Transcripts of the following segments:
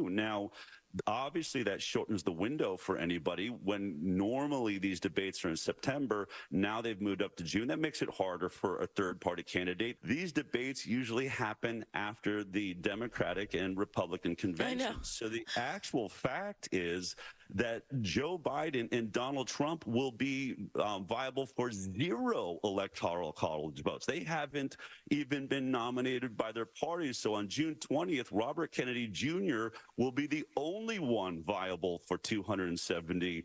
Now, obviously, that shortens the window for anybody. When normally these debates are in September, now they've moved up to June. That makes it harder for a third-party candidate. These debates usually happen after the Democratic and Republican conventions. So the actual fact is that Joe Biden and Donald Trump will be viable for 0 electoral college votes. They haven't even been nominated by their parties. So on June 20th, Robert Kennedy Jr. will be the only one viable for 270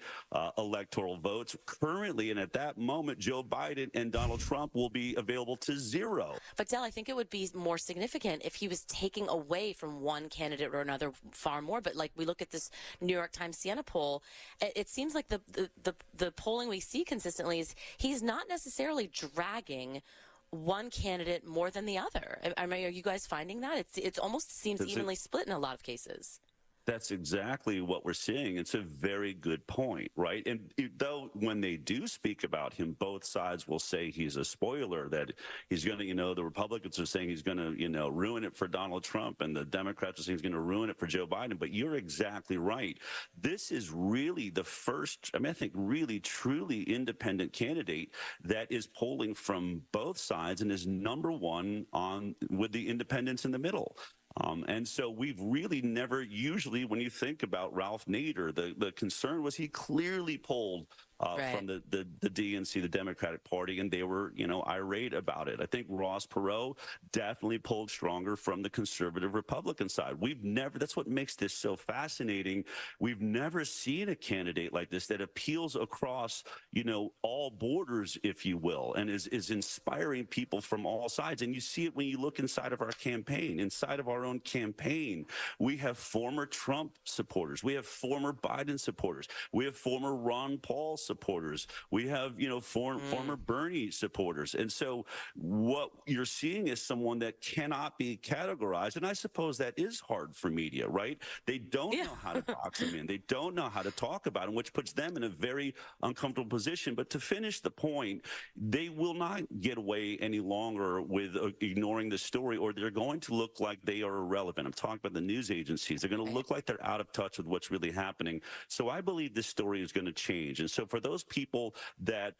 electoral votes currently. And at that moment, Joe Biden and Donald Trump will be available to 0. But Del, I think it would be more significant if he was taking away from one candidate or another far more. But like we look at this New York Times Siena poll, it seems like the polling we see consistently is he's not necessarily dragging one candidate more than the other. I mean, are you guys finding that? It almost seems evenly split in a lot of cases. That's exactly what we're seeing. It's a very good point, right? And though when they do speak about him, both sides will say he's a spoiler, that he's going to, the Republicans are saying he's going to, ruin it for Donald Trump, and the Democrats are saying he's going to ruin it for Joe Biden. But you're exactly right. This is really the first, I think, really, truly independent candidate that is polling from both sides and is number one with the independents in the middle. And so we've really never, usually when you think about Ralph Nader, the concern was he clearly polled from the DNC, the Democratic Party, and they were, irate about it. I think Ross Perot definitely pulled stronger from the conservative Republican side. That's what makes this so fascinating. We've never seen a candidate like this that appeals across, all borders, if you will, and is inspiring people from all sides. And you see it when you look inside of our campaign. Inside of our own campaign, we have former Trump supporters. We have former Biden supporters. We have former Ron Paul supporters. We have, former Bernie supporters. And so what you're seeing is someone that cannot be categorized. And I suppose that is hard for media, right? They don't know how to box him in. They don't know how to talk about him, which puts them in a very uncomfortable position. But to finish the point, they will not get away any longer with ignoring the story, or they're going to look like they are irrelevant. I'm talking about the news agencies. They're going to look like they're out of touch with what's really happening. So I believe this story is going to change. And so for those people that,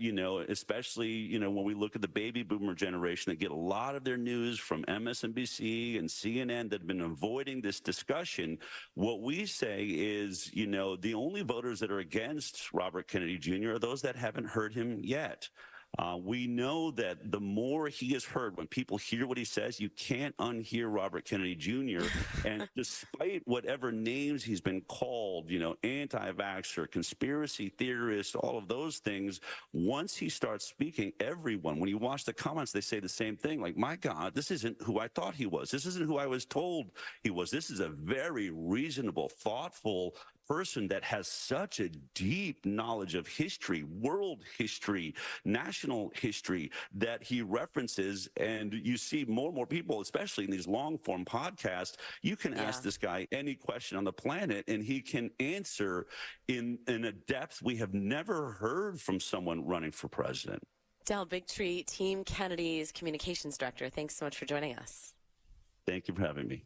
especially, when we look at the baby boomer generation that get a lot of their news from MSNBC and CNN that have been avoiding this discussion, what we say is, the only voters that are against Robert Kennedy Jr. are those that haven't heard him yet. We know that the more he is heard, when people hear what he says, you can't unhear Robert Kennedy Jr. And despite whatever names he's been called, anti-vaxxer, conspiracy theorist, all of those things, once he starts speaking, everyone, when you watch the comments, they say the same thing. Like, my God, this isn't who I thought he was. This isn't who I was told he was. This is a very reasonable, thoughtful person that has such a deep knowledge of history, world history, national history, that he references. And you see more and more people, especially in these long form podcasts, you can ask this guy any question on the planet and he can answer in a depth we have never heard from someone running for president. Del Bigtree, Team Kennedy's communications director, thanks so much for joining us. Thank you for having me.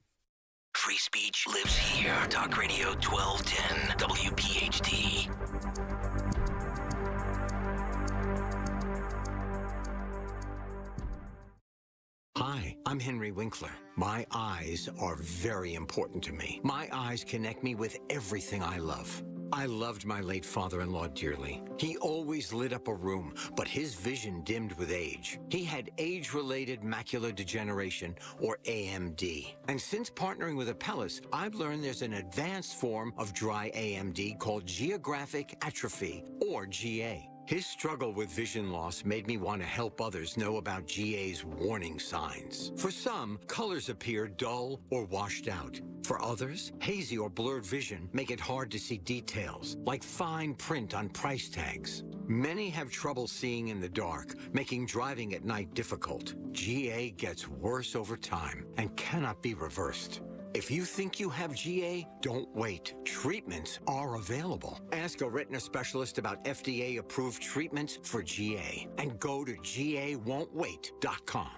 Free speech lives here. Talk Radio 1210 WPHT. Hi, I'm Henry Winkler. My eyes are very important to me. My eyes connect me with everything I love. I loved my late father-in-law dearly. He always lit up a room, but his vision dimmed with age. He had age-related macular degeneration, or AMD. And since partnering with Apellis, I've learned there's an advanced form of dry AMD called geographic atrophy, or GA. His struggle with vision loss made me want to help others know about GA's warning signs. For some, colors appear dull or washed out. For others, hazy or blurred vision make it hard to see details, like fine print on price tags. Many have trouble seeing in the dark, making driving at night difficult. GA gets worse over time and cannot be reversed. If you think you have GA, don't wait. Treatments are available. Ask a retina specialist about FDA-approved treatments for GA and go to GAWon'tWait.com.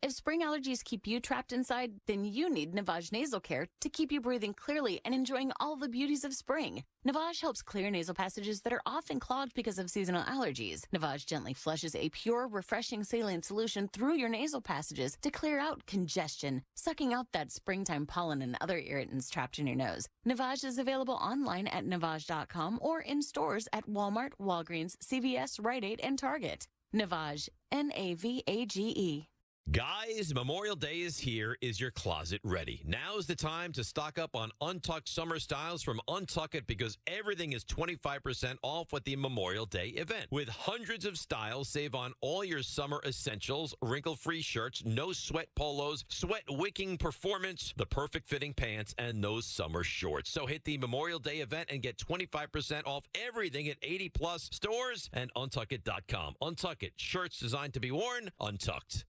If spring allergies keep you trapped inside, then you need Navage Nasal Care to keep you breathing clearly and enjoying all the beauties of spring. Navage helps clear nasal passages that are often clogged because of seasonal allergies. Navage gently flushes a pure, refreshing saline solution through your nasal passages to clear out congestion, sucking out that springtime pollen and other irritants trapped in your nose. Navage is available online at Navage.com or in stores at Walmart, Walgreens, CVS, Rite Aid, and Target. Navage, Navage. Guys, Memorial Day is here. Is your closet ready? Now's the time to stock up on Untucked summer styles from Untuck It, because everything is 25% off with the Memorial Day event. With hundreds of styles, save on all your summer essentials, wrinkle-free shirts, no sweat polos, sweat wicking performance, the perfect fitting pants, and those summer shorts. So hit the Memorial Day event and get 25% off everything at 80-plus stores and untuckit.com. Untuck It, shirts designed to be worn untucked.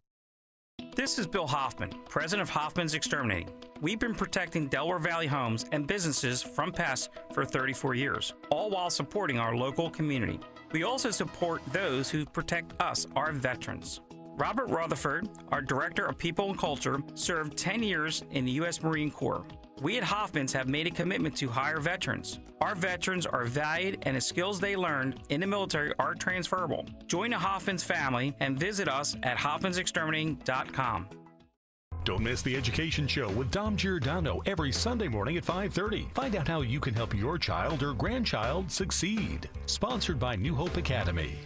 This is Bill Hoffman, president of Hoffman's Exterminating. We've been protecting Delaware Valley homes and businesses from pests for 34 years, all while supporting our local community. We also support those who protect us, our veterans. Robert Rutherford, our Director of People and Culture, served 10 years in the U.S. Marine Corps. We at Hoffman's have made a commitment to hire veterans. Our veterans are valued, and the skills they learned in the military are transferable. Join the Hoffman's family and visit us at hoffmansexterminating.com. Don't miss the Education Show with Dom Giordano every Sunday morning at 5:30. Find out how you can help your child or grandchild succeed. Sponsored by New Hope Academy.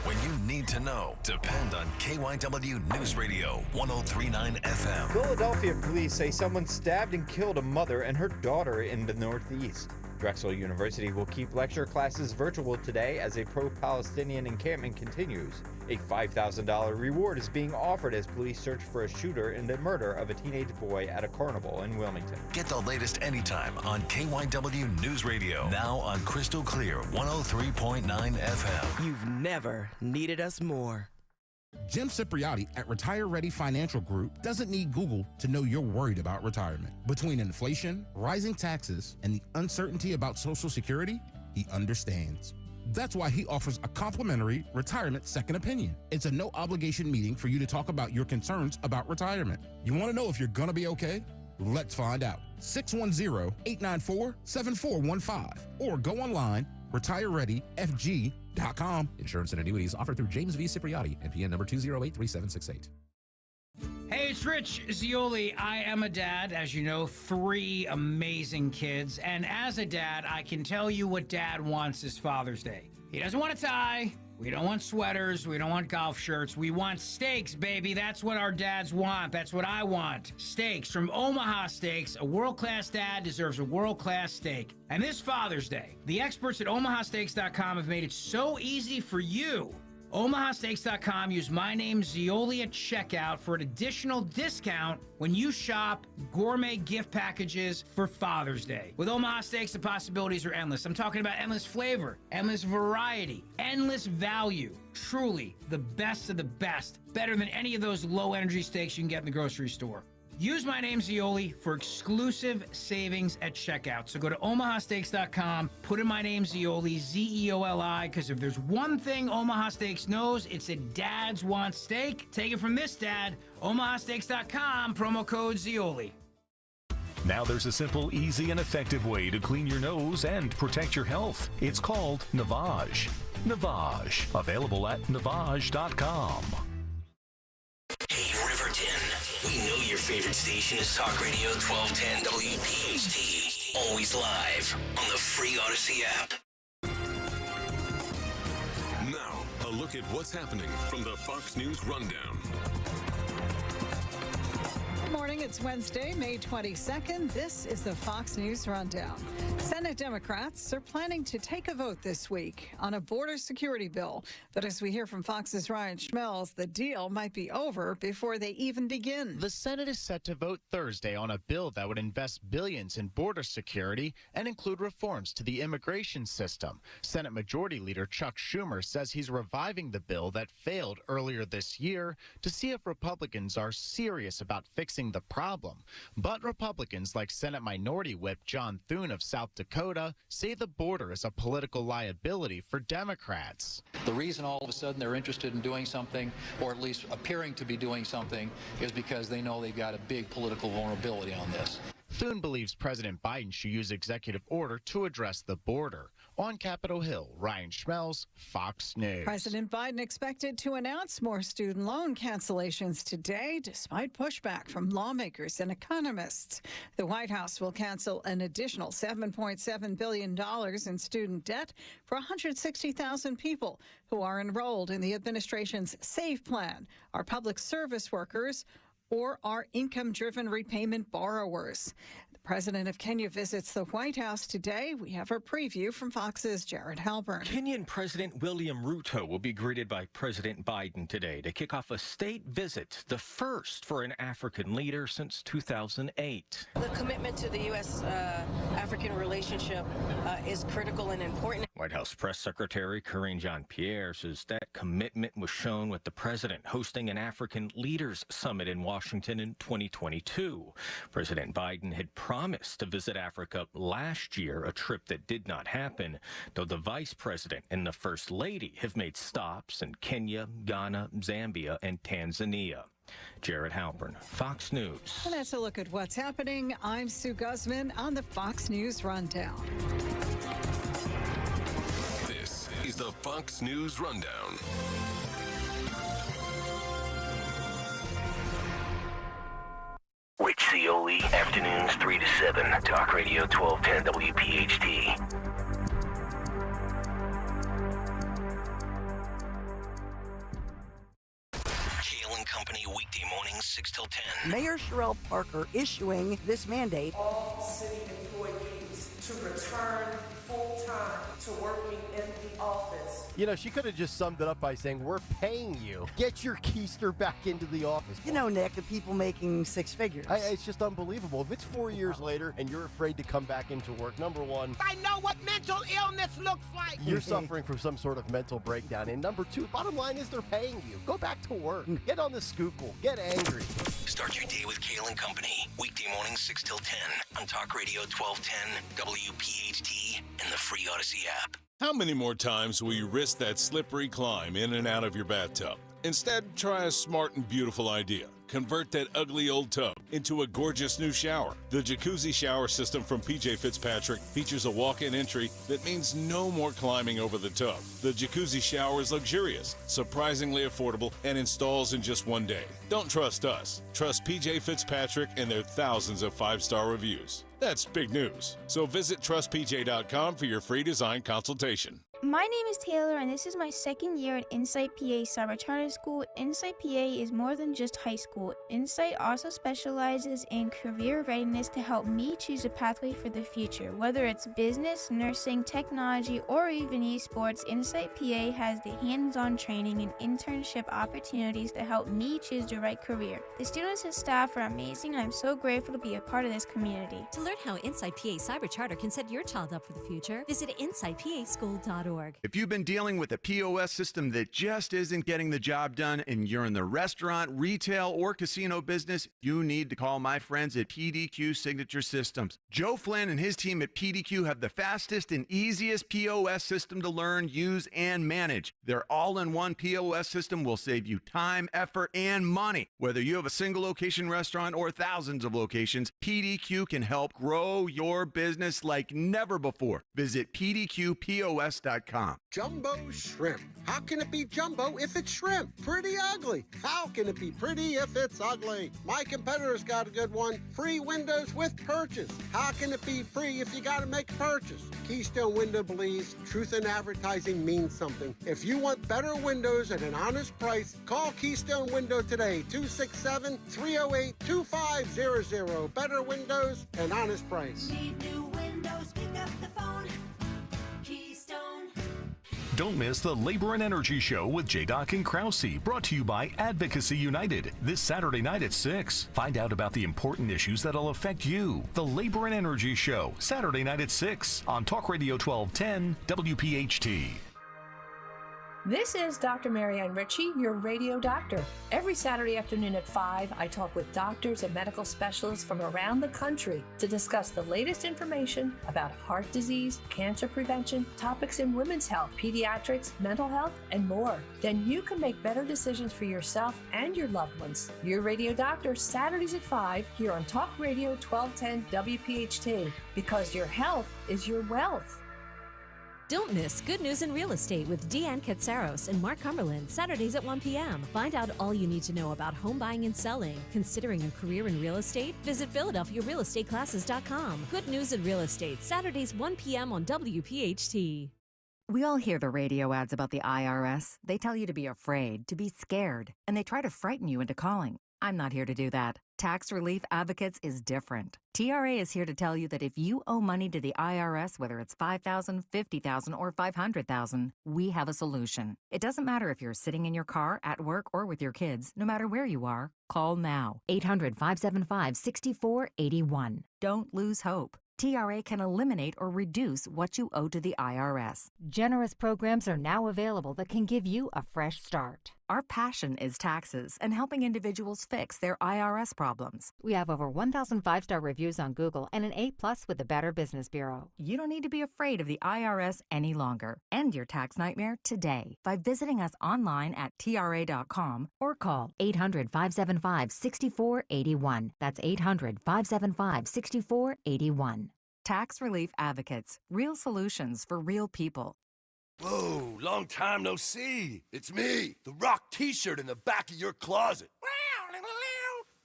When you need to know, depend on KYW News Radio 103.9 FM. Philadelphia police say someone stabbed and killed a mother and her daughter in the Northeast. Drexel University will keep lecture classes virtual today as a pro-Palestinian encampment continues. A $5,000 reward is being offered as police search for a shooter in the murder of a teenage boy at a carnival in Wilmington. Get the latest anytime on KYW News Radio. Now on Crystal Clear 103.9 FM. You've never needed us more. Jim Cipriotti at Retire Ready Financial Group doesn't need Google to know you're worried about retirement. Between inflation, rising taxes, and the uncertainty about Social Security, he understands. That's why he offers a complimentary retirement second opinion. It's a no-obligation meeting for you to talk about your concerns about retirement. You want to know if you're going to be okay? Let's find out. 610-894-7415 or go online, retirereadyfg.com. Insurance and annuities offered through James V. Cipriotti, NPN number 2083768. Hey, it's Rich Zioli. I am a dad, as you know, 3 amazing kids. And as a dad, I can tell you what Dad wants this Father's Day. He doesn't want a tie. We don't want sweaters. We don't want golf shirts. We want steaks, baby. That's what our dads want. That's what I want. Steaks from Omaha Steaks. A world-class dad deserves a world-class steak. And this Father's Day, the experts at omahasteaks.com have made it so easy for you. omahasteaks.com. Use my name, Zioli, at checkout for an additional discount when you shop gourmet gift packages for Father's Day. With Omaha Steaks, the possibilities are endless. I'm talking about endless flavor, endless variety, endless value. Truly the best of the best. Better than any of those low-energy steaks you can get in the grocery store. Use my name, Zioli, for exclusive savings at checkout. So go to omahasteaks.com, put in my name, Zioli, Z-E-O-L-I, because if there's one thing Omaha Steaks knows, it's that dads want steak. Take it from this dad, omahasteaks.com, promo code Zioli. Now there's a simple, easy, and effective way to clean your nose and protect your health. It's called Navage. Navage. Available at Navage.com. Hey, Riverton. We know your favorite station is Talk Radio 1210 WPHT. Always live on the free Odyssey app. Now, a look at what's happening from the Fox News Rundown. Good morning. It's Wednesday, May 22nd. This is the Fox News Rundown. Senate Democrats are planning to take a vote this week on a border security bill. But as we hear from Fox's Ryan Schmelz, the deal might be over before they even begin. The Senate is set to vote Thursday on a bill that would invest billions in border security and include reforms to the immigration system. Senate Majority Leader Chuck Schumer says he's reviving the bill that failed earlier this year to see if Republicans are serious about fixing fixing the problem. But Republicans like Senate Minority Whip John Thune of South Dakota say the border is a political liability for Democrats. The reason all of a sudden they're interested in doing something, or at least appearing to be doing something, is because they know they've got a big political vulnerability on this. Thune believes President Biden should use executive order to address the border. On Capitol Hill, Ryan Schmelz, Fox News. President Biden expected to announce more student loan cancellations today, despite pushback from lawmakers and economists. The White House will cancel an additional $7.7 billion in student debt for 160,000 people who are enrolled in the administration's SAVE plan, are public service workers, or are income-driven repayment borrowers. The president of Kenya visits the White House today. We have a preview from Fox's Jared Halpern. Kenyan President William Ruto will be greeted by President Biden today to kick off a state visit, the first for an African leader since 2008. The commitment to the U.S.-African relationship is critical and important. White House Press Secretary Karine Jean-Pierre says that commitment was shown with the president hosting an African Leaders Summit in Washington in 2022. President Biden had promised to visit Africa last year, a trip that did not happen, though the vice president and the first lady have made stops in Kenya, Ghana, Zambia, and Tanzania. Jared Halpern, Fox News. And that's a look at what's happening. I'm Sue Guzman on the Fox News Rundown. This is the Fox News Rundown. Rich Cioli, afternoons 3 to 7, Talk Radio 1210 WPHT. Kayal and Company, weekday mornings 6 till 10. Mayor Sherelle Parker issuing this mandate. All city employees to return full-time to working in the office. You know, she could have just summed it up by saying, we're paying you. Get your keister back into the office. You know, Nick, the people making six figures. It's just unbelievable. If it's 4 years later and you're afraid to come back into work, number one, I know what mental illness looks like. You're suffering from some sort of mental breakdown. And number two, bottom line is they're paying you. Go back to work. Get on the scoopable. Get angry. Start your day with Kayal and Company, weekday mornings 6 till 10 on Talk Radio 1210 WPHT and the free Odyssey app. How many more times will you risk that slippery climb in and out of your bathtub? Instead, try a smart and beautiful idea. Convert that ugly old tub into a gorgeous new shower. The jacuzzi shower system from PJ Fitzpatrick features a walk-in entry that means no more climbing over the tub. The jacuzzi shower is luxurious, surprisingly affordable, and installs in just 1 day. Don't trust us. Trust PJ Fitzpatrick and their thousands of 5-star reviews. That's big news. So visit trustpj.com for your free design consultation. My name is Taylor, and this is my second year at Insight PA Cyber Charter School. Insight PA is more than just high school. Insight also specializes in career readiness to help me choose a pathway for the future. Whether it's business, nursing, technology, or even esports, Insight PA has the hands-on training and internship opportunities to help me choose the right career. The students and staff are amazing, and I'm so grateful to be a part of this community. To learn how Insight PA Cyber Charter can set your child up for the future, visit insightpaschool.org. If you've been dealing with a POS system that just isn't getting the job done and you're in the restaurant, retail, or casino business, you need to call my friends at PDQ Signature Systems. Joe Flynn and his team at PDQ have the fastest and easiest POS system to learn, use, and manage. Their all-in-one POS system will save you time, effort, and money. Whether you have a single location restaurant or thousands of locations, PDQ can help grow your business like never before. Visit pdqpos.com. Jumbo shrimp. How can it be jumbo if it's shrimp? Pretty ugly. How can it be pretty if it's ugly? My competitor's got a good one. Free windows with purchase. How can it be free if you got to make a purchase? Keystone Window believes truth in advertising means something. If you want better windows at an honest price, call Keystone Window today. 267-308-2500. Better windows, an honest price. Need new windows, pick up the phone. Keystone. Don't miss the Labor and Energy Show with J-Doc and Krause, brought to you by Advocacy United, this Saturday night at 6. Find out about the important issues that'll affect you. The Labor and Energy Show, Saturday night at 6 on Talk Radio 1210 WPHT. This is Dr. Marianne Ritchie, your radio doctor. Every Saturday afternoon at 5, I talk with doctors and medical specialists from around the country to discuss the latest information about heart disease, cancer prevention, topics in women's health, pediatrics, mental health, and more. Then you can make better decisions for yourself and your loved ones. Your radio doctor, Saturdays at 5, here on Talk Radio 1210 WPHT, because your health is your wealth. Don't miss Good News in Real Estate with Deanne Katsaros and Mark Cumberland, Saturdays at 1 p.m. Find out all you need to know about home buying and selling. Considering a career in real estate? Visit PhiladelphiaRealEstateClasses.com. Good News in Real Estate, Saturdays 1 p.m. on WPHT. We all hear the radio ads about the IRS. They tell you to be afraid, to be scared, and they try to frighten you into calling. I'm not here to do that. Tax Relief Advocates is different. TRA is here to tell you that if you owe money to the IRS, whether it's $5,000, $50,000, or $500,000, we have a solution. It doesn't matter if you're sitting in your car, at work, or with your kids. No matter where you are, call now. 800-575-6481. Don't lose hope. TRA can eliminate or reduce what you owe to the IRS. Generous programs are now available that can give you a fresh start. Our passion is taxes and helping individuals fix their IRS problems. We have over 1,000 5-star reviews on Google and an A+ with the Better Business Bureau. You don't need to be afraid of the IRS any longer. End your tax nightmare today by visiting us online at TRA.com or call 800-575-6481. That's 800-575-6481. Tax Relief Advocates. Real solutions for real people. Whoa, long time no see. It's me, the rock t-shirt in the back of your closet.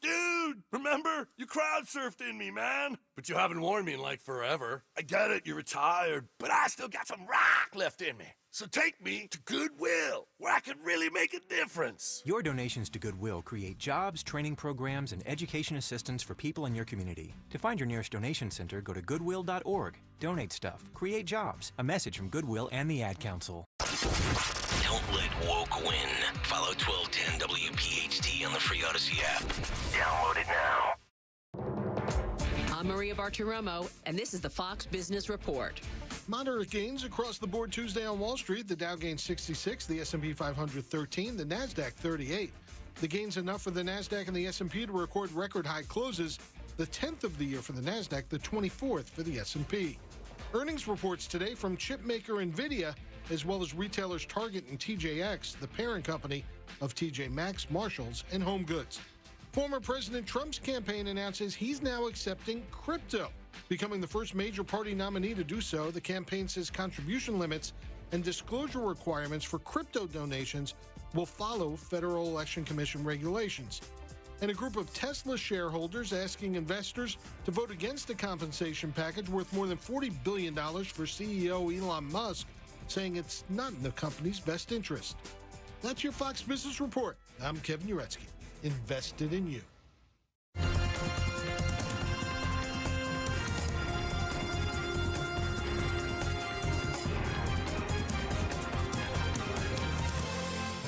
Dude, remember? You crowd surfed in me, man. But you haven't worn me in like forever. I get it, you're retired, but I still got some rock left in me. So take me to Goodwill, where I can really make a difference. Your donations to Goodwill create jobs, training programs, and education assistance for people in your community. To find your nearest donation center, go to goodwill.org. Donate stuff. Create jobs. A message from Goodwill and the Ad Council. Don't let woke win. Follow 1210 WPHT on the free Odyssey app. Download it now. I'm Maria Bartiromo, and this is the Fox Business Report. Moderate gains across the board Tuesday on Wall Street. The Dow gained 66, the S&P 500 13, the Nasdaq 38. The gains enough for the Nasdaq and the S&P to record record high closes, the 10th of the year for the Nasdaq, the 24th for the S&P. Earnings reports today from chip maker NVIDIA, as well as retailers Target and TJX, the parent company of TJ Maxx, Marshalls, and Home Goods. Former President Trump's campaign announces he's now accepting crypto. Becoming the first major party nominee to do so, the campaign says contribution limits and disclosure requirements for crypto donations will follow Federal Election Commission regulations. And a group of Tesla shareholders asking investors to vote against a compensation package worth more than $40 billion for CEO Elon Musk, saying it's not in the company's best interest. That's your Fox Business Report. I'm Kevin Uretsky. Invested in you.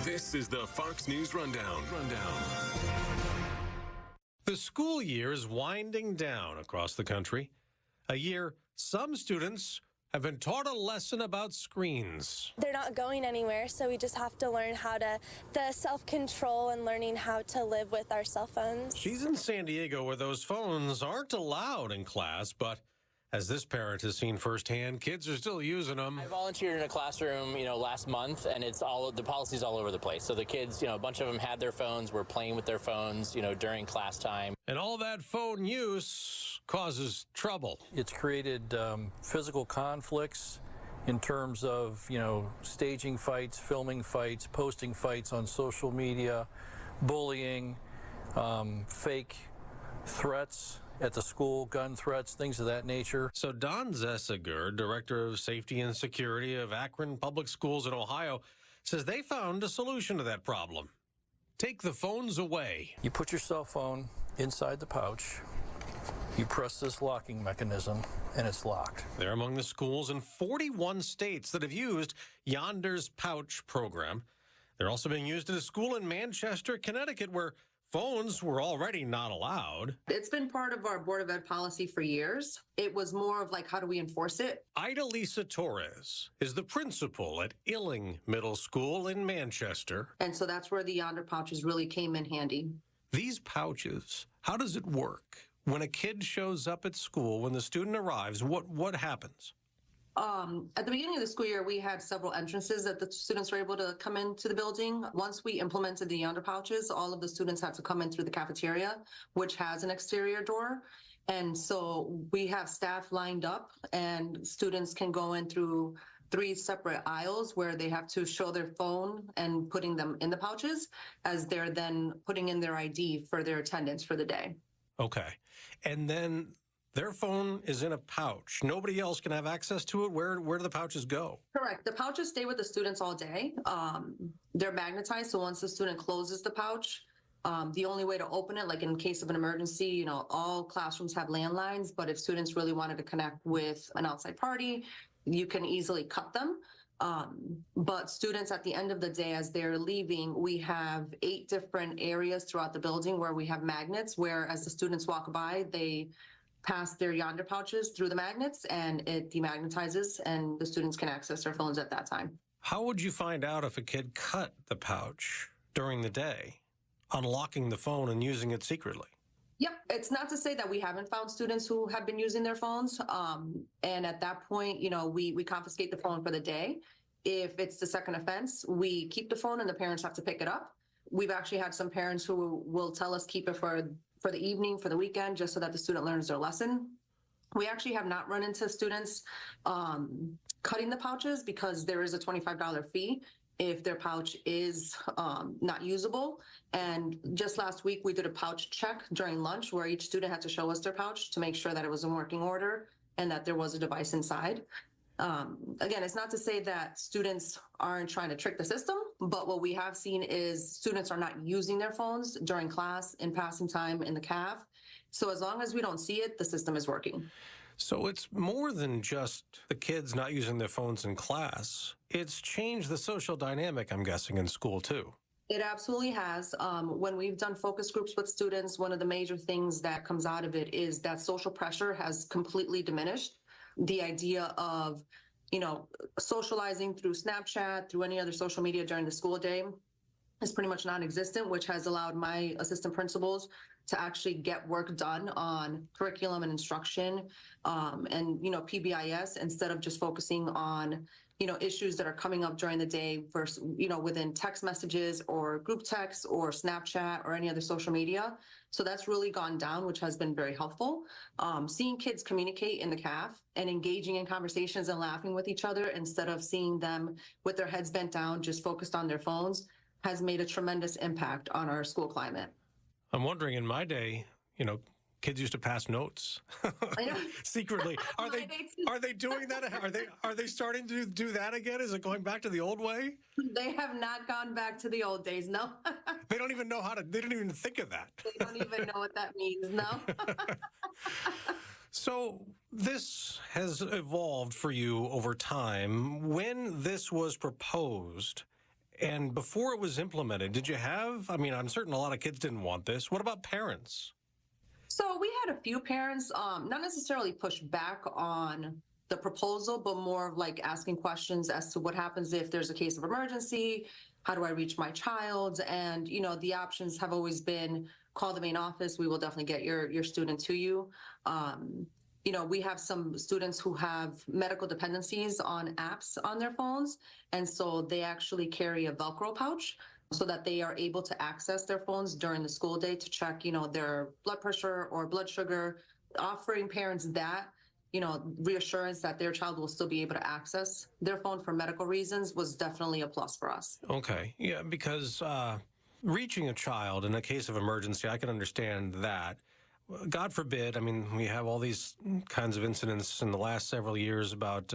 This is the Fox News Rundown. The school year is winding down across the country. A year some students have been taught a lesson about screens. They're not going anywhere, so we just have to learn the self-control and learning how to live with our cell phones. She's in San Diego, where those phones aren't allowed in class, but as this parent has seen firsthand, kids are still using them. I volunteered in a classroom, last month, and it's the policy's all over the place. So the kids, a bunch of them had their phones, were playing with their phones, during class time. And all that phone use causes trouble. It's created physical conflicts in terms of, staging fights, filming fights, posting fights on social media, bullying, fake threats at the school, gun threats, things of that nature. So Don Zessiger, Director of Safety and Security of Akron Public Schools in Ohio, says they found a solution to that problem. Take the phones away. You put your cell phone inside the pouch, you press this locking mechanism, and it's locked. They're among the schools in 41 states that have used Yonder's Pouch program. They're also being used at a school in Manchester, Connecticut, where Phones were already not allowed. It's been part of our Board of Ed policy for years. It was more of like, how do we enforce it? Idalisa Torres is the principal at Illing Middle School in Manchester. And so that's where the Yonder pouches really came in handy. These pouches, how does it work? When a kid shows up at school, when the student arrives, what happens? At the beginning of the school year, we had several entrances that the students were able to come into the building. Once we implemented the Yonder pouches, all of the students had to come in through the cafeteria, which has an exterior door. And so we have staff lined up and students can go in through 3 separate aisles where they have to show their phone and putting them in the pouches as they're then putting in their ID for their attendance for the day. Okay. And then their phone is in a pouch. Nobody else can have access to it. Where do the pouches go? Correct. The pouches stay with the students all day. They're magnetized, so once the student closes the pouch, the only way to open it, like in case of an emergency, all classrooms have landlines, but if students really wanted to connect with an outside party, you can easily cut them. But students at the end of the day, as they're leaving, we have 8 different areas throughout the building where we have magnets, where as the students walk by, they pass their Yonder pouches through the magnets and it demagnetizes and the students can access their phones at that time. How would you find out if a kid cut the pouch during the day, unlocking the phone and using it secretly? Yep. It's not to say that we haven't found students who have been using their phones. And at that point, we confiscate the phone for the day. If it's the second offense, we keep the phone and the parents have to pick it up. We've actually had some parents who will tell us keep it for the evening, for the weekend, just so that the student learns their lesson. We actually have not run into students cutting the pouches because there is a $25 fee if their pouch is not usable. And just last week, we did a pouch check during lunch where each student had to show us their pouch to make sure that it was in working order and that there was a device inside. Again, it's not to say that students aren't trying to trick the system, but what we have seen is students are not using their phones during class, in passing time, in the caf. So as long as we don't see it, the system is working. So it's more than just the kids not using their phones in class. It's changed the social dynamic, I'm guessing, in school too. It absolutely has. When we've done focus groups with students, one of the major things that comes out of it is that social pressure has completely diminished. The idea of, socializing through Snapchat, through any other social media during the school day is pretty much non-existent, which has allowed my assistant principals to actually get work done on curriculum and instruction and PBIS instead of just focusing on issues that are coming up during the day versus, within text messages or group text or Snapchat or any other social media. So that's really gone down, which has been very helpful. Seeing kids communicate in the caf and engaging in conversations and laughing with each other instead of seeing them with their heads bent down, just focused on their phones, has made a tremendous impact on our school climate. I'm wondering, in my day, kids used to pass notes secretly. Are they doing that? Are they starting to do that again? Is it going back to the old way? They have not gone back to the old days. No. They don't even know they don't even think of that. They don't even know what that means. No. So this has evolved for you over time. When this was proposed and before it was implemented, did you have, I'm certain a lot of kids didn't want this. What about parents? So we had a few parents, not necessarily push back on the proposal, but more of like asking questions as to what happens if there's a case of emergency, how do I reach my child? And, the options have always been call the main office. We will definitely get your student to you. We have some students who have medical dependencies on apps on their phones. And so they actually carry a Velcro pouch so that they are able to access their phones during the school day to check, their blood pressure or blood sugar, offering parents that, reassurance that their child will still be able to access their phone for medical reasons was definitely a plus for us. Okay. Yeah, because reaching a child in a case of emergency, I can understand that. God forbid, we have all these kinds of incidents in the last several years about,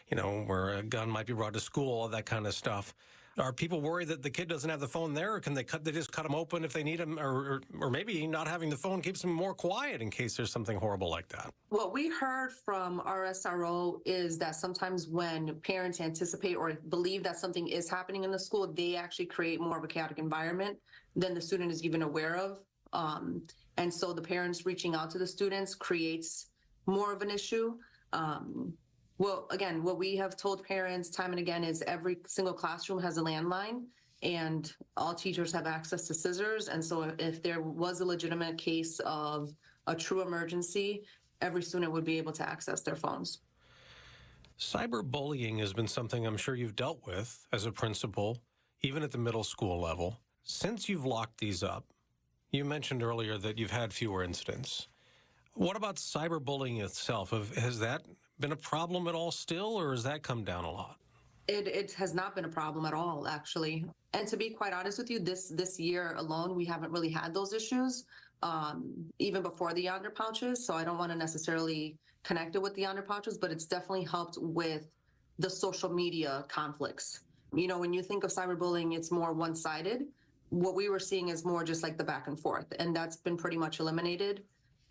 where a gun might be brought to school, all that kind of stuff. Are people worried that the kid doesn't have the phone there, or can they just cut them open if they need them, or maybe not having the phone keeps them more quiet in case there's something horrible like that? What we heard from our SRO is that sometimes when parents anticipate or believe that something is happening in the school, they actually create more of a chaotic environment than the student is even aware of. And so the parents reaching out to the students creates more of an issue. Well, again, what we have told parents time and again is every single classroom has a landline and all teachers have access to scissors. And so if there was a legitimate case of a true emergency, every student would be able to access their phones. Cyberbullying has been something I'm sure you've dealt with as a principal, even at the middle school level. Since you've locked these up, you mentioned earlier that you've had fewer incidents. What about cyberbullying itself? Has that been a problem at all still, or has that come down a lot? It has not been a problem at all, actually. And to be quite honest with you, this year alone, we haven't really had those issues, even before the yonder pouches. So I don't want to necessarily connect it with the yonder pouches, but it's definitely helped with the social media conflicts. You know, when you think of cyberbullying, it's more one-sided. What we were seeing is more just like the back and forth, and that's been pretty much eliminated.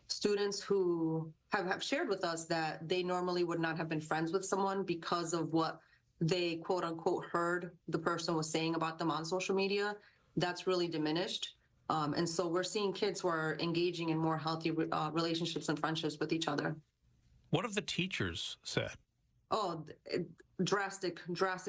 Students who have shared with us that they normally would not have been friends with someone because of what they quote unquote heard the person was saying about them on social media, that's really diminished. And so we're seeing kids who are engaging in more healthy relationships and friendships with each other. What have the teachers said? Oh, drastic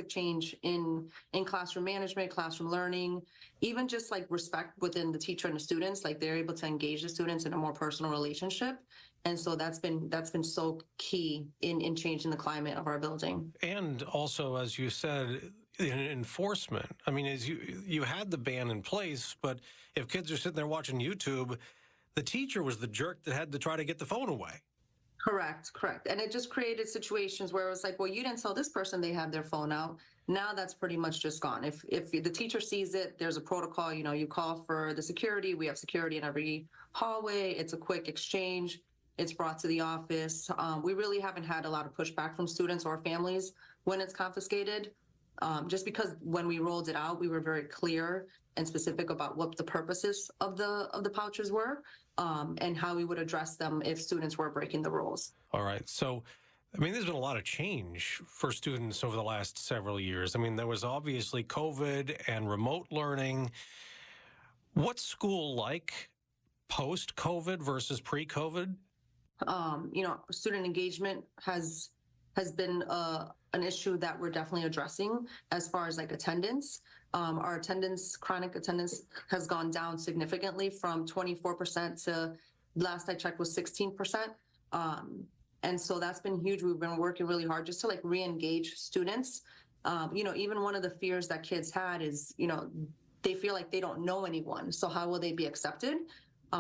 change in classroom management, classroom learning, even just like respect within the teacher and the students. Like they're able to engage the students in a more personal relationship, and so that's been so key in changing the climate of our building. And also, as you said, in enforcement. I mean, as you had the ban in place, but if kids are sitting there watching YouTube, the teacher was the jerk that had to try to get the phone away. Correct. And it just created situations where it was like, well, you didn't tell this person they have their phone out. Now that's pretty much just gone. If the teacher sees it, there's a protocol, you know, you call for the security. We have security in every hallway. It's a quick exchange. It's brought to the office. We really haven't had a lot of pushback from students or families when it's confiscated, just because when we rolled it out, we were very clear and specific about what the purposes of the pouches were. And how we would address them if students were breaking the rules. All right. So, I mean, there's been a lot of change for students over the last several years. I mean, there was obviously COVID and remote learning. What's school like post-COVID versus pre-COVID? You know, student engagement has been an issue that we're definitely addressing as far as like attendance. Our chronic attendance has gone down significantly from 24% to last I checked was 16%. And so that's been huge. We've been working really hard just to like re-engage students. You know, even one of the fears that kids had is, you know, they feel like they don't know anyone. So how will they be accepted?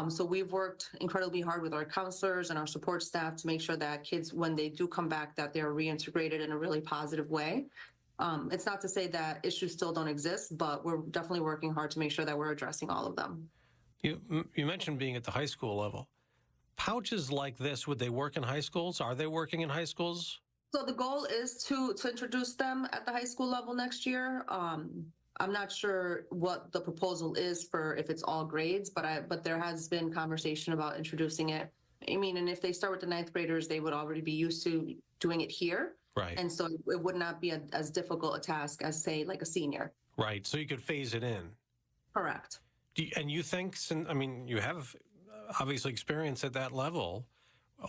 So we've worked incredibly hard with our counselors and our support staff to make sure that kids, when they do come back, that they're reintegrated in a really positive way. It's not to say that issues still don't exist, but we're definitely working hard to make sure that we're addressing all of them. You mentioned being at the high school level. Pouches like this, would they work in high schools? Are they working in high schools? So the goal is to introduce them at the high school level next year. I'm not sure what the proposal is for if it's all grades, but there has been conversation about introducing it. I mean, and if they start with the ninth graders, they would already be used to doing it here. Right. And so it would not be as difficult a task as, say, like a senior. Right. So you could phase it in. Correct. And you think, I mean, you have obviously experience at that level,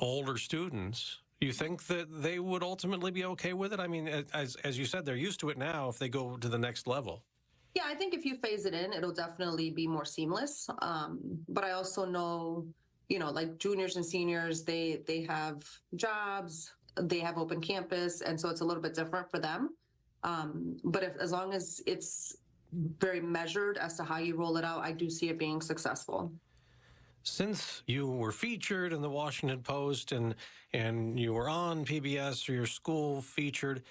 older students. You think that they would ultimately be okay with it? I mean, as you said, they're used to it now if they go to the next level. Yeah, I think if you phase it in, it'll definitely be more seamless. But I also know, you know, like juniors and seniors, they have jobs, they have open campus, and so it's a little bit different for them. But as long as it's very measured as to how you roll it out, I do see it being successful. Since you were featured in the Washington Post and you were on PBS or your school featured,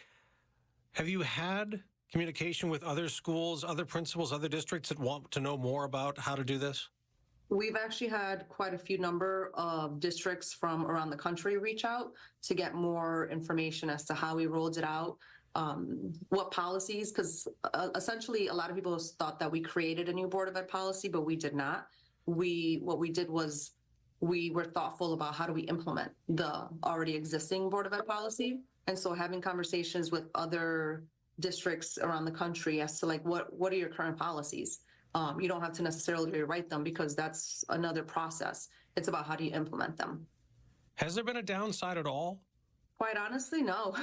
have you had communication with other schools, other principals, other districts that want to know more about how to do this? We've actually had quite a few number of districts from around the country reach out to get more information as to how we rolled it out. what policies, because essentially a lot of people thought that we created a new Board of Ed policy, but we did not. What we did was we were thoughtful about how do we implement the already existing Board of Ed policy. And so having conversations with other districts around the country as to like, what are your current policies? You don't have to necessarily rewrite them because that's another process. It's about how do you implement them. Has there been a downside at all? Quite honestly, no.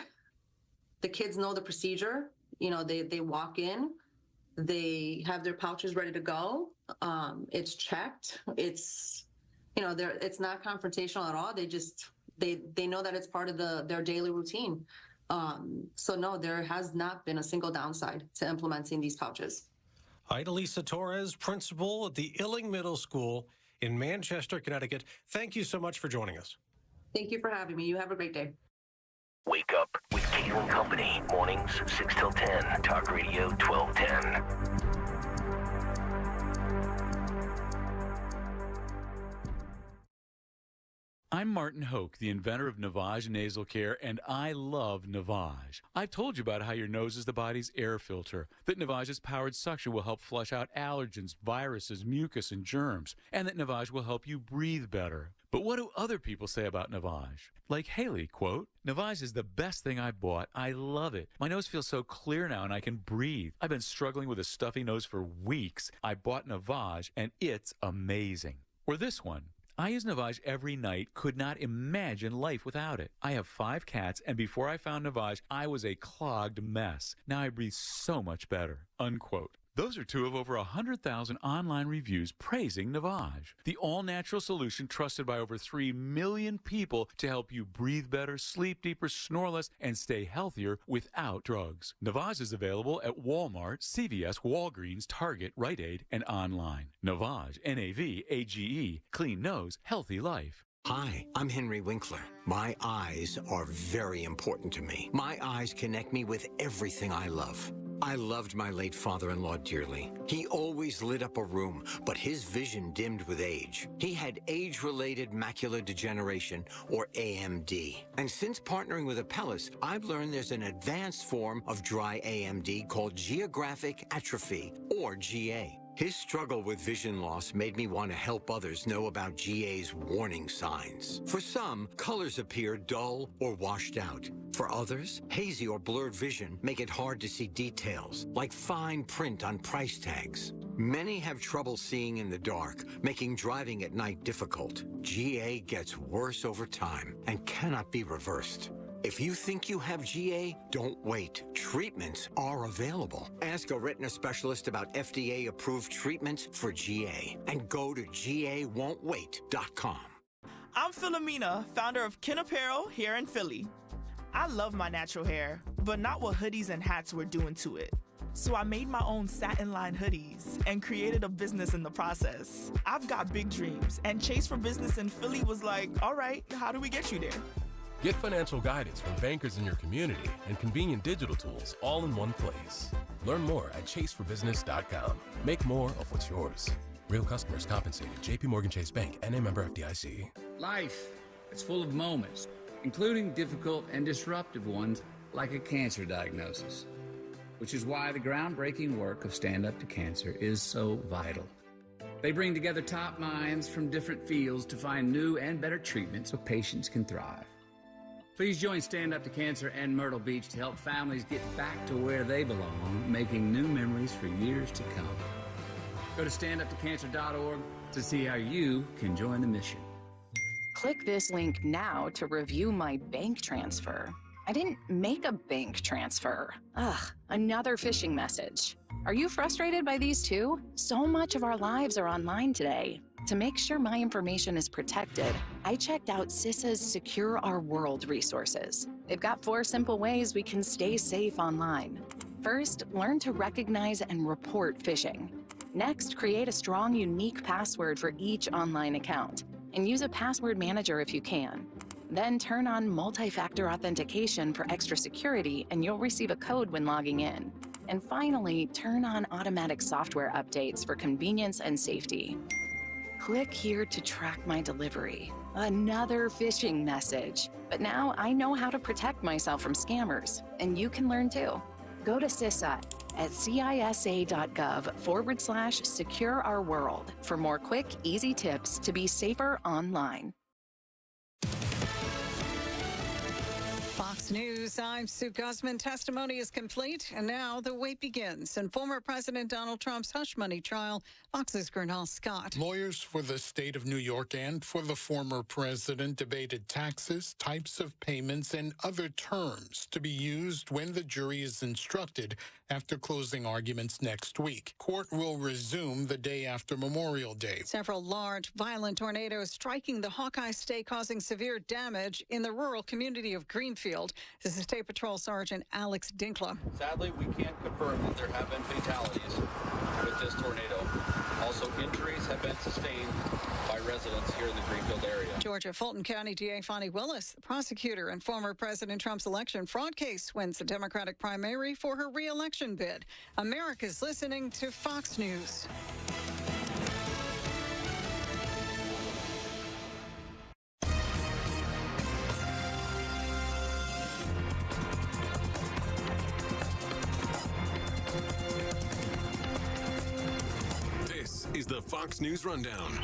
The kids know the procedure. You know, they walk in, they have their pouches ready to go. It's checked. It's, you know, it's not confrontational at all. They know that it's part of their daily routine. So no, there has not been a single downside to implementing these pouches. Idalisa Torres, principal at the Illing Middle School in Manchester, Connecticut. Thank you so much for joining us. Thank you for having me. You have a great day. Wake up with Kayal and Company. Mornings 6 till 10. Talk Radio 1210. I'm Martin Hoke, the inventor of Navage Nasal Care, and I love Navage. I've told you about how your nose is the body's air filter, that Navage's powered suction will help flush out allergens, viruses, mucus, and germs, and that Navage will help you breathe better. But what do other people say about Navage? Like Haley, quote, "Navage is the best thing I bought. I love it. My nose feels so clear now and I can breathe. I've been struggling with a stuffy nose for weeks. I bought Navage and it's amazing." Or this one, "I use Navage every night, could not imagine life without it. I have 5 cats, and before I found Navage, I was a clogged mess. Now I breathe so much better," unquote. Those are 2 of over 100,000 online reviews praising Navage, the all-natural solution trusted by over 3 million people to help you breathe better, sleep deeper, snore less, and stay healthier without drugs. Navage is available at Walmart, CVS, Walgreens, Target, Rite Aid, and online. Navage, N-A-V-A-G-E, clean nose, healthy life. Hi, I'm Henry Winkler. My eyes are very important to me. My eyes connect me with everything I love. I loved my late father-in-law dearly. He always lit up a room, but his vision dimmed with age. He had age-related macular degeneration, or AMD. And since partnering with Apellis, I've learned there's an advanced form of dry AMD called geographic atrophy, or GA. His struggle with vision loss made me want to help others know about GA's warning signs. For some, colors appear dull or washed out. For others, hazy or blurred vision make it hard to see details, like fine print on price tags. Many have trouble seeing in the dark, making driving at night difficult. GA gets worse over time and cannot be reversed. If you think you have GA, don't wait. Treatments are available. Ask a retina specialist about FDA-approved treatments for GA and go to GAWon'tWait.com. I'm Philomena, founder of Kin Apparel here in Philly. I love my natural hair, but not what hoodies and hats were doing to it. So I made my own satin-lined hoodies and created a business in the process. I've got big dreams, and Chase for Business in Philly was like, all right, how do we get you there? Get financial guidance from bankers in your community and convenient digital tools all in one place. Learn more at chaseforbusiness.com. Make more of what's yours. Real customers compensated. JP Morgan Chase Bank, N.A. member FDIC. Life is full of moments, including difficult and disruptive ones like a cancer diagnosis, which is why the groundbreaking work of Stand Up to Cancer is so vital. They bring together top minds from different fields to find new and better treatments so patients can thrive. Please join Stand Up to Cancer and Myrtle Beach to help families get back to where they belong, making new memories for years to come. Go to standuptocancer.org to see how you can join the mission. Click this link now to review my bank transfer. I didn't make a bank transfer. Ugh, another phishing message. Are you frustrated by these too? So much of our lives are online today. To make sure my information is protected, I checked out CISA's Secure Our World resources. They've got 4 simple ways we can stay safe online. First, learn to recognize and report phishing. Next, create a strong, unique password for each online account, and use a password manager if you can. Then turn on multi-factor authentication for extra security, and you'll receive a code when logging in. And finally, turn on automatic software updates for convenience and safety. Click here to track my delivery. Another phishing message. But now I know how to protect myself from scammers, and you can learn too. Go to CISA at cisa.gov/secure our world for more quick, easy tips to be safer online. Fox News, I'm Sue Guzman. Testimony is complete, and now the wait begins. In former President Donald Trump's hush money trial, Fox's Gernal Scott. Lawyers for the state of New York and for the former president debated taxes, types of payments, and other terms to be used when the jury is instructed after closing arguments next week. Court will resume the day after Memorial Day. Several large, violent tornadoes striking the Hawkeye State, causing severe damage in the rural community of Greenfield. This is State Patrol Sergeant Alex Dinkla. Sadly, we can't confirm that there have been fatalities with this tornado. Also, injuries have been sustained by residents here in the Greenfield area. Georgia Fulton County DA Fonnie Willis, the prosecutor in former President Trump's election fraud case, wins the Democratic primary for her re-election bid. America's listening to Fox News. Is the Fox News Rundown.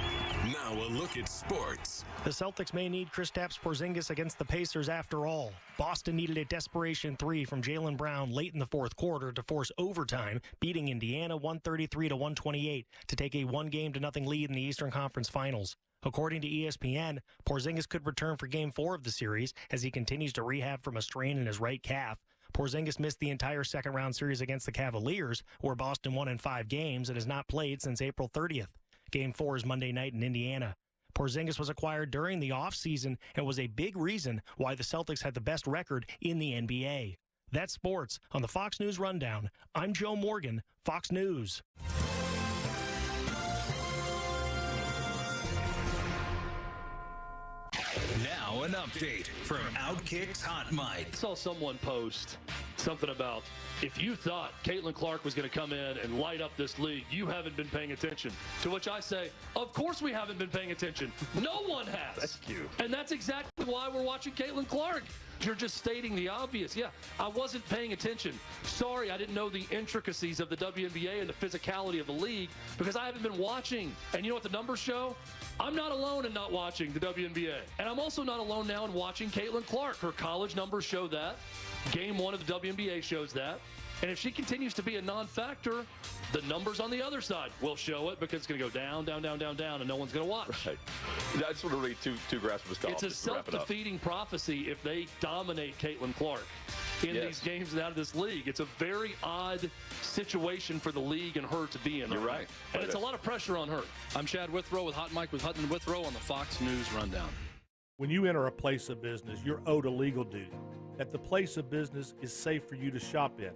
Now a look at sports. The Celtics may need Kristaps Porzingis against the Pacers after all. Boston needed a desperation three from Jaylen Brown late in the fourth quarter to force overtime, beating Indiana 133-128 to take a 1-0 lead in the Eastern Conference Finals. According to ESPN, Porzingis could return for Game 4 of the series as he continues to rehab from a strain in his right calf. Porzingis missed the entire second-round series against the Cavaliers, where Boston won in 5 games and has not played since April 30th. Game 4 is Monday night in Indiana. Porzingis was acquired during the offseason and was a big reason why the Celtics had the best record in the NBA. That's sports on the Fox News Rundown. I'm Joe Morgan, Fox News. Now an update from Outkick's Hot Mic. I saw someone post something about, if you thought Caitlin Clark was going to come in and light up this league, you haven't been paying attention. To which I say, of course we haven't been paying attention. No one has. That's cute. And that's exactly why we're watching Caitlin Clark. You're just stating the obvious. Yeah, I wasn't paying attention. Sorry, I didn't know the intricacies of the WNBA and the physicality of the league because I haven't been watching. And you know what the numbers show? I'm not alone in not watching the WNBA. And I'm also not alone now in watching Caitlin Clark. Her college numbers show that. Game 1 of the WNBA shows that. And if she continues to be a non-factor, the numbers on the other side will show it because it's going to go down, down, down, down, down, and no one's going to watch. Right. I just want to read two graphs from his golf. It's a self-defeating prophecy if they dominate Caitlin Clark in these games and out of this league. It's a very odd situation for the league and her to be in. You're right. And it's a lot of pressure on her. I'm Chad Withrow with Hot Mike with Hutton and Withrow on the Fox News Rundown. When you enter a place of business, you're owed a legal duty that the place of business is safe for you to shop in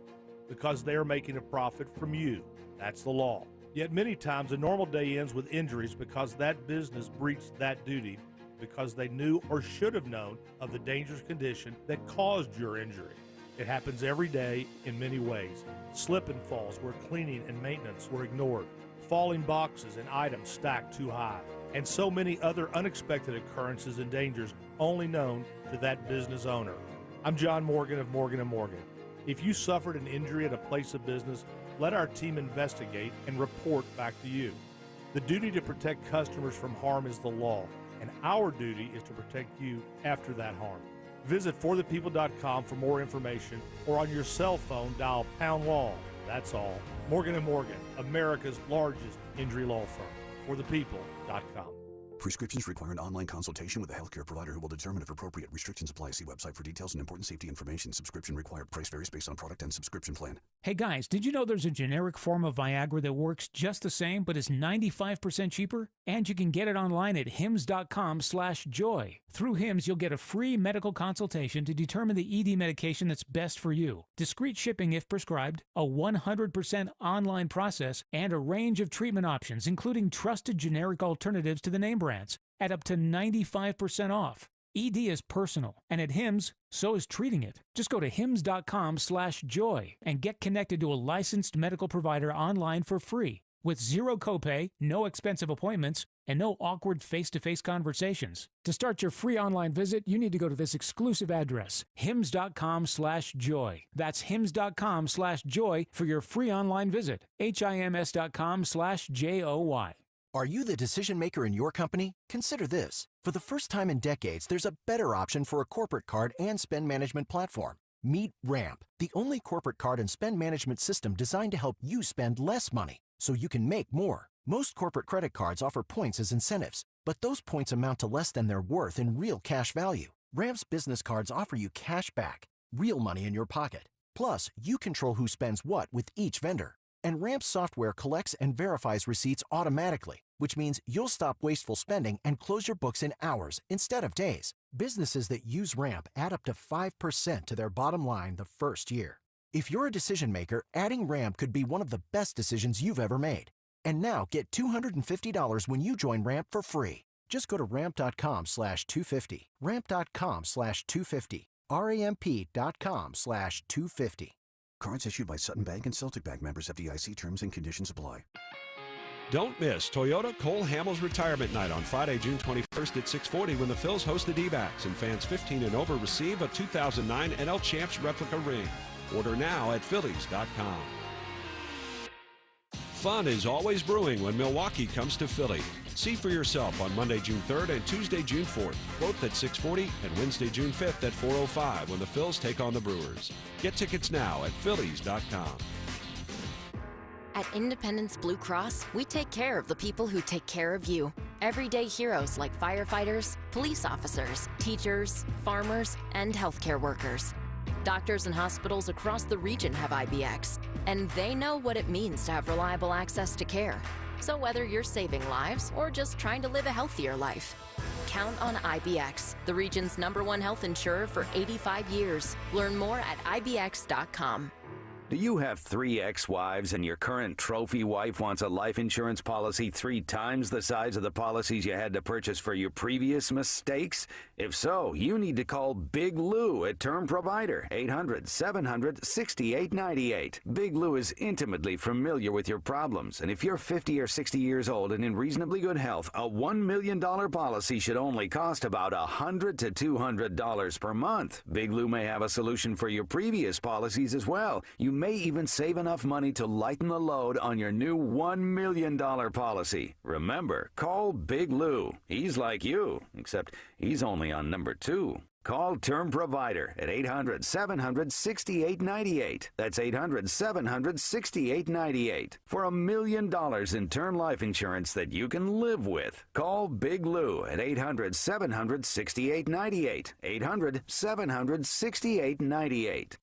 because they're making a profit from you. That's the law. Yet many times a normal day ends with injuries because that business breached that duty because they knew or should have known of the dangerous condition that caused your injury. It happens every day in many ways. Slip and falls where cleaning and maintenance were ignored, falling boxes and items stacked too high, and so many other unexpected occurrences and dangers only known to that business owner. I'm John Morgan of Morgan & Morgan. If you suffered an injury at a place of business, let our team investigate and report back to you. The duty to protect customers from harm is the law, and our duty is to protect you after that harm. Visit forthepeople.com for more information, or on your cell phone, dial #law. That's all. Morgan & Morgan, America's largest injury law firm. forthepeople.com. Prescriptions require an online consultation with a healthcare provider who will determine if appropriate. Restrictions apply. See website for details and important safety information. Subscription required. Price varies based on product and subscription plan. Hey guys, did you know there's a generic form of Viagra that works just the same but is 95% cheaper? And you can get it online at hims.com/joy. Through Hims, you'll get a free medical consultation to determine the ED medication that's best for you. Discreet shipping if prescribed, a 100% online process, and a range of treatment options, including trusted generic alternatives to the name brands, at up to 95% off. ED is personal, and at Hims, so is treating it. Just go to hims.com/joy and get connected to a licensed medical provider online for free. with zero copay, no expensive appointments, and no awkward face-to-face conversations. To start your free online visit, you need to go to this exclusive address, hims.com/joy. That's hims.com/joy for your free online visit, hims.com/joy. Are you the decision maker in your company? Consider this. For the first time in decades, there's a better option for a corporate card and spend management platform. Meet Ramp, the only corporate card and spend management system designed to help you spend less money so you can make more. Most corporate credit cards offer points as incentives, but those points amount to less than their worth in real cash value. Ramp's business cards offer you cash back, real money in your pocket. Plus, you control who spends what with each vendor. And Ramp's software collects and verifies receipts automatically, which means you'll stop wasteful spending and close your books in hours instead of days. Businesses that use Ramp add up to 5% to their bottom line the first year. If you're a decision maker, adding Ramp could be one of the best decisions you've ever made. And now get $250 when you join Ramp for free. Just go to ramp.com/250. Ramp.com/250. ramp.com/250. Cards issued by Sutton Bank and Celtic Bank, members FDIC. Terms and conditions apply. Don't miss Toyota Cole Hamels Retirement Night on Friday, June 21st at 6:40 when the Phils host the D-backs, and fans 15 and over receive a 2009 NL Champs replica ring. Order now at Phillies.com. Fun is always brewing when Milwaukee comes to Philly. See for yourself on Monday, June 3rd and Tuesday, June 4th, both at 6:40, and Wednesday, June 5th at 4:05 when the Phils take on the Brewers. Get tickets now at Phillies.com. At Independence Blue Cross, we take care of the people who take care of you. Everyday heroes like firefighters, police officers, teachers, farmers, and healthcare workers. Doctors and hospitals across the region have IBX, and they know what it means to have reliable access to care. So whether you're saving lives or just trying to live a healthier life, count on IBX, the region's #1 health insurer for 85 years. Learn more at IBX.com. Do you have 3 ex-wives and your current trophy wife wants a life insurance policy 3 times the size of the policies you had to purchase for your previous mistakes? If so, you need to call Big Lou at Term Provider, 800-700-6898. Big Lou is intimately familiar with your problems, and if you're 50 or 60 years old and in reasonably good health, a $1 million policy should only cost about $100 to $200 per month. Big Lou may have a solution for your previous policies as well. You may even save enough money to lighten the load on your new $1 million policy. Remember, call Big Lou. He's like you, except he's only on number 2. Call Term Provider at 800-700-6898. That's 800-700-6898 for $1 million in term life insurance that you can live with. Call Big Lou at 800-700-6898. 800-700-6898.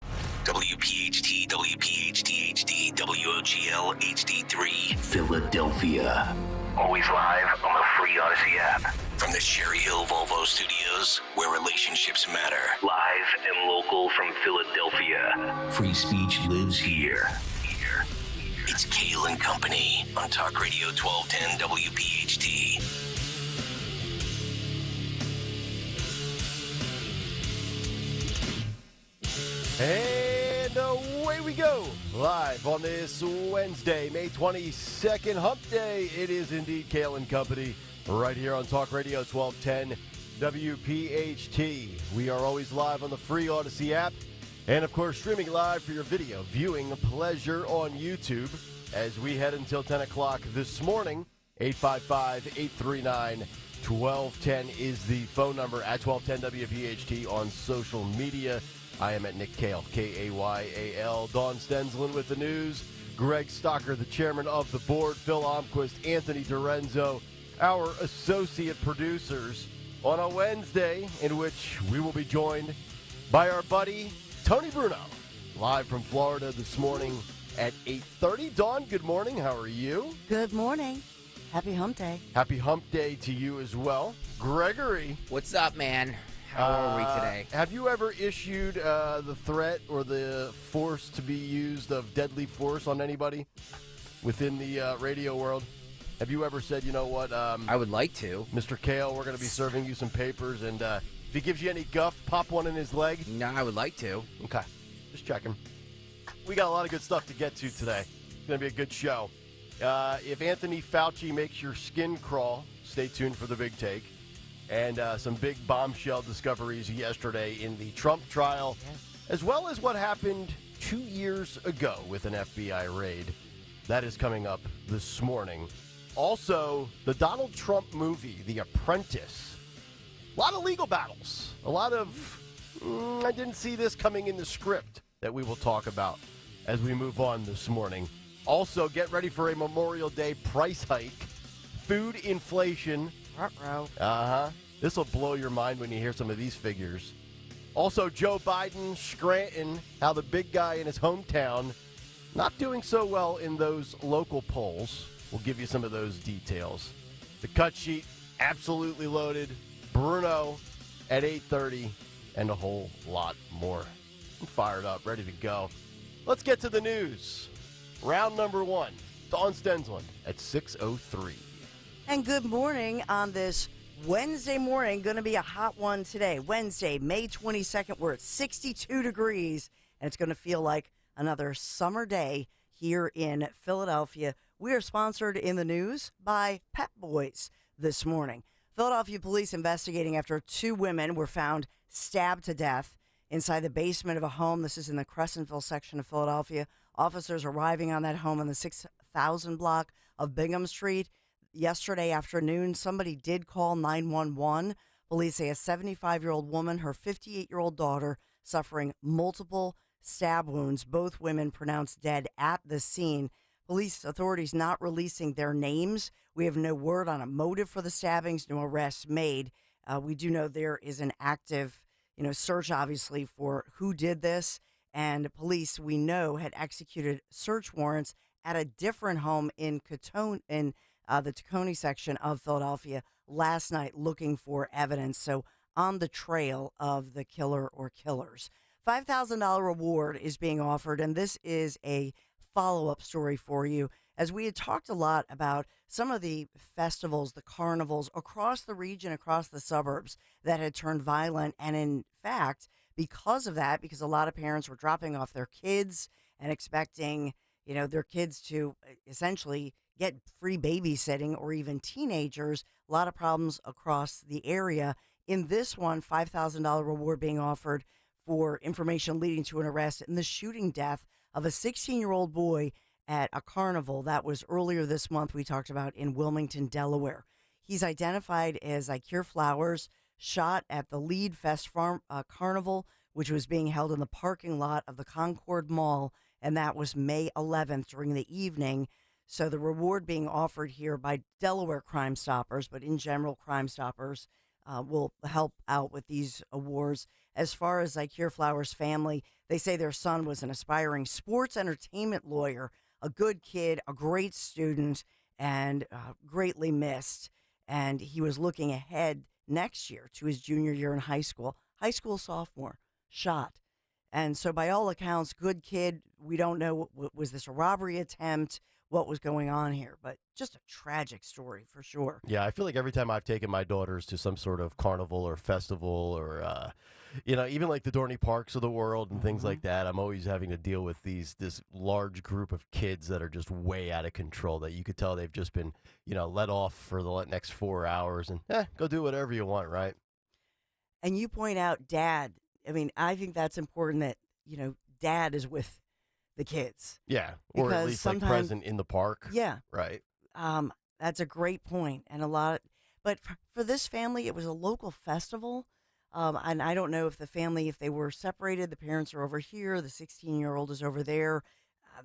WPHT, WPHT HD, WOGL HD3, Philadelphia. Always live on the free Odyssey app. From the Cherry Hill Volvo Studios, where relationships matter. Live and local from Philadelphia. Free speech lives here. It's Kayal and Company on Talk Radio 1210 WPHT. And away we go, live on this Wednesday, May 22nd, Hump Day. It is indeed Kayal and Company, right here on Talk Radio 1210 WPHT. We are always live on the free Odyssey app, and of course streaming live for your video viewing pleasure on YouTube as we head until 10 o'clock this morning. 855-839-1210 is the phone number, at 1210 WPHT on social media. I am at Nick Kayal, Kayal. Dawn Stensland with the news. Greg Stocker, the chairman of the board. Phil Omquist, Anthony Dorenzo, our associate producers, on a Wednesday in which we will be joined by our buddy Tony Bruno, live from Florida this morning at 8:30. Dawn, good morning. How are you? Good morning. Happy Hump Day. Happy Hump Day to you as well. Gregory. What's up, man? How are we today? Have you ever issued the threat or the force to be used of deadly force on anybody within the radio world? Have you ever said, you know what? I would like to. Mr. Kayal, we're going to be serving you some papers, and if he gives you any guff, pop one in his leg? No, I would like to. Okay. Just checking. We got a lot of good stuff to get to today. It's going to be a good show. If Anthony Fauci makes your skin crawl, stay tuned for the big take. And some big bombshell discoveries yesterday in the Trump trial, as well as what happened 2 years ago with an FBI raid. That is coming up this morning. Also, the Donald Trump movie, The Apprentice. A lot of legal battles. A lot of, I didn't see this coming in the script that we will talk about as we move on this morning. Also, get ready for a Memorial Day price hike. Food inflation. This will blow your mind when you hear some of these figures. Also, Joe Biden, Scranton, how the big guy in his hometown not doing so well in those local polls. We'll give you some of those details. The cut sheet, absolutely loaded. Bruno at 8:30, and a whole lot more. I'm fired up, ready to go. Let's get to the news. Round number one, Dawn Stensland at 6:03. And good morning on this Wednesday morning. Going to be a hot one today. Wednesday, May 22nd. We're at 62 degrees, and it's going to feel like another summer day here in Philadelphia. We are sponsored in the news by Pep Boys this morning. Philadelphia police investigating after 2 women were found stabbed to death inside the basement of a home. This is in the Crescentville section of Philadelphia. Officers arriving on that home on the 6,000 block of Bingham Street. Yesterday afternoon, somebody did call 911. Police say a 75-year-old woman, her 58-year-old daughter, suffering multiple stab wounds. Both women pronounced dead at the scene. Police authorities not releasing their names. We have no word on a motive for the stabbings, no arrests made. We do know there is an active, search, obviously, for who did this. And police, we know, had executed search warrants at a different home in the Tacony section of Philadelphia last night looking for evidence. So on the trail of the killer or killers. $5,000 reward is being offered, and this is a follow-up story for you. As we had talked a lot about some of the festivals, the carnivals across the region, across the suburbs that had turned violent. And in fact, because of that, because a lot of parents were dropping off their kids and expecting, their kids to essentially get free babysitting or even teenagers, a lot of problems across the area. In this one, $5,000 reward being offered for information leading to an arrest in the shooting death of a 16-year-old boy at a carnival that was earlier this month we talked about in Wilmington, Delaware. He's identified as Icure Flowers, shot at the Lead Fest Carnival, which was being held in the parking lot of the Concord Mall, and that was May 11th during the evening. So the reward being offered here by Delaware Crime Stoppers, but in general, Crime Stoppers will help out with these awards. As far as Icure Flowers' family, they say their son was an aspiring sports entertainment lawyer, a good kid, a great student, and greatly missed. And he was looking ahead next year to his junior year in high school sophomore, shot. And so by all accounts, good kid. We don't know, was this a robbery attempt? What was going on here, but just a tragic story for sure. Yeah, I feel like every time I've taken my daughters to some sort of carnival or festival or, even like the Dorney Parks of the world and things like that, I'm always having to deal with this large group of kids that are just way out of control that you could tell they've just been, let off for the next 4 hours and go do whatever you want, right? And you point out dad. I mean, I think that's important that, dad is with the kids. Yeah, or at least present in the park. Yeah. Right. That's a great point. And but for this family, it was a local festival. And I don't know if the family, if they were separated, the parents are over here, the 16-year-old is over there.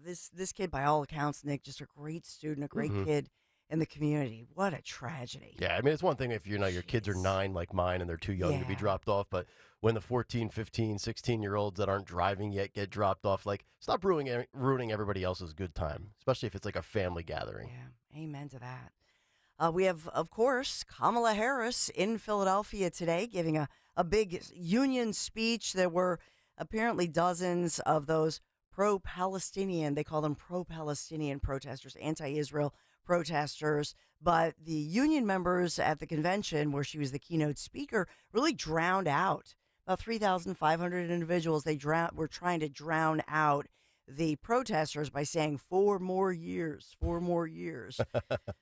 This kid, by all accounts, Nick, just a great student, a great kid in the community. What a tragedy. Yeah, I mean, it's one thing if, your kids are 9 like mine and they're too young to be dropped off, but when the 14, 15, 16-year-olds that aren't driving yet get dropped off, stop ruining everybody else's good time, especially if it's like a family gathering. Yeah, amen to that. We have, of course, Kamala Harris in Philadelphia today giving a big union speech. There were apparently dozens of those pro-Palestinian, they call them pro-Palestinian protesters, anti-Israel protesters, but the union members at the convention where she was the keynote speaker really drowned out about 3,500 individuals. They were trying to drown out the protesters by saying 4 more years, 4 more years.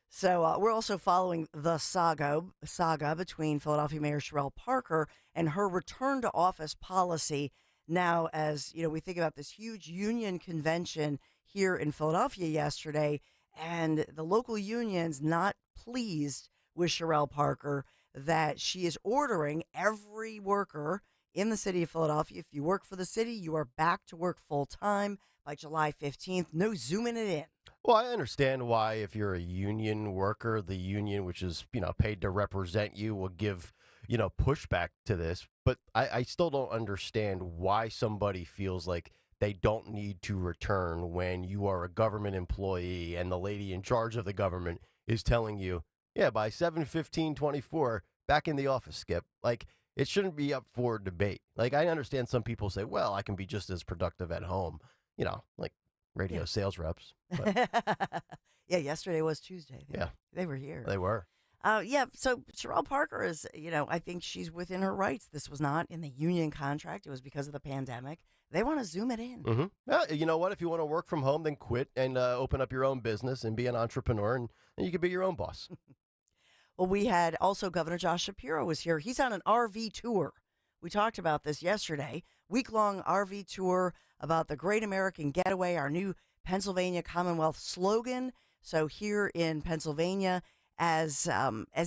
So we're also following the saga between Philadelphia Mayor Sherelle Parker and her return to office policy. Now, as you know, we think about this huge union convention here in Philadelphia yesterday, and the local unions not pleased with Sherelle Parker that she is ordering every worker in the city of Philadelphia. If you work for the city, you are back to work full time by July 15th. No zooming it in. Well, I understand why if you're a union worker, the union, which is, paid to represent you, will give, pushback to this. But I still don't understand why somebody feels like they don't need to return when you are a government employee and the lady in charge of the government is telling you, yeah, by 7/15/24, back in the office, Skip. Like, it shouldn't be up for debate. Like, I understand some people say, well, I can be just as productive at home, like radio sales reps. But Yeah, yesterday was Tuesday. Yeah. They were here. They were. So Sherelle Parker is, I think she's within her rights. This was not in the union contract. It was because of the pandemic. They want to zoom it in. Mm-hmm. Well, you know what? If you want to work from home, then quit and open up your own business and be an entrepreneur, and you can be your own boss. Well, we had also Governor Josh Shapiro was here. He's on an RV tour. We talked about this yesterday. Week-long RV tour about the Great American Getaway, our new Pennsylvania Commonwealth slogan. So here in Pennsylvania, as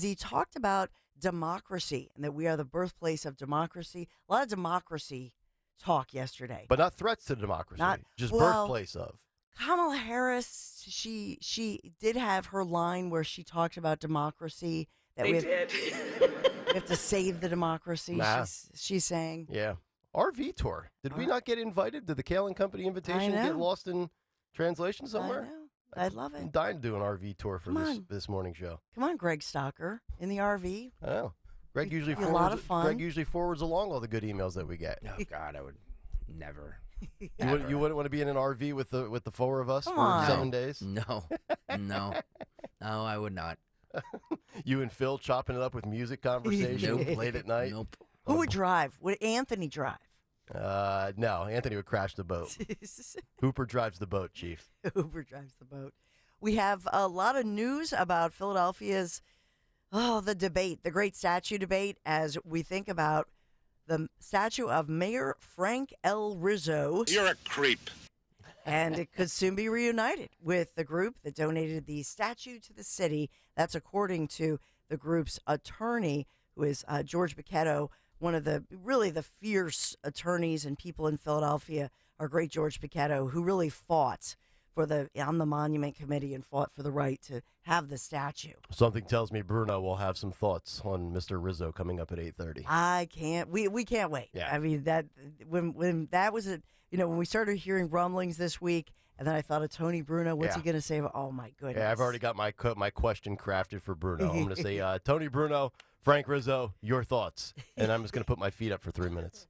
he talked about democracy and that we are the birthplace of democracy, a lot of democracy talk yesterday. But not threats to democracy, just birthplace of. Kamala Harris, she did have her line where she talked about democracy. That we have to save the democracy, she's saying. Yeah. RV tour. Did we not get invited? Did the Kayal and invitation get lost in translation somewhere? I know. I'd love it. I'm dying to do an RV tour for this morning show. Come on, Greg Stocker, in the RV. I know. Greg usually a lot of fun. Greg usually forwards along all the good emails that we get. Oh God, I would never. You wouldn't want to be in an RV with the four of us for 7 days? No, I would not. You and Phil chopping it up with music conversation late at night? Nope. Who would drive? Would Anthony drive? No, Anthony would crash the boat. Hooper drives the boat, Chief. Hooper drives the boat. We have a lot of news about Philadelphia's, the debate, the great statue debate, as we think about the statue of Mayor Frank L. Rizzo. You're a creep. And it could soon be reunited with the group that donated the statue to the city. That's according to the group's attorney, who is George Bicchetto, one of the fierce attorneys and people in Philadelphia, our great George Bicchetto, who really fought on the Monument Committee and fought for the right to have the statue. Something tells me Bruno will have some thoughts on Mr. Rizzo coming up at 8:30. I can't. We can't wait. Yeah. I mean, that when that was when we started hearing rumblings this week, and then I thought of Tony Bruno. What's he going to say? Oh my goodness! Yeah, I've already got my question crafted for Bruno. I'm going to say, Tony Bruno, Frank Rizzo, your thoughts, and I'm just going to put my feet up for 3 minutes.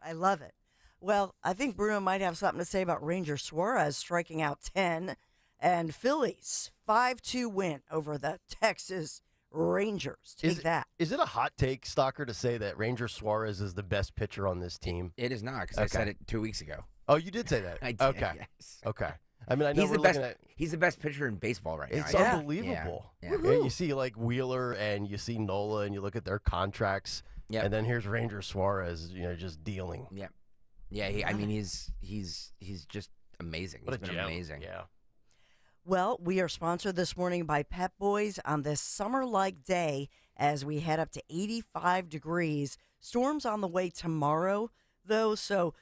I love it. Well, I think Bruno might have something to say about Ranger Suarez striking out 10, and Phillies 5-2 win over the Texas Rangers. Take that. Is it a hot take, Stalker, to say that Ranger Suarez is the best pitcher on this team? It is not, because I said it 2 weeks ago. Oh, you did say that? I did, okay. Yes. Okay. I mean, I know he's the best pitcher in baseball right now. It's unbelievable. Yeah. You see, like, Wheeler and you see Nola, and you look at their contracts, and then here's Ranger Suarez, just dealing. Yeah. Yeah, he's just amazing. He's been amazing. Yeah. Well, we are sponsored this morning by Pep Boys on this summer-like day as we head up to 85 degrees. Storms on the way tomorrow, though, so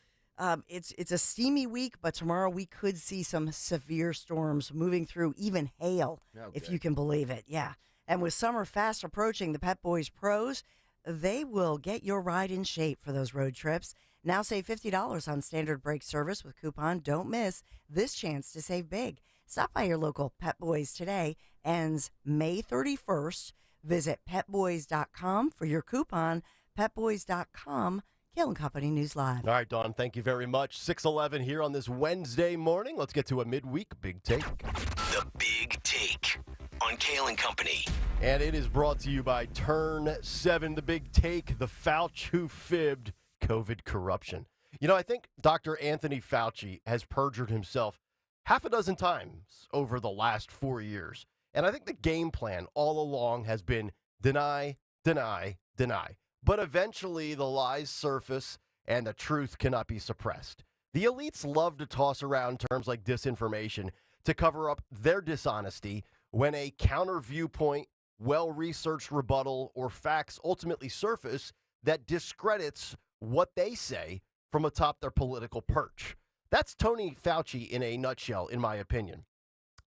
it's a steamy week, but tomorrow we could see some severe storms moving through, even hail, if you can believe it. Yeah. And with summer fast approaching, the Pep Boys Pros, they will get your ride in shape for those road trips. Now save $50 on standard brake service with coupon. Don't miss this chance to save big. Stop by your local Pep Boys today. Ends May 31st. Visit petboys.com for your coupon. Petboys.com. Kayal & Company News Live. All right, Dawn, thank you very much. 6:11 here on this Wednesday morning. Let's get to a midweek Big Take. The Big Take on Kayal & Company. And it is brought to you by Turn 7, The Big Take, the Fauci who fibbed COVID corruption. You know, I think Dr. Anthony Fauci has perjured himself half a dozen times over the last 4 years. And I think the game plan all along has been deny, deny, deny. But eventually the lies surface and the truth cannot be suppressed. The elites love to toss around terms like disinformation to cover up their dishonesty when a counter viewpoint, well-researched rebuttal, or facts ultimately surface that discredits what they say from atop their political perch. That's Tony Fauci in a nutshell, in my opinion.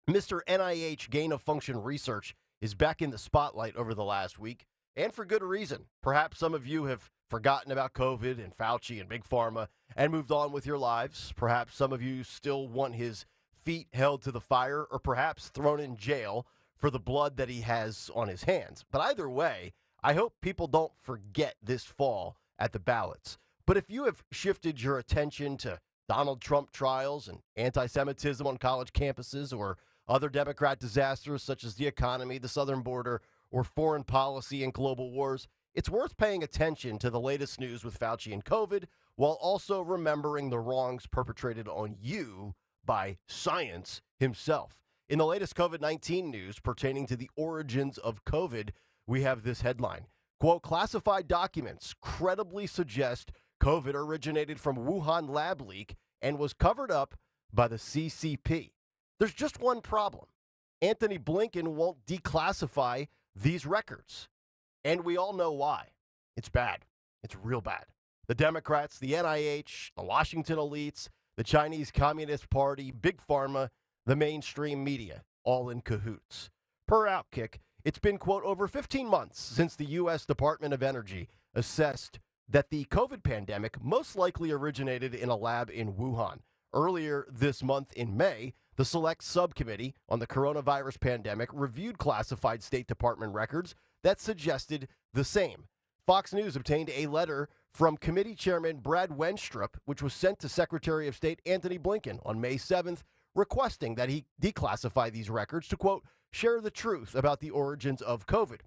Mr. NIH gain-of-function research is back in the spotlight over the last week, and for good reason. Perhaps some of you have forgotten about COVID and Fauci and Big Pharma and moved on with your lives. Perhaps some of you still want his feet held to the fire, or perhaps thrown in jail for the blood that he has on his hands. But either way, I hope people don't forget this fall at the ballots. But if you have shifted your attention to Donald Trump trials and anti-Semitism on college campuses, or other Democrat disasters such as the economy, the southern border, or foreign policy and global wars, it's worth paying attention to the latest news with Fauci and COVID, while also remembering the wrongs perpetrated on you by science himself. In the latest COVID-19 news pertaining to the origins of COVID, we have this headline. Quote, classified documents credibly suggest COVID originated from Wuhan lab leak and was covered up by the CCP. There's just one problem. Anthony Blinken won't declassify these records. And we all know why. It's bad. It's real bad. The Democrats, the NIH, the Washington elites, the Chinese Communist Party, Big Pharma, the mainstream media, all in cahoots. Per Outkick, it's been, quote, over 15 months since the U.S. Department of Energy assessed that the COVID pandemic most likely originated in a lab in Wuhan. Earlier this month in May, the Select Subcommittee on the Coronavirus Pandemic reviewed classified State Department records that suggested the same. Fox News obtained a letter from Committee Chairman Brad Wenstrup, which was sent to Secretary of State Anthony Blinken on May 7th, requesting that he declassify these records to, quote, share the truth about the origins of COVID.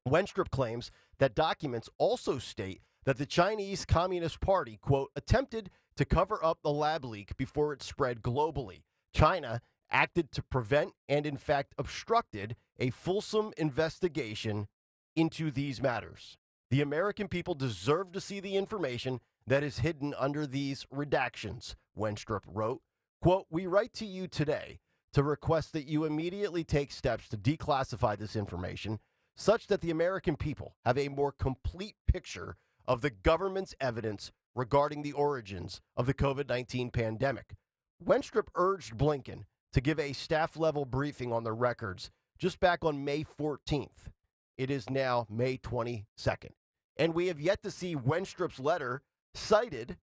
Wenstrup claims that documents also state that the Chinese Communist Party, quote, attempted to cover up the lab leak before it spread globally. China acted to prevent and, in fact, obstructed a fulsome investigation into these matters. The American people deserve to see the information that is hidden under these redactions, Wenstrup wrote. Quote, we write to you today to request that you immediately take steps to declassify this information such that the American people have a more complete picture of the government's evidence regarding the origins of the COVID-19 pandemic. Wenstrup urged Blinken to give a staff-level briefing on the records just back on May 14th. It is now May 22nd, and we have yet to see Wenstrup's letter cited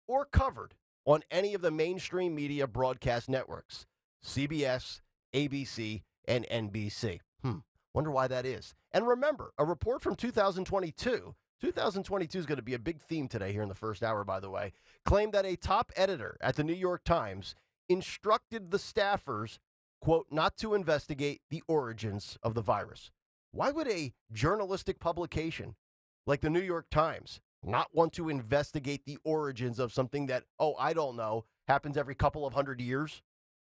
or covered on any of the mainstream media broadcast networks, CBS, ABC, and NBC. Wonder why that is. And remember, a report from 2022 is going to be a big theme today here in the first hour, by the way, claimed that a top editor at the New York Times instructed the staffers, quote, not to investigate the origins of the virus. Why would a journalistic publication like the New York Times not want to investigate the origins of something that, I don't know, happens every couple of hundred years?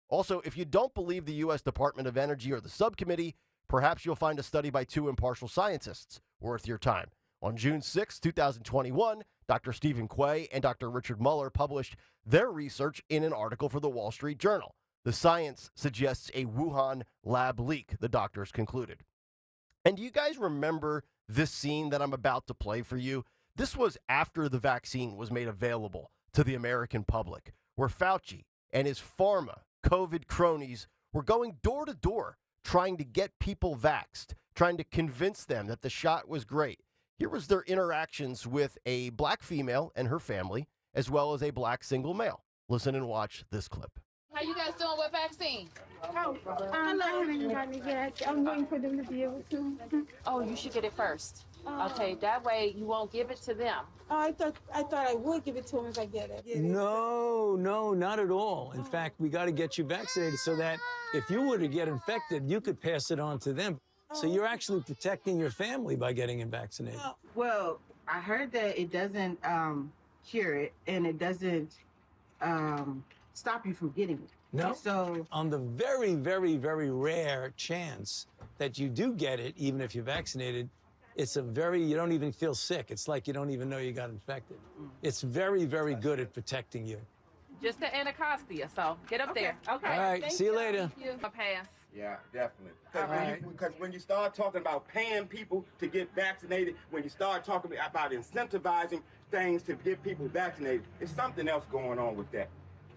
Also, if you don't believe the U.S. Department of Energy or the subcommittee, perhaps you'll find a study by two impartial scientists worth your time. On June 6, 2021, Dr. Stephen Quay and Dr. Richard Muller published their research in an article for the Wall Street Journal. The science suggests a Wuhan lab leak, the doctors concluded. And do you guys remember this scene that I'm about to play for you? This was after the vaccine was made available to the American public, where Fauci and his pharma COVID cronies were going door to door trying to get people vaxxed, trying to convince them that the shot was great. Here was their interactions with a black female and her family, as well as a black single male. Listen and watch this clip. How you guys doing with vaccine? I haven't gotten it yet. I'm waiting for them to be able to. Oh, you should get it first. Okay, that way you won't give it to them. I thought I would give it to them if I get it. No, not at all. In fact, we got to get you vaccinated so that if you were to get infected, you could pass it on to them. So you're actually protecting your family by getting vaccinated. Well, I heard that it doesn't cure it, and it doesn't stop you from getting it. No. So on the very, very, very rare chance that you do get it, even if you're vaccinated, you don't even feel sick. It's like you don't even know you got infected. It's very, very good at protecting you. Just the Anacostia, so get up there. Okay. All right, Thank see you later. Thank you. A pass. Yeah, definitely. All right. Because when you start talking about paying people to get vaccinated, when you start talking about incentivizing things to get people vaccinated, it's something else going on with that.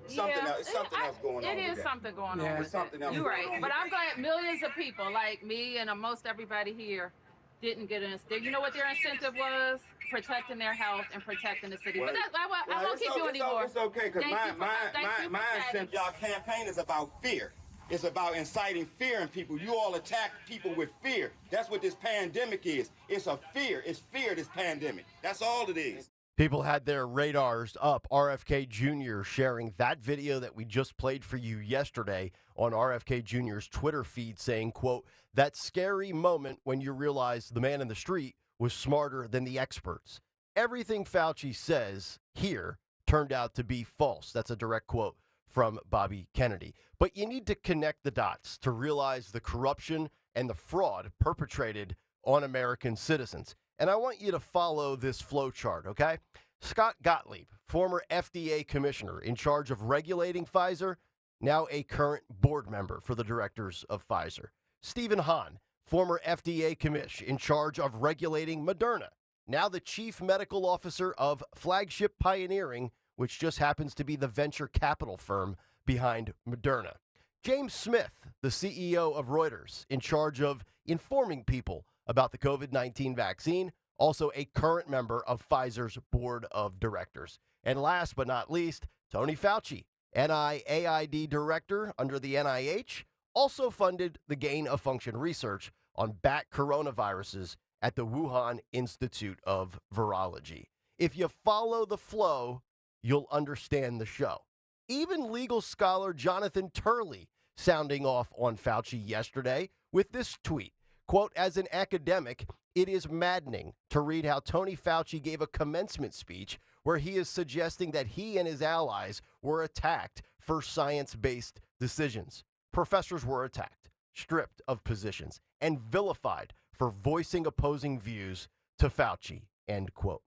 Something else going on. It is something going on with something else. You're right. But I'm glad millions of people like me and most everybody here didn't get an. You know what their incentive was? Protecting their health and protecting the city. Well, but I won't keep you anymore. It's okay, because my incentive, y'all campaign is about fear. It's about inciting fear in people. You all attack people with fear. That's what this pandemic is. It's a fear. It's fear, this pandemic. That's all it is. People had their radars up. RFK Jr. sharing that video that we just played for you yesterday on RFK Jr.'s Twitter feed saying, quote, that scary moment when you realize the man in the street was smarter than the experts. Everything Fauci says here turned out to be false. That's a direct quote from Bobby Kennedy. But you need to connect the dots to realize the corruption and the fraud perpetrated on American citizens. And I want you to follow this flow chart, okay? Scott Gottlieb, former FDA commissioner in charge of regulating Pfizer, now a current board member for the directors of Pfizer. Stephen Hahn, former FDA commish in charge of regulating Moderna, now the chief medical officer of Flagship Pioneering, which just happens to be the venture capital firm behind Moderna. James Smith, the CEO of Reuters, in charge of informing people about the COVID-19 vaccine, also a current member of Pfizer's board of directors. And last but not least, Tony Fauci, NIAID director under the NIH, also funded the gain of function research on bat coronaviruses at the Wuhan Institute of Virology. If you follow the flow, you'll understand the show. Even legal scholar Jonathan Turley sounding off on Fauci yesterday with this tweet. Quote, as an academic, it is maddening to read how Tony Fauci gave a commencement speech where he is suggesting that he and his allies were attacked for science-based decisions. Professors were attacked, stripped of positions, and vilified for voicing opposing views to Fauci, end quote.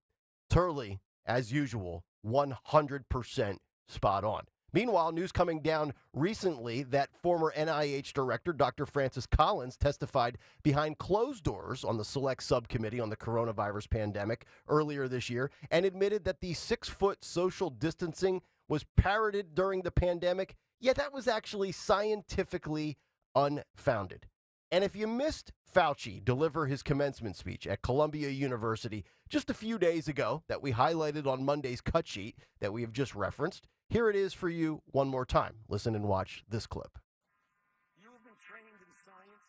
Turley, as usual, 100% spot on. Meanwhile, news coming down recently that former NIH director Dr. Francis Collins testified behind closed doors on the select subcommittee on the coronavirus pandemic earlier this year and admitted that the 6-foot social distancing was parroted during the pandemic, yet that was actually scientifically unfounded. And if you missed Fauci deliver his commencement speech at Columbia University just a few days ago that we highlighted on Monday's cut sheet that we have just referenced, here it is for you one more time. Listen and watch this clip. You have been trained in science.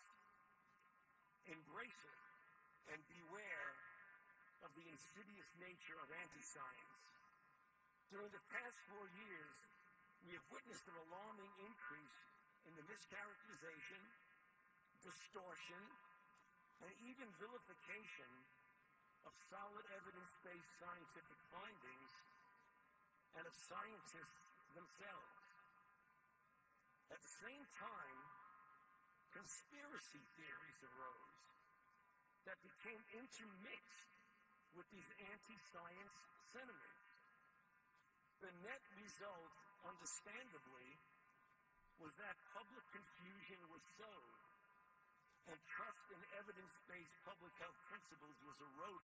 Embrace it and beware of the insidious nature of anti-science. During the past 4 years, we have witnessed an alarming increase in the mischaracterization, distortion, and even vilification of solid evidence-based scientific findings and of scientists themselves. At the same time, conspiracy theories arose that became intermixed with these anti-science sentiments. The net result, understandably, was that public confusion was sowed and trust in evidence-based public health principles was eroded.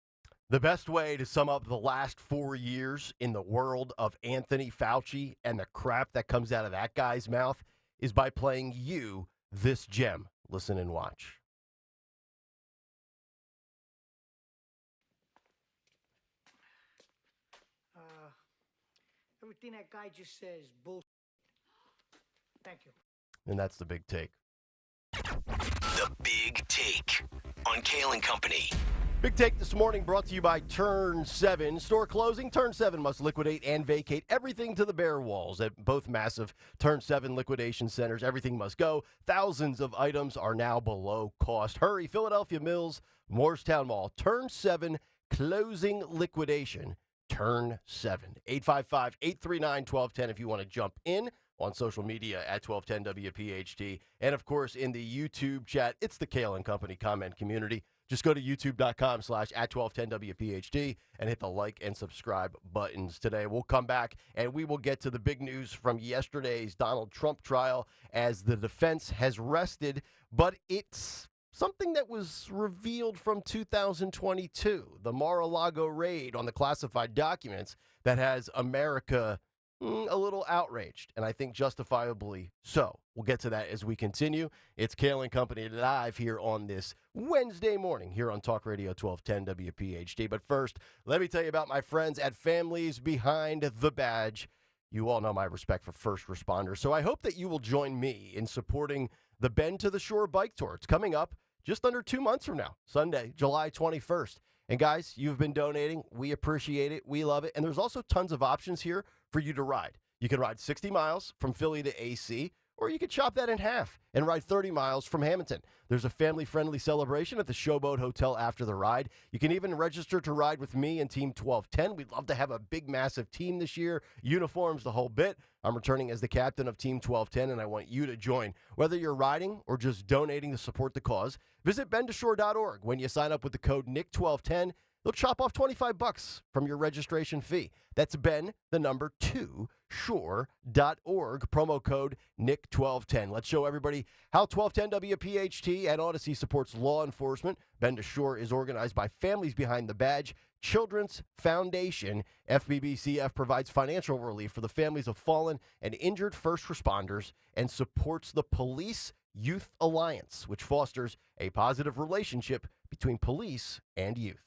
The best way to sum up the last 4 years in the world of Anthony Fauci and the crap that comes out of that guy's mouth is by playing you this gem. Listen and watch. Everything that guy just says is bullshit. Thank you. And that's the big take. The Big Take on Kayal and Company. Big Take this morning brought to you by Turn 7. Store closing. Turn 7 must liquidate and vacate everything to the bare walls at both massive Turn 7 liquidation centers. Everything must go. Thousands of items are now below cost. Hurry, Philadelphia Mills, Morristown Mall. Turn 7 closing liquidation. turn 7. 855-839-1210 if you want to jump in on social media at 1210 WPHT. And, of course, in the YouTube chat, it's the Kayal and Company comment community. Just go to youtube.com/@1210 WPHT and hit the like and subscribe buttons today. We'll come back and we will get to the big news from yesterday's Donald Trump trial as the defense has rested, but it's something that was revealed from 2022, the Mar-a-Lago raid on the classified documents that has America a little outraged, and I think justifiably so. We'll get to that as we continue. It's Kayal and Company live here on this Wednesday morning here on Talk Radio 1210 WPHT. But first, let me tell you about my friends at Families Behind the Badge. You all know my respect for first responders, so I hope that you will join me in supporting the Bend to the Shore Bike Tour. It's coming up just under 2 months from now, Sunday, July 21st. And guys, you've been donating. We appreciate it. We love it. And there's also tons of options here for you to ride. You can ride 60 miles from Philly to AC, or you could chop that in half and ride 30 miles from Hamilton. There's a family-friendly celebration at the Showboat Hotel after the ride. You can even register to ride with me and Team 1210. We'd love to have a big, massive team this year. Uniforms, the whole bit. I'm returning as the captain of Team 1210, and I want you to join. Whether you're riding or just donating to support the cause, visit bendtoshore.org. When you sign up with the code NICK1210, they'll chop off $25 from your registration fee. That's Ben, the number 2, shore.org, promo code NICK1210. Let's show everybody how 1210 WPHT and Odyssey supports law enforcement. Bend to Shore is organized by Families Behind the Badge Children's Foundation. FBBCF provides financial relief for the families of fallen and injured first responders and supports the Police Youth Alliance, which fosters a positive relationship between police and youth.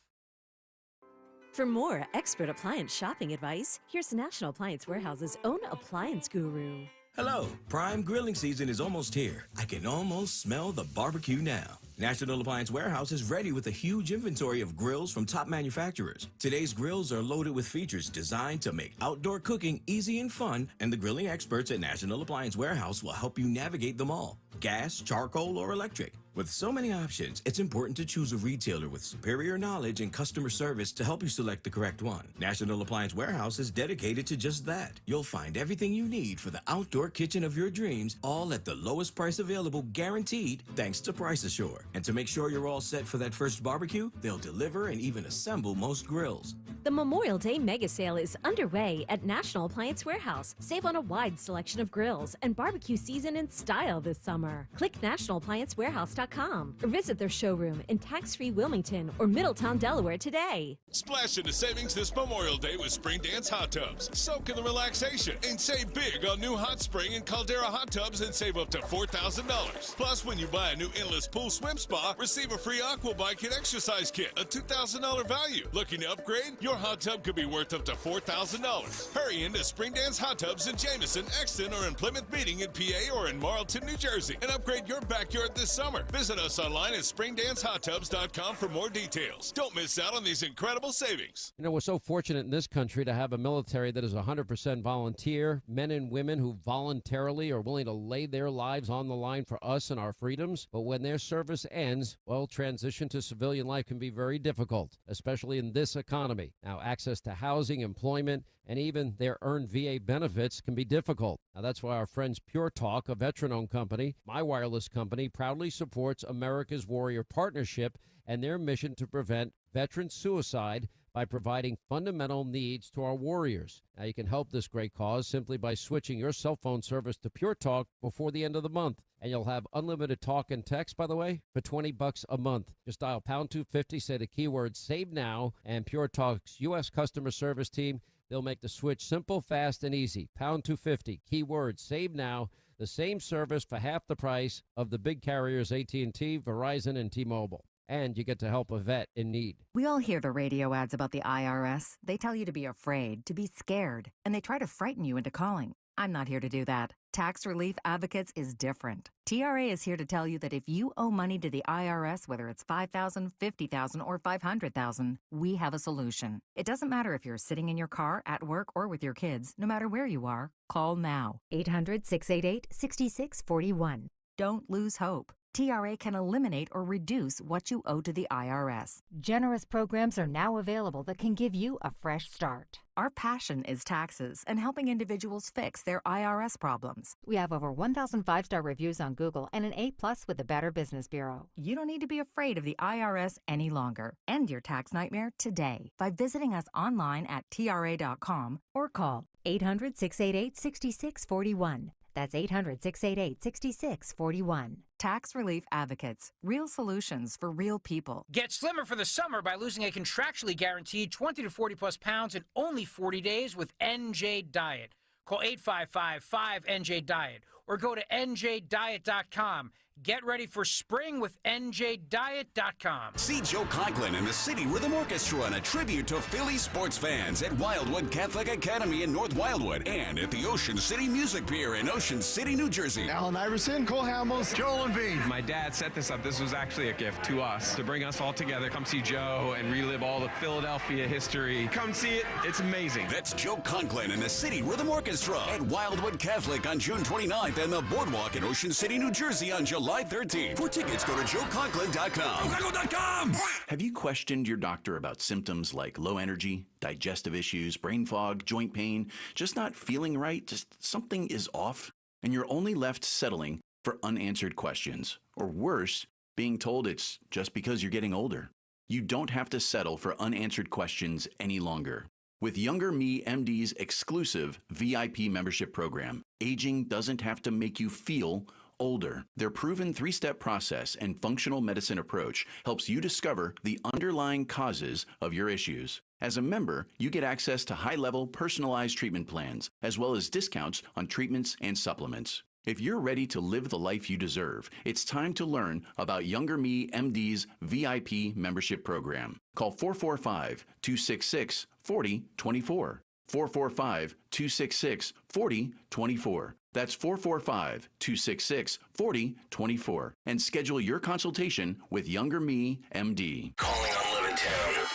For more expert appliance shopping advice, here's National Appliance Warehouse's own appliance guru. Hello, prime grilling season is almost here. I can almost smell the barbecue now. National Appliance Warehouse is ready with a huge inventory of grills from top manufacturers. Today's grills are loaded with features designed to make outdoor cooking easy and fun, and the grilling experts at National Appliance Warehouse will help you navigate them all. Gas, charcoal, or electric. With so many options, it's important to choose a retailer with superior knowledge and customer service to help you select the correct one. National Appliance Warehouse is dedicated to just that. You'll find everything you need for the outdoor kitchen of your dreams, all at the lowest price available, guaranteed, thanks to Price Assure. And to make sure you're all set for that first barbecue, they'll deliver and even assemble most grills. The Memorial Day Mega Sale is underway at National Appliance Warehouse. Save on a wide selection of grills and barbecue season in style this summer. Click nationalappliancewarehouse.com or visit their showroom in tax-free Wilmington or Middletown, Delaware today. Splash into savings this Memorial Day with Spring Dance Hot Tubs. Soak in the relaxation and save big on new Hot Spring and Caldera Hot Tubs and save up to $4,000. Plus, when you buy a new Endless Pool Swim Spa, receive a free Aqua Bike and Exercise Kit, a $2,000 value. Looking to upgrade? Your hot tub could be worth up to $4,000. Hurry into Spring Dance Hot Tubs in Jameson, Exton, or in Plymouth Meeting in PA or in Marlton, New Jersey, and upgrade your backyard this summer. Visit us online at springdancehottubs.com for more details. Don't miss out on these incredible savings. You know, we're so fortunate in this country to have a military that is 100% volunteer, men and women who voluntarily are willing to lay their lives on the line for us and our freedoms. But when their service ends, well, transition to civilian life can be very difficult, especially in this economy. Now, access to housing, employment, and even their earned VA benefits can be difficult. Now, that's why our friends Pure Talk, a veteran-owned company, my wireless company, proudly supports America's Warrior Partnership and their mission to prevent veteran suicide by providing fundamental needs to our warriors. Now, you can help this great cause simply by switching your cell phone service to Pure Talk before the end of the month. And you'll have unlimited talk and text, by the way, for $20 a month. Just dial pound 250, say the keyword SAVE NOW, and Pure Talk's U.S. customer service team, they'll make the switch simple, fast, and easy. Pound 250, keyword SAVE NOW, the same service for half the price of the big carriers AT&T, Verizon, and T-Mobile. And you get to help a vet in need. We all hear the radio ads about the IRS. They tell you to be afraid, to be scared, and they try to frighten you into calling. I'm not here to do that. Tax Relief Advocates is different. TRA is here to tell you that if you owe money to the IRS, whether it's $5,000, $50,000, or $500,000, we have a solution. It doesn't matter if you're sitting in your car, at work, or with your kids. No matter where you are, call now. 800-688-6641. Don't lose hope. TRA can eliminate or reduce what you owe to the IRS. Generous programs are now available that can give you a fresh start. Our passion is taxes and helping individuals fix their IRS problems. We have over 1,000 5-star reviews on Google and an A+ with the Better Business Bureau. You don't need to be afraid of the IRS any longer. End your tax nightmare today by visiting us online at TRA.com or call 800-688-6641. That's 800-688-6641. Tax Relief Advocates. Real solutions for real people. Get slimmer for the summer by losing a contractually guaranteed 20 to 40 plus pounds in only 40 days with NJ Diet. Call 855-5NJ-DIET or go to njdiet.com. Get ready for spring with njdiet.com. See Joe Conklin and the City Rhythm Orchestra in a tribute to Philly sports fans at Wildwood Catholic Academy in North Wildwood and at the Ocean City Music Pier in Ocean City, New Jersey. Alan Iverson, Cole Hamels, Joel Embiid. My dad set this up. This was actually a gift to us to bring us all together. Come see Joe and relive all the Philadelphia history. Come see it. It's amazing. That's Joe Conklin and the City Rhythm Orchestra at Wildwood Catholic on June 29th and the Boardwalk in Ocean City, New Jersey on July 13th. For tickets, go to joeconklin.com. Have you questioned your doctor about symptoms like low energy, digestive issues, brain fog, joint pain, just not feeling right, just something is off, and you're only left settling for unanswered questions, or worse, being told it's just because you're getting older? You don't have to settle for unanswered questions any longer. With Younger Me MD's exclusive VIP membership program, aging doesn't have to make you feel older. Their proven 3-step process and functional medicine approach helps you discover the underlying causes of your issues. As a member, you get access to high-level personalized treatment plans, as well as discounts on treatments and supplements. If you're ready to live the life you deserve, it's time to learn about Younger Me MD's VIP membership program. Call 445-266-4024. 445-266-4024. That's 445-266-4024. And schedule your consultation with Younger Me, MD. Calling on Levittown.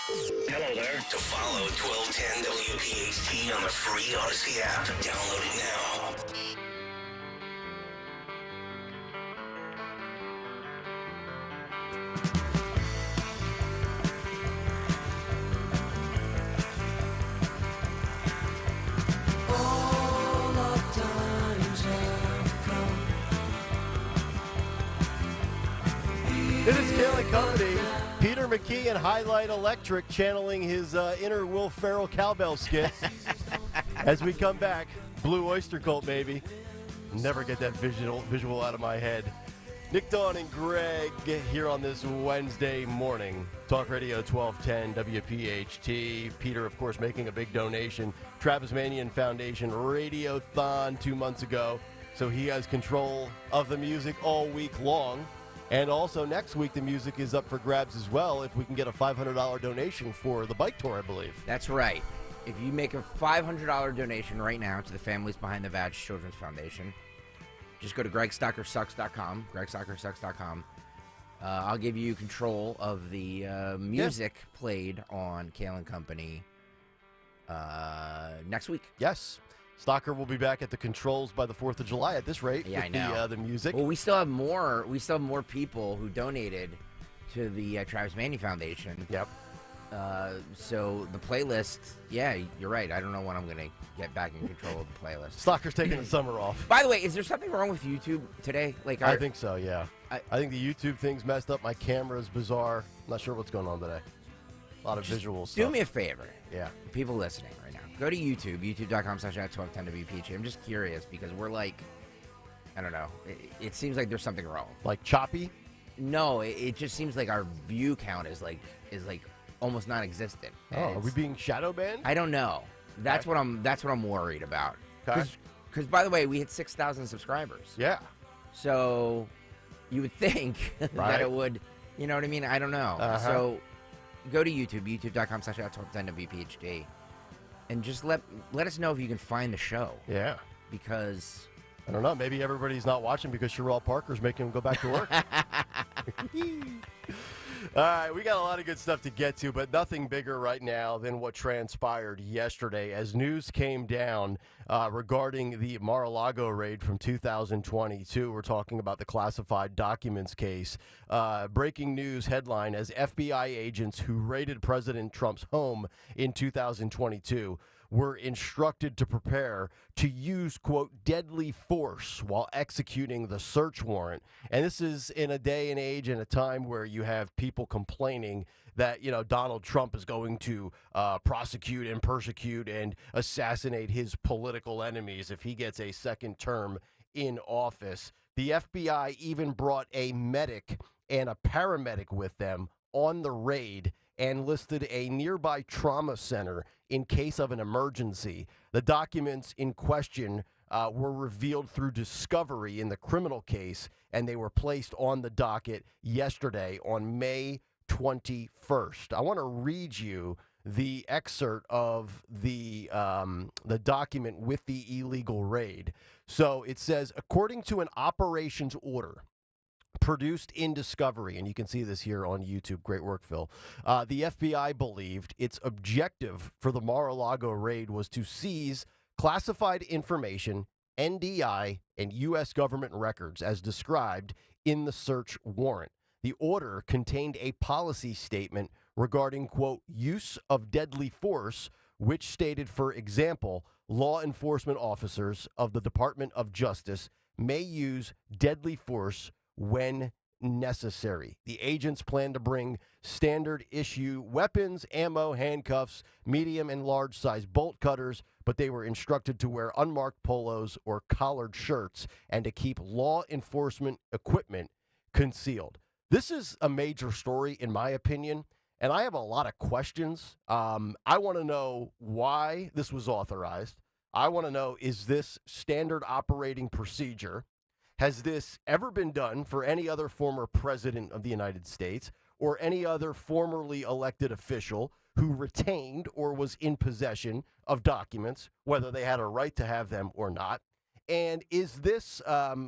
Hello there. To follow 1210 WPHT on the free Odyssey app. Download it now. It is Kayal Company. Peter McKee and Highlight Electric channeling his inner Will Ferrell cowbell skit. As we come back, Blue Oyster Cult, maybe. Never get that visual out of my head. Nick, Dawn, and Greg here on this Wednesday morning. Talk Radio 1210 WPHT. Peter, of course, making a big donation. Travis Manion Foundation Radiothon 2 months ago. So he has control of the music all week long. And also next week, the music is up for grabs as well if we can get a $500 donation for the bike tour, I believe. That's right. If you make a $500 donation right now to the Families Behind the Badge Children's Foundation, just go to GregStockerSucks.com, GregStockerSucks.com. I'll give you control of the music played on Kayal & Company next week. Yes. Stocker will be back at the controls by the 4th of July at this rate. Yeah, with I know. The music. Well, we still have more. We still have more people who donated to the Travis Manning Foundation. Yep. So the playlist, yeah, you're right. I don't know when I'm going to get back in control of the playlist. Stocker's taking the summer off. By the way, is there something wrong with YouTube today? I think so, yeah. I think the YouTube thing's messed up. My camera's bizarre. I'm not sure what's going on today. A lot of visual stuff. Do me a favor. Yeah. People listening right now. Go to YouTube, youtube.com/@1210WPHT. I'm just curious because we're like, I don't know. It seems like there's something wrong. Like choppy? No, it just seems like our view count is like almost non-existent. Oh, are we being shadow banned? I don't know. That's what I'm worried about. Because by the way, we hit 6,000 subscribers. Yeah. So you would think that it would, you know what I mean? I don't know. So go to YouTube, youtube.com/@1210WPHT, and just let us know if you can find the show. Yeah. Because I don't know. Maybe everybody's not watching because Sherelle Parker's making them go back to work. All right, we got a lot of good stuff to get to, but nothing bigger right now than what transpired yesterday as news came down regarding the Mar-a-Lago raid from 2022. We're talking about the classified documents case. Breaking news headline as FBI agents who raided President Trump's home in 2022 were instructed to prepare to use, quote, deadly force while executing the search warrant. And this is in a day and age and a time where you have people complaining that, you know, Donald Trump is going to prosecute and persecute and assassinate his political enemies if he gets a second term in office. The FBI even brought a medic and a paramedic with them on the raid and listed a nearby trauma center in case of an emergency. The documents in question were revealed through discovery in the criminal case, and they were placed on the docket yesterday on May 21st. I want to read you the excerpt of the document with the illegal raid. So it says, according to an operations order produced in discovery, and you can see this here on YouTube. Great work, Phil. The FBI believed its objective for the Mar-a-Lago raid was to seize classified information, NDI, and U.S. government records as described in the search warrant. The order contained a policy statement regarding, quote, use of deadly force, which stated, for example, law enforcement officers of the Department of Justice may use deadly force when necessary. The agents plan to bring standard issue weapons, ammo, handcuffs, medium and large size bolt cutters, but they were instructed to wear unmarked polos or collared shirts and to keep law enforcement equipment concealed. This is a major story, in my opinion, and I have a lot of questions. I want to know why this was authorized. I want to know, is this standard operating procedure? Has this ever been done for any other former president of the United States or any other formerly elected official who retained or was in possession of documents, whether they had a right to have them or not? And is this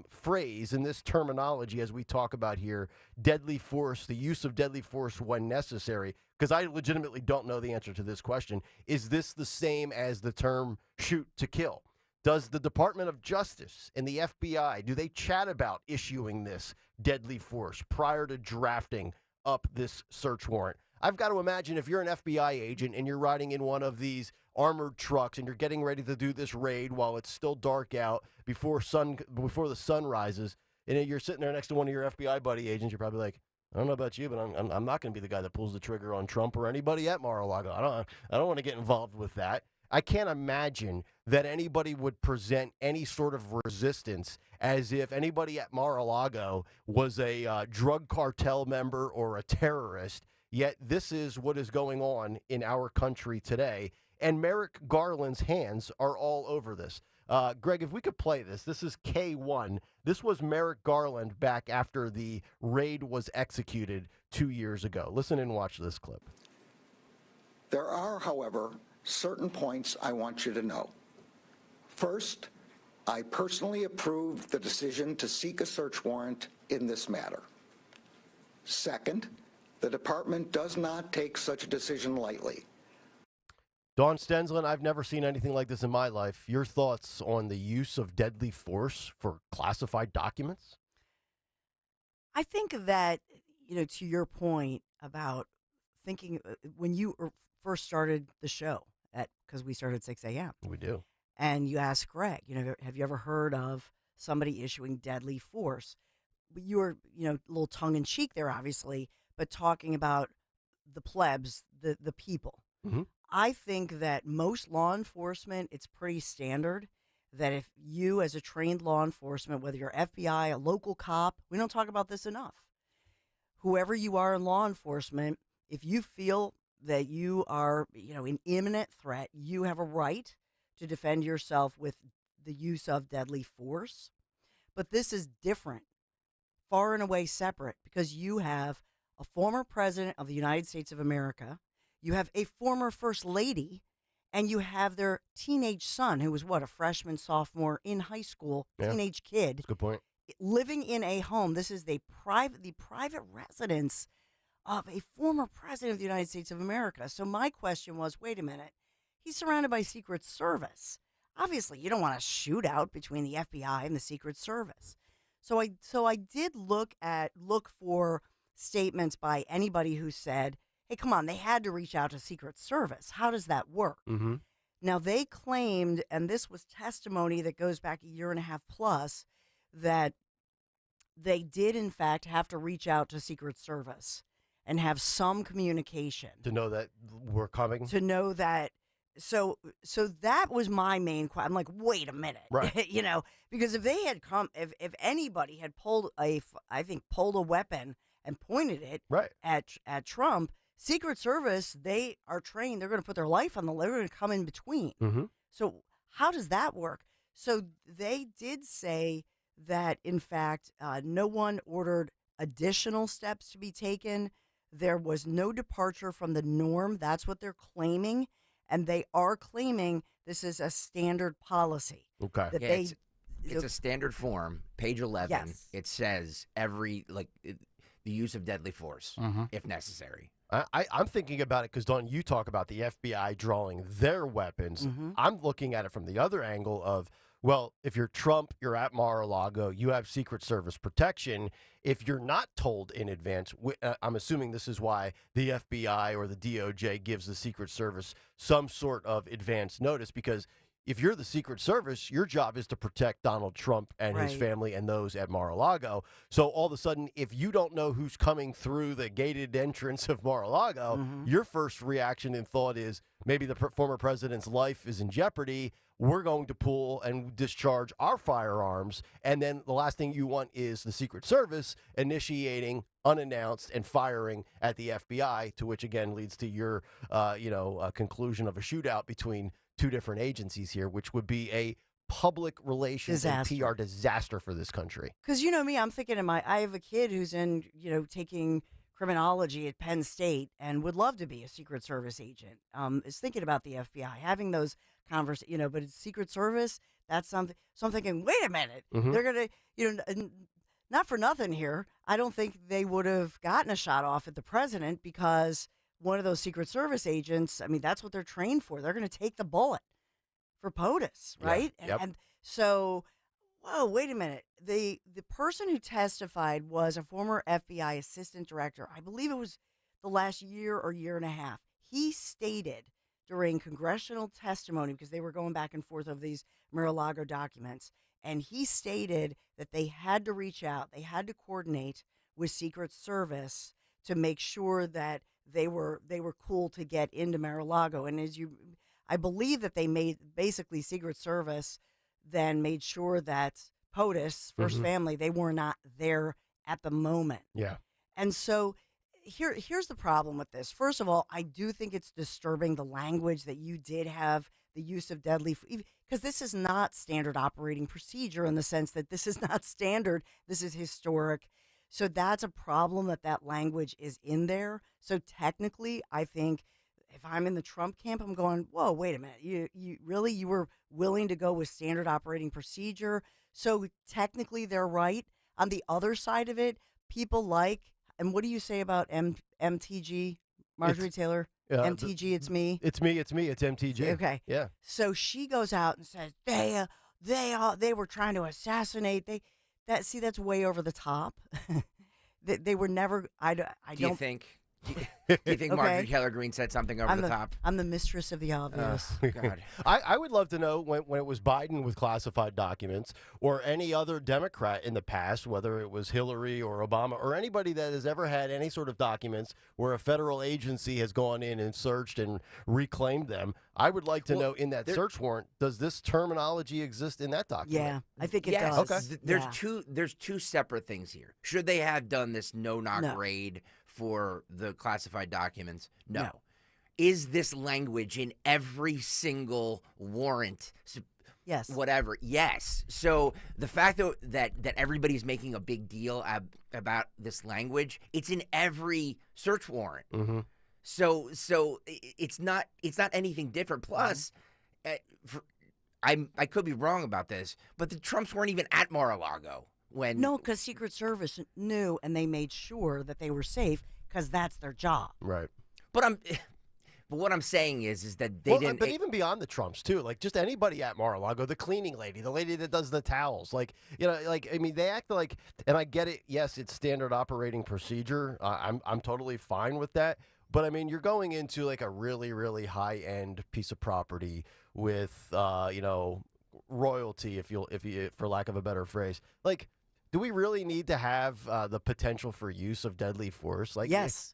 phrase and this terminology, as we talk about here, deadly force, the use of deadly force when necessary, because I legitimately don't know the answer to this question, is this the same as the term shoot to kill? Does the Department of Justice and the FBI, do they chat about issuing this deadly force prior to drafting up this search warrant? I've got to imagine if you're an FBI agent and you're riding in one of these armored trucks and you're getting ready to do this raid while it's still dark out before the sun rises, and you're sitting there next to one of your FBI buddy agents, you're probably like, I don't know about you, but I'm not going to be the guy that pulls the trigger on Trump or anybody at Mar-a-Lago. I don't want to get involved with that. I can't imagine that anybody would present any sort of resistance as if anybody at Mar-a-Lago was a drug cartel member or a terrorist, yet this is what is going on in our country today, and Merrick Garland's hands are all over this. Greg, if we could play this. This is K1. This was Merrick Garland back after the raid was executed 2 years ago. Listen and watch this clip. There are, however, certain points I want you to know. First, I personally approved the decision to seek a search warrant in this matter. Second, the department does not take such a decision lightly. Dawn Stensland, I've never seen anything like this in my life. Your thoughts on the use of deadly force for classified documents? I think that, to your point about thinking when you first started the show, because we started at 6 a.m. We do. And you asked Greg, have you ever heard of somebody issuing deadly force? You were, a little tongue-in-cheek there, obviously, but talking about the plebs, the people. Mm-hmm. I think that most law enforcement, it's pretty standard that if you as a trained law enforcement, whether you're FBI, a local cop, we don't talk about this enough. Whoever you are in law enforcement, if you feel that you are, an imminent threat, you have a right to defend yourself with the use of deadly force. But this is different, far and away separate, because you have a former president of the United States of America, you have a former first lady, and you have their teenage son, who was a freshman, sophomore in high school, teenage kid. That's a good point. Living in a home. This is the private residence of a former president of the United States of America. So my question was, wait a minute, he's surrounded by Secret Service. Obviously, you don't want a shootout between the FBI and the Secret Service. So I did look for statements by anybody who said, hey, come on, they had to reach out to Secret Service. How does that work? Mm-hmm. Now, they claimed, and this was testimony that goes back a year and a half plus, that they did, in fact, have to reach out to Secret Service and have some communication. To know that we're coming? To know that. So that was my main question. I'm like, wait a minute. Right. You know, because if they had come, if anybody had pulled a weapon and pointed it at Trump, Secret Service, they are trained. They're going to put their life on the line. They're going to come in between. Mm-hmm. So how does that work? So they did say that, in fact, no one ordered additional steps to be taken. There was no departure from the norm. That's what they're claiming. And they are claiming this is a standard policy. Okay. That it's a standard form, page 11. Yes. It says the use of deadly force, if necessary. I'm thinking about it because, Dawn, you talk about the FBI drawing their weapons. Mm-hmm. I'm looking at it from the other angle of, well, if you're Trump, you're at Mar-a-Lago, you have Secret Service protection. If you're not told in advance, I'm assuming this is why the FBI or the DOJ gives the Secret Service some sort of advance notice, because if you're the Secret Service, your job is to protect Donald Trump and his family and those at Mar-a-Lago. So all of a sudden, if you don't know who's coming through the gated entrance of Mar-a-Lago, your first reaction and thought is maybe the former president's life is in jeopardy. We're going to pull and discharge our firearms. And then the last thing you want is the Secret Service initiating unannounced and firing at the FBI, to which again leads to your, conclusion of a shootout between two different agencies here, which would be a public relations and PR disaster for this country. Because you know me, I'm thinking I have a kid who's in, taking criminology at Penn State and would love to be a Secret Service agent. Is thinking about the FBI, having those conversations, but it's Secret Service, that's something. So I'm thinking, wait a minute, they're going to, not for nothing here, I don't think they would have gotten a shot off at the president because one of those Secret Service agents, that's what they're trained for. They're going to take the bullet for POTUS, right? Yeah. Yep. And so, whoa, wait a minute. The person who testified was a former FBI assistant director. I believe it was the last year or year and a half. He stated during congressional testimony, because they were going back and forth of these Mar-a-Lago documents, and he stated that they had to reach out, they had to coordinate with Secret Service to make sure that they were cool to get into Mar-a-Lago. And I believe that they made, basically Secret Service then made sure that POTUS, First Family, they were not there at the moment. Yeah. And so here's the problem with this. First of all, I do think it's disturbing the language that you did have, the use of deadly, because this is not standard operating procedure in the sense that this is not standard. This is historic. So that's a problem that language is in there. So technically, I think if I'm in the Trump camp, I'm going, whoa, wait a minute. You really, you were willing to go with standard operating procedure. So technically they're right. On the other side of it, people like, and what do you say about MTG, Marjorie Taylor? MTG, it's me. It's me. It's MTG. Okay. Yeah. So she goes out and says, they were trying to assassinate. That's way over the top. They were never. Do you think Marjorie Taylor Greene said something over the top? I'm the mistress of the obvious. God. I would love to know when it was Biden with classified documents or any other Democrat in the past, whether it was Hillary or Obama or anybody that has ever had any sort of documents where a federal agency has gone in and searched and reclaimed them. I would like to know in that search warrant, does this terminology exist in that document? Yeah, I think it does. Okay. There's two separate things here. Should they have done this no-knock raid for the classified documents? No. Is this language in every single warrant? Yes. Whatever. Yes. So the fact that everybody's making a big deal about this language, it's in every search warrant. Mm-hmm. So it's not anything different. Plus, I could be wrong about this, but the Trumps weren't even at Mar-a-Lago when No, because Secret Service knew and they made sure that they were safe because that's their job. Right. But what I'm saying is that they didn't. But even beyond the Trumps too, like just anybody at Mar-a-Lago, the cleaning lady, the lady that does the towels, like I mean, they act like, and I get it. Yes, it's standard operating procedure. I'm totally fine with that. But I mean, you're going into like a really, really high end piece of property with, royalty, if you, for lack of a better phrase. Like, do we really need to have the potential for use of deadly force? Like, yes,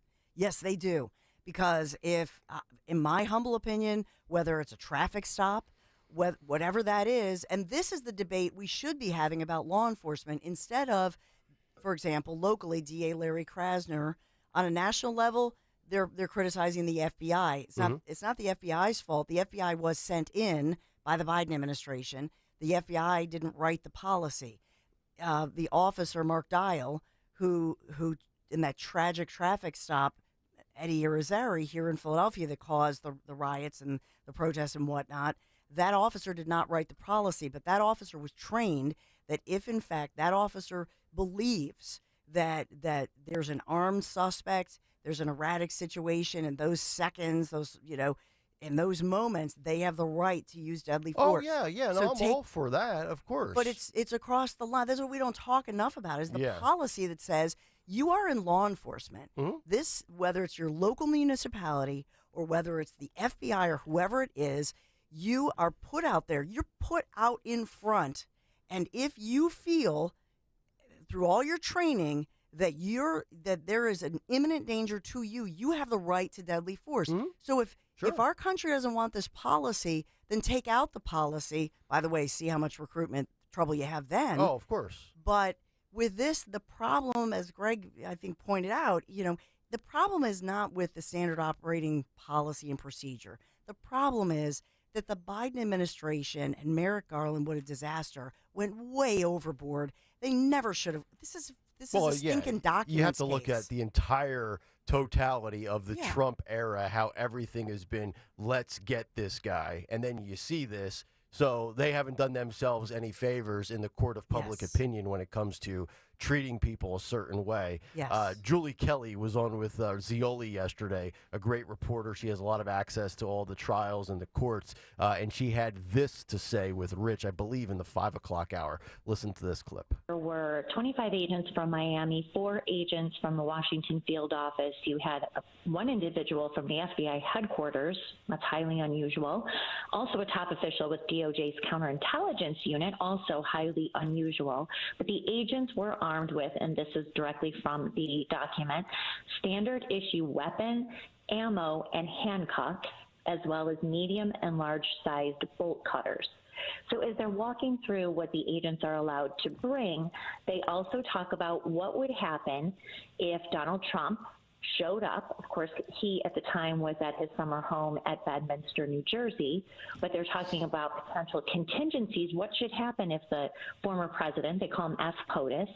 they do. Because if, in my humble opinion, whether it's a traffic stop, whatever that is, and this is the debate we should be having about law enforcement instead of, for example, locally, DA Larry Krasner, on a national level, they're criticizing the FBI. It's not the FBI's fault. The FBI was sent in by the Biden administration. The FBI didn't write the policy. The officer, Mark Dial, who in that tragic traffic stop, Eddie Irizarry here in Philadelphia that caused the riots and the protests and whatnot, that officer did not write the policy, but that officer was trained that if, in fact, that officer believes that there's an armed suspect, there's an erratic situation, in those seconds, in those moments, they have the right to use deadly force. Oh, yeah. No, I'm all for that, of course. But it's across the line. That's what we don't talk enough about, is the policy that says you are in law enforcement. This, whether it's your local municipality or whether it's the FBI or whoever it is, you are put out there. You're put out in front. And if you feel through all your training that there is an imminent danger to you, you have the right to deadly force. So if our country doesn't want this policy, then take out the policy. By the way, see how much recruitment trouble you have then. Oh, of course. But with this, the problem, as Greg, I think, pointed out, the problem is not with the standard operating policy and procedure. The problem is that the Biden administration and Merrick Garland, what a disaster, went way overboard. They never should have. This is a stinking document. You have to look at the entire totality of the Trump era, how everything has been, let's get this guy. And then you see this. So they haven't done themselves any favors in the court of public opinion when it comes to treating people a certain way. Yes. Julie Kelly was on with Zioli yesterday, a great reporter. She has a lot of access to all the trials and the courts, and she had this to say with Rich, I believe, in the 5 o'clock hour. Listen to this clip. There were 25 agents from Miami, 4 agents from the Washington field office. You had one individual from the FBI headquarters. That's highly unusual. Also a top official with DOJ's counterintelligence unit, also highly unusual. But the agents were armed with, and this is directly from the document, standard issue weapon, ammo, and handcuffs, as well as medium and large sized bolt cutters. So as they're walking through what the agents are allowed to bring, they also talk about what would happen if Donald Trump showed up. Of course, he at the time was at his summer home at Bedminster, New Jersey, but they're talking about potential contingencies. What should happen if the former president, they call him F. POTUS,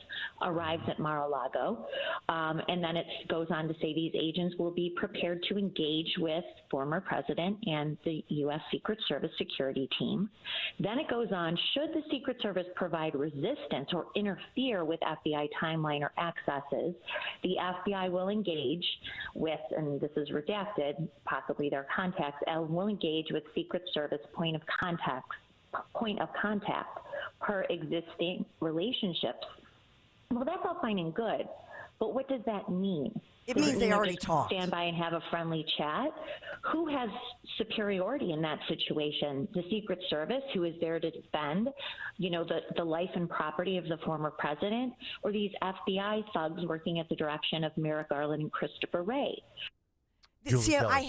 arrives at Mar-a-Lago? And then it goes on to say these agents will be prepared to engage with former president and the U.S. Secret Service security team. Then it goes on, should the Secret Service provide resistance or interfere with FBI timeline or accesses, the FBI will engage with, and this is redacted, possibly their contacts, will engage with Secret Service point of contact per existing relationships. Well, that's all fine and good, but what does that mean? It means they already just talked. Stand by and have a friendly chat. Who has superiority in that situation? The Secret Service, who is there to defend, the life and property of the former president, or these FBI thugs working at the direction of Merrick Garland and Christopher Wray? See, I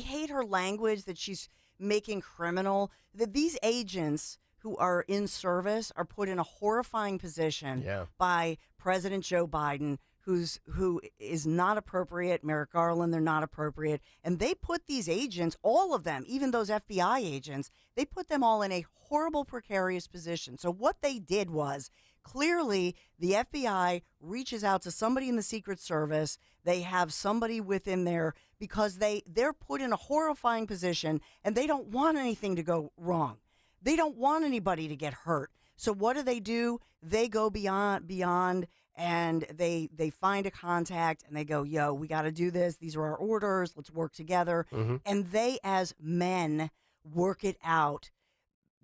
hate her language that she's making criminal. That these agents who are in service are put in a horrifying position by President Joe Biden, who is not appropriate. Merrick Garland, they're not appropriate. And they put these agents, all of them, even those FBI agents, they put them all in a horrible, precarious position. So what they did was, clearly, the FBI reaches out to somebody in the Secret Service. They have somebody within there because they're put in a horrifying position and they don't want anything to go wrong. They don't want anybody to get hurt. So what do? They go beyond, and they find a contact, and they go, yo, we got to do this. These are our orders. Let's work together. And they, as men, work it out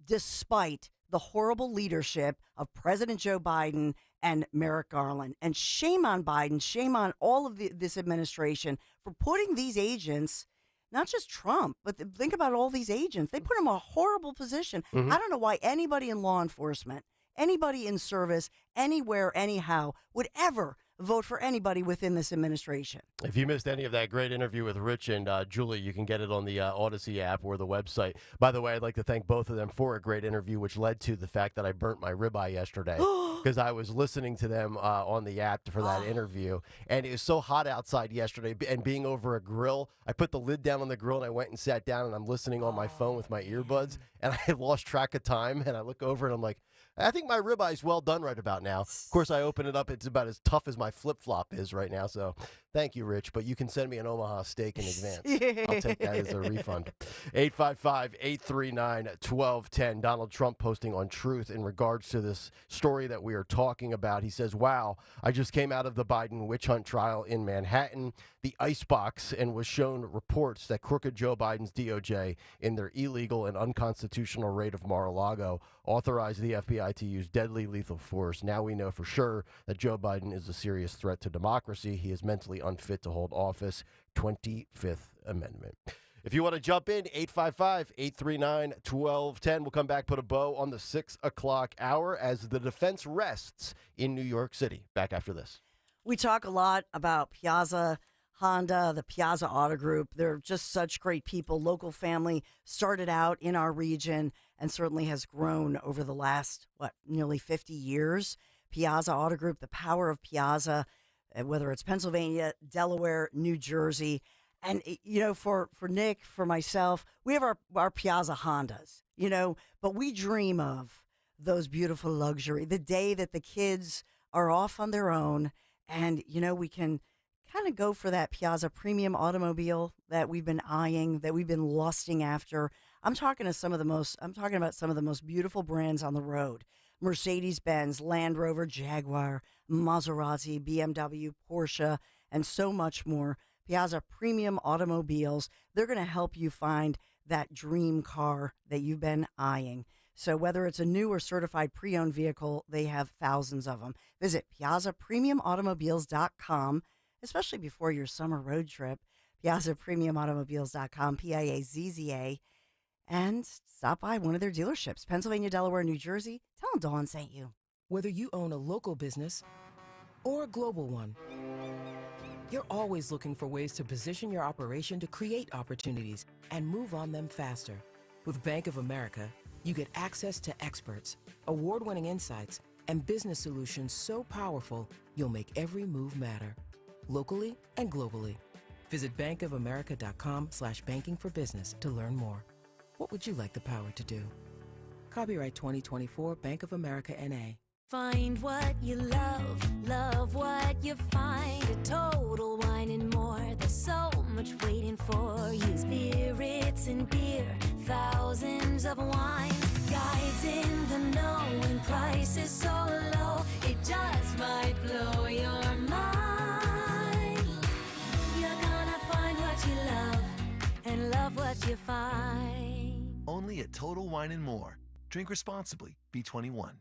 despite the horrible leadership of President Joe Biden and Merrick Garland. And shame on Biden, shame on all of this administration for putting these agents, not just Trump, but think about all these agents. They put them in a horrible position. I don't know why anybody in law enforcement, anybody in service, anywhere, anyhow, would ever vote for anybody within this administration. If you missed any of that great interview with Rich and Julie, you can get it on the Odyssey app or the website. By the way, I'd like to thank both of them for a great interview, which led to the fact that I burnt my ribeye yesterday because I was listening to them on the app for that interview. And it was so hot outside yesterday, and being over a grill, I put the lid down on the grill and I went and sat down, and I'm listening on my phone with my earbuds, and I lost track of time, and I look over and I'm like, I think my ribeye is well done right about now. Of course, I open it up. It's about as tough as my flip-flop is right now. So thank you, Rich. But you can send me an Omaha steak in advance. I'll take that as a refund. 855-839-1210. Donald Trump posting on Truth in regards to this story that we are talking about. He says, wow, I just came out of the Biden witch hunt trial in Manhattan, the icebox, and was shown reports that crooked Joe Biden's DOJ, in their illegal and unconstitutional raid of Mar-a-Lago, authorized the FBI to use deadly lethal force. Now we know for sure that Joe Biden is a serious threat to democracy. He is mentally unfit to hold office. 25th Amendment. If you want to jump in, 855-839-1210. We'll come back, put a bow on the 6 o'clock hour as the defense rests in New York City. Back after this. We talk a lot about Piazza Honda, the Piazza Auto Group. They're just such great people. Local family, started out in our region and certainly has grown over the last, nearly 50 years. Piazza Auto Group, the power of Piazza, whether it's Pennsylvania, Delaware, New Jersey. And, for Nick, for myself, we have our Piazza Hondas, but we dream of those beautiful luxury, the day that the kids are off on their own and, we can kind of go for that Piazza premium automobile that we've been eyeing, that we've been lusting after. I'm talking about some of the most beautiful brands on the road. Mercedes-Benz, Land Rover, Jaguar, Maserati, BMW, Porsche, and so much more. Piazza Premium Automobiles, they're going to help you find that dream car that you've been eyeing. So whether it's a new or certified pre-owned vehicle, they have thousands of them. Visit PiazzaPremiumAutomobiles.com, especially before your summer road trip. PiazzaPremiumAutomobiles.com, Piazza, and stop by one of their dealerships. Pennsylvania, Delaware, New Jersey. Tell them Dawn sent you. Whether you own a local business or a global one, you're always looking for ways to position your operation to create opportunities and move on them faster. With Bank of America, you get access to experts, award-winning insights, and business solutions so powerful, you'll make every move matter, locally and globally. Visit bankofamerica.com/banking for business to learn more. What would you like the power to do? Copyright 2024 Bank of America N.A. Find what you love, love what you find. A Total Wine and More. There's so much waiting for you. Spirits and beer, thousands of wines. Guides in the know and prices so low. It just might blow your mind. You're gonna find what you love and love what you find. Only at Total Wine and More. Drink responsibly. B21.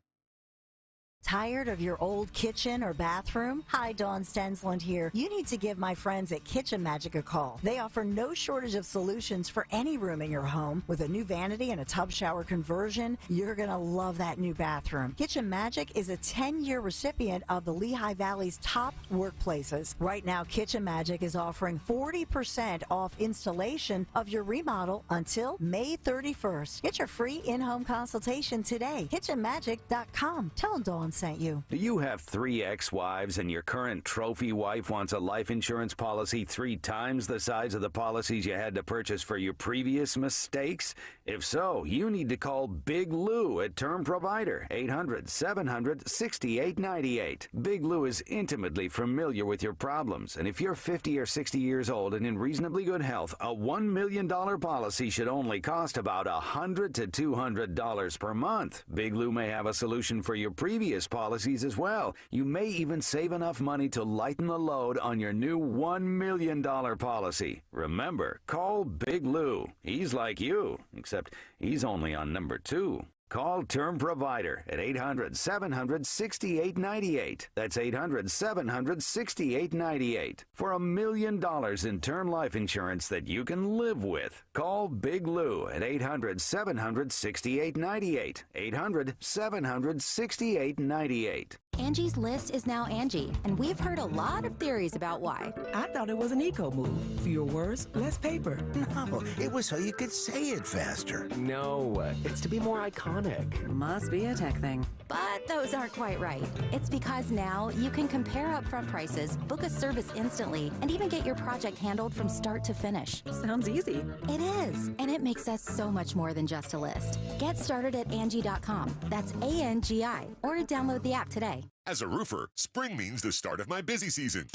Tired of your old kitchen or bathroom? Hi, Dawn Stensland here. You need to give my friends at Kitchen Magic a call. They offer no shortage of solutions for any room in your home. With a new vanity and a tub shower conversion, you're going to love that new bathroom. Kitchen Magic is a 10-year recipient of the Lehigh Valley's top workplaces. Right now, Kitchen Magic is offering 40% off installation of your remodel until May 31st. Get your free in-home consultation today. KitchenMagic.com. Tell them Dawn Dawn sent you. Do you have 3 ex-wives and your current trophy wife wants a life insurance policy 3 times the size of the policies you had to purchase for your previous mistakes? If so, you need to call Big Lou at Term Provider, 800-700-6898. Big Lou is intimately familiar with your problems, and if you're 50 or 60 years old and in reasonably good health, a $1 million policy should only cost about $100 to $200 per month. Big Lou may have a solution for your previous policies as well. You may even save enough money to lighten the load on your new $1 million policy. Remember, call Big Lou. He's like you, except he's only on number 2. Call Term Provider at 800-700-6898. That's 800-700-6898 for $1 million in term life insurance that you can live with. Call Big Lou at 800-700-6898. 800-700-6898. Angie's List is now Angie, and we've heard a lot of theories about why. I thought it was an eco move. Fewer words, less paper. No, it was so you could say it faster. No, it's to be more iconic. Must be a tech thing. But those aren't quite right. It's because now you can compare upfront prices, book a service instantly, and even get your project handled from start to finish. Sounds easy. It is, and it makes us so much more than just a list. Get started at Angie.com. That's ANGI, or download the app today. As a roofer, spring means the start of my busy season,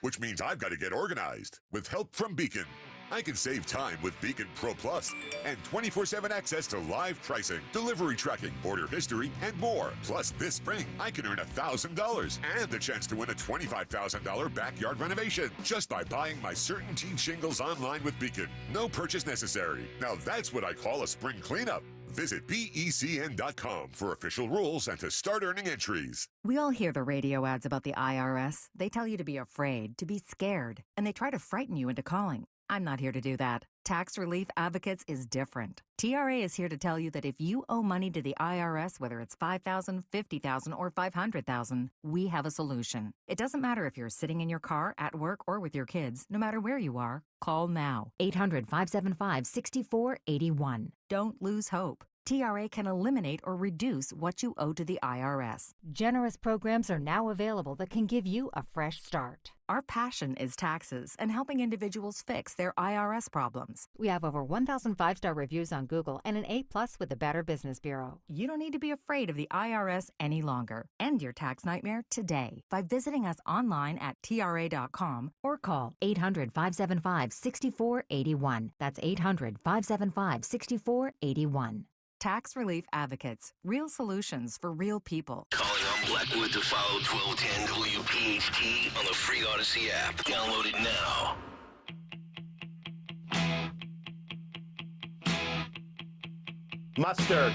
which means I've got to get organized. With help from Beacon, I can save time with Beacon Pro Plus and 24/7 access to live pricing, delivery tracking, order history, and more. Plus, this spring, I can earn $1,000 and the chance to win a $25,000 backyard renovation just by buying my CertainTeed shingles online with Beacon. No purchase necessary. Now that's what I call a spring cleanup. Visit BECN.com for official rules and to start earning entries. We all hear the radio ads about the IRS. They tell you to be afraid, to be scared, and they try to frighten you into calling. I'm not here to do that. Tax Relief Advocates is different. TRA is here to tell you that if you owe money to the IRS, whether it's $5,000, $50,000, or $500,000, we have a solution. It doesn't matter if you're sitting in your car, at work, or with your kids. No matter where you are, call now. 800-575-6481. Don't lose hope. TRA can eliminate or reduce what you owe to the IRS. Generous programs are now available that can give you a fresh start. Our passion is taxes and helping individuals fix their IRS problems. We have over 1,000 5-star reviews on Google and an A+ with the Better Business Bureau. You don't need to be afraid of the IRS any longer. End your tax nightmare today by visiting us online at TRA.com or call 800-575-6481. That's 800-575-6481. Tax Relief Advocates. Real solutions for real people. Calling on Blackwood to follow 1210 WPHT on the free Odyssey app. Download it now. Mustard.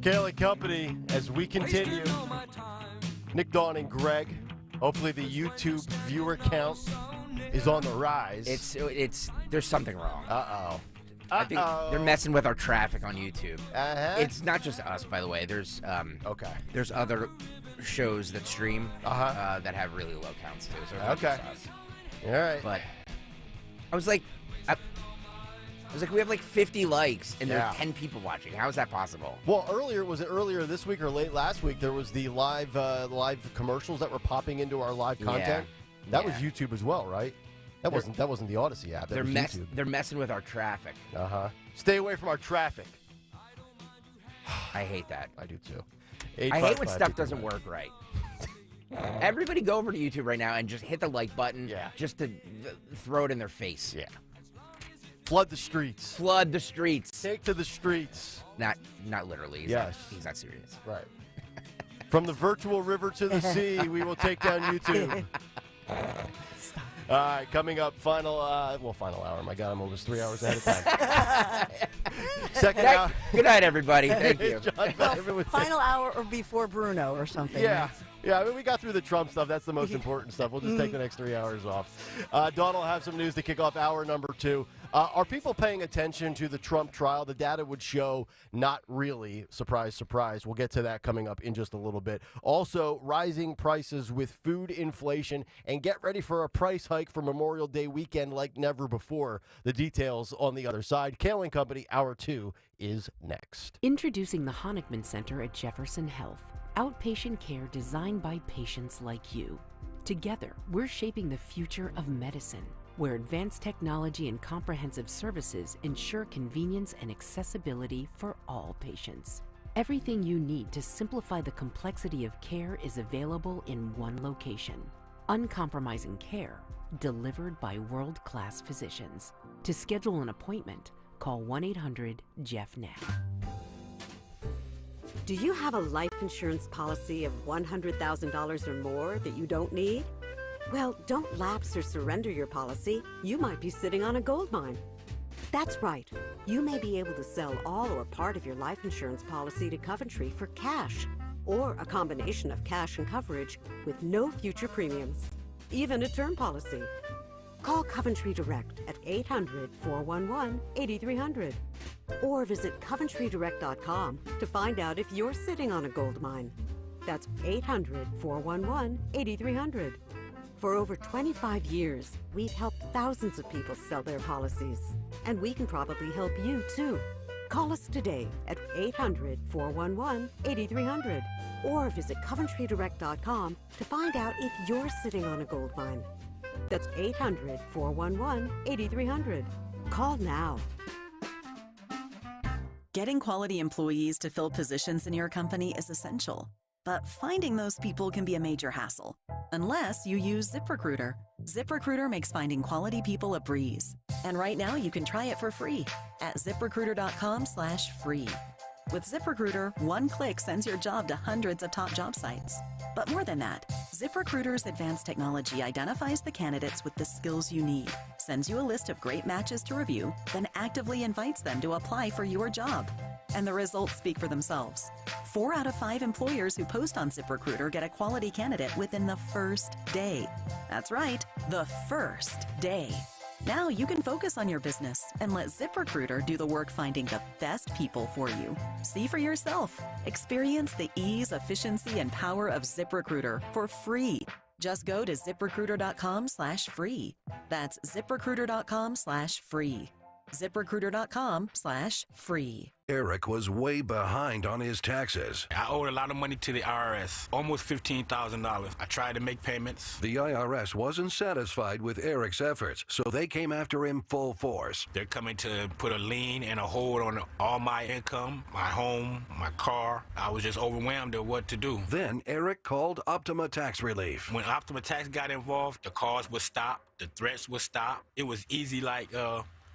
Kayal Company as we continue. Nick, Dawn, and Greg. Hopefully the YouTube viewer count is on the rise. It's there's something wrong. Uh-oh. I think they're messing with our traffic on YouTube. It's not just us, by the way. There's there's other shows that stream that have really low counts too. So it's not just us. All right. But I was like, we have like 50 likes and there are 10 people watching. How is that possible? Well, was it earlier this week or late last week? There was the live commercials that were popping into our live content. That was YouTube as well, right? That wasn't the Odyssey app. That was YouTube. They're messing with our traffic. Stay away from our traffic. I hate that. I do too. I hate when stuff doesn't work right. Everybody go over to YouTube right now and just hit the like button just to throw it in their face. Yeah. Flood the streets. Flood the streets. Take to the streets. Not literally. He's not serious. Right. From the virtual river to the sea, we will take down YouTube. Stop. All right, coming up, final hour. My God, I'm almost 3 hours ahead of time. Second hour. Good night, everybody. Thank you. Final hour or before Bruno or something. Yeah. Yeah, I mean, we got through the Trump stuff. That's the most important stuff. We'll just take the next 3 hours off. Dawn will have some news to kick off hour number 2. Are people paying attention to the Trump trial? The data would show not really. Surprise, surprise. We'll get to that coming up in just a little bit. Also, rising prices with food inflation, and get ready for a price hike for Memorial Day weekend like never before. The details on the other side. Kayal and Company, hour 2 is next. Introducing the Honickman Center at Jefferson Health. Outpatient care designed by patients like you. Together, we're shaping the future of medicine, where advanced technology and comprehensive services ensure convenience and accessibility for all patients. Everything you need to simplify the complexity of care is available in one location. Uncompromising care, delivered by world-class physicians. To schedule an appointment, call 1-800-JEFF-NOW. Do you have a life insurance policy of $100,000 or more that you don't need? Well, don't lapse or surrender your policy. You might be sitting on a gold mine. That's right. You may be able to sell all or part of your life insurance policy to Coventry for cash, or a combination of cash and coverage with no future premiums, even a term policy. Call Coventry Direct at 800-411-8300 or visit coventrydirect.com to find out if you're sitting on a gold mine. That's 800-411-8300. For over 25 years, we've helped thousands of people sell their policies, and we can probably help you too. Call us today at 800-411-8300 or visit coventrydirect.com to find out if you're sitting on a gold mine. That's 800-411-8300. Call now. Getting quality employees to fill positions in your company is essential, but finding those people can be a major hassle, unless you use ZipRecruiter. ZipRecruiter makes finding quality people a breeze. And right now you can try it for free at ZipRecruiter.com/free. With ZipRecruiter, one click sends your job to hundreds of top job sites. But more than that, ZipRecruiter's advanced technology identifies the candidates with the skills you need, sends you a list of great matches to review, then actively invites them to apply for your job. And the results speak for themselves. 4 out of 5 employers who post on ZipRecruiter get a quality candidate within the first day. That's right, the first day. Now you can focus on your business and let ZipRecruiter do the work finding the best people for you. See for yourself. Experience the ease, efficiency, and power of ZipRecruiter for free. Just go to ZipRecruiter.com/free. That's ZipRecruiter.com/free. ZipRecruiter.com/free. Eric was way behind on his taxes. I owed a lot of money to the IRS, almost $15,000. I tried to make payments. The IRS wasn't satisfied with Eric's efforts, so they came after him full force. They're coming to put a lien and a hold on all my income, my home, my car. I was just overwhelmed at what to do. Then Eric called Optima Tax Relief. When Optima Tax got involved, the calls would stop, the threats would stop. It was easy like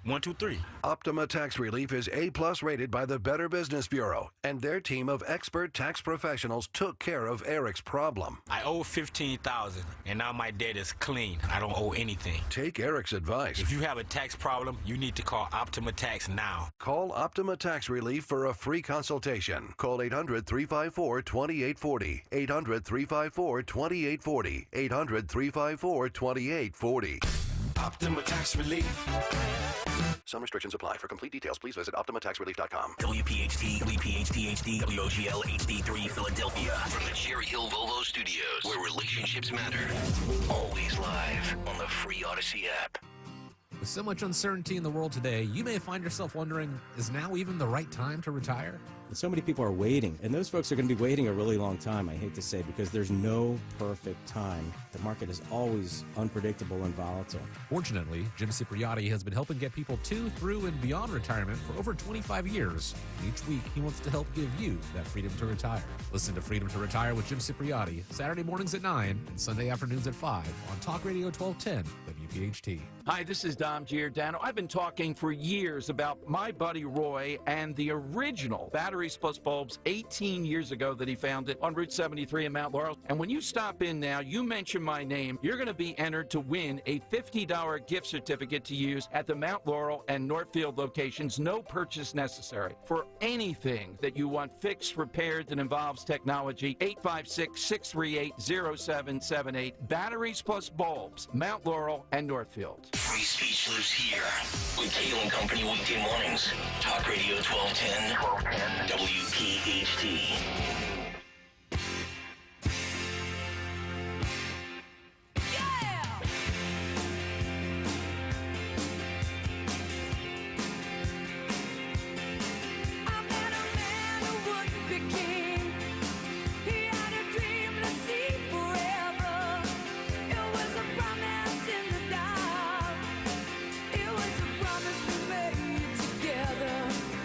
1, 2, 3. Optima Tax Relief is A+ rated by the Better Business Bureau, and their team of expert tax professionals took care of Eric's problem. I owe $15,000, and now my debt is clean. I don't owe anything. Take Eric's advice. If you have a tax problem, you need to call Optima Tax now. Call Optima Tax Relief for a free consultation. Call 800-354-2840. 800-354-2840. 800-354-2840. Optima Tax Relief. Some restrictions apply. For complete details, please visit OptimaTaxRelief.com. WPHT, WPHT-HD, WOGL HD3 Philadelphia. From the Cherry Hill Volvo Studios, where relationships matter. Always live on the free Odyssey app. With so much uncertainty in the world today, you may find yourself wondering, is now even the right time to retire? So many people are waiting, and those folks are going to be waiting a really long time, I hate to say, because there's no perfect time. The market is always unpredictable and volatile. Fortunately, Jim Cipriotti has been helping get people to, through, and beyond retirement for over 25 years. Each week, he wants to help give you that freedom to retire. Listen to Freedom to Retire with Jim Cipriotti, Saturday mornings at 9 and Sunday afternoons at 5 on Talk Radio 1210 WPHT. Hi, this is Dom Giordano. I've been talking for years about my buddy Roy and the original Batteries Plus bulbs 18 years ago that he found it on Route 73 in Mount Laurel. And when you stop in now, you mention my name, you're going to be entered to win a $50 gift certificate to use at the Mount Laurel and Northfield locations. No purchase necessary. For anything that you want fixed, repaired that involves technology, 856-638-0778. Batteries Plus bulbs, Mount Laurel and Northfield. Free speech lives here with Kayal and Company weekday mornings. Talk Radio 1210. WPHT.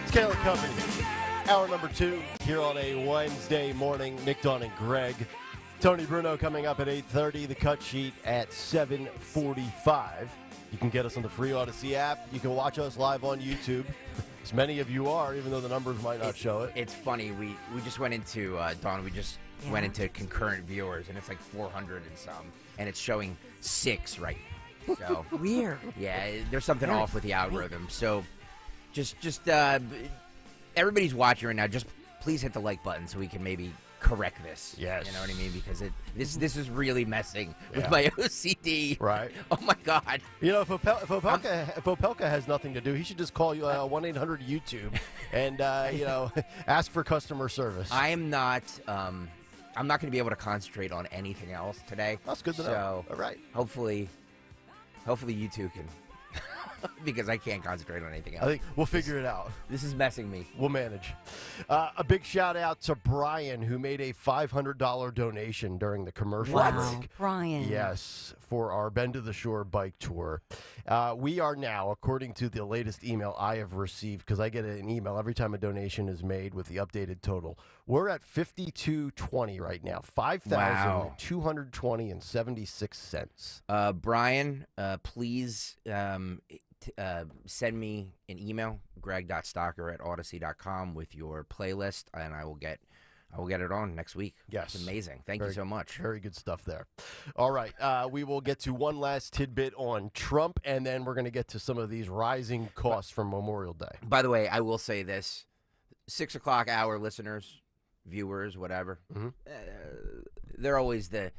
Kayal and Company, hour number 2 here on a Wednesday morning. Nick, Dawn, and Greg. Tony Bruno coming up at 8:30. The cut sheet at 7:45. You can get us on the free Odyssey app. You can watch us live on YouTube. As many of you are, even though the numbers might not show it. It's funny. We just went into Dawn. We just went into concurrent viewers, and it's like 400 and some, and it's showing 6 right now. So weird. Yeah, there's something off with the algorithm. So. Just everybody's watching right now. Just please hit the like button so we can maybe correct this. Yes. You know what I mean? Because this is really messing with my OCD. Right. Oh, my God. You know, if Opelka has nothing to do, he should just call you 1-800-YouTube and, ask for customer service. I am not I'm not going to be able to concentrate on anything else today. That's good to know. All right. Hopefully you two can. Because I can't concentrate on anything else. I think we'll figure it out. This is messing me. We'll manage. A big shout out to Brian, who made a $500 donation during the commercial break. Brian. Yes, for our Bend to the Shore bike tour. We are now, according to the latest email I have received, because I get an email every time a donation is made with the updated total. We're at $5,220 right now. $5,220 and 76 cents. Brian, please send me an email, greg.stocker@odyssey.com, with your playlist, and I will get it on next week. Yes. It's amazing. Thank you so much. Very good stuff there. All right. We will get to one last tidbit on Trump, and then we're going to get to some of these rising costs from Memorial Day. By the way, I will say this. 6 o'clock hour listeners, viewers, whatever, they're always the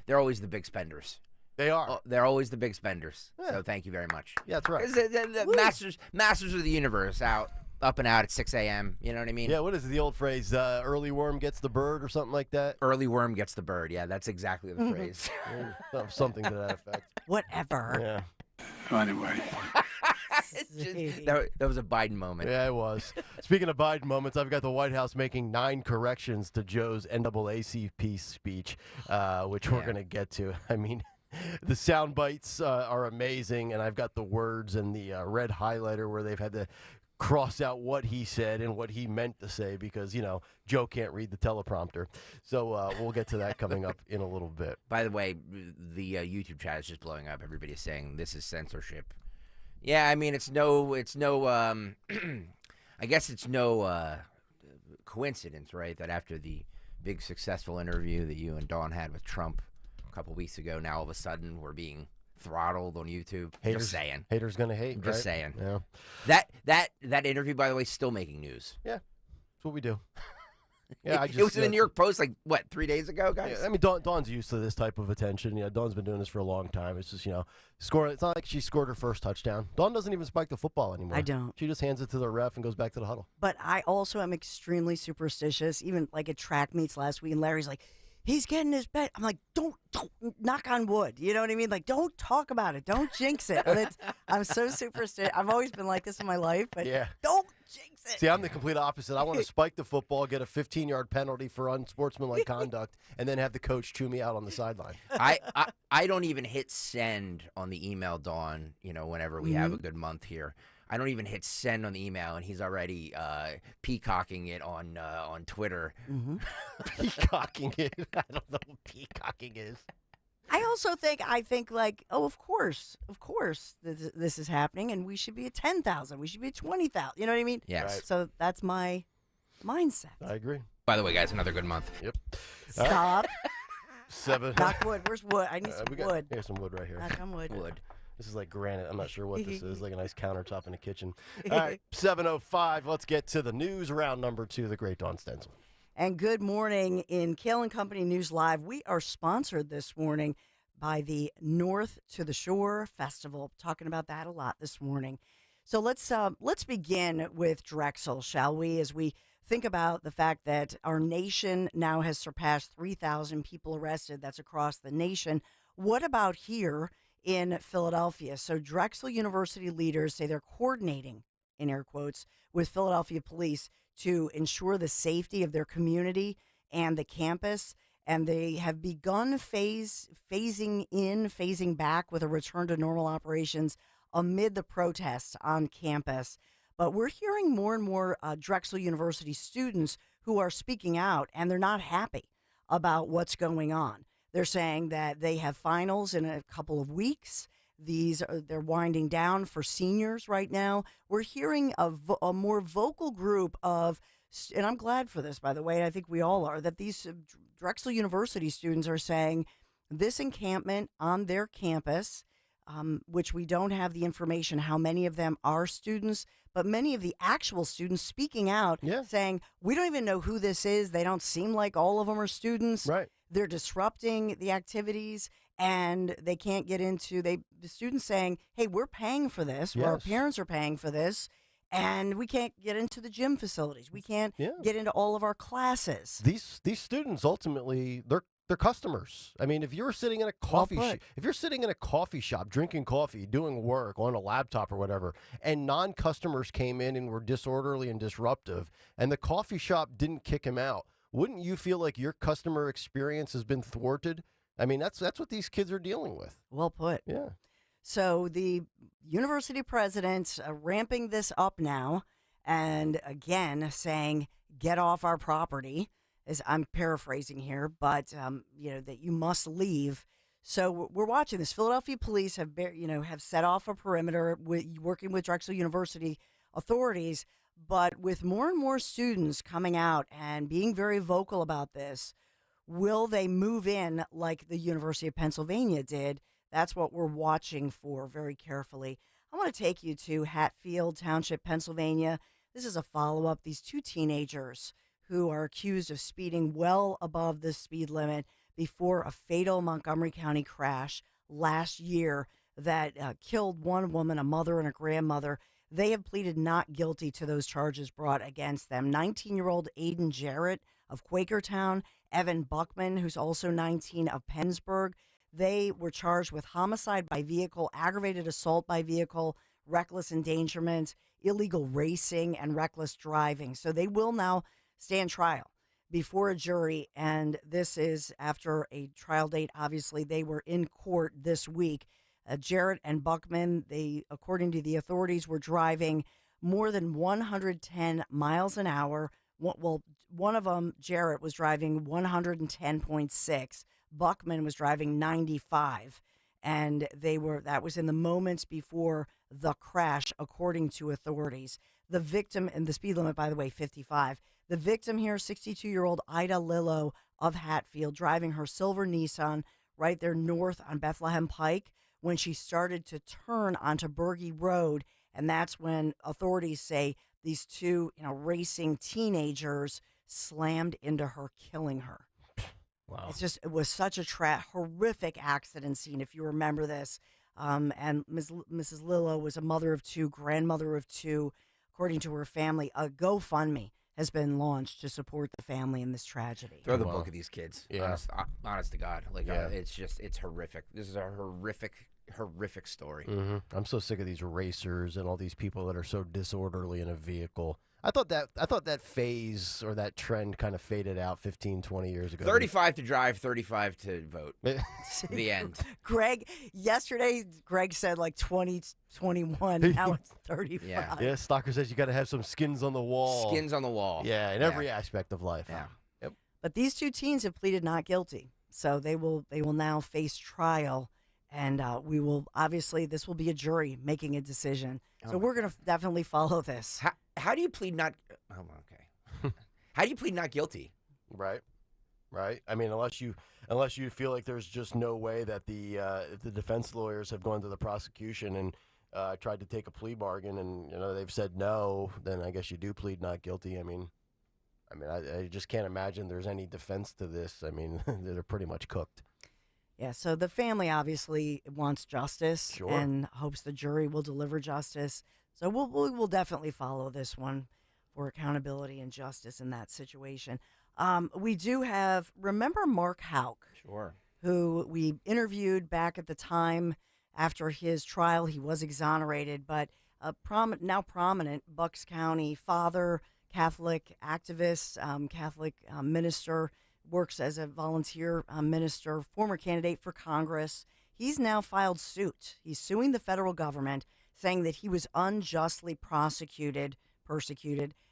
big spenders. They are. They're always the big spenders. Yeah. So thank you very much. Yeah, that's right. The masters of the universe up and out at 6 a.m. You know what I mean? Yeah, what is the old phrase? Early worm gets the bird or something like that? Early worm gets the bird. Yeah, that's exactly the phrase. Something to that effect. Whatever. Yeah. Anyway. That was a Biden moment. Yeah, it was. Speaking of Biden moments, I've got the White House making 9 corrections to Joe's NAACP speech, which we're going to get to. I mean, the sound bites are amazing, and I've got the words and the red highlighter where they've had to cross out what he said and what he meant to say because, Joe can't read the teleprompter. So we'll get to that coming up in a little bit. By the way, the YouTube chat is just blowing up. Everybody's saying this is censorship. Yeah, I mean, it's no I guess it's no coincidence, right, that after the big successful interview that you and Dawn had with Trump a couple weeks ago, now all of a sudden we're being throttled on YouTube. Just saying. Haters gonna hate. Just saying. Yeah. That interview, by the way, is still making news. Yeah, that's what we do. Yeah, it was in the New York Post 3 days ago, guys? Yeah, I mean, Dawn's used to this type of attention. Dawn's been doing this for a long time. It's just, score. It's not like she scored her first touchdown. Dawn doesn't even spike the football anymore. I don't. She just hands it to the ref and goes back to the huddle. But I also am extremely superstitious. Even at track meets last week, and Larry's like, he's getting his bet. I'm like, don't knock on wood. You know what I mean? Don't talk about it. Don't jinx it. I'm so superstitious. I've always been like this in my life, but don't jinx it. See, I'm the complete opposite. I want to spike the football, get a 15-yard penalty for unsportsmanlike conduct, and then have the coach chew me out on the sideline. I don't even hit send on the email, Dawn, whenever we have a good month here. I don't even hit send on the email, and he's already peacocking it on Twitter. Peacocking it? I don't know what peacocking is. I also think like, oh, of course, this is happening, and we should be at 10,000. We should be at 20,000. You know what I mean? Yes. Right. So that's my mindset. I agree. By the way, guys, another good month. Yep. Stop. 7. Knock wood. Where's wood? I need some wood. Here's some wood right here. Knock on wood. Wood. This is like granite. I'm not sure what this is. Like a nice countertop in the kitchen. All right, 7:05. Let's get to the news round number 2, the Great Dawn Stenzel. And good morning in Kayal and Company News Live. We are sponsored this morning by the North to the Shore Festival. Talking about that a lot this morning. So let's begin with Drexel, shall we? As we think about the fact that our nation now has surpassed 3,000 people arrested. That's across the nation. What about here in Philadelphia? So Drexel University leaders say they're coordinating, in air quotes, with Philadelphia police to ensure the safety of their community and the campus. And they have begun phasing back with a return to normal operations amid the protests on campus. But we're hearing more and more Drexel University students who are speaking out, and they're not happy about what's going on. They're saying that they have finals in a couple of weeks. They're winding down for seniors right now. We're hearing a more vocal group of, and I'm glad for this, by the way, I think we all are, that these Drexel University students are saying this encampment on their campus, which we don't have the information how many of them are students, but many of the actual students speaking out, saying, we don't even know who this is. They don't seem like all of them are students. Right. They're disrupting the activities, and they can't get into, the students saying, hey, we're paying for this, or our parents are paying for this, and we can't get into the gym facilities. We can't get into all of our classes. These students ultimately, they're customers. I mean, if you're sitting in a coffee shop drinking coffee, doing work on a laptop or whatever, and non-customers came in and were disorderly and disruptive, and the coffee shop didn't kick him out, wouldn't you feel like your customer experience has been thwarted? I mean, that's what these kids are dealing with. Well put. Yeah. So the university president's ramping this up now, and again saying, get off our property. As I'm paraphrasing here, but that you must leave. So we're watching this. Philadelphia police have set off a perimeter working with Drexel University authorities, but with more and more students coming out and being very vocal about this, will they move in like the University of Pennsylvania did? That's what we're watching for very carefully. I want to take you to Hatfield Township, Pennsylvania. This is a follow-up. These 2 teenagers who are accused of speeding well above the speed limit before a fatal Montgomery County crash last year that killed one woman, a mother and a grandmother. They have pleaded not guilty to those charges brought against them. 19-year-old Aiden Jarrett of Quakertown, Evan Buckman, who's also 19, of Pennsburg. They were charged with homicide by vehicle, aggravated assault by vehicle, reckless endangerment, illegal racing, and reckless driving. So they will now stand trial before a jury, and this is after a trial date. Obviously, they were in court this week. Jarrett and Buckman, they, according to the authorities, were driving more than 110 miles an hour. Well, one of them, Jarrett, was driving 110.6. Buckman was driving 95, and that was in the moments before the crash, according to authorities. The victim, and the speed limit, by the way, 55. The victim here, 62-year-old Ida Lillo of Hatfield, driving her silver Nissan right there north on Bethlehem Pike when she started to turn onto Berge Road. And that's when authorities say these 2 racing teenagers slammed into her, killing her. Wow. It was such a horrific accident scene, if you remember this. And Mrs. Lillo was a mother of 2, grandmother of 2. According to her family, a GoFundMe has been launched to support the family in this tragedy. Throw the book of these kids. Yeah. Honest to God. It's horrific. This is a horrific story. Mm-hmm. I'm so sick of these racers and all these people that are so disorderly in a vehicle. I thought that phase or that trend kind of faded out 15, 20 years ago. 35 to drive, 35 to vote. The end. Yesterday, Greg said like 20, 21. Now it's 35. Yeah. Stocker says you got to have some skins on the wall. Skins on the wall. Yeah, in every aspect of life. Yeah. Yep. But these 2 teens have pleaded not guilty. So they will now face trial, and we will obviously this will be a jury making a decision. So we're going to definitely follow this. How do you plead not? Oh, okay. How do you plead not guilty? Right. I mean, unless you feel like there's just no way that if the defense lawyers have gone to the prosecution and tried to take a plea bargain and they've said no, then I guess you do plead not guilty. I mean, I just can't imagine there's any defense to this. I mean, they're pretty much cooked. Yeah, so the family obviously wants justice and hopes the jury will deliver justice. So we will definitely follow this one for accountability and justice in that situation. We do have, remember Mark Houck? Sure. Who we interviewed back at the time after his trial. He was exonerated, but a now prominent Bucks County father, Catholic activist, Catholic minister, works as a volunteer minister, former candidate for Congress. He's now filed suit. He's suing the federal government, saying that he was unjustly persecuted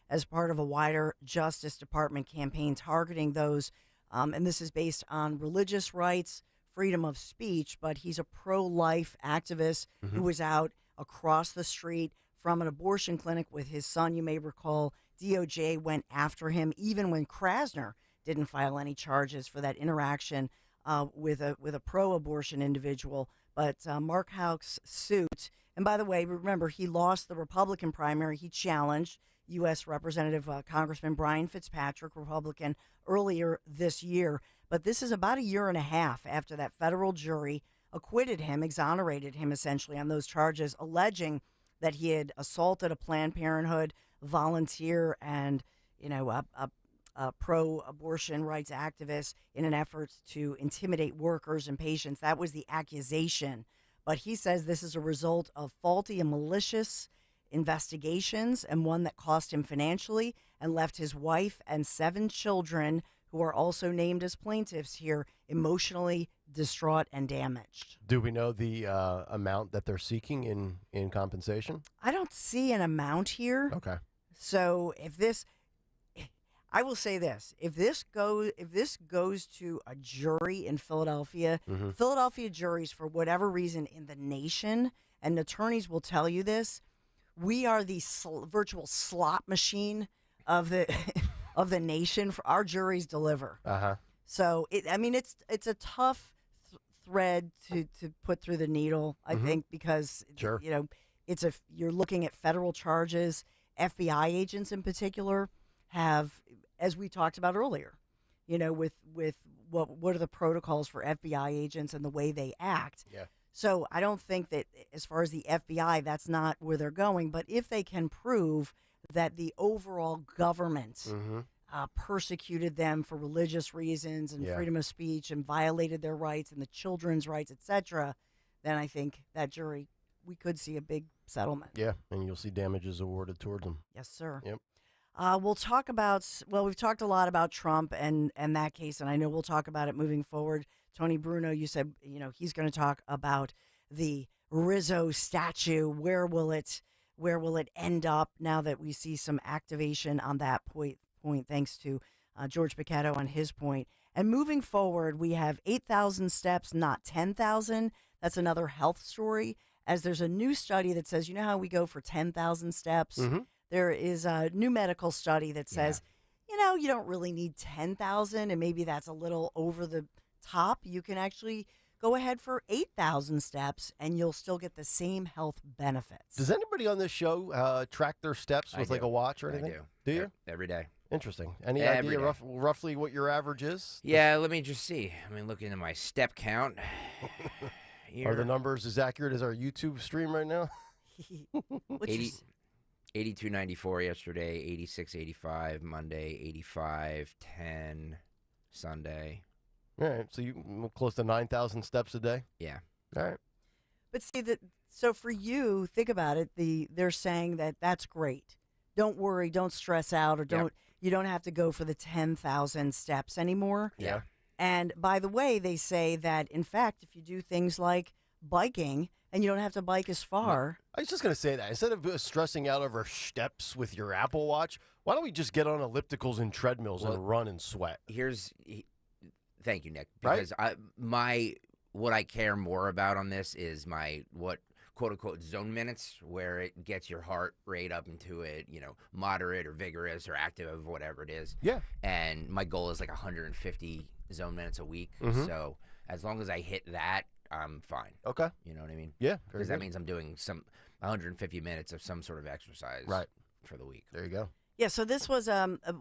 as part of a wider Justice Department campaign targeting those, and this is based on religious rights, freedom of speech, but he's a pro-life activist who was out across the street from an abortion clinic with his son. You may recall DOJ went after him even when Krasner didn't file any charges for that interaction with a pro-abortion individual. But Mark Houck's suit, and by the way, remember, he lost the Republican primary. He challenged U.S. Representative Congressman Brian Fitzpatrick, Republican, earlier this year. But this is about a year and a half after that federal jury acquitted him, exonerated him essentially on those charges, alleging that he had assaulted a Planned Parenthood volunteer and, a pro-abortion rights activist in an effort to intimidate workers and patients. That was the accusation. But he says this is a result of faulty and malicious investigations, and one that cost him financially and left his wife and 7 children, who are also named as plaintiffs here, emotionally distraught and damaged. Do we know the amount that they're seeking in compensation? I don't see an amount here. Okay. So I will say this: if this goes to a jury in Philadelphia, Philadelphia juries, for whatever reason in the nation, and attorneys will tell you this, we are the virtual slot machine of the of the nation. For our juries deliver. So it's a tough thread to put through the needle. I think because you're looking at federal charges. FBI agents in particular have, as we talked about earlier, with what are the protocols for FBI agents and the way they act. Yeah. So I don't think that as far as the FBI, that's not where they're going. But if they can prove that the overall government persecuted them for religious reasons and freedom of speech and violated their rights and the children's rights, etc., then I think that jury, we could see a big settlement. Yeah, and you'll see damages awarded towards them. Yes, sir. Yep. We'll talk about, we've talked a lot about Trump and that case, and I know we'll talk about it moving forward. Tony Bruno, you said, he's going to talk about the Rizzo statue. Where will it end up now that we see some activation on that point thanks to George Pichetto on his point. And moving forward, we have 8,000 steps, not 10,000. That's another health story, as there's a new study that says, how we go for 10,000 steps? There is a new medical study that says, you don't really need 10,000, and maybe that's a little over the top. You can actually go ahead for 8,000 steps, and you'll still get the same health benefits. Does anybody on this show track their steps with like a watch or anything? I do. Do you? Every day. Interesting. Any idea roughly what your average is? Yeah, let me just see. Look into my step count. Are the numbers as accurate as our YouTube stream right now? 82.94 yesterday, 86.85 Monday, 85.10 Sunday. All right, so you close to 9,000 steps a day? Yeah. All right. But see, so for you, think about it. They're saying that's great. Don't worry, don't stress out, or you don't have to go for the 10,000 steps anymore. Yeah. And by the way, they say that, in fact, if you do things like biking, and you don't have to bike as far. I was just going to say that. Instead of stressing out over steps with your Apple Watch, why don't we just get on ellipticals and treadmills and run and sweat? Thank you, Nick. Right? Because what I care more about on this is my quote unquote zone minutes, where it gets your heart rate up into moderate or vigorous or active, whatever it is. Yeah. And my goal is like 150 zone minutes a week. So as long as I hit that, I'm fine. Okay. You know what I mean? Yeah. Because that means I'm doing 150 minutes of some sort of exercise for the week. There you go. Yeah, so this was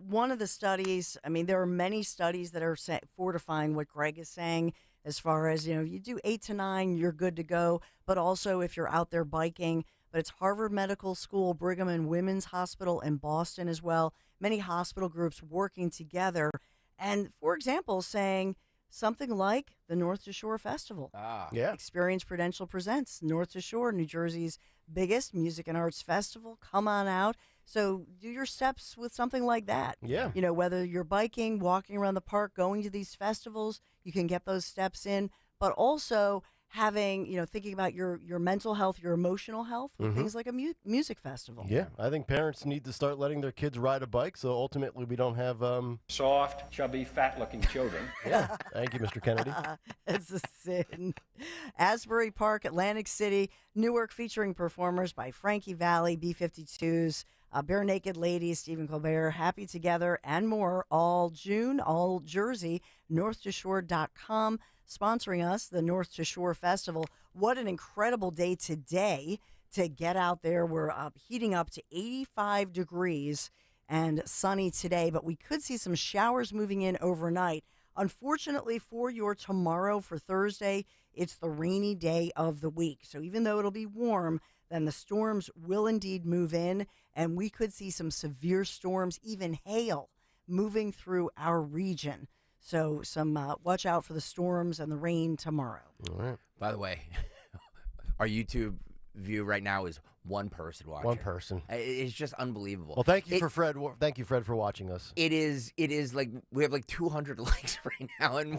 one of the studies. I mean, there are many studies that are fortifying what Greg is saying as far as, you do 8 to 9, you're good to go. But also if you're out there biking, but it's Harvard Medical School, Brigham and Women's Hospital in Boston as well. Many hospital groups working together. And, for example, saying something like the North to Shore Festival. Yeah. Experience Prudential presents North to Shore, New Jersey's biggest music and arts festival. Come on out. So do your steps with something like that. Yeah. Whether you're biking, walking around the park, going to these festivals, you can get those steps in. But also having, thinking about your mental health, your emotional health, with things like a music festival. Yeah, I think parents need to start letting their kids ride a bike, so ultimately we don't have soft, chubby, fat-looking children. Yeah, thank you, Mr. Kennedy. It's a sin. Asbury Park, Atlantic City, Newark, featuring performers by Frankie Valli, B-52s, Bare Naked Ladies, Stephen Colbert, Happy Together, and more. All June, all Jersey, north2shore.com. Sponsoring us, the North to Shore Festival. What an incredible day today to get out there. We're heating up to 85 degrees and sunny today, but we could see some showers moving in overnight. Unfortunately for your tomorrow, for Thursday, it's the rainy day of the week. So even though it'll be warm, then the storms will indeed move in, and we could see some severe storms, even hail, moving through our region. So watch out for the storms and the rain tomorrow. All right. By the way, our YouTube view right now is one person watching. One person. It's just unbelievable. Well, thank you for Fred. Thank you, Fred, for watching us. It is like we have like 200 likes right now, and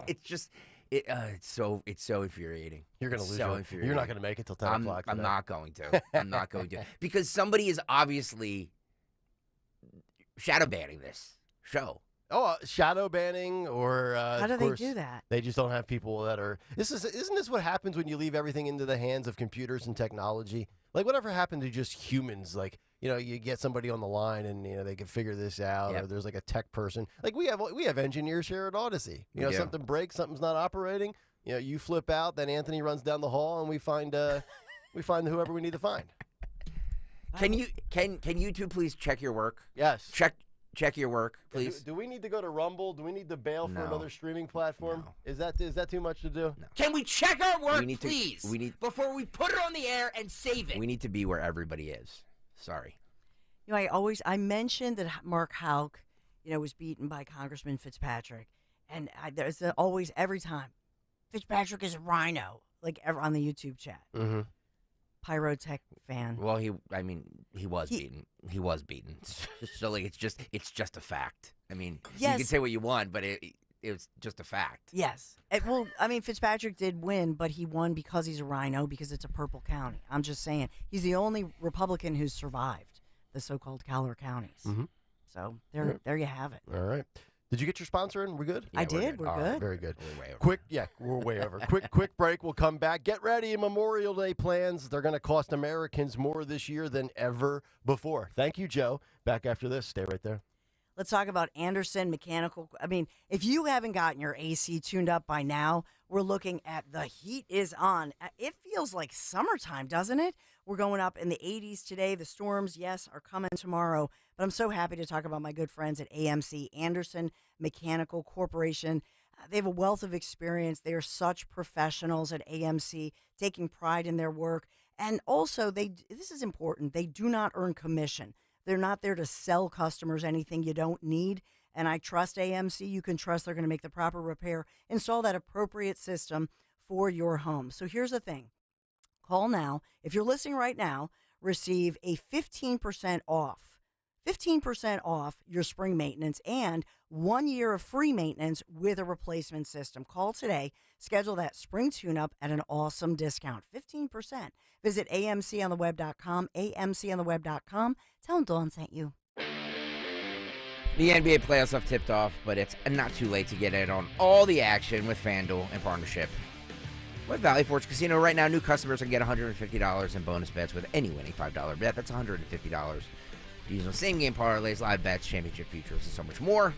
it's just it's so infuriating. You're gonna lose. Infuriating. You're not gonna make it till 10 o'clock. I'm not going to. I'm not going to, because somebody is obviously shadow banning this show. Oh, shadow banning, or how do they do that? They just don't have people that are. Isn't this what happens when you leave everything into the hands of computers and technology? Like, whatever happened to just humans? Like, you get somebody on the line and they can figure this out, or there's like a tech person. Like we have engineers here at Odyssey. Something breaks, something's not operating. You flip out, then Anthony runs down the hall, and we find whoever we need to find. Can you two please check your work? Yes. Check your work, please. Do we need to go to Rumble? Do we need to bail for No. another streaming platform? No. Is that too much to do? No. Can we check our work, please? Before we put it on the air and save it. We need to be where everybody is. Sorry. I mentioned that Mark Houck, was beaten by Congressman Fitzpatrick, and there's always, every time, Fitzpatrick is a rhino, like ever on the YouTube chat. Mm-hmm. Pyrotech fan. Well, he was beaten. He was beaten. So like it's just a fact. I mean, you can say what you want, but it was just a fact. Yes. Fitzpatrick did win, but he won because he's a rhino, because it's a purple county. I'm just saying, he's the only Republican who's survived the so-called Collar counties. Mm-hmm. So there you have it. All right. Did you get your sponsor in? We're good? Yeah, I did. We're good. Right, very good. We're way over. We're way over. Quick break. We'll come back. Get ready. Memorial Day plans. They're going to cost Americans more this year than ever before. Thank you, Joe. Back after this. Stay right there. Let's talk about Anderson Mechanical. If you haven't gotten your AC tuned up by now, we're looking at the heat is on. It feels like summertime, doesn't it? We're going up in the 80s today. The storms, yes, are coming tomorrow. But I'm so happy to talk about my good friends at AMC, Anderson Mechanical Corporation. They have a wealth of experience. They are such professionals at AMC, taking pride in their work. And also, this is important, they do not earn commission. They're not there to sell customers anything you don't need. And I trust AMC. You can trust they're going to make the proper repair, install that appropriate system for your home. So here's the thing. Call now. If you're listening right now, receive a 15% off. 15% off your spring maintenance and 1 year of free maintenance with a replacement system. Call today. Schedule that spring tune-up at an awesome discount. 15%. Visit amcontheweb.com, amcontheweb.com. Tell them Dawn sent you. The NBA playoffs have tipped off, but it's not too late to get in on all the action with FanDuel in partnership with Valley Forge Casino. Right now, new customers can get $150 in bonus bets with any winning $5 bet. That's $150. Using same-game parlays, live bets, championship futures, and so much more.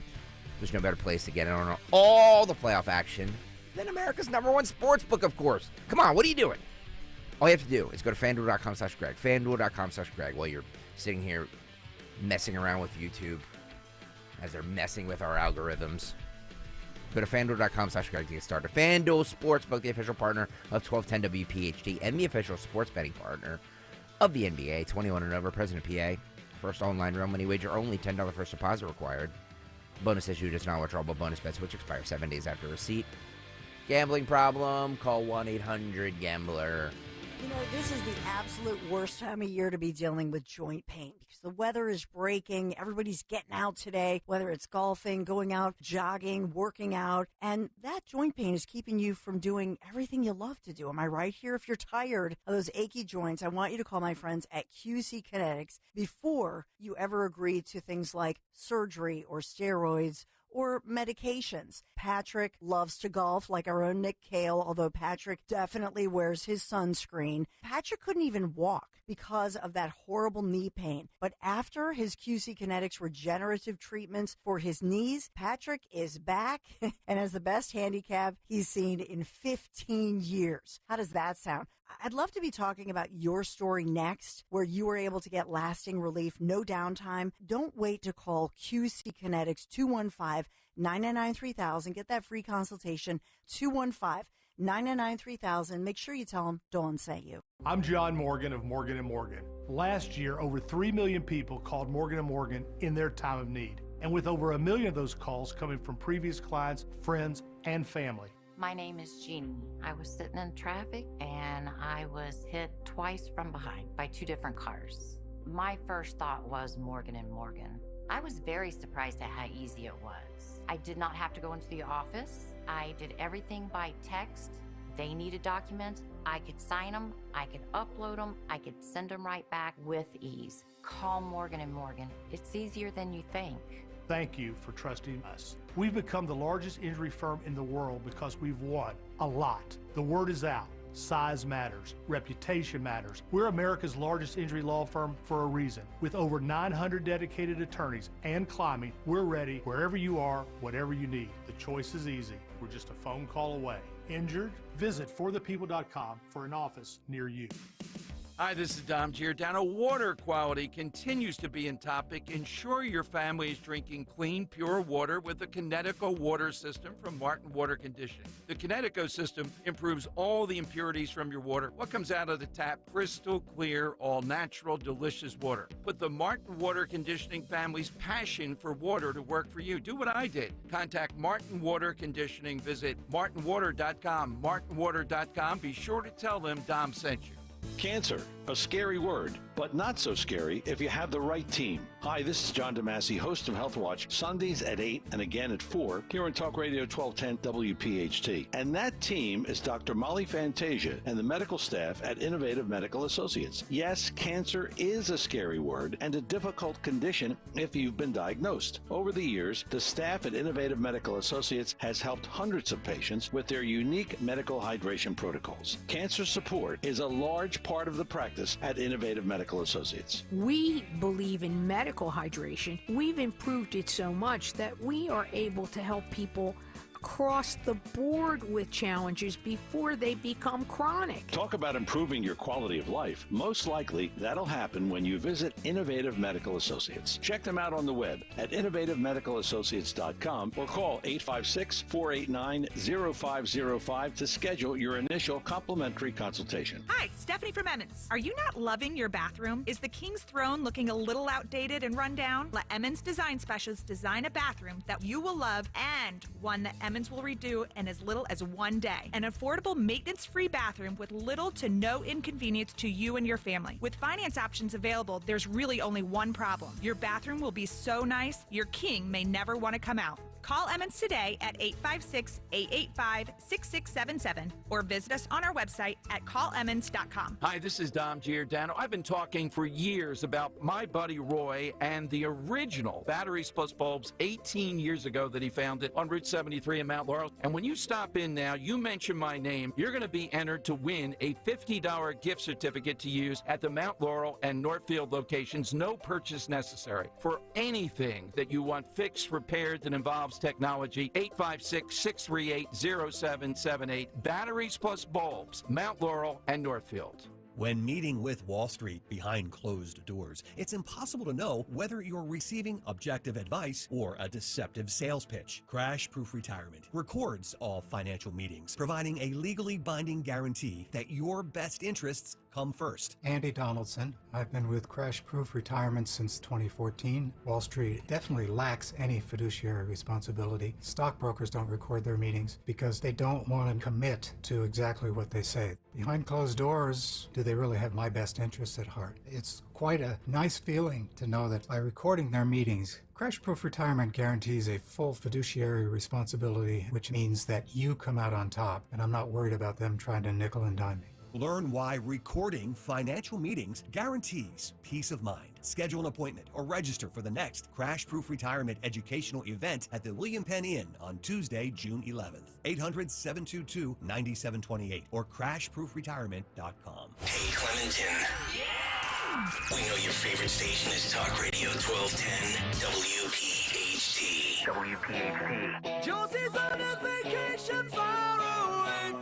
There's no better place to get in on all the playoff action than America's #1 sportsbook, of course. Come on, what are you doing? All you have to do is go to FanDuel.com/Greg. FanDuel.com/Greg while you're sitting here messing around with YouTube as they're messing with our algorithms. Go to FanDuel.com/Greg to get started. FanDuel Sportsbook, the official partner of 1210 WPHT and the official sports betting partner of the NBA. 21 and over, President PA. First online real money wager, only $10 first deposit required. Bonus issued is non-withdrawable bonus bets, which expire 7 days after receipt. Gambling problem? Call 1-800-GAMBLER. You know, this is the absolute worst time of year to be dealing with joint pain because the weather is breaking. Everybody's getting out today, whether it's golfing, going out, jogging, working out. And that joint pain is keeping you from doing everything you love to do. Am I right here? If you're tired of those achy joints, I want you to call my friends at QC Kinetics before you ever agree to things like surgery or steroids or medications. Patrick loves to golf like our own Nick Kayal, although Patrick definitely wears his sunscreen. Patrick couldn't even walk because of that horrible knee pain. But after his QC Kinetics regenerative treatments for his knees, Patrick is back and has the best handicap he's seen in 15 years. How does that sound? I'd love to be talking about your story next, where you were able to get lasting relief, no downtime. Don't wait to call QC Kinetics 215-999-3000. Get that free consultation, 215-999-3000. Make sure you tell them Dawn sent you. I'm John Morgan of Morgan & Morgan. Last year, over 3 million people called Morgan & Morgan in their time of need. And with over 1 million of those calls coming from previous clients, friends, and family. My name is Jeannie. I was sitting in traffic and I was hit twice from behind by 2 different cars. My first thought was Morgan & Morgan. I was very surprised at how easy it was. I did not have to go into the office. I did everything by text. They needed documents. I could sign them. I could upload them. I could send them right back with ease. Call Morgan & Morgan. It's easier than you think. Thank you for trusting us. We've become the largest injury firm in the world because we've won a lot. The word is out. Size matters. Reputation matters. We're America's largest injury law firm for a reason. With over 900 dedicated attorneys and climbing, we're ready wherever you are, whatever you need. The choice is easy. We're just a phone call away. Injured? Visit forthepeople.com for an office near you. Hi, this is Dom Giordano. Water quality continues to be in topic. Ensure your family is drinking clean, pure water with the Kinetico water system from Martin Water Conditioning. The Kinetico system improves all the impurities from your water. What comes out of the tap? Crystal clear, all natural, delicious water. Put the Martin Water Conditioning family's passion for water to work for you. Do what I did. Contact Martin Water Conditioning. Visit martinwater.com. martinwater.com. Be sure to tell them Dom sent you. Cancer, a scary word, but not so scary if you have the right team. Hi, this is John DeMasi, host of Health Watch, Sundays at 8 and again at 4 here on Talk Radio 1210 WPHT. And that team is Dr. Molly Fantasia and the medical staff at Innovative Medical Associates. Yes, cancer is a scary word and a difficult condition if you've been diagnosed. Over the years, the staff at Innovative Medical Associates has helped hundreds of patients with their unique medical hydration protocols. Cancer support is a large part of the practice at Innovative Medical Associates. We believe in medical hydration. We've improved it so much that we are able to help people across the board with challenges before they become chronic. Talk about improving your quality of life. Most likely, that'll happen when you visit Innovative Medical Associates. Check them out on the web at innovativemedicalassociates.com or call 856-489-0505 to schedule your initial complimentary consultation. Hi, Stephanie from Emmons. Are you not loving your bathroom? Is the King's Throne looking a little outdated and run down? Let Emmons Design Specialists design a bathroom that you will love and one that Emmons will redo in as little as 1 day. An affordable, maintenance-free bathroom with little to no inconvenience to you and your family. With finance options available, there's really only one problem. Your bathroom will be so nice, your king may never want to come out. Call Emmons today at 856-885-6677 or visit us on our website at callemmons.com. Hi, this is Dom Giordano. I've been talking for years about my buddy Roy and the original batteries plus bulbs 18 years ago that he founded on Route 73 in Mount Laurel. And when you stop in now, you mention my name, you're going to be entered to win a $50 gift certificate to use at the Mount Laurel and Northfield locations. No purchase necessary. For anything that you want fixed, repaired, that involves technology, 856-638-0778. Batteries plus bulbs, Mount Laurel and Northfield. When meeting with Wall Street behind closed doors, it's impossible to know whether you're receiving objective advice or a deceptive sales pitch. Crash Proof Retirement records all financial meetings, providing a legally binding guarantee that your best interests come first. Andy Donaldson. I've been with Crash Proof Retirement since 2014. Wall Street definitely lacks any fiduciary responsibility. Stockbrokers don't record their meetings because they don't want to commit to exactly what they say. Behind closed doors, do they really have my best interests at heart? It's quite a nice feeling to know that by recording their meetings, Crash Proof Retirement guarantees a full fiduciary responsibility, which means that you come out on top, and I'm not worried about them trying to nickel and dime me. Learn why recording financial meetings guarantees peace of mind. Schedule an appointment or register for the next Crash Proof Retirement educational event at the William Penn Inn on Tuesday, June 11th. 800-722-9728 or crashproofretirement.com. Hey, Clementon. Yeah! We know your favorite station is Talk Radio 1210 WPHT. WPHT. Josie's on a vacation far away.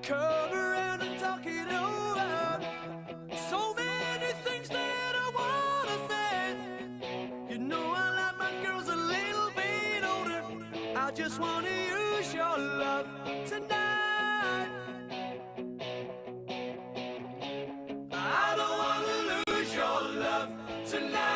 Come around and talk it over. So many things that I wanna say. You know I like my girls a little bit older. I just wanna use your love tonight. I don't wanna lose your love tonight.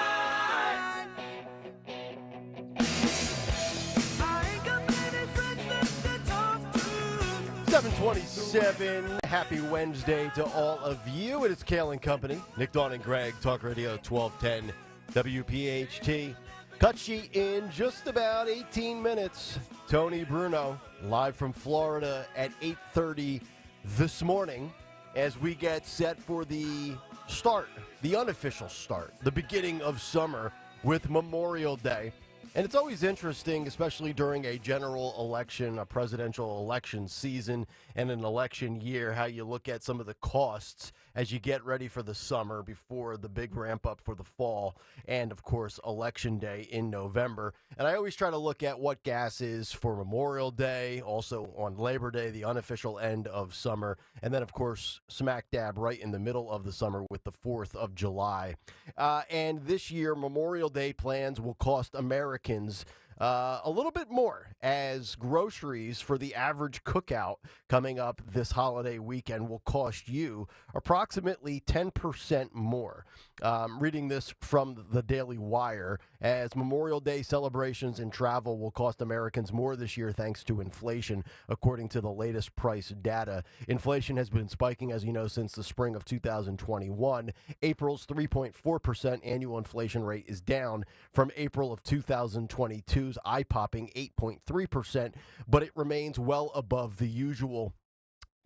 727. Happy Wednesday to all of you. It is Kayal and Company. Nick, Dawn, and Greg. Talk Radio 1210 WPHT. Cut sheet in just about 18 minutes. Tony Bruno live from Florida at 8:30 this morning as we get set for the start, the unofficial start, the beginning of summer with Memorial Day. And it's always interesting, especially during a general election, a presidential election season, and an election year, how you look at some of the costs as you get ready for the summer before the big ramp up for the fall and, of course, Election Day in November. And I always try to look at what gas is for Memorial Day, also on Labor Day, the unofficial end of summer, and then, of course, smack dab right in the middle of the summer with the 4th of July. And this year, Memorial Day plans will cost Americans a little bit more, as groceries for the average cookout coming up this holiday weekend will cost you approximately 10% more. Reading this from the Daily Wire, as Memorial Day celebrations and travel will cost Americans more this year thanks to inflation, according to the latest price data. Inflation has been spiking, as you know, since the spring of 2021. April's 3.4% annual inflation rate is down from April of 2022's eye-popping 8.3%, but it remains well above the usual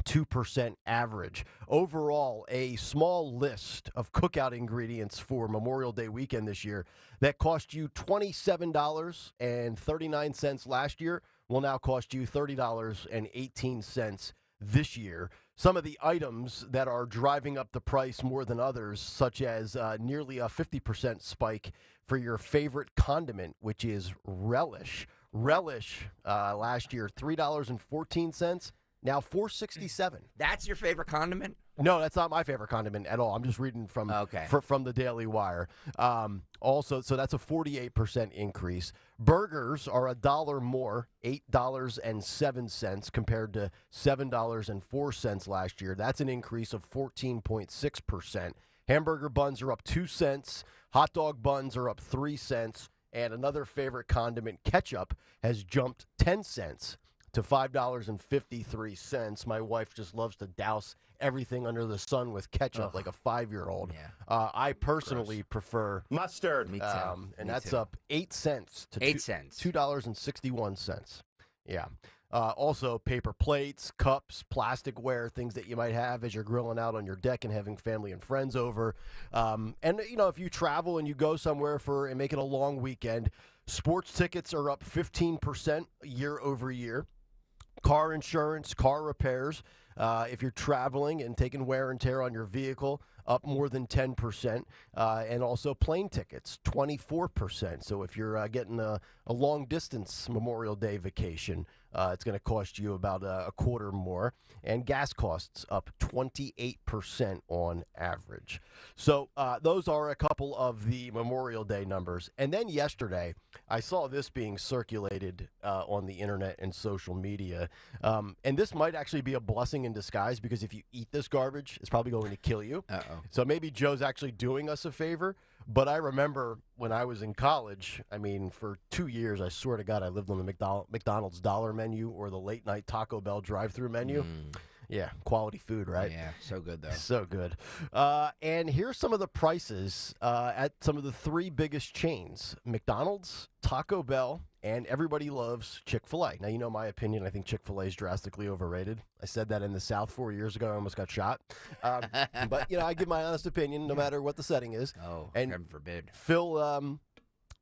2% average. Overall, a small list of cookout ingredients for Memorial Day weekend this year that cost you $27.39 last year will now cost you $30.18 this year. Some of the items that are driving up the price more than others, such as nearly a 50% spike for your favorite condiment, which is relish. Relish last year, $3.14. Now $4.67. That's your favorite condiment? No, that's not my favorite condiment at all. I'm just reading from from the Daily Wire. Also, so that's a 48% increase. Burgers are $1 more, $8.07 compared to $7.04 last year. That's an increase of 14.6%. Hamburger buns are up 2 cents. Hot dog buns are up 3 cents. And another favorite condiment, ketchup, has jumped 10 cents to $5.53. My wife just loves to douse everything under the sun with ketchup like a 5-year-old. Yeah. I personally prefer mustard. Me too. And Me that's too. up 8 cents to 8 cents. $2.61. Yeah. Also, paper plates, cups, plasticware, things that you might have as you're grilling out on your deck and having family and friends over. And, if you travel and you go somewhere and make it a long weekend, sports tickets are up 15% year over year. Car insurance, car repairs, if you're traveling and taking wear and tear on your vehicle, up more than 10%. And also plane tickets, 24%. So if you're getting a long-distance Memorial Day vacation, it's going to cost you about a quarter more. And gas costs up 28% on average. So those are a couple of the Memorial Day numbers. And then yesterday, I saw this being circulated on the internet and social media. And this might actually be a blessing in disguise, because if you eat this garbage, it's probably going to kill you. Uh-oh. So maybe Joe's actually doing us a favor. But I remember when I was in college, for 2 years, I swear to God, I lived on the McDonald's dollar menu or the late night Taco Bell drive-thru menu. Yeah, quality food, right? Yeah, so good, though. So good. And here's some of the prices at some of the 3 biggest chains: McDonald's, Taco Bell, and everybody loves Chick-fil-A. Now, you know my opinion. I think Chick-fil-A is drastically overrated. I said that in the South 4 years ago. I almost got shot. But, I give my honest opinion no matter what the setting is. Oh, and heaven forbid.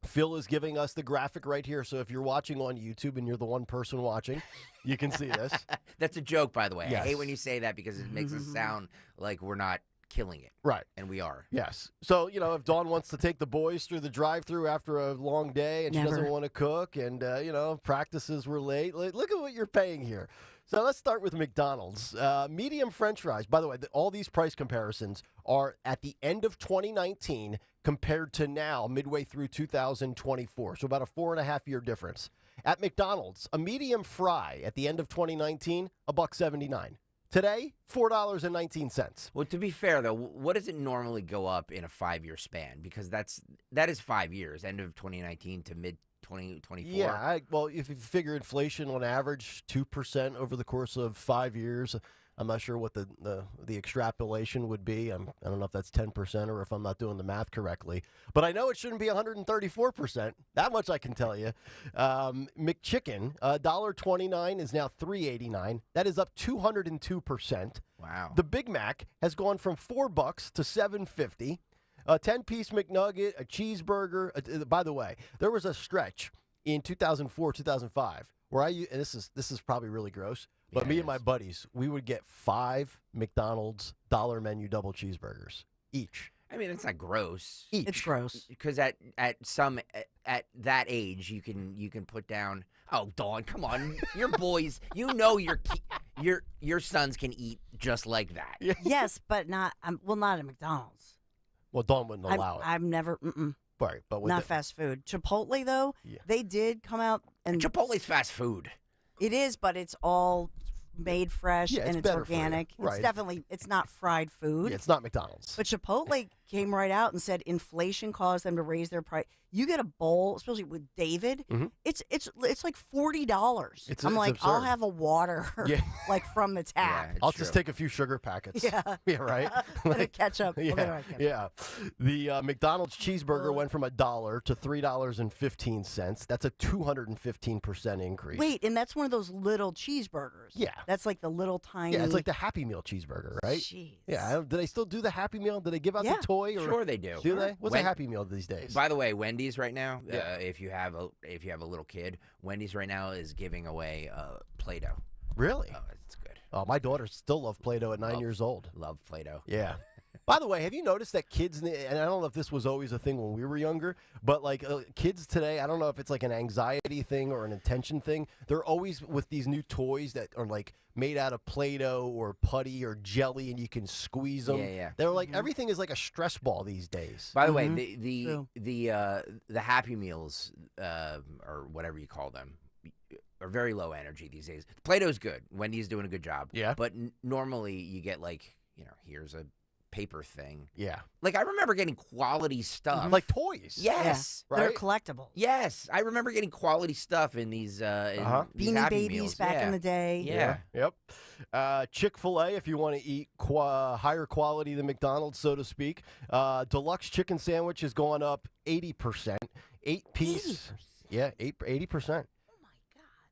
Phil is giving us the graphic right here. So if you're watching on YouTube and you're the one person watching, you can see this. That's a joke, by the way. Yes. I hate when you say that because it makes us sound like we're not killing it. Right. And we are. Yes. So, if Dawn wants to take the boys through the drive-thru after a long day and she doesn't want to cook and, practices were late, look at what you're paying here. So let's start with McDonald's. Medium French fries. By the way, all these price comparisons are at the end of 2019 compared to now, midway through 2024. So about a 4.5-year difference. At McDonald's, a medium fry at the end of 2019, $1.79. Today, $4.19. Well, to be fair, though, what does it normally go up in a 5-year span? Because that is 5 years, end of 2019 to mid 2024. Yeah, well, if you figure inflation on average 2% over the course of 5 years, I'm not sure what the extrapolation would be. I don't know if that's 10% or if I'm not doing the math correctly. But I know it shouldn't be 134%. That much I can tell you. McChicken, $1.29 is now $3.89. That is up 202%. Wow. The Big Mac has gone from $4 to $7.50. A 10-piece McNugget, a cheeseburger. By the way, there was a stretch in 2004, 2005 where and this is probably really gross, but me and my buddies, we would get 5 McDonald's dollar menu double cheeseburgers each. I mean, it's not gross. Each. It's gross. Because at that age, you can put down. Oh, Dawn, come on, your boys. Your sons can eat just like that. Yes, but not. Not at McDonald's. Well, Dawn wouldn't allow it. I've never. Right, but with not fast food. Chipotle though, they did come out and Chipotle's fast food. It is, but it's all made fresh and it's organic. Right. It's not fried food. Yeah, it's not McDonald's. But Chipotle came right out and said inflation caused them to raise their price. You get a bowl, especially with David, it's like $40. I'm like, I'll have a water like from the tap. I'll just take a few sugar packets. Yeah. Yeah, right? And a ketchup. Yeah. The McDonald's cheeseburger went from $1 to $3.15. That's a 215% increase. Wait, and that's one of those little cheeseburgers. Yeah. That's like the little tiny. Yeah, it's like the Happy Meal cheeseburger, right? Jeez. Yeah. Do they still do the Happy Meal? Do they give out the toy? Or Sure they do. Do they? What's a Happy Meal these days? By the way, Wendy's right now, if you have a little kid, Wendy's right now is giving away Play-Doh. Really? Oh, it's good. Oh, my daughter still loves Play-Doh at 9 years old. Love Play-Doh. Yeah. By the way, have you noticed that kids, and I don't know if this was always a thing when we were younger, but like kids today, I don't know if it's like an anxiety thing or an attention thing. They're always with these new toys that are like made out of Play-Doh or putty or jelly, and you can squeeze them. Yeah. They're like everything is like a stress ball these days. By the way, the Happy Meals or whatever you call them are very low energy these days. Play-Doh's good. Wendy's doing a good job. Yeah. But normally you get like, here's a paper thing. Yeah. Like, I remember getting quality stuff. Like toys. Yes. Yeah. They're collectible. Yes. I remember getting quality stuff in these, these Beanie Happy Babies Meals. back in the day. Yeah. Yep. Chick-fil-A, if you want to eat higher quality than McDonald's, so to speak. Deluxe chicken sandwich has gone up 80%. 8-piece. 80%? Yeah, 80%. Oh my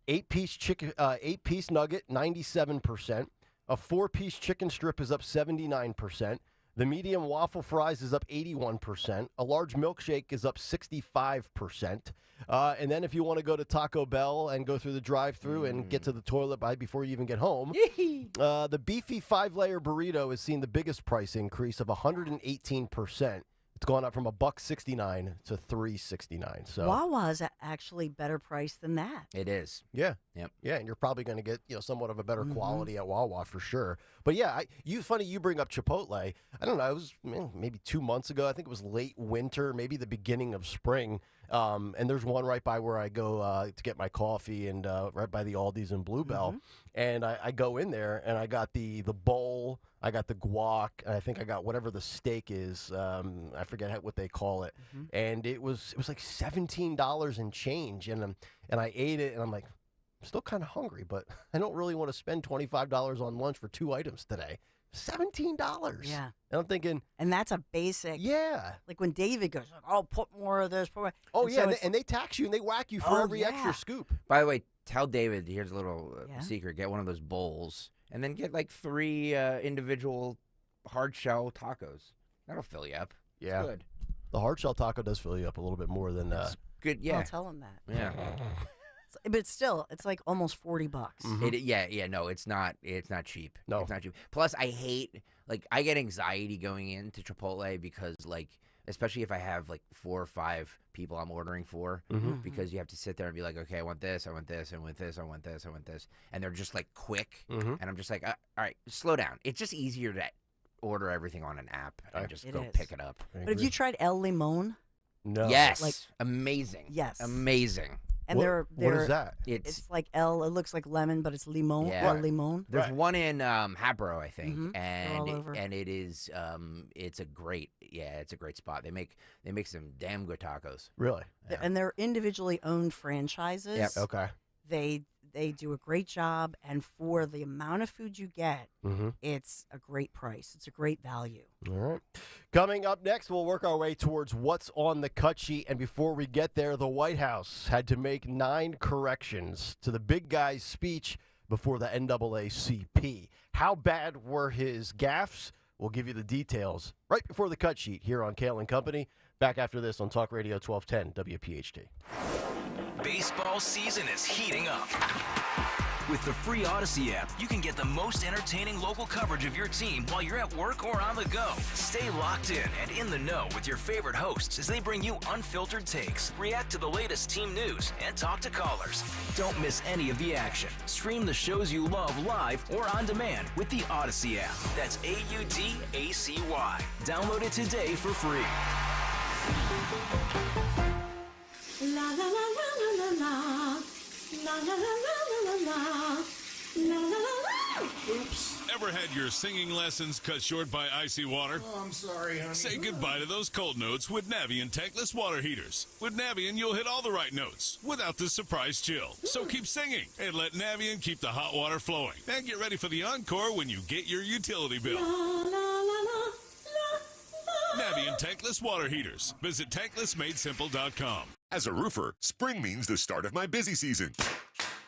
God. 8-piece nugget, 97%. A 4-piece chicken strip is up 79%. The medium waffle fries is up 81%. A large milkshake is up 65%. And then if you want to go to Taco Bell and go through the drive-thru and get to the toilet before you even get home, the beefy 5-layer burrito has seen the biggest price increase of 118%. It's gone up from $1.69 to $3.69. So Wawa's actually better priced than that. It is. Yeah. Yep. Yeah, and you're probably going to get somewhat of a better quality at Wawa for sure. But yeah, funny you bring up Chipotle. I don't know. It was maybe 2 months ago. I think it was late winter, maybe the beginning of spring. And there's one right by where I go to get my coffee, and right by the Aldi's in Bluebell. And I go in there, and I got the bowl, I got the guac, and I think I got whatever the steak is. I forget what they call it. And it was like $17 and change, and I ate it, and I'm like, I'm still kind of hungry, but I don't really want to spend $25 on lunch for 2 items today. $17. Yeah. And I'm thinking. And that's a basic. Yeah. Like when David goes, oh, put more of this. Put more. Oh, and yeah. So And they tax you and they whack you for every extra scoop. By the way, tell David, here's a little secret. Get one of those bowls and then get like 3 individual hard shell tacos. That'll fill you up. Yeah. It's good. The hard shell taco does fill you up a little bit more than. Good. Yeah. I'll tell him that. Yeah. But still, it's like almost $40. No, it's not cheap. No. It's not cheap. Plus, I hate, like, I get anxiety going into Chipotle because, like, especially if I have, like, 4 or 5 people I'm ordering for, because you have to sit there and be like, okay, I want this, I want this, I want this, I want this, I want this. And they're just, like, quick. And I'm just like, all right, slow down. It's just easier to order everything on an app and just go pick it up. But have you tried El Limon? No. Yes. Like, amazing. Yes. Amazing. And what is that? It's like it looks like lemon, but it's limon. Yeah. Or limon. There's one in Hatboro, I think, all over. and it is it's a great spot. They make some damn good tacos. Really? Yeah. And they're individually owned franchises. Yep. Okay. They do a great job, and for the amount of food you get, it's a great price. It's a great value. All right. Coming up next, we'll work our way towards what's on the cut sheet. And before we get there, the White House had to make 9 corrections to the big guy's speech before the NAACP. How bad were his gaffes? We'll give you the details right before the cut sheet here on Kayal and Company. Back after this on Talk Radio 1210 WPHT. Baseball season is heating up. With the free Odyssey app, you can get the most entertaining local coverage of your team while you're at work or on the go. Stay locked in and in the know with your favorite hosts as they bring you unfiltered takes, react to the latest team news, and talk to callers. Don't miss any of the action. Stream the shows you love live or on demand with the Odyssey app. That's AUDACY. Download it today for free. La la la la la la la. La la la la la la. La la la la. Oops. Ever had your singing lessons cut short by icy water? Oh, I'm sorry, honey. Say goodbye to those cold notes with Navien tankless water heaters. With Navien, you'll hit all the right notes without the surprise chill. So keep singing and let Navien keep the hot water flowing. And get ready for the encore when you get your utility bill. La la la la. Navien tankless water heaters. Visit tanklessmadesimple.com. As a roofer, spring means the start of my busy season,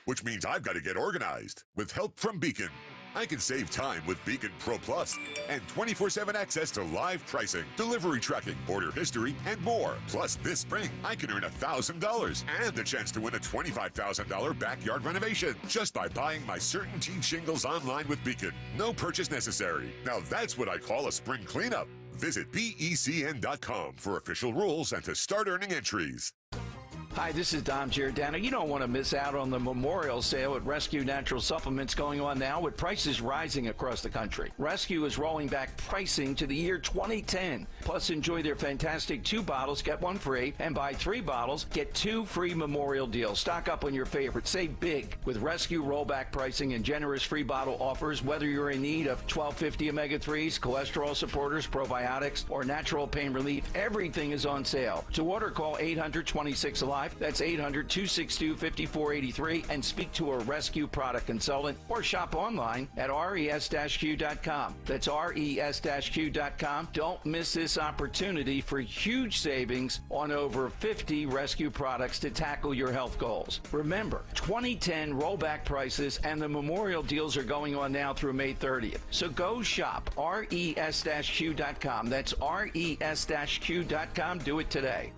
which means I've got to get organized. With help from Beacon, I can save time with Beacon Pro Plus and 24/7 access to live pricing, delivery tracking, order history, and more. Plus, this spring, I can earn $1,000 and the chance to win a $25,000 backyard renovation just by buying my CertainTeed shingles online with Beacon. No purchase necessary. Now that's what I call a spring cleanup. Visit BECN.com for official rules and to start earning entries. Hi, this is Dom Giordano. You don't want to miss out on the Memorial Sale at Rescue Natural Supplements going on now with prices rising across the country. Rescue is rolling back pricing to the year 2010. Plus, enjoy their fantastic 2 bottles, get 1 free, and buy 3 bottles, get 2 free Memorial deals. Stock up on your favorites. Save big with Rescue rollback pricing and generous free bottle offers, whether you're in need of 1250 omega-3s, cholesterol supporters, probiotics, or natural pain relief. Everything is on sale. To order, call 800-26-ALIVE. That's 800-262-5483 and speak to a Rescue product consultant or shop online at res-q.com. That's res-q.com. Don't miss this opportunity for huge savings on over 50 Rescue products to tackle your health goals. Remember, 2010 rollback prices and the Memorial deals are going on now through May 30th. So go shop res-q.com. That's res-q.com. Do it today.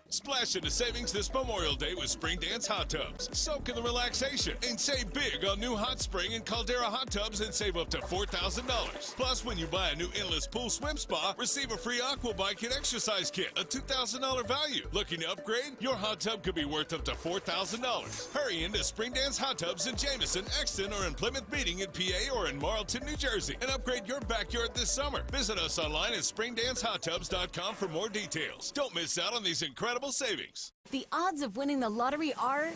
Splash into savings this Memorial Day with Spring Dance Hot Tubs. Soak in the relaxation and save big on new Hot Spring and Caldera hot tubs and save up to $4,000. Plus, when you buy a new Endless Pool Swim Spa, receive a free Aqua Bike and Exercise Kit, a $2,000 value. Looking to upgrade? Your hot tub could be worth up to $4,000. Hurry into Spring Dance Hot Tubs in Jameson, Exton, or in Plymouth Meeting in PA or in Marlton, New Jersey, and upgrade your backyard this summer. Visit us online at springdancehottubs.com for more details. Don't miss out on these incredible savings. The odds of winning the lottery are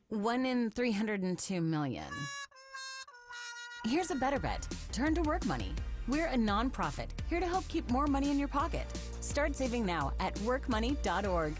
1 in 302 million. Here's a better bet. Turn to Work Money. We're a nonprofit here to help keep more money in your pocket. Start saving now at workmoney.org.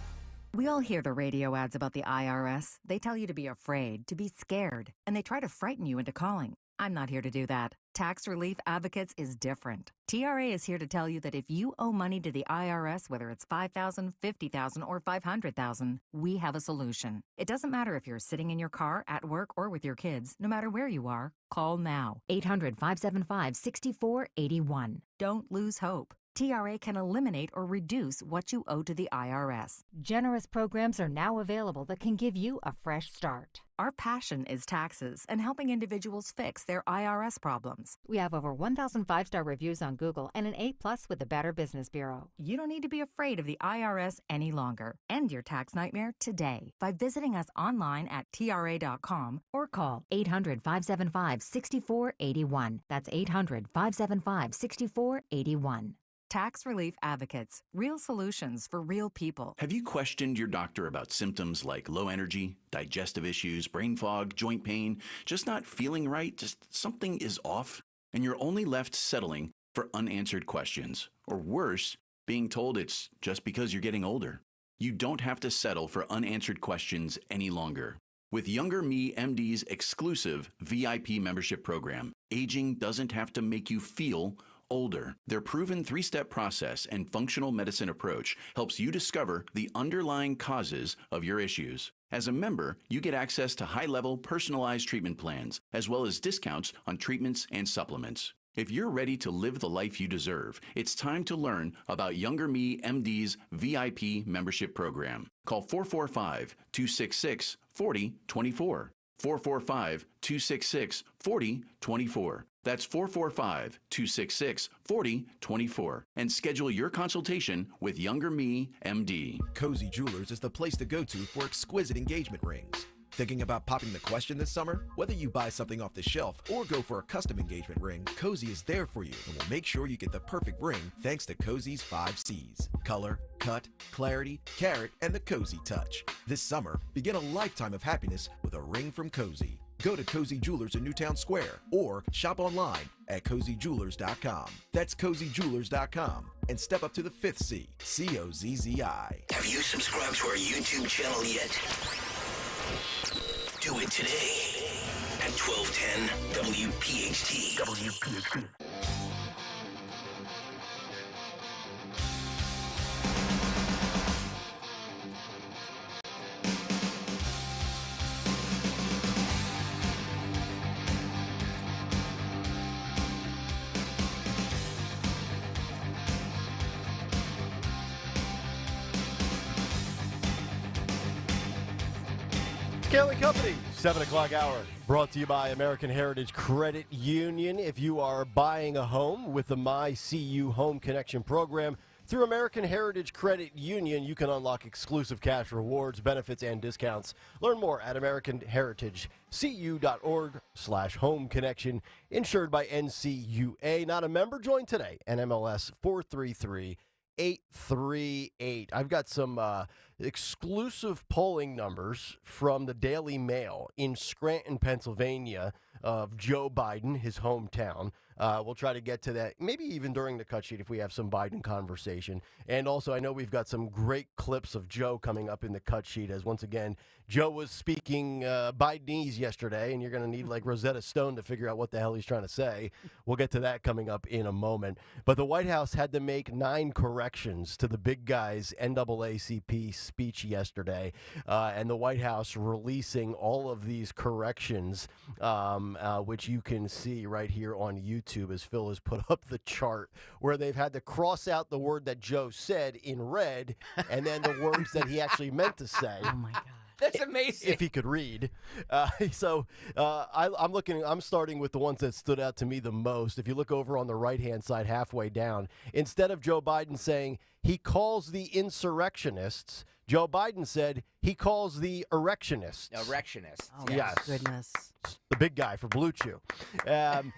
We all hear the radio ads about the IRS. They tell you to be afraid, to be scared, and they try to frighten you into calling. I'm not here to do that. Tax Relief Advocates is different. TRA is here to tell you that if you owe money to the IRS, whether it's $5,000, $50,000, or $500,000, we have a solution. It doesn't matter if you're sitting in your car, at work, or with your kids. No matter where you are, call now. 800-575-6481. Don't lose hope. TRA can eliminate or reduce what you owe to the IRS. Generous programs are now available that can give you a fresh start. Our passion is taxes and helping individuals fix their IRS problems. We have over 1,000 5-star reviews on Google and an A+ with the Better Business Bureau. You don't need to be afraid of the IRS any longer. End your tax nightmare today by visiting us online at TRA.com or call 800-575-6481. That's 800-575-6481. Tax Relief Advocates. Real solutions for real people. Have you questioned your doctor about symptoms like low energy, digestive issues, brain fog, joint pain, just not feeling right, just something is off, and you're only left settling for unanswered questions, or worse, being told it's just because you're getting older? You don't have to settle for unanswered questions any longer. With Younger Me MD's exclusive VIP membership program, aging doesn't have to make you feel older. Their proven 3-step process and functional medicine approach helps you discover the underlying causes of your issues. As a member, you get access to high-level personalized treatment plans, as well as discounts on treatments and supplements. If you're ready to live the life you deserve, it's time to learn about Younger Me MD's VIP membership program. Call 445-266-4024. 445-266-4024. That's 445-266-4024. And schedule your consultation with Younger Me, MD. Cozy Jewelers is the place to go to for exquisite engagement rings. Thinking about popping the question this summer? Whether you buy something off the shelf or go for a custom engagement ring, Cozy is there for you and will make sure you get the perfect ring thanks to Cozy's 5 C's. Color, cut, clarity, carat, and the Cozy touch. This summer, begin a lifetime of happiness with a ring from Cozy. Go to Cozy Jewelers in Newtown Square or shop online at CozyJewelers.com. That's CozyJewelers.com. And step up to the 5th C, C-O-Z-Z-I. Have you subscribed to our YouTube channel yet? Do it today at 1210 WPHT. WPHT. Kayal Company, 7 o'clock hour, brought to you by American Heritage Credit Union. If you are buying a home with the My CU Home Connection program, Through American Heritage Credit Union, you can unlock exclusive cash rewards, benefits, and discounts. Learn more at AmericanHeritageCU.org/home connection. Insured by NCUA. Not a member? Join today. NMLS 433838. I've got some exclusive polling numbers from the Daily Mail in Scranton, Pennsylvania, of Joe Biden, his hometown. We'll try to get to that, maybe even during the cut sheet if we have some Biden conversation. And also, I know we've got some great clips of Joe coming up in the cut sheet, as once again, Joe was speaking Bidenese yesterday, and you're going to need like Rosetta Stone to figure out what the hell he's trying to say. We'll get to that coming up in a moment. But the White House had to make 9 corrections to the big guy's NAACP speech yesterday, and the White House releasing all of these corrections, which you can see right here on YouTube as Phil has put up the chart where they've had to cross out the word that Joe said in red and then the words that he actually meant to say. Oh, my God. That's amazing. If he could read. I'm starting with the ones that stood out to me the most. If you look over on the right-hand side halfway down, instead of Joe Biden saying he calls the insurrectionists, Joe Biden said he calls the erectionists. Erectionists. Oh, yes. my goodness. The big guy for Blue Chew. Then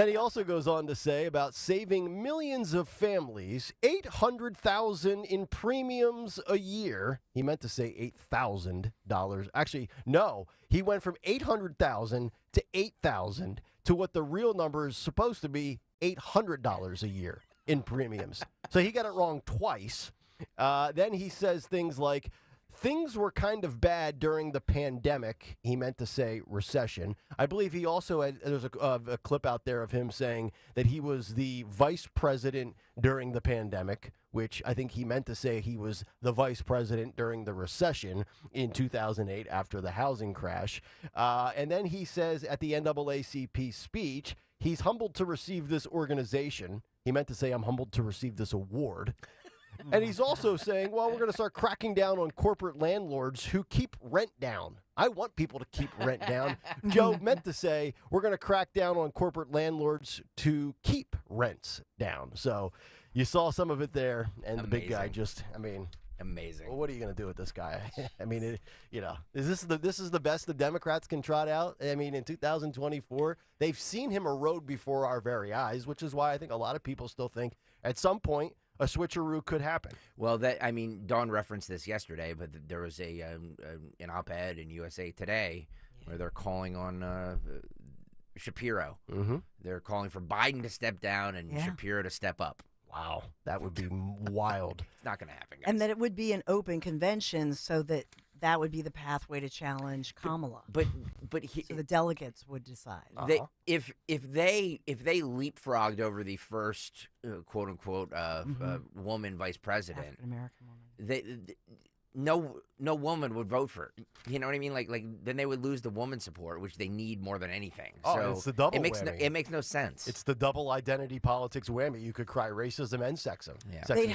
he also goes on to say about saving millions of families, $800,000 in premiums a year. He meant to say $8,000. Actually, no. He went from $800,000 to $8,000 to what the real number is supposed to be, $800 a year in premiums. So he got it wrong twice. Then he says things like, things were kind of bad during the pandemic. He meant to say recession. I believe he also had, there's a clip out there of him saying that he was the vice president during the pandemic, which I think he meant to say he was the vice president during the recession in 2008 after the housing crash. And then he says at the NAACP speech, he's humbled to receive this organization. He meant to say, I'm humbled to receive this award. And he's also saying, well, we're going to start cracking down on corporate landlords who keep rent down. I want people to keep rent down. Joe meant to say, we're going to crack down on corporate landlords to keep rents down. So you saw some of it there. And the big guy just, I mean. Amazing. Well, what are you going to do with this guy? I mean, this is the best the Democrats can trot out? I mean, in 2024, they've seen him erode before our very eyes, which is why I think a lot of people still think at some point, a switcheroo could happen. Well, Dawn referenced this yesterday, but there was an op-ed in USA Today where they're calling on Shapiro. Mm-hmm. They're calling for Biden to step down and Shapiro to step up. Wow, that would be wild. It's not going to happen, guys. And that it would be an open convention so that would be the pathway to challenge Kamala. So the delegates would decide. If they leapfrogged over the first quote unquote woman vice president, African-American woman, no woman would vote for it. You know what I mean? Like then they would lose the woman support, which they need more than anything. So it's the double whammy. It makes no sense. It's the double identity politics whammy. You could cry racism and sexism. Yeah. They'd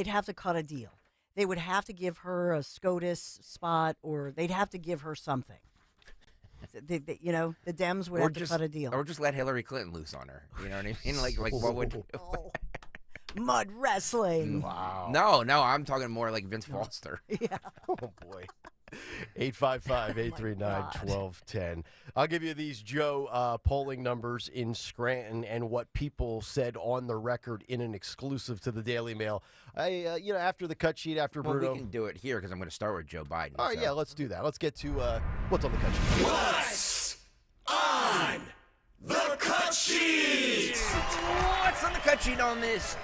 have to cut a deal. They would have to give her a SCOTUS spot, or they'd have to give her something. The Dems would have to cut a deal. Or just let Hillary Clinton loose on her. You know what I mean? Like what would... Mud wrestling. Wow. No, I'm talking more like Vince Foster. Yeah. Oh, boy. 855-839-1210. I'll give you these, Joe, polling numbers in Scranton and what people said on the record in an exclusive to the Daily Mail. After the cut sheet, after Bruno. We can do it here because I'm going to start with Joe Biden. All right, yeah, let's do that. Let's get to what's on the cut sheet. What's on the cut sheet? What's on the cut sheet on this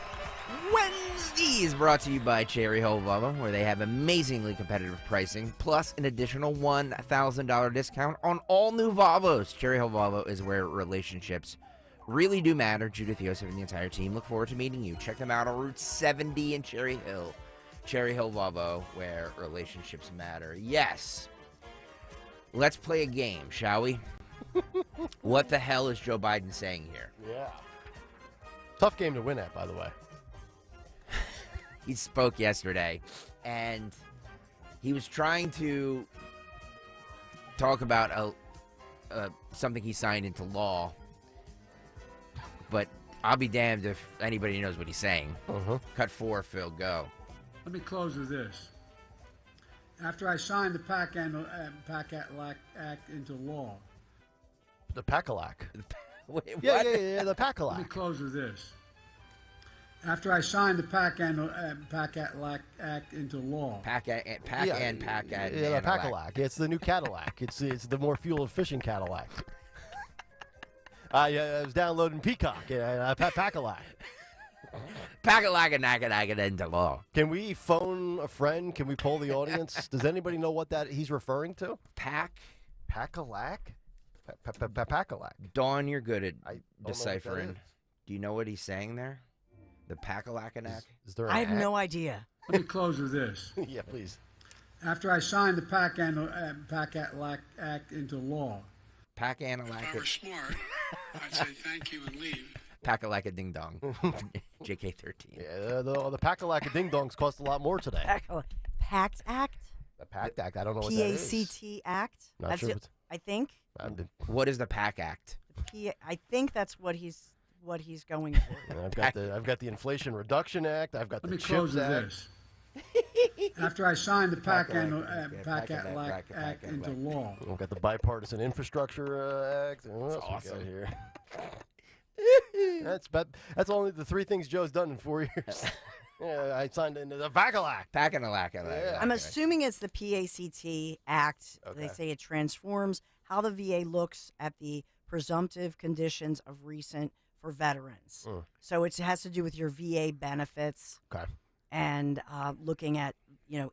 Wednesday is brought to you by Cherry Hill Volvo, where they have amazingly competitive pricing, plus an additional $1,000 discount on all new Volvos. Cherry Hill Volvo is where relationships really do matter. Judith Yosef and the entire team look forward to meeting you. Check them out on Route 70 in Cherry Hill. Cherry Hill Volvo, where relationships matter. Yes. Let's play a game, shall we? What the hell is Joe Biden saying here? Yeah. Tough game to win at, by the way. He spoke yesterday, and he was trying to talk about something he signed into law, but I'll be damned if anybody knows what he's saying. Uh-huh. Cut 4, Phil, go. Let me close with this. After I signed the PAC-ACT Act into law. The PAC-ALAC. Wait, yeah, the PAC-ALAC. Let me close with this. After I signed the PAC-ACT Act into law. PAC and PAC-ACT. Yeah, the PAC-ALAC. It's the new Cadillac. It's the more fuel-efficient Cadillac. I was downloading Peacock and PAC-ALAC. PAC-ALAC and into law. Can we phone a friend? Can we poll the audience? Does anybody know what that he's referring to? PAC-ALAC? PAC-ALAC. Dawn, you're good at know what deciphering. that is. Do you know what he's saying there? The PAC-ALAC and act? Is there I have no idea. Let me close with this. Yeah, please. After I signed the PAC-ACT Act into law. PAC-ALAC. If I were smart, I'd say thank you and leave. PAC-ALAC a ding dong. JK13. Yeah, the PAC-ALAC ding dongs cost a lot more today. PACT Act? The PACT Act. I don't know what that is. PACT Act? Not That's sure it, I think. What is the PAC Act? I think that's what he's going for. I've got the Inflation Reduction Act. I've got Let the me close CHIPS with Act. this. After I signed the PAC-ACT Act into law. We've got the Bipartisan Infrastructure Act. What else awesome. we got here? That's only the 3 things Joe's done in 4 years. Yeah, I signed into the PAC-ALAC. PAC-ALAC. Yeah. I'm assuming it's the PACT Act. Okay. They say it transforms how the VA looks at the presumptive conditions of recent for veterans. So it has to do with your VA benefits. Okay. And looking at,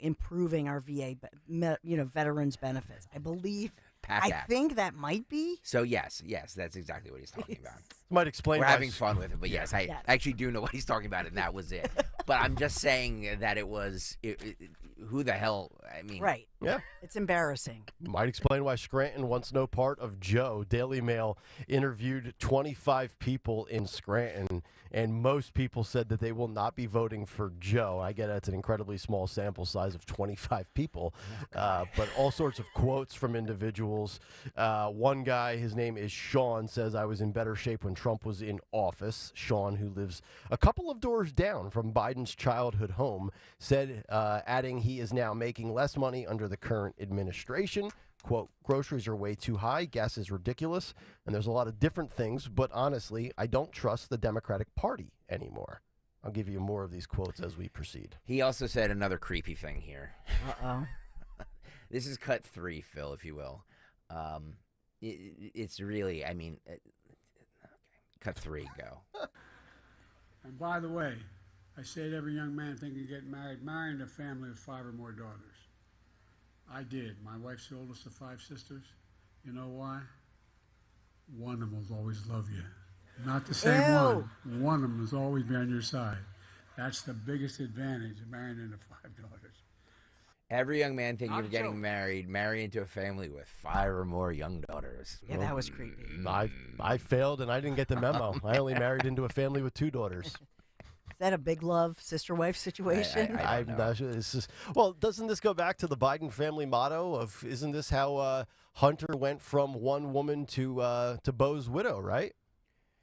improving our VA, veterans benefits. I believe. PAC I Act. think that might be. So yes, that's exactly what he's talking about. Might explain. We're why having fun with it, but yes, I actually do know what he's talking about, and that was it. But I'm just saying that it was who the hell? I mean, Right. Yeah. It's embarrassing. Might explain why Scranton wants no part of Joe. Daily Mail interviewed 25 people in Scranton, and most people said that they will not be voting for Joe. I get it's an incredibly small sample size of 25 people, but all sorts of quotes from individuals. One guy, his name is Sean, says, I was in better shape when Trump was in office. Sean, who lives a couple of doors down from Biden's childhood home, said, adding he is now making less money under the current administration. Quote, groceries are way too high, gas is ridiculous, and there's a lot of different things, but honestly, I don't trust the Democratic Party anymore. I'll give you more of these quotes as we proceed. He also said another creepy thing here. Uh-oh. This is cut 3, Phil, if you will. It's really, cut 3, go. And by the way, I say to every young man thinking of getting married, marrying a family of 5 or more daughters. I did. My wife's the oldest of 5 sisters. You know why? One of them will always love you. Not the same one. One of them will always be on your side. That's the biggest advantage of marrying into 5 daughters. Every young man thinking of getting married, marry into a family with 5 or more young daughters. Yeah, that was creepy. I failed and I didn't get the memo. I only married into a family with 2 daughters. Is that a big love, sister-wife situation? I'm not sure. It's just, well, doesn't this go back to the Biden family motto of, isn't this how Hunter went from one woman to Bo's widow, right?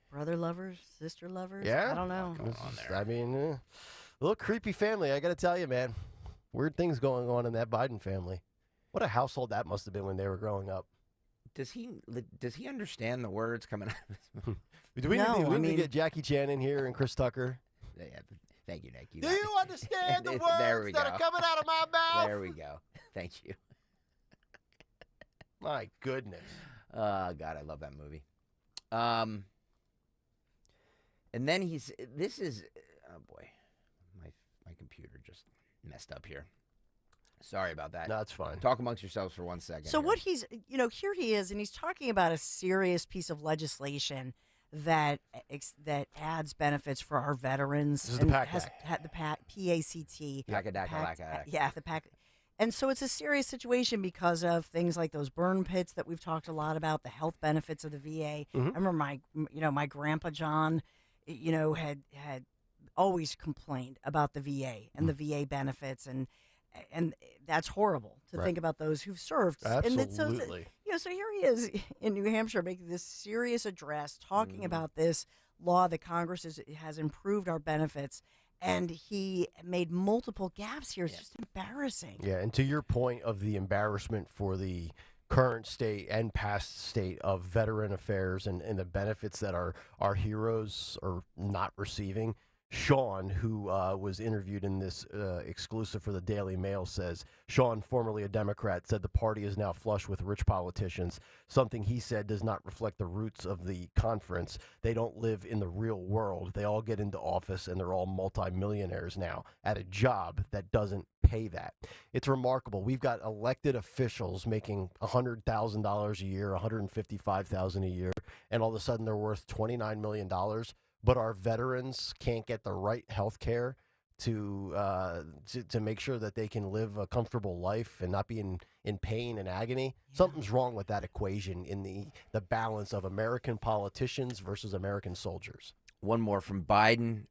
Brother lovers, sister lovers? Yeah. I don't know. A little creepy family, I got to tell you, man. Weird things going on in that Biden family. What a household that must have been when they were growing up. Does he understand the words coming out of his mouth? Do we need to get Jackie Chan in here and Chris Tucker? Yeah, thank you, Nick. Do you understand the There words we that go. are coming out of my mouth? There we go. Thank you. My goodness. God, I love that movie. And then this is, oh boy, my computer just messed up here. Sorry about that. No, it's fine. Talk amongst yourselves for 1 second. So what he's, here he is, and he's talking about a serious piece of legislation that adds benefits for our veterans. This is the PAC Act. The PACT. PAC-ACT. Yeah, the PAC. And so it's a serious situation because of things like those burn pits that we've talked a lot about, the health benefits of the VA. Mm-hmm. I remember my grandpa John, had always complained about the VA and the VA benefits, and that's horrible to think about those who've served. Absolutely. So here he is in New Hampshire making this serious address, talking about this law that Congress has improved our benefits, and he made multiple gaffes here. It's just embarrassing. Yeah, and to your point of the embarrassment for the current state and past state of veteran affairs and the benefits that our heroes are not receiving, Sean, who was interviewed in this exclusive for the Daily Mail, says, Sean, formerly a Democrat, said the party is now flush with rich politicians. Something he said does not reflect the roots of the conference. They don't live in the real world. They all get into office and they're all multimillionaires now at a job that doesn't pay that. It's remarkable. We've got elected officials making $100,000 a year, $155,000 a year, and all of a sudden they're worth $29 million. But our veterans can't get the right health care to make sure that they can live a comfortable life and not be in pain and agony. Yeah. Something's wrong with that equation in the balance of American politicians versus American soldiers. One more from Biden.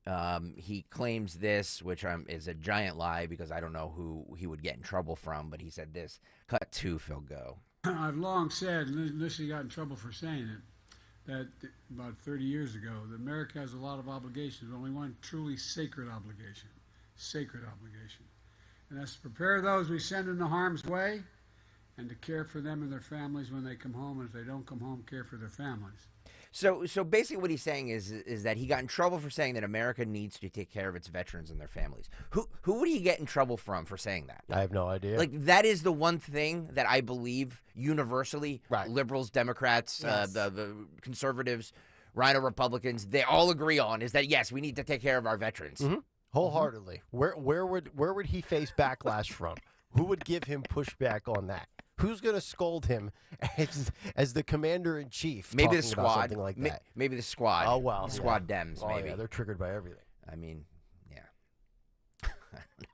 He claims this, which is a giant lie because I don't know who he would get in trouble from, but he said this. Cut 2, Phil, go. I've long said, and initially got in trouble for saying it, that about 30 years ago, that America has a lot of obligations, only one truly sacred obligation, and that's to prepare those we send into harm's way and to care for them and their families when they come home, and if they don't come home, care for their families. So basically what he's saying is that he got in trouble for saying that America needs to take care of its veterans and their families. Who would he get in trouble from for saying that? I have no idea. Like, that is the one thing that I believe universally, liberals, Democrats, the conservatives, Rhino Republicans, they all agree on, is that, yes, we need to take care of our veterans. Mm-hmm. Wholeheartedly. Where would he face backlash from? Who would give him pushback on that? Who's going to scold him as the commander-in-chief? Maybe the squad. Something like that. Maybe the squad. Oh, well. The squad Dems, maybe. Yeah, they're triggered by everything. I mean, yeah.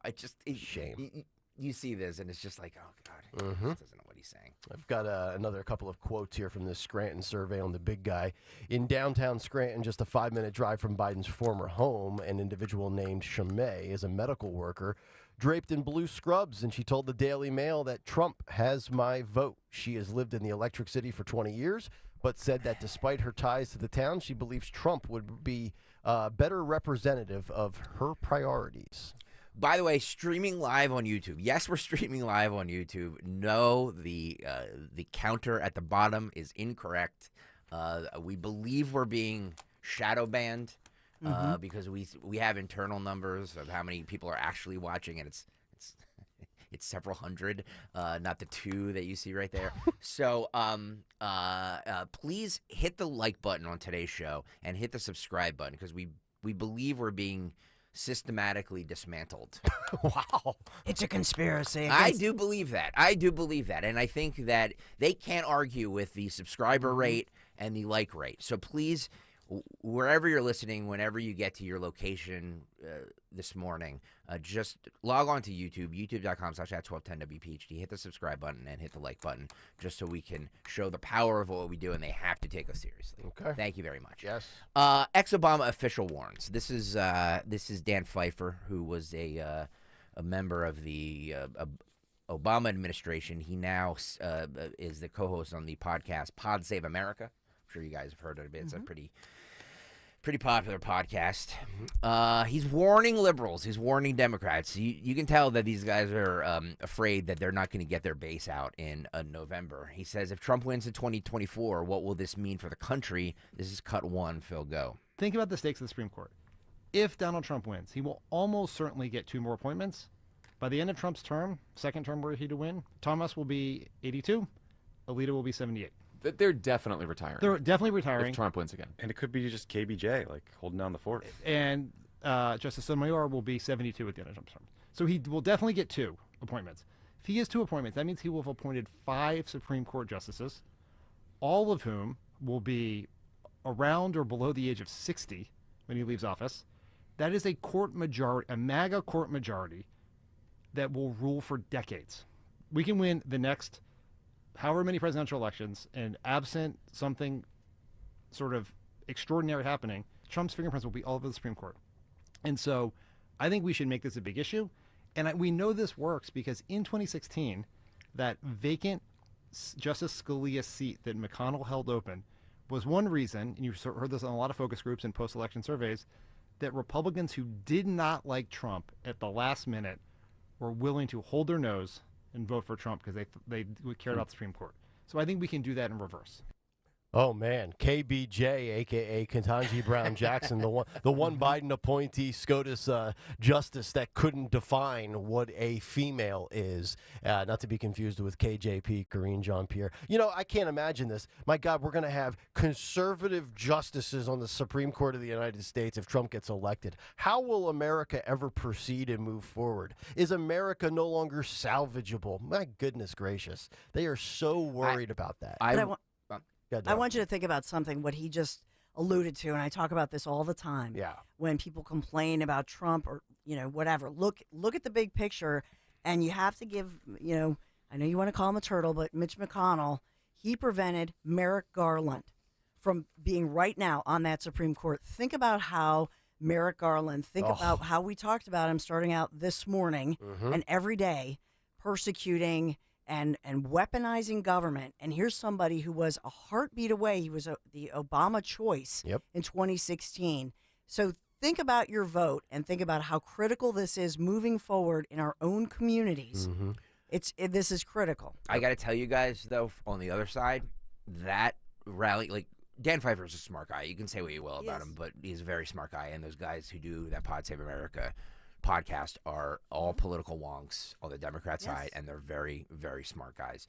I just... Shame. You see this, and it's just like, oh, God. Mm-hmm. He doesn't know what he's saying. I've got another couple of quotes here from this Scranton survey on the big guy. In downtown Scranton, just a 5-minute drive from Biden's former home, an individual named Shamay is a medical worker draped in blue scrubs, and she told the Daily Mail that Trump has my vote. She has lived in the Electric City for 20 years, but said that despite her ties to the town, she believes Trump would be a better representative of her priorities. By the way, streaming live on YouTube. Yes, we're streaming live on YouTube. No, the counter at the bottom is incorrect. We believe we're being shadow banned. Because we have internal numbers of how many people are actually watching, and it's several hundred, not the 2 that you see right there. So please hit the like button on today's show and hit the subscribe button because we believe we're being systematically dismantled. Wow. It's a conspiracy. I do believe that. And I think that they can't argue with the subscriber rate and the like rate. So please, wherever you're listening, whenever you get to your location this morning, just log on to YouTube, youtube.com/at1210WPHT. Hit the subscribe button and hit the like button just so we can show the power of what we do, and they have to take us seriously. Okay. Thank you very much. Yes. Ex-Obama official warns. This is Dan Pfeiffer, who was a member of the Obama administration. He now is the co-host on the podcast Pod Save America. I'm sure you guys have heard of it. It's a pretty popular podcast. He's warning liberals. He's warning Democrats. You can tell that these guys are afraid that they're not going to get their base out in November. He says, if Trump wins in 2024, what will this mean for the country? This is cut 1. Phil, go. Think about the stakes of the Supreme Court. If Donald Trump wins, he will almost certainly get 2 more appointments. By the end of Trump's term, second term were he to win, Thomas will be 82, Alito will be 78. They're definitely retiring. They're definitely retiring. If Trump wins again. And it could be just KBJ, like holding down the fort. And Justice Sotomayor will be 72 at the end of Trump's term. So he will definitely get 2 appointments. If he has 2 appointments, that means he will have appointed 5 Supreme Court justices, all of whom will be around or below the age of 60 when he leaves office. That is a court majority, a MAGA court majority that will rule for decades. We can win the next however many presidential elections, and absent something sort of extraordinary happening, Trump's fingerprints will be all over the Supreme Court. And so I think we should make this a big issue. And we know this works because in 2016, that vacant Justice Scalia seat that McConnell held open was one reason, and you heard this on a lot of focus groups and post-election surveys, that Republicans who did not like Trump at the last minute were willing to hold their nose and vote for Trump because they cared about the Supreme Court. So I think we can do that in reverse. Oh man, KBJ, aka Ketanji Brown Jackson, the one Biden appointee SCOTUS justice that couldn't define what a female is, not to be confused with KJP, Karine Jean-Pierre. You know, I can't imagine this. My God, we're going to have conservative justices on the Supreme Court of the United States if Trump gets elected. How will America ever proceed and move forward? Is America no longer salvageable? My goodness gracious, they are so worried about that. I want you to think about something, what he just alluded to, and I talk about this all the time. Yeah. When people complain about Trump or, whatever, look at the big picture, and you have to give, I know you want to call him a turtle, but Mitch McConnell, he prevented Merrick Garland from being right now on that Supreme Court. Think about how Merrick Garland, about how we talked about him starting out this morning and every day persecuting and weaponizing government. And here's somebody who was a heartbeat away. He was the Obama choice in 2016. So think about your vote and think about how critical this is moving forward in our own communities. This is critical. I got to tell you guys, though, on the other side, that rally, like, Dan Pfeiffer is a smart guy. You can say what you will about him, but he's a very smart guy. And those guys who do that Pod Save America podcast are all political wonks on the Democrat side, and they're very, very smart guys.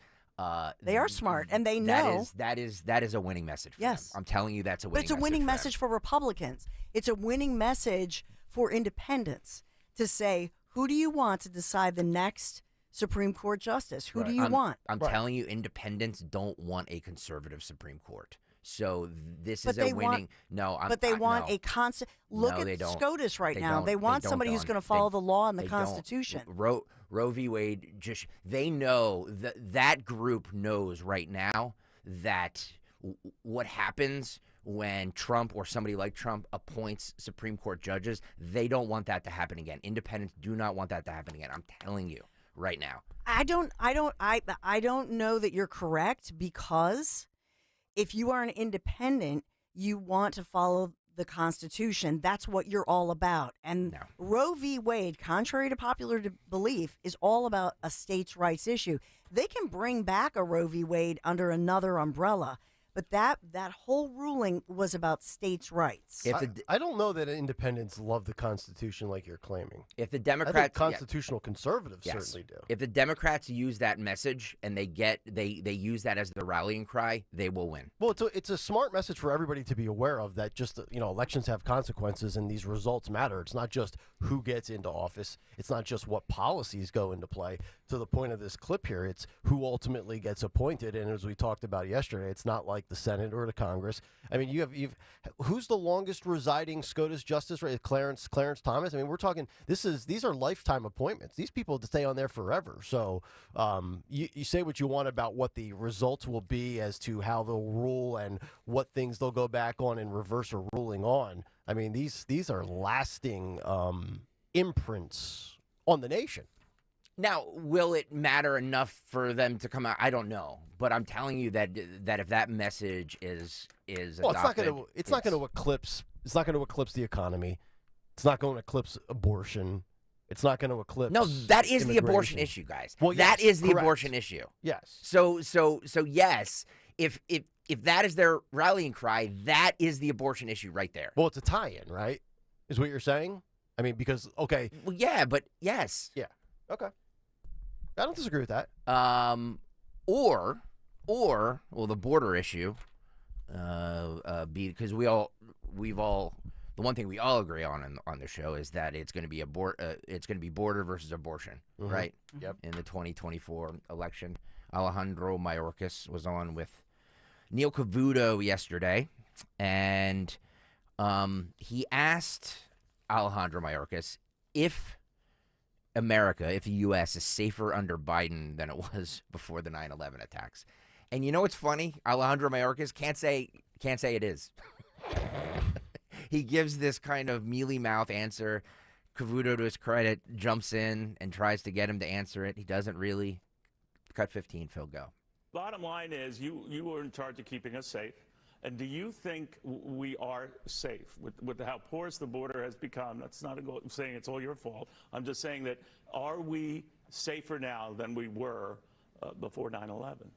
They are smart, and they know that is a winning message for them. I'm telling you, that's a winning message. But it's a winning message for Republicans. It's a winning message for independents to say, who do you want to decide the next Supreme Court justice? Who do you want? I'm telling you, independents don't want a conservative Supreme Court. So this is a winning. But they want a constant. Look at SCOTUS right now. They want somebody who's going to follow the law and the Constitution. Roe v. Wade. They know that group knows right now that what happens when Trump or somebody like Trump appoints Supreme Court judges. They don't want that to happen again. Independents do not want that to happen again. I'm telling you right now. I don't know that you're correct, because if you are an independent, you want to follow the Constitution. That's what you're all about. And Roe v. Wade, contrary to popular belief, is all about a states' rights issue. They can bring back a Roe v. Wade under another umbrella, but that whole ruling was about states' rights. I don't know that independents love the Constitution like you're claiming. If the Democrats, I think constitutional conservatives certainly do. If the Democrats use that message and they use that as their rallying cry, they will win. Well, it's a smart message for everybody to be aware of, that just elections have consequences and these results matter. It's not just who gets into office. It's not just what policies go into play. To the point of this clip here, it's who ultimately gets appointed. And as we talked about yesterday, it's not like the Senate or the Congress. I mean, you've who's the longest residing SCOTUS justice, right? Clarence Thomas. I mean, we're talking, these are lifetime appointments. These people stay on there forever. So you say what you want about what the results will be as to how they'll rule and what things they'll go back on and reverse a ruling on. I mean, these are lasting imprints on the nation. Now, will it matter enough for them to come out? I don't know, but I'm telling you that if that message is adopted, it's not going to eclipse the economy. It's not going to eclipse abortion. It's not going to eclipse. No, that is the abortion issue, guys. Well, that is the abortion issue. Yes. So yes, if that is their rallying cry, that is the abortion issue right there. Well, it's a tie-in, right? Is what you're saying? I mean, because okay. Well, yeah, but yes. Yeah. Okay. I don't disagree with that. Or the border issue, because the one thing we all agree on the show is that it's going to be border versus abortion, right? Yep. In the 2024 election, Alejandro Mayorkas was on with Neil Cavuto yesterday, and he asked Alejandro Mayorkas if the U.S. is safer under Biden than it was before the 9/11 attacks. And you know what's funny? Alejandro Mayorkas can't say it is. He gives this kind of mealy-mouth answer. Cavuto, to his credit, jumps in and tries to get him to answer it. He doesn't really. Cut 15, Phil, go. Bottom line is you were in charge of keeping us safe. And do you think we are safe with how porous the border has become? That's not saying it's all your fault. I'm just saying that are we safer now than we were before 9/11?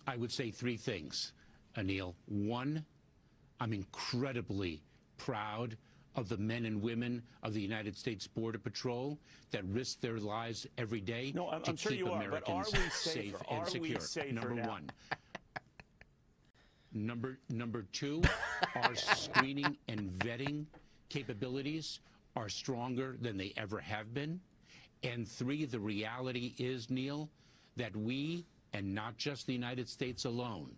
I would say three things, Anil. One, I'm incredibly proud of the men and women of the United States Border Patrol that risk their lives every day No, to I'm sure keep you are, Americans but are we safe safer? and Are secure. we safer Number now? one. Number two, our screening and vetting capabilities are stronger than they ever have been. And three, the reality is, Neil, that we, and not just the United States alone,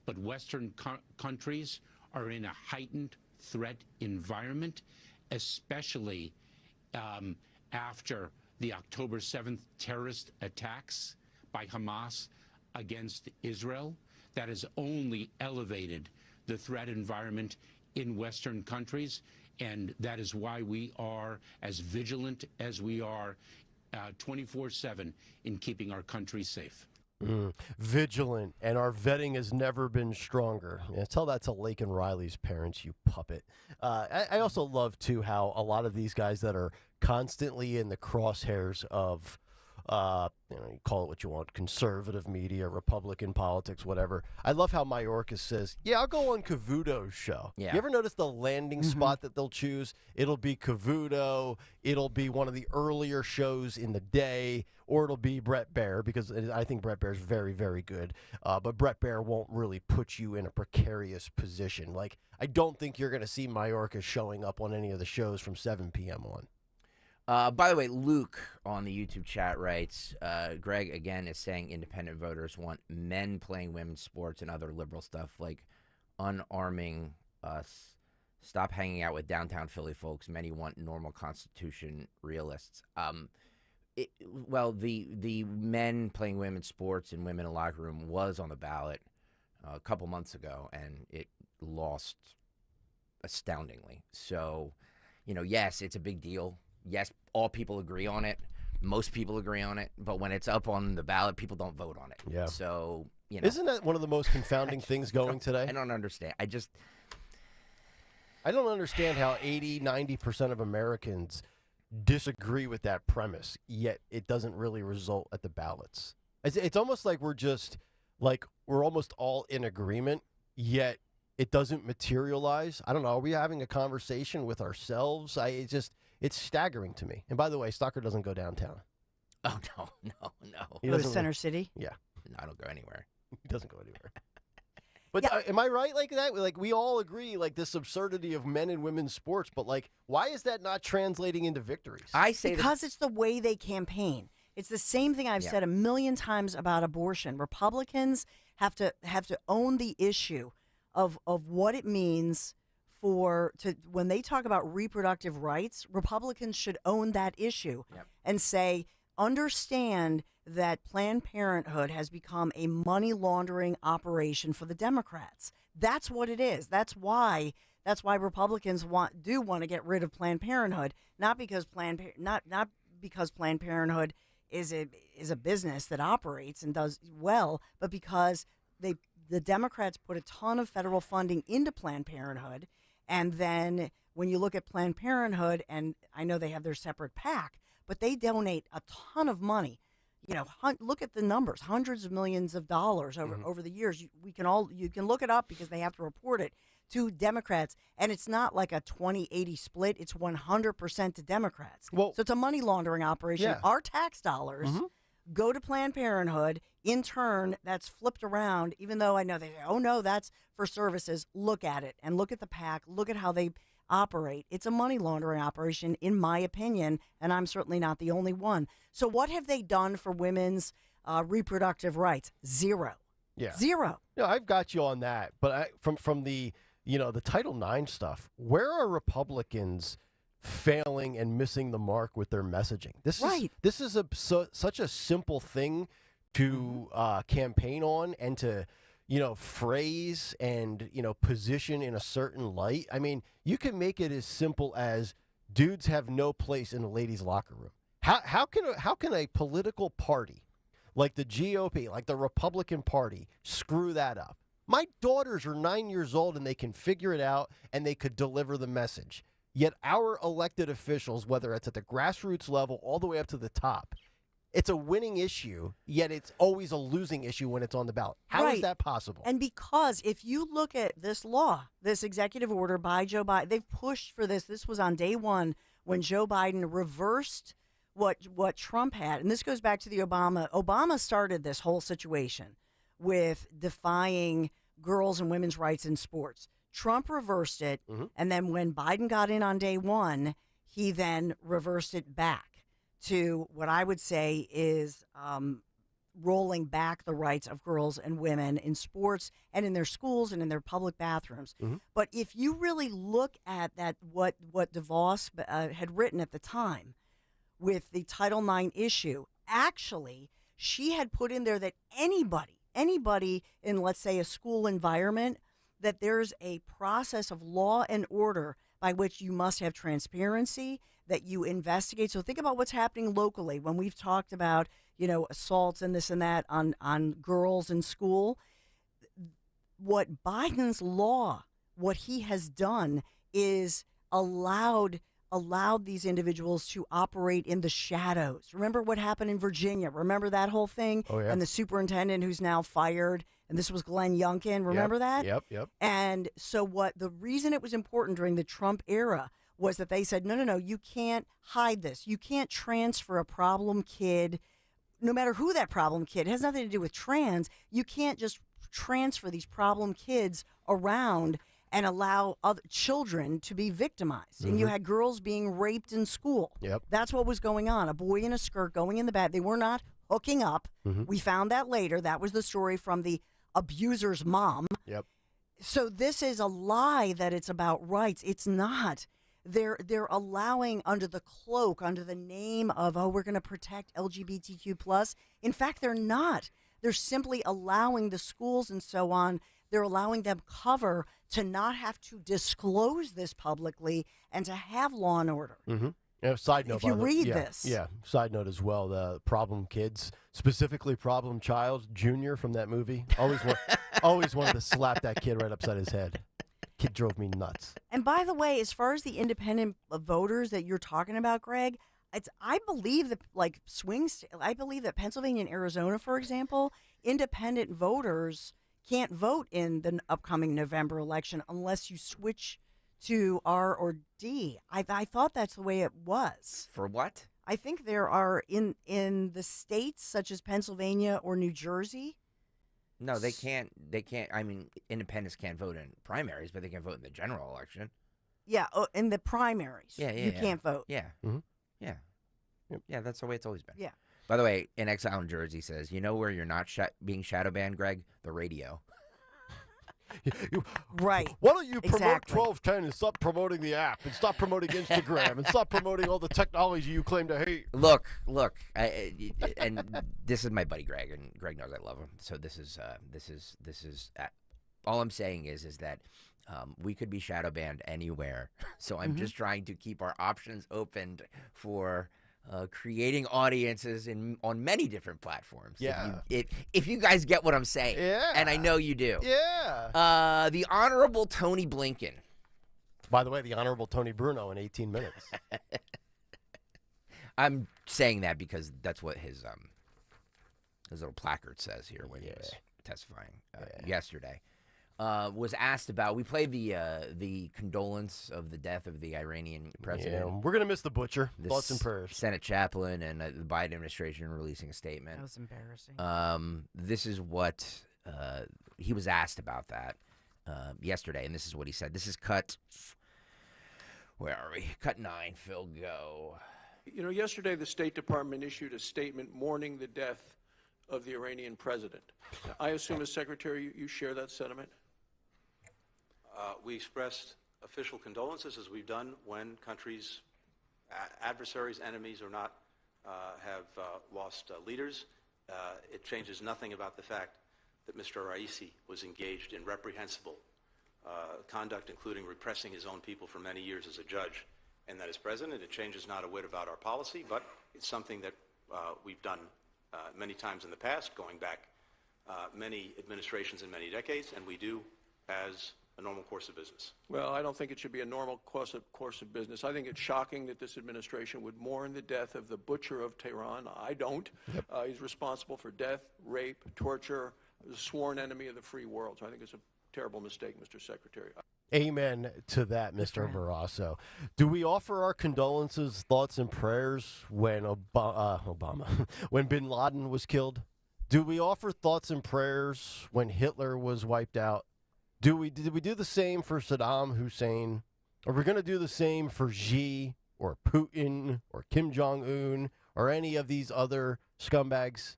but Western countries are in a heightened threat environment, especially after the October 7th terrorist attacks by Hamas against Israel. That has only elevated the threat environment in Western countries, and that is why we are as vigilant as we are 24/7 in keeping our country safe. Vigilant, and our vetting has never been stronger. Yeah, tell that to Laken Riley's parents, you puppet. I also love, too, how a lot of these guys that are constantly in the crosshairs of, you call it what you want, conservative media, Republican politics, whatever. I love how Mayorkas says, yeah, I'll go on Cavuto's show. Yeah. You ever notice the landing spot that they'll choose? It'll be Cavuto, it'll be one of the earlier shows in the day, or it'll be Brett Baer, because I think Brett Baer's very, very good. But Brett Baer won't really put you in a precarious position. Like, I don't think you're going to see Mayorkas showing up on any of the shows from 7 p.m. on. By the way, Luke on the YouTube chat writes, Greg, again, is saying independent voters want men playing women's sports and other liberal stuff like unarming us. Stop hanging out with downtown Philly folks. Many want normal Constitution realists. Well, the men playing women's sports and women in the locker room was on the ballot a couple months ago, and it lost astoundingly. So, yes, it's a big deal. Yes, all people agree on it. Most people agree on it. But when it's up on the ballot, people don't vote on it. Yeah. So, Isn't that one of the most confounding things going today? I don't understand. I don't understand how 80-90% of Americans disagree with that premise, yet it doesn't really result at the ballots. It's almost like we're almost all in agreement, yet it doesn't materialize. I don't know. Are we having a conversation with ourselves? It's staggering to me. And by the way, Stalker doesn't go downtown. Oh, no. He go to Center City? Yeah. No, I don't go anywhere. He doesn't go anywhere. But am I right like that? Like, we all agree, like, this absurdity of men and women's sports, but, like, why is that not translating into victories? I say because it's the way they campaign. It's the same thing I've said a million times about abortion. Republicans have to own the issue of what it means when they talk about reproductive rights. Republicans should own that issue and say, understand that Planned Parenthood has become a money laundering operation for the Democrats. That's what it is. That's why Republicans want to get rid of Planned Parenthood, not because Planned Parenthood is a business that operates and does well, but because the Democrats put a ton of federal funding into Planned Parenthood. And then when you look at Planned Parenthood, and I know they have their separate PAC, but they donate a ton of money. Look at the numbers, hundreds of millions of dollars over the years. You can look it up because they have to report it to Democrats. And it's not like a 20-80 split. It's 100% to Democrats. So it's a money laundering operation. Yeah. Our tax dollars go to Planned Parenthood. In turn, that's flipped around, even though I know they say, oh, no, that's for services. Look at it and look at the PAC. Look at how they operate. It's a money laundering operation, in my opinion, and I'm certainly not the only one. So what have they done for women's reproductive rights? Zero. Yeah. Zero. No, I've got you on that. But from the the Title IX stuff, where are Republicans failing and missing the mark with their messaging? This is such a simple thing to campaign on and to phrase and position in a certain light. I mean, you can make it as simple as dudes have no place in a ladies' locker room. How can a political party like the GOP, like the Republican Party, screw that up? My daughters are 9 years old and they can figure it out and they could deliver the message. Yet our elected officials, whether it's at the grassroots level all the way up to the top, it's a winning issue, yet it's always a losing issue when it's on the ballot. How is that possible? And because if you look at this law, this executive order by Joe Biden, they've pushed for this. This was on day one when Joe Biden reversed what Trump had. And this goes back to the Obama. Obama started this whole situation with defying girls' and women's rights in sports. Trump reversed it. And then when Biden got in on day one, he then reversed it back to what I would say is rolling back the rights of girls and women in sports and in their schools and in their public bathrooms. But if you really look at that, what DeVos had written at the time with the Title IX issue, actually, she had put in there that anybody in, let's say, a school environment, that there's a process of law and order by which you must have transparency, that you investigate. So think about what's happening locally when we've talked about, assaults and this and that on girls in school. What Biden's law, what he has done is allowed these individuals to operate in the shadows. Remember what happened in Virginia? Remember that whole thing? Oh, yeah. And the superintendent who's now fired, and this was Glenn Youngkin. Remember that? Yep. And so the reason it was important during the Trump era was that they said, no, you can't hide this. You can't transfer a problem kid, no matter who that problem kid, it has nothing to do with trans. You can't just transfer these problem kids around and allow other children to be victimized. And you had girls being raped in school. Yep. That's what was going on. A boy in a skirt going in the bed. They were not hooking up. We found that later. That was the story from the abuser's mom. Yep. So this is a lie that it's about rights. It's not. They're allowing under the cloak, under the name of, we're going to protect LGBTQ+. In fact, they're not. They're simply allowing the schools and so on, they're allowing them cover to not have to disclose this publicly and to have law and order. Side note. If you read this. Yeah, side note as well, the problem kids, specifically problem child, Junior from that movie, always wanted to slap that kid right upside his head. Kid drove me nuts. And by the way, as far as the independent voters that you're talking about, Greg, I believe that I believe that Pennsylvania and Arizona, for example, independent voters can't vote in the upcoming November election unless you switch to R or D. I thought that's the way it was. For what? I think there are in the states such as Pennsylvania or New Jersey. No, they can't. I mean, independents can't vote in primaries, but they can vote in the general election. Yeah, in the primaries. Yeah. You can't vote. Yeah. Yeah. Yeah, that's the way it's always been. Yeah. By the way, In Exile in Jersey says, you know where you're not being shadow banned, Greg? The radio. Right. Why don't you promote Exactly. 1210 and stop promoting the app and stop promoting Instagram and stop promoting all the technology you claim to hate? Look, and this is my buddy Greg, and Greg knows I love him. So this is all I'm saying is that we could be shadow banned anywhere. So I'm just trying to keep our options open for creating audiences on many different platforms. Yeah. If you guys get what I'm saying. Yeah. And I know you do. Yeah. The Honorable Tony Blinken. By the way, the Honorable Tony Bruno in 18 minutes. I'm saying that because that's what his little placard says here when he was testifying yesterday. Was asked about. We played the condolence of the death of the Iranian president. Yeah, we're gonna miss the butcher. The Thoughts and prayers. Senate chaplain and the Biden administration releasing a statement. That was embarrassing. This is what he was asked about that yesterday, and this is what he said. This is cut. Where are we? Cut 9. Phil, go. You know, yesterday the State Department issued a statement mourning the death of the Iranian president. I assume, as Secretary, you share that sentiment? We expressed official condolences, as we've done when countries, adversaries, enemies, or not, have lost leaders. It changes nothing about the fact that Mr. Raisi was engaged in reprehensible conduct, including repressing his own people for many years as a judge. And that as president, it changes not a whit about our policy, but it's something that we've done many times in the past, going back many administrations in many decades, and we do as a normal course of business. Well, I don't think it should be a normal course of business. I think it's shocking that this administration would mourn the death of the butcher of Tehran. I don't. Yep. He's responsible for death, rape, torture, a sworn enemy of the free world. So I think it's a terrible mistake, Mr. Secretary. Amen to that, Mr. Barrasso. Do we offer our condolences, thoughts, and prayers when Obama, when Bin Laden was killed? Do we offer thoughts and prayers when Hitler was wiped out? Did we do the same for Saddam Hussein? Are we going to do the same for Xi or Putin or Kim Jong-un or any of these other scumbags?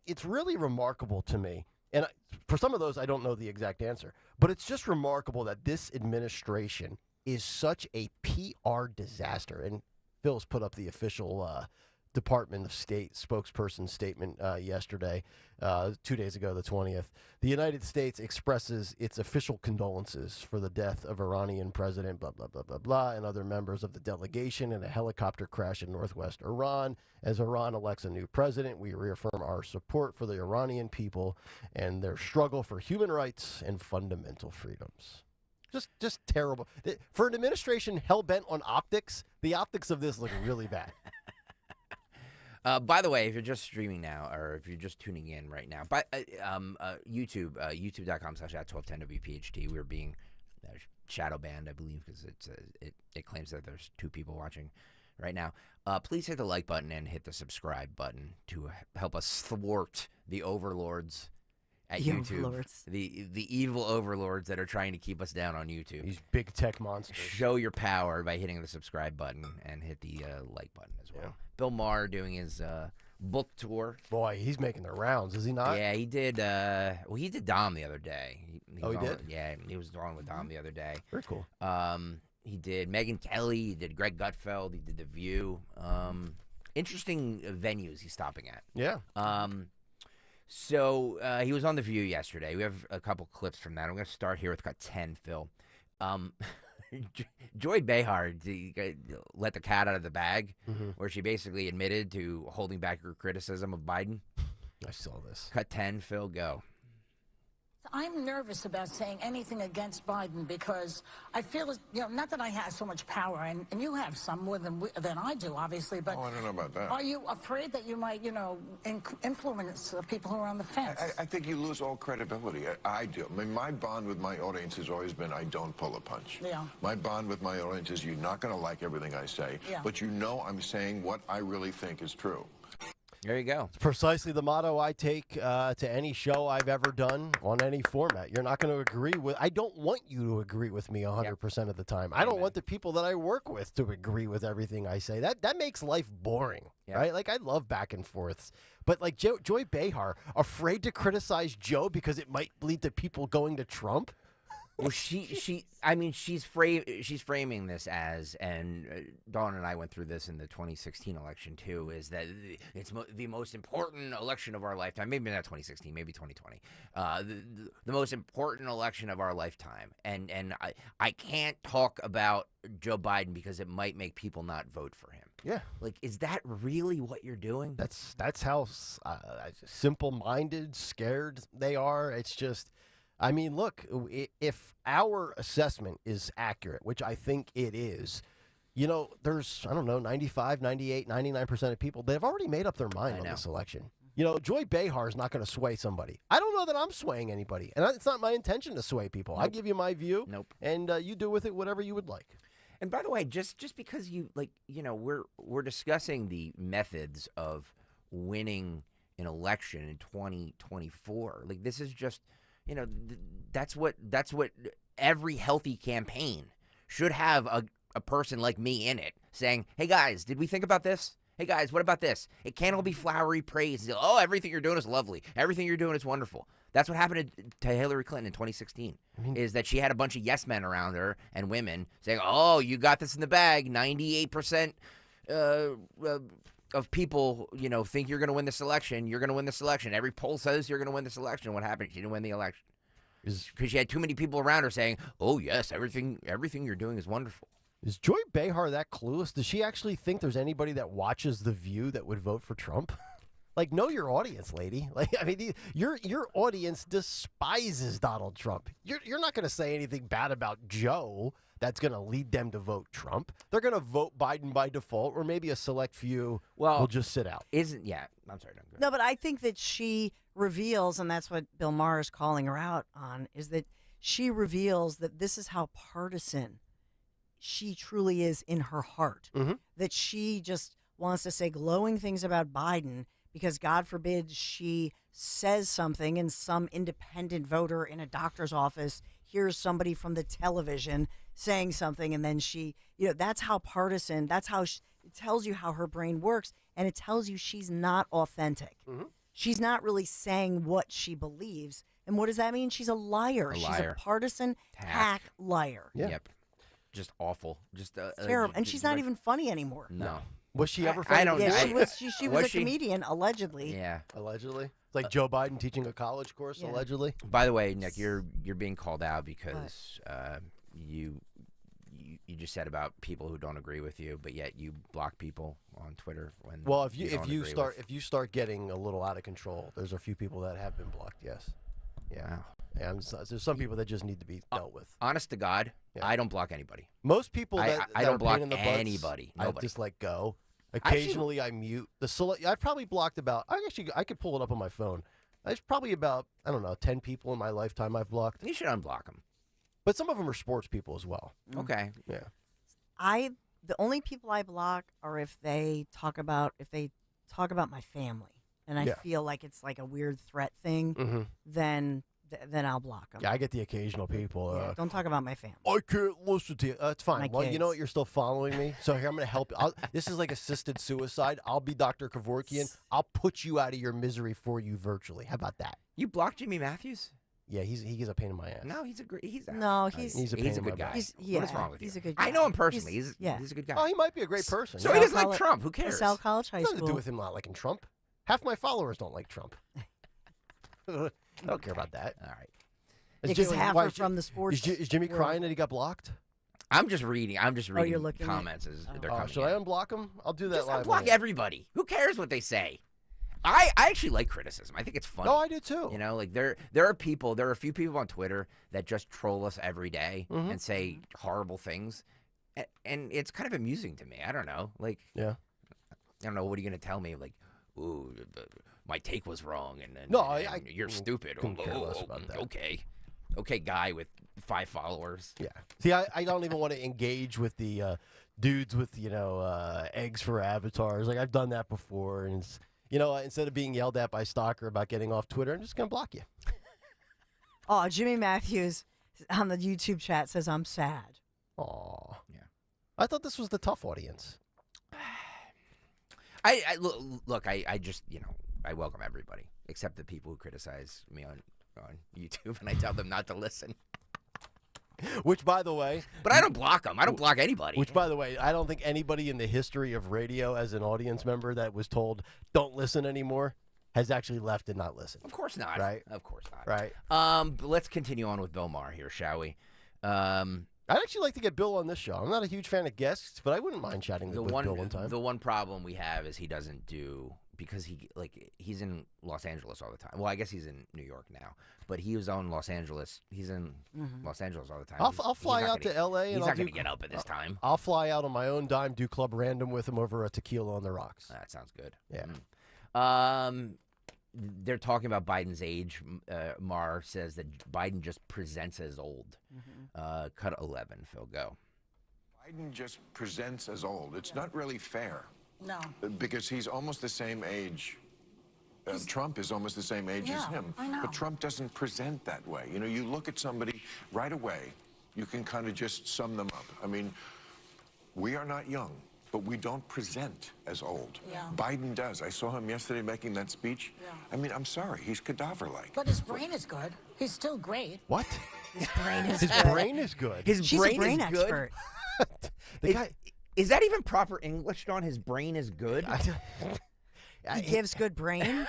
It's really remarkable to me. And for some of those, I don't know the exact answer. But it's just remarkable that this administration is such a PR disaster. And Phil's put up the official Department of State spokesperson statement yesterday, 2 days ago, the 20th. The United States expresses its official condolences for the death of Iranian President blah, blah, blah, blah, blah, and other members of the delegation in a helicopter crash in northwest Iran. As Iran elects a new president, we reaffirm our support for the Iranian people and their struggle for human rights and fundamental freedoms. Just terrible. For an administration hell-bent on optics, the optics of this look really bad. By the way, if you're just streaming now, or if you're just tuning in right now, YouTube, youtube.com/@1210WPHT, we're being shadow banned, I believe, because it claims that there's 2 people watching right now. Please hit the like button and hit the subscribe button to help us thwart the overlords at YouTube. Overlords. The evil overlords that are trying to keep us down on YouTube. These big tech monsters. Show your power by hitting the subscribe button and hit the like button as well. Yeah. Bill Maher doing his book tour. Boy, he's making the rounds, is he not? Yeah, he did. He did Dom the other day. He did? Yeah, he was on with Dom the other day. Very cool. He did Megyn Kelly. He did Greg Gutfeld. He did The View. Interesting venues he's stopping at. Yeah. So he was on The View yesterday. We have a couple clips from that. I'm going to start here with cut 10, Phil. Joy Behar let the cat out of the bag, where she basically admitted to holding back her criticism of Biden. I saw this. Cut 10, Phil, go. I'm nervous about saying anything against Biden because I feel, not that I have so much power, and you have some more than I do, obviously, but I don't know about that. Are you afraid that you might, influence the people who are on the fence? I think you lose all credibility. I do. I mean, my bond with my audience has always been I don't pull a punch. Yeah. My bond with my audience is you're not going to like everything I say, but I'm saying what I really think is true. There you go. It's precisely the motto I take to any show I've ever done on any format. You're not going to agree with. I don't want you to agree with me 100% of the time. I don't want the people that I work with to agree with everything I say. That makes life boring, right? Like, I love back and forths. But like Joy Behar, afraid to criticize Joe because it might lead to people going to Trump. Well, she's framing this as, and Dawn and I went through this in the 2016 election too, is that it's the most important election of our lifetime. Maybe not 2016, maybe 2020. The most important election of our lifetime. And I can't talk about Joe Biden because it might make people not vote for him. Yeah. Like, is that really what you're doing? That's how simple-minded, scared they are. It's just... I mean, look, if our assessment is accurate, which I think it is, there's, 95, 98, 99% of people, they've already made up their mind on this election. Joy Behar is not going to sway somebody. I don't know that I'm swaying anybody, and it's not my intention to sway people. Nope. I give you my view, and you do with it whatever you would like. And by the way, just because we're discussing the methods of winning an election in 2024. Like, this is just... that's what every healthy campaign should have a person like me in it saying, hey, guys, did we think about this? Hey, guys, what about this? It can't all be flowery praise. Oh, everything you're doing is lovely. Everything you're doing is wonderful. That's what happened to Hillary Clinton in 2016, is that she had a bunch of yes men around her and women saying, oh, you got this in the bag. 98% of people, think you're going to win this election. You're going to win this election. Every poll says you're going to win this election. What happened? She didn't win the election. Because she had too many people around her saying, oh, yes, everything you're doing is wonderful. Is Joy Behar that clueless? Does she actually think there's anybody that watches The View that would vote for Trump? Like, know your audience, lady. Like, I mean, your audience despises Donald Trump. You're not going to say anything bad about Joe that's going to lead them to vote Trump. They're going to vote Biden by default, or maybe a select few will just sit out. I'm sorry. No, but I think that she reveals, and that's what Bill Maher is calling her out on, is that she reveals that this is how partisan she truly is in her heart. That she just wants to say glowing things about Biden because, God forbid, she says something and some independent voter in a doctor's office hears somebody from the television saying something, and then she, that's how partisan, that's how it tells you how her brain works, and it tells you she's not authentic. She's not really saying what she believes. And what does that mean? She's a liar. She's a partisan hack liar. Yep. Just awful. Just terrible. And she's not even funny anymore. No. Was she ever funny? I don't know. She was a comedian, allegedly. Yeah. Allegedly? It's like Joe Biden teaching a college course, allegedly. By the way, Nick, you're being called out because you just said about people who don't agree with you, but yet you block people on Twitter when if you start getting a little out of control, there's a few people that have been blocked, yes. Yeah. Yeah, there's some people that just need to be dealt with. Honest to God, I don't block anybody. Most people that I don't are block pain in the anybody. butts, I just let go. Occasionally, I mute I've probably blocked about. I could pull it up on my phone. There's probably about 10 people in my lifetime I've blocked. You should unblock them. But some of them are sports people as well. Okay. Yeah. The only people I block are if they talk about my family, and I feel like it's like a weird threat thing. Then I'll block them. Yeah, I get the occasional people. Don't talk about my family. I can't listen to you. It's fine. My Well, you kids. know what? You're still following me, so here I'm going to help. This is like assisted suicide. I'll be Dr. Kevorkian. I'll put you out of your misery for you virtually. How about that? You blocked Jimmy Matthews? Yeah, he's a pain in my ass. No, he's a great. He's a good guy. Yeah, What's wrong with you? he's a good guy. I know him personally. He's He's a good guy. Oh, he might be a great person. So he doesn't like Trump. Who cares? LaSalle College High Nothing to School. do with him not liking Trump. Half my followers don't like Trump. I don't care about that. All right. Because half are from the sports. Is Jimmy world. crying that he got blocked? I'm just reading you're looking comments as they're coming. Should I unblock him? I'll do that Just live. unblock everybody. Who cares what they say? I actually like criticism. I think it's funny. No, I do too. You know, like there are a few people on Twitter that just troll us every day and say horrible things, and it's kind of amusing to me. I don't know, like I don't know. What are you going to tell me? Like, ooh, my take was wrong, and you're stupid. Couldn't care less about that. Okay, guy with 5 followers. Yeah. See, I don't even want to engage with the dudes with eggs for avatars. Like I've done that before, and it's, instead of being yelled at by Stalker about getting off Twitter, I'm just gonna block you. Oh, Jimmy Matthews on the YouTube chat says I'm sad. Aw. Yeah. I thought this was the tough audience. I look. I just I welcome everybody except the people who criticize me on YouTube, and I tell them not to listen. Which, by the way... But I don't block them. I don't block anybody. Which, by the way, I don't think anybody in the history of radio as an audience member that was told, don't listen anymore, has actually left and not listened. Of course not. Right? Of course not. Right. But let's continue on with Bill Maher here, shall we? I'd actually like to get Bill on this show. I'm not a huge fan of guests, but I wouldn't mind chatting with Bill one time. The one problem we have is he doesn't do... Because he's in Los Angeles all the time. Well, I guess he's in New York now, but he was on Los Angeles. He's in Los Angeles all the time. I'll fly out to L.A. He's not going to get up at this time. I'll fly out on my own dime, do Club Random with him over a Tequila on the Rocks. That sounds good. Yeah. They're talking about Biden's age. Mar says that Biden just presents as old. Cut 11, Phil, go. Biden just presents as old. It's not really fair. No. Because he's almost the same age. Trump is almost the same age as him. I know. But Trump doesn't present that way. You look at somebody right away, you can kind of just sum them up. I mean, we are not young, but we don't present as old. Yeah. Biden does. I saw him yesterday making that speech. Yeah. I mean, I'm sorry, he's cadaver-like. But his brain is good. He's still great. What? His brain is His good. brain is good. She's a brain expert. The guy... Is that even proper English, Don? His brain is good? He gives good brain?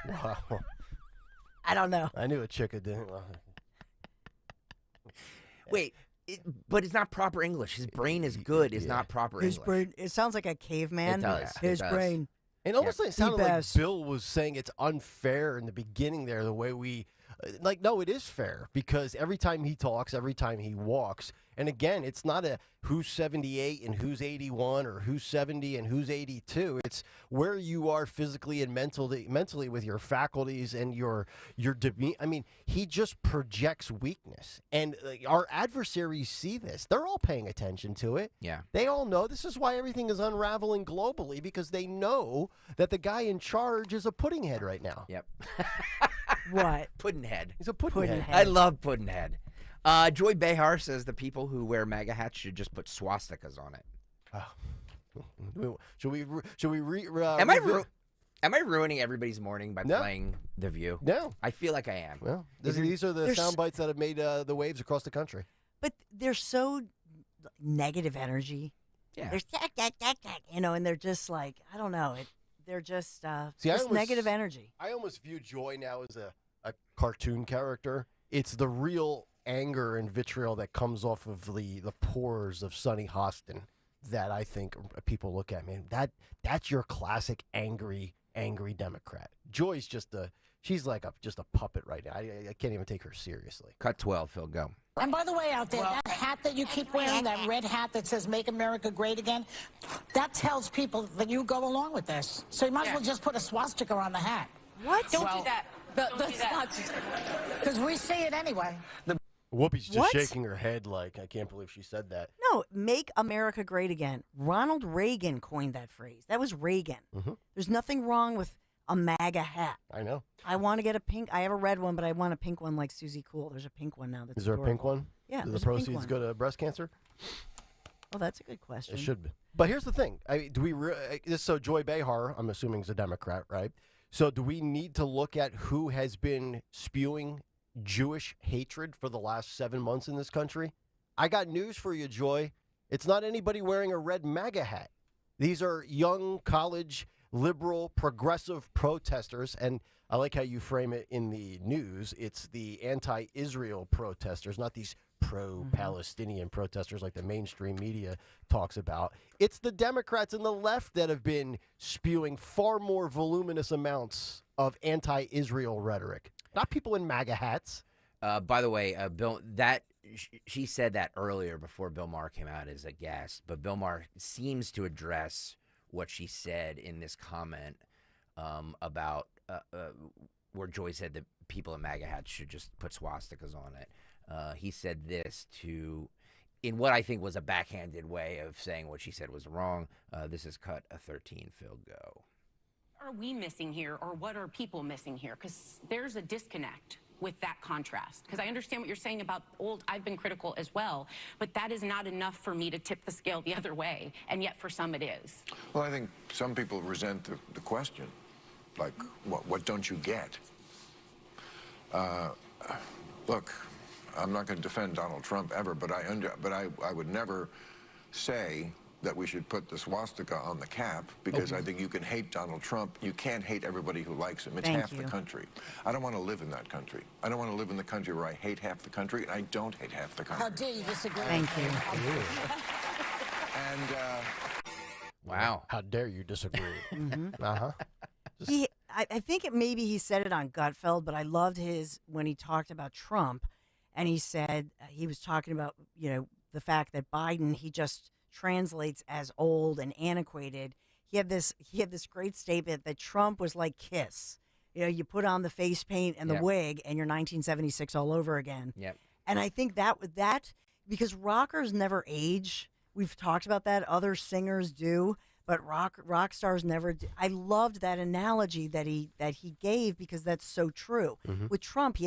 Wow. I don't know. I knew a chick who didn't. Wait, but it's not proper English. His brain is good is not proper His English. brain, it sounds like a caveman. It does. His It does. brain. And almost Yep. it sounded The like best. Bill was saying it's unfair in the beginning there, the way we. No, it is fair because every time he talks, every time he walks, and again, it's not a who's 78 and who's 81 or who's 70 and who's 82. It's where you are physically and mentally with your faculties and your demeanor. I mean, he just projects weakness, and our adversaries see this. They're all paying attention to it. Yeah. They all know this is why everything is unraveling globally because they know that the guy in charge is a pudding head right now. Yep. What? Puddinhead. He's a puddinhead. I love Puddinhead. Joy Behar says the people who wear MAGA hats should just put swastikas on it. Should we? Am I ruining everybody's morning by playing The View? No. I feel like I am. Well, these are the sound bites that have made the waves across the country. But they're so negative energy. Yeah. There's and they're just like, I don't know. They're just See, negative energy. I almost view Joy now as a cartoon character. It's the real anger and vitriol that comes off of the pores of Sonny Hostin that I think people look at. Man, that's your classic angry Democrat. Joy's she's like just a puppet right now. I can't even take her seriously. Cut 12, Phil, go. And by the way, out there, that hat that you keep wearing, that red hat that says "Make America Great Again," that tells people that you go along with this. So you might as well just put a swastika on the hat. What? Don't do that. Because we see it anyway. Whoopi's just What? shaking her head like, I can't believe she said that. No, make America great again. Ronald Reagan coined that phrase. That was Reagan. Mhm. There's nothing wrong with a MAGA hat. I know. I want to get a pink. I have a red one, but I want a pink one like Susie Cool. There's a pink one now. That's Is there a pink adorable. one? Yeah. Do the there's a pink proceeds one. go to breast cancer? Oh, that's a good question. It should be. But here's the thing. So Joy Behar, I'm assuming, is a Democrat, right? So do we need to look at who has been spewing Jewish hatred for the last 7 months in this country? I got news for you, Joy. It's not anybody wearing a red MAGA hat. These are young college, liberal, progressive protesters. And I like how you frame it in the news. It's the anti-Israel protesters, not these pro-Palestinian protesters like the mainstream media talks about. It's the Democrats and the left that have been spewing far more voluminous amounts of anti-Israel rhetoric, not people in MAGA hats. By the way, Bill, she said that earlier before Bill Maher came out as a guest, but Bill Maher seems to address what she said in this comment about where Joy said that people in MAGA hats should just put swastikas on it. He said this in what I think was a backhanded way of saying what she said was wrong. This is cut a 13, Phil, go. What are we missing here, or what are people missing here? Because there's a disconnect with that contrast. Because I understand what you're saying about old, I've been critical as well, but that is not enough for me to tip the scale the other way, and yet for some it is. Well, I think some people resent the question, like, what don't you get? Look, I'm not going to defend Donald Trump ever, but I would never say that we should put the swastika on the cap, because I think you can hate Donald Trump. You can't hate everybody who likes him. It's half the country. I don't want to live in that country. I don't want to live in the country where I hate half the country, and I don't hate half the country. How dare you disagree? Thank you. And wow, how dare you disagree? I think maybe he said it on Gutfeld, but I loved when he talked about Trump, and he said he was talking about the fact that Biden, he just translates as old and antiquated. He had this great statement that Trump was like Kiss. You put on the face paint and the wig, and you're 1976 all over again. Yep. And I think that because rockers never age. We've talked about that. Other singers do, but rock stars never do. I loved that analogy that he gave, because that's so true. Mm-hmm. With Trump, he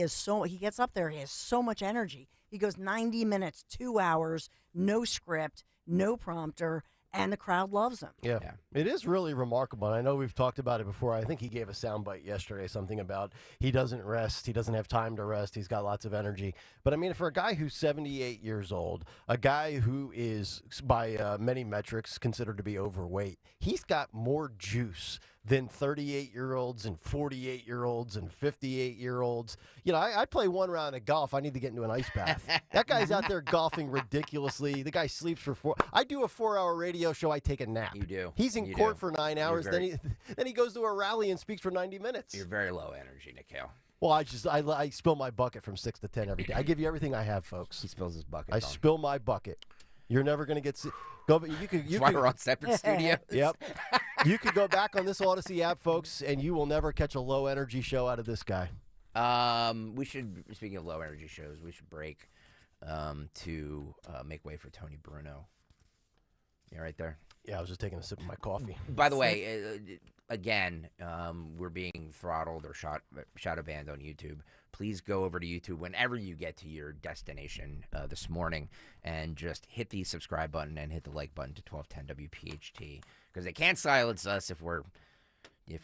gets up there, he has so much energy. He goes 90 minutes, 2 hours, no script, no prompter, and the crowd loves him. Yeah. It is really remarkable. And I know we've talked about it before. I think he gave a soundbite yesterday, something about he doesn't rest. He doesn't have time to rest. He's got lots of energy. But I mean, for a guy who's 78 years old, a guy who is by many metrics considered to be overweight, he's got more juice than 38-year-olds and 48-year-olds and 58-year-olds. You know, I play one round of golf. I need to get into an ice bath. That guy's out there golfing ridiculously. The guy sleeps for 4. I do a 4-hour radio show. I take a nap. You do. He's in court for 9 hours. Then he goes to a rally and speaks for 90 minutes. You're very low energy, Nick Kayal. Well, I spill my bucket from 6 to 10 every day. I give you everything I have, folks. He spills his bucket. I spill my bucket. You're never going to get... That's why we're on separate studios. Yep. You could go back on this Odyssey app, folks, and you will never catch a low-energy show out of this guy. Speaking of low-energy shows, we should break to make way for Tony Bruno. You right there? Yeah, I was just taking a sip of my coffee. By the way, again, we're being throttled or shadow banned on YouTube. Please go over to YouTube whenever you get to your destination this morning and just hit the subscribe button and hit the like button to 1210 WPHT, because they can't silence us if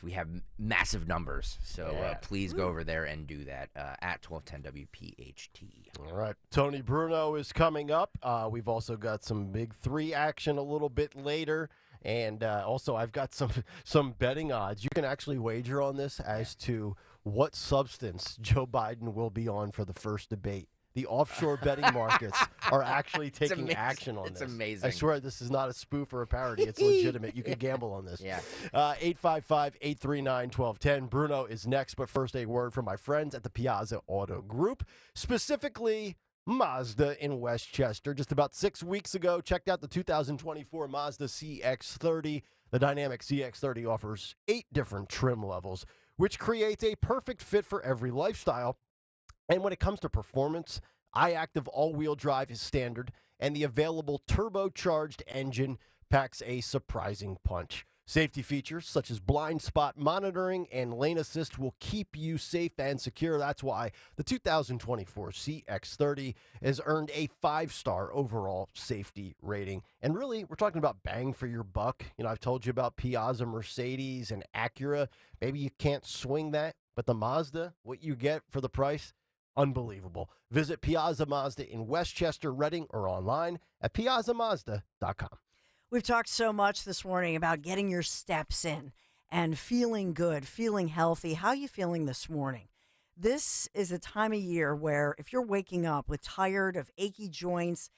we have massive numbers. So please go over there and do that at 1210 WPHT. All right. Tony Bruno is coming up. We've also got some Big 3 action a little bit later. And also, I've got some betting odds. You can actually wager on this as to what substance Joe Biden will be on for the first debate. The offshore betting markets are actually taking action on this. It's amazing. I swear this is not a spoof or a parody. It's legitimate. You can gamble on this. Yeah. 855-839-1210. Bruno is next, but first a word from my friends at the Piazza Auto Group, specifically Mazda in Westchester. Just about 6 weeks ago, checked out the 2024 Mazda CX-30. The dynamic CX-30 offers 8 different trim levels, which creates a perfect fit for every lifestyle. And when it comes to performance, iActive all-wheel drive is standard, and the available turbocharged engine packs a surprising punch. Safety features such as blind spot monitoring and lane assist will keep you safe and secure. That's why the 2024 CX-30 has earned a 5-star overall safety rating. And really, we're talking about bang for your buck. You know, I've told you about Piazza Mercedes and Acura. Maybe you can't swing that, but the Mazda, what you get for the price, unbelievable. Visit Piazza Mazda in Westchester, Reading, or online at piazzamazda.com. We've talked so much this morning about getting your steps in and feeling good, feeling healthy. How are you feeling this morning? This is a time of year where if you're waking up with tired of achy joints,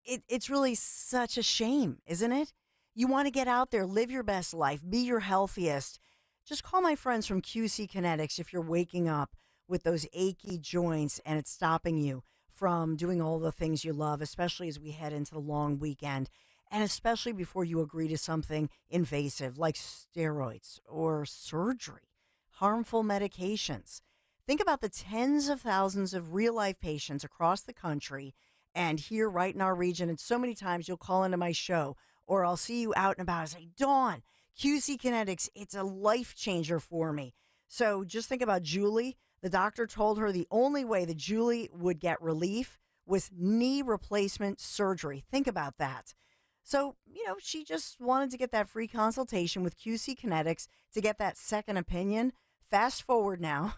it's really such a shame, isn't it? You want to get out there, live your best life, be your healthiest. Just call my friends from QC Kinetics if you're waking up with those achy joints and it's stopping you from doing all the things you love, especially as we head into the long weekend. And especially before you agree to something invasive like steroids or surgery, harmful medications. Think about the tens of thousands of real-life patients across the country and here right in our region. And so many times you'll call into my show or I'll see you out and about and say, Dawn, QC Kinetics, it's a life changer for me. So just think about Julie. The doctor told her the only way that Julie would get relief was knee replacement surgery. Think about that. So, you know, she just wanted to get that free consultation with QC Kinetics to get that second opinion. Fast forward now,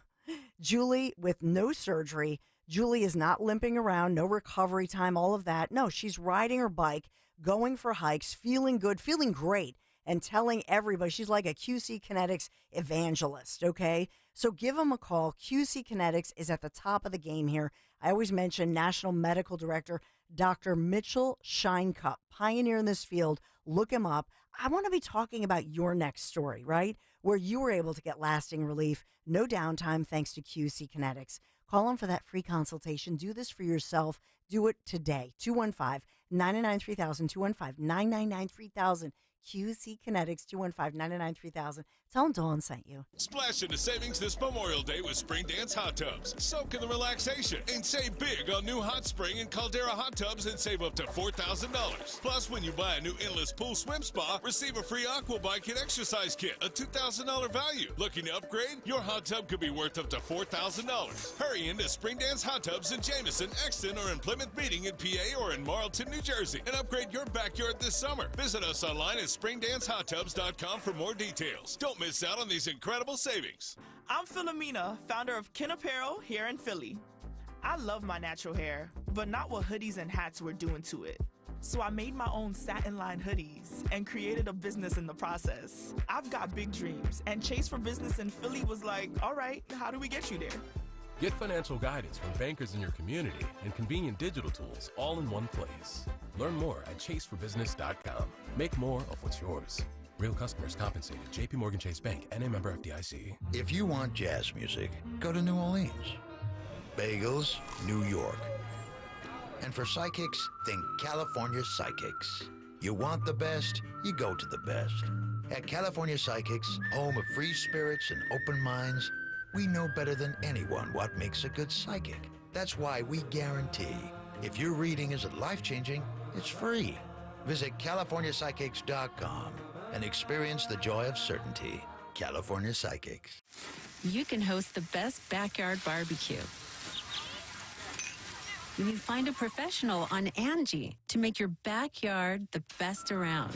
Julie with no surgery. Julie is not limping around, no recovery time, all of that. No, she's riding her bike, going for hikes, feeling good, feeling great, and telling everybody she's like a QC Kinetics evangelist, okay? So give them a call. QC Kinetics is at the top of the game here. I always mention National Medical Director Dr. Mitchell Shinecup, pioneer in this field. Look him up. I want to be talking about your next story, right? Where you were able to get lasting relief, no downtime, thanks to QC Kinetics. Call him for that free consultation. Do this for yourself. Do it today. 215-999-3000, 215-999-3000. QC Kinetics, 215-999-3000. Tell them Dawn sent you. Splash into savings this Memorial Day with Spring Dance Hot Tubs. Soak in the relaxation and save big on new Hot Spring and Caldera Hot Tubs and save up to $4,000. Plus, when you buy a new Endless Pool Swim Spa, receive a free Aqua Bike and Exercise Kit, a $2,000 value. Looking to upgrade? Your hot tub could be worth up to $4,000. Hurry into Spring Dance Hot Tubs in Jameson, Exton, or in Plymouth Meeting in PA or in Marlton, New Jersey, and upgrade your backyard this summer. Visit us online at springdancehot-tubs.com for more details. Don't miss out on these incredible savings. I'm Philomena, founder of Kin Apparel here in Philly. I love my natural hair, but not what hoodies and hats were doing to it. So I made my own satin-lined hoodies and created a business in the process. I've got big dreams, and Chase for Business in Philly was like, all right, how do we get you there? Get financial guidance from bankers in your community and convenient digital tools all in one place. Learn more at chaseforbusiness.com. Make more of what's yours. Real customers compensated. JP Morgan Chase Bank, N.A. member FDIC. If you want jazz music, go to New Orleans. Bagels, New York. And for psychics, think California Psychics. You want the best, you go to the best. At California Psychics, home of free spirits and open minds, we know better than anyone what makes a good psychic. That's why we guarantee if your reading isn't life-changing, it's free. Visit CaliforniaPsychics.com and experience the joy of certainty. California Psychics. You can host the best backyard barbecue when you find a professional on Angie to make your backyard the best around.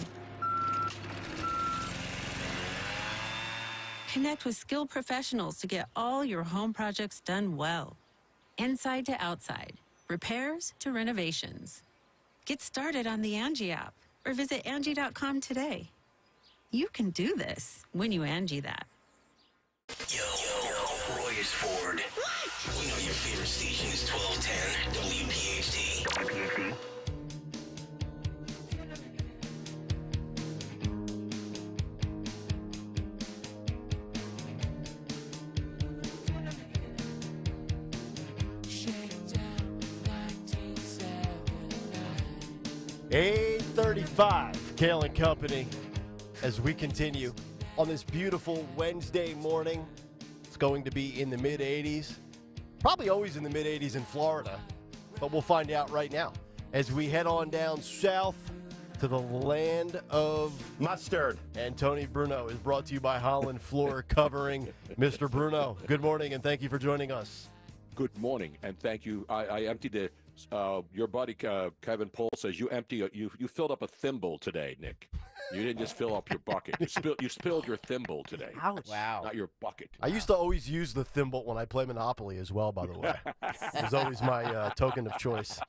Connect with skilled professionals to get all your home projects done well. Inside to outside, repairs to renovations. Get started on the Angie app or visit Angie.com today. You can do this when you Angie that. Yo, Roy is Ford. You know your favorite station is 1210 WPHT. WPHT. $8:35, Kayal and Company, as we continue on this beautiful Wednesday morning. It's going to be in the mid-80s, probably always in the mid-80s in Florida, but we'll find out right now as we head on down south to the land of mustard. And Tony Bruno is brought to you by Holland Floor Covering. Mr. Bruno, good morning, and thank you for joining us. Good morning, and thank you. I emptied the. Your buddy Kevin Pohl says you filled up a thimble today, Nick. You didn't just fill up your bucket. You spilled your thimble today. Ouch. Wow. Not your bucket. I used to always use the thimble when I play Monopoly as well, by the way. It was always my token of choice.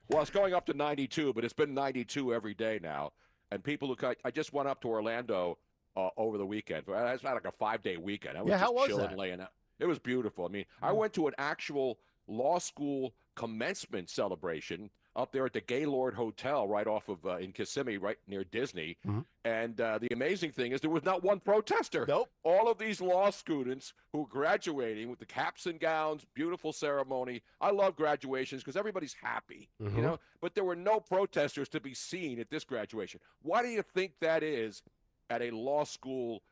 Well, it's going up to 92, but it's been 92 every day now. And people I just went up to Orlando over the weekend. It's not like a 5-day weekend. I was just how was chilling, that? laying out. It was beautiful. I mean, I went to an actual law school commencement celebration up there at the Gaylord Hotel right off of in Kissimmee, right near Disney. Mm-hmm. And the amazing thing is there was not one protester. Nope. All of these law students who are graduating with the caps and gowns, beautiful ceremony. I love graduations because everybody's happy, Mm-hmm. you know. But there were no protesters to be seen at this graduation. Why do you think that is at a law school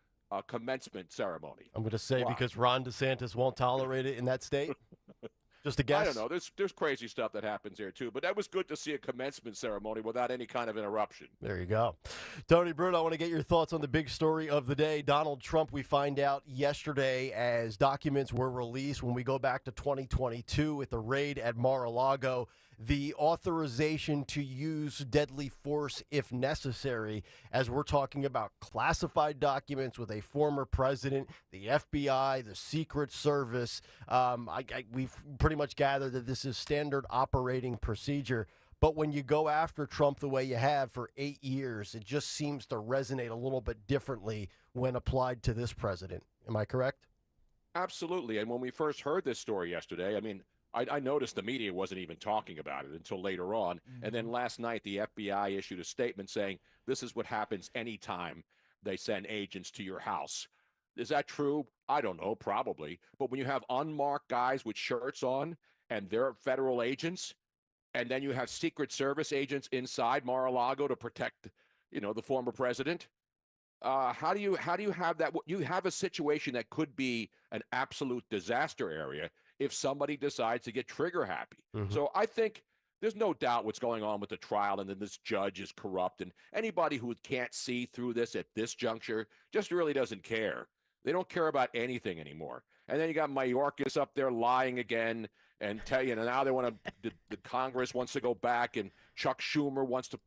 commencement ceremony? I'm going to say Why? because Ron DeSantis won't tolerate it in that state. Just a guess. I don't know. There's crazy stuff that happens here, too. But that was good to see a commencement ceremony without any kind of interruption. There you go. Tony Bruno, I want to get your thoughts on the big story of the day. Donald Trump, we find out yesterday as documents were released when we go back to 2022 at the raid at Mar-a-Lago, the authorization to use deadly force if necessary, as we're talking about classified documents with a former president, the FBI, the Secret Service. We've pretty much gathered that this is standard operating procedure. But when you go after Trump the way you have for 8 years, it just seems to resonate a little bit differently when applied to this president. Am I correct? Absolutely. And when we first heard this story yesterday, I mean, I noticed the media wasn't even talking about it until later on. Mm-hmm. And then last night, the FBI issued a statement saying this is what happens anytime they send agents to your house. Is that true? I don't know, probably. But when you have unmarked guys with shirts on and they're federal agents, and then you have Secret Service agents inside Mar-a-Lago to protect, the former president, how do you have that? You have a situation that could be an absolute disaster area if somebody decides to get trigger happy. Mm-hmm. So I think there's no doubt what's going on with the trial, and then this judge is corrupt, and anybody who can't see through this at this juncture just really doesn't care. They don't care about anything anymore. And then you got Mayorkas up there lying again, and tell you, and now they want to, the Congress wants to go back, and Chuck Schumer wants to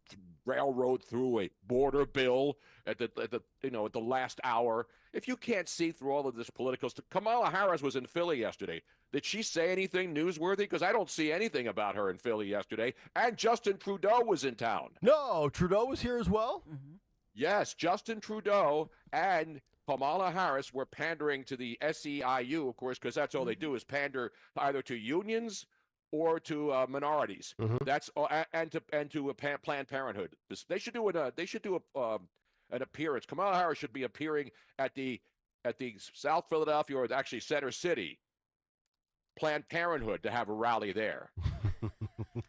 railroad through a border bill at the last hour. If you can't see through all of this political stuff, Kamala Harris was in Philly yesterday. Did she say anything newsworthy? Because I don't see anything about her in Philly yesterday. And Justin Trudeau was in town. No, Trudeau was here as well? Mm-hmm. Yes, Justin Trudeau and Kamala Harris were pandering to the SEIU, of course, because that's all they do is pander either to unions or to minorities. That's and to Planned Parenthood. They should do an appearance. Kamala Harris should be appearing at the South Philadelphia, or actually Center City, Planned Parenthood, to have a rally there.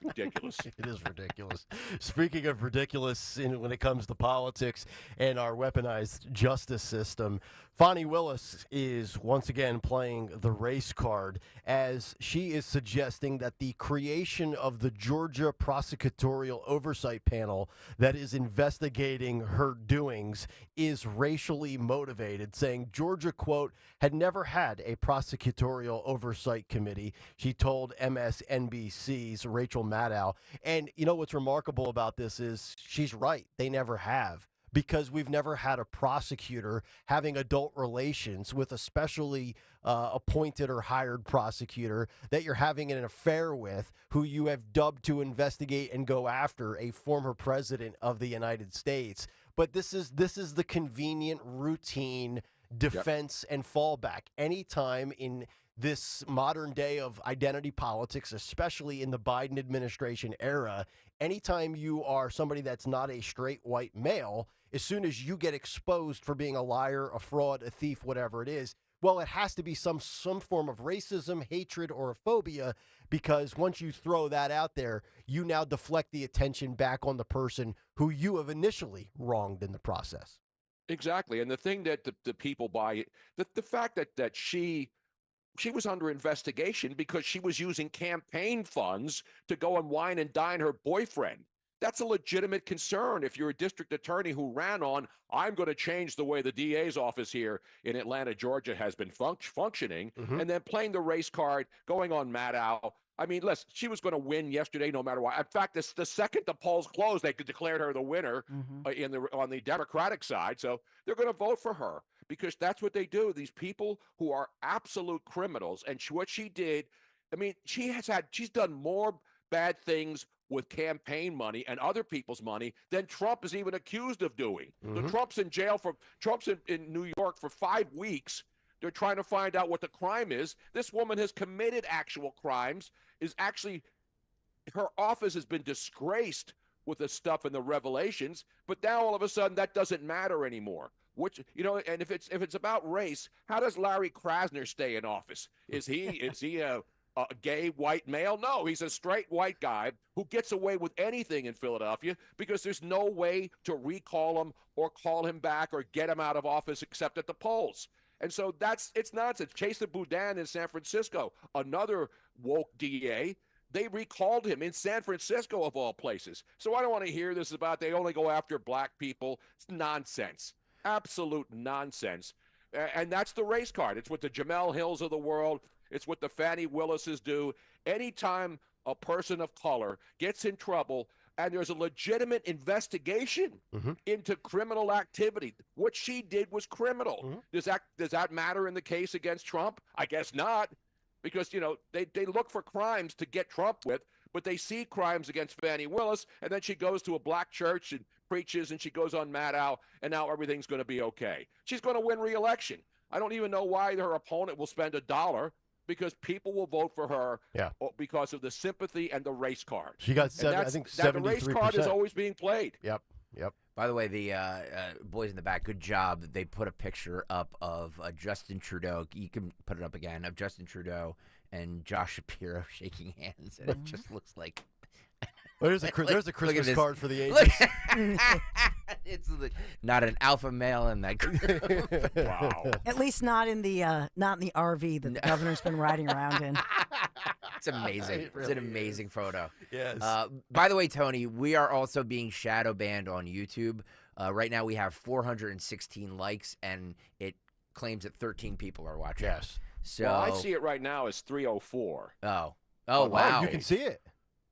Ridiculous. It is ridiculous. Speaking of ridiculous when it comes to politics and our weaponized justice system, Fani Willis is once again playing the race card as she is suggesting that the creation of the Georgia Prosecutorial Oversight Panel that is investigating her doings is racially motivated, saying Georgia, quote, had never had a prosecutorial oversight committee, she told MSNBC's Rachel Maddow. And you know what's remarkable about this is she's right. They never have. Because we've never had a prosecutor having adult relations with a specially appointed or hired prosecutor that you're having an affair with, who you have dubbed to investigate and go after a former president of the United States. But this is the convenient, routine defense and fallback. Anytime in this modern day of identity politics, especially in the Biden administration era, anytime you are somebody that's not a straight white male, as soon as you get exposed for being a liar, a fraud, a thief, whatever it is, well, it has to be some form of racism, hatred, or a phobia, because once you throw that out there, you now deflect the attention back on the person who you have initially wronged in the process. Exactly. And the thing that the people buy, the fact that she was under investigation because she was using campaign funds to go and wine and dine her boyfriend. That's a legitimate concern if you're a district attorney who ran on, I'm going to change the way the DA's office here in Atlanta, Georgia has been functioning, and then playing the race card, going on Maddow. I mean, listen, she was going to win yesterday no matter what. In fact, the second the polls closed, they declared her the winner on the Democratic side. So they're going to vote for her because that's what they do. These people who are absolute criminals. And what she did, I mean, she's done more bad things with campaign money and other people's money than Trump is even accused of doing. So Trump's in jail Trump's in New York for 5 weeks. They're trying to find out what the crime is. This woman has committed actual crimes, her office has been disgraced with the stuff and the revelations, but now all of a sudden that doesn't matter anymore. And if it's about race, how does Larry Krasner stay in office? Is he a gay white male? No, he's a straight white guy who gets away with anything in Philadelphia because there's no way to recall him or call him back or get him out of office except at the polls. And so it's nonsense. Chesa Boudin in San Francisco, another woke DA, they recalled him in San Francisco of all places. So I don't want to hear this about they only go after black people. It's nonsense. Absolute nonsense. And that's the race card. It's what the Jamel Hills of the world, it's what the Fani Willises do. Anytime a person of color gets in trouble and there's a legitimate investigation into criminal activity, what she did was criminal. Does that matter in the case against Trump? I guess not, because they look for crimes to get Trump with, but they see crimes against Fani Willis, and then she goes to a black church and preaches, and she goes on Maddow, and now everything's going to be okay. She's going to win re-election. I don't even know why her opponent will spend $1, because people will vote for her because of the sympathy and the race card. She got 73%. The race card is always being played. Yep. By the way, the boys in the back, good job. They put a picture up of Justin Trudeau. You can put it up again, of Justin Trudeau and Josh Shapiro shaking hands, and it just looks like... There's a Christmas card for the ages. It's not an alpha male in that group. Wow. At least not in the RV that the governor's been riding around in. It's amazing. It really it's an amazing photo. Yes. By the way, Tony, we are also being shadow banned on YouTube. Right now we have 416 likes, and it claims that 13 people are watching. Yes. So well, I see it right now as 304. Oh. Oh, wow. You can see it.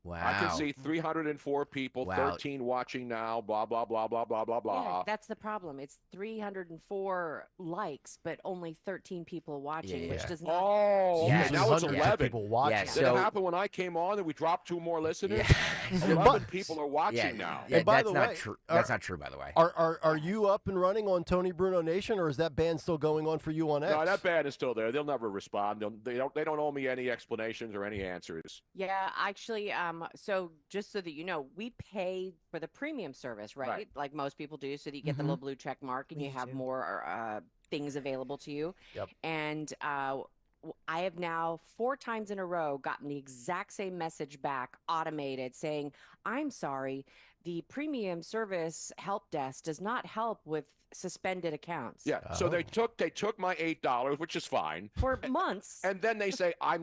Wow. I can see 304 people, Wow. 13 watching now, blah, blah, blah, blah, blah, blah, Yeah, blah. that's the problem. It's 304 likes, but only 13 people watching, which does not. Oh, Yeah. okay. Now it's 11. people watching. Yeah, Did so- it happen when I came on and we dropped 2 more listeners? 11 But- people are watching now. Yeah, And by that's the not way, true. are- That's not true, by the way. Are you up and running on Tony Bruno Nation, or is that ban still going on for you on X? No, that ban is still there. They'll never respond. They don't owe me any explanations or any answers. Yeah, actually, so just so that you know, we pay for the premium service, right? Right. Like most people do, so that you get the Mhm. little blue check mark and you have more things available to you. Yep. And I have now 4 times in a row gotten the exact same message back, automated, saying, "I'm sorry, the premium service help desk does not help with suspended accounts." Yeah. So they took my $8, which is fine. For months. And then they say I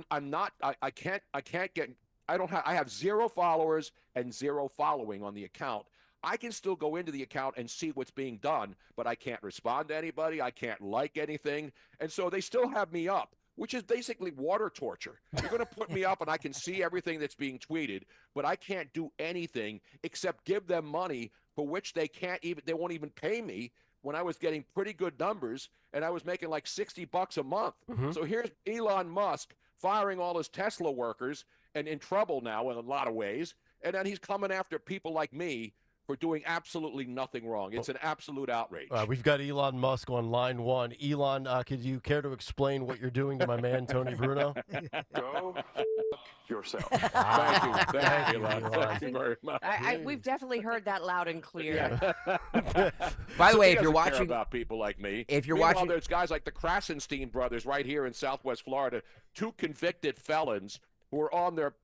have 0 followers and 0 following on the account. I can still go into the account and see what's being done, but I can't respond to anybody. I can't like anything. And so they still have me up, which is basically water torture. You're going to put me up and I can see everything that's being tweeted, but I can't do anything except give them money for which they won't even pay me when I was getting pretty good numbers and I was making like $60 a month. So here's Elon Musk firing all his Tesla workers and in trouble now in a lot of ways. And then he's coming after people like me for doing absolutely nothing wrong. It's an absolute outrage. We've got Elon Musk on line 1. Elon, could you care to explain what you're doing to my man Tony Bruno? Go yourself. Thank you. Thank you, Elon. Thank you very much. We've definitely heard that loud and clear. By the So way, he if you're doesn't care watching, about people like me, if you're Meanwhile, watching- there's guys like the Krasenstein brothers right here in Southwest Florida, 2 convicted felons who are on there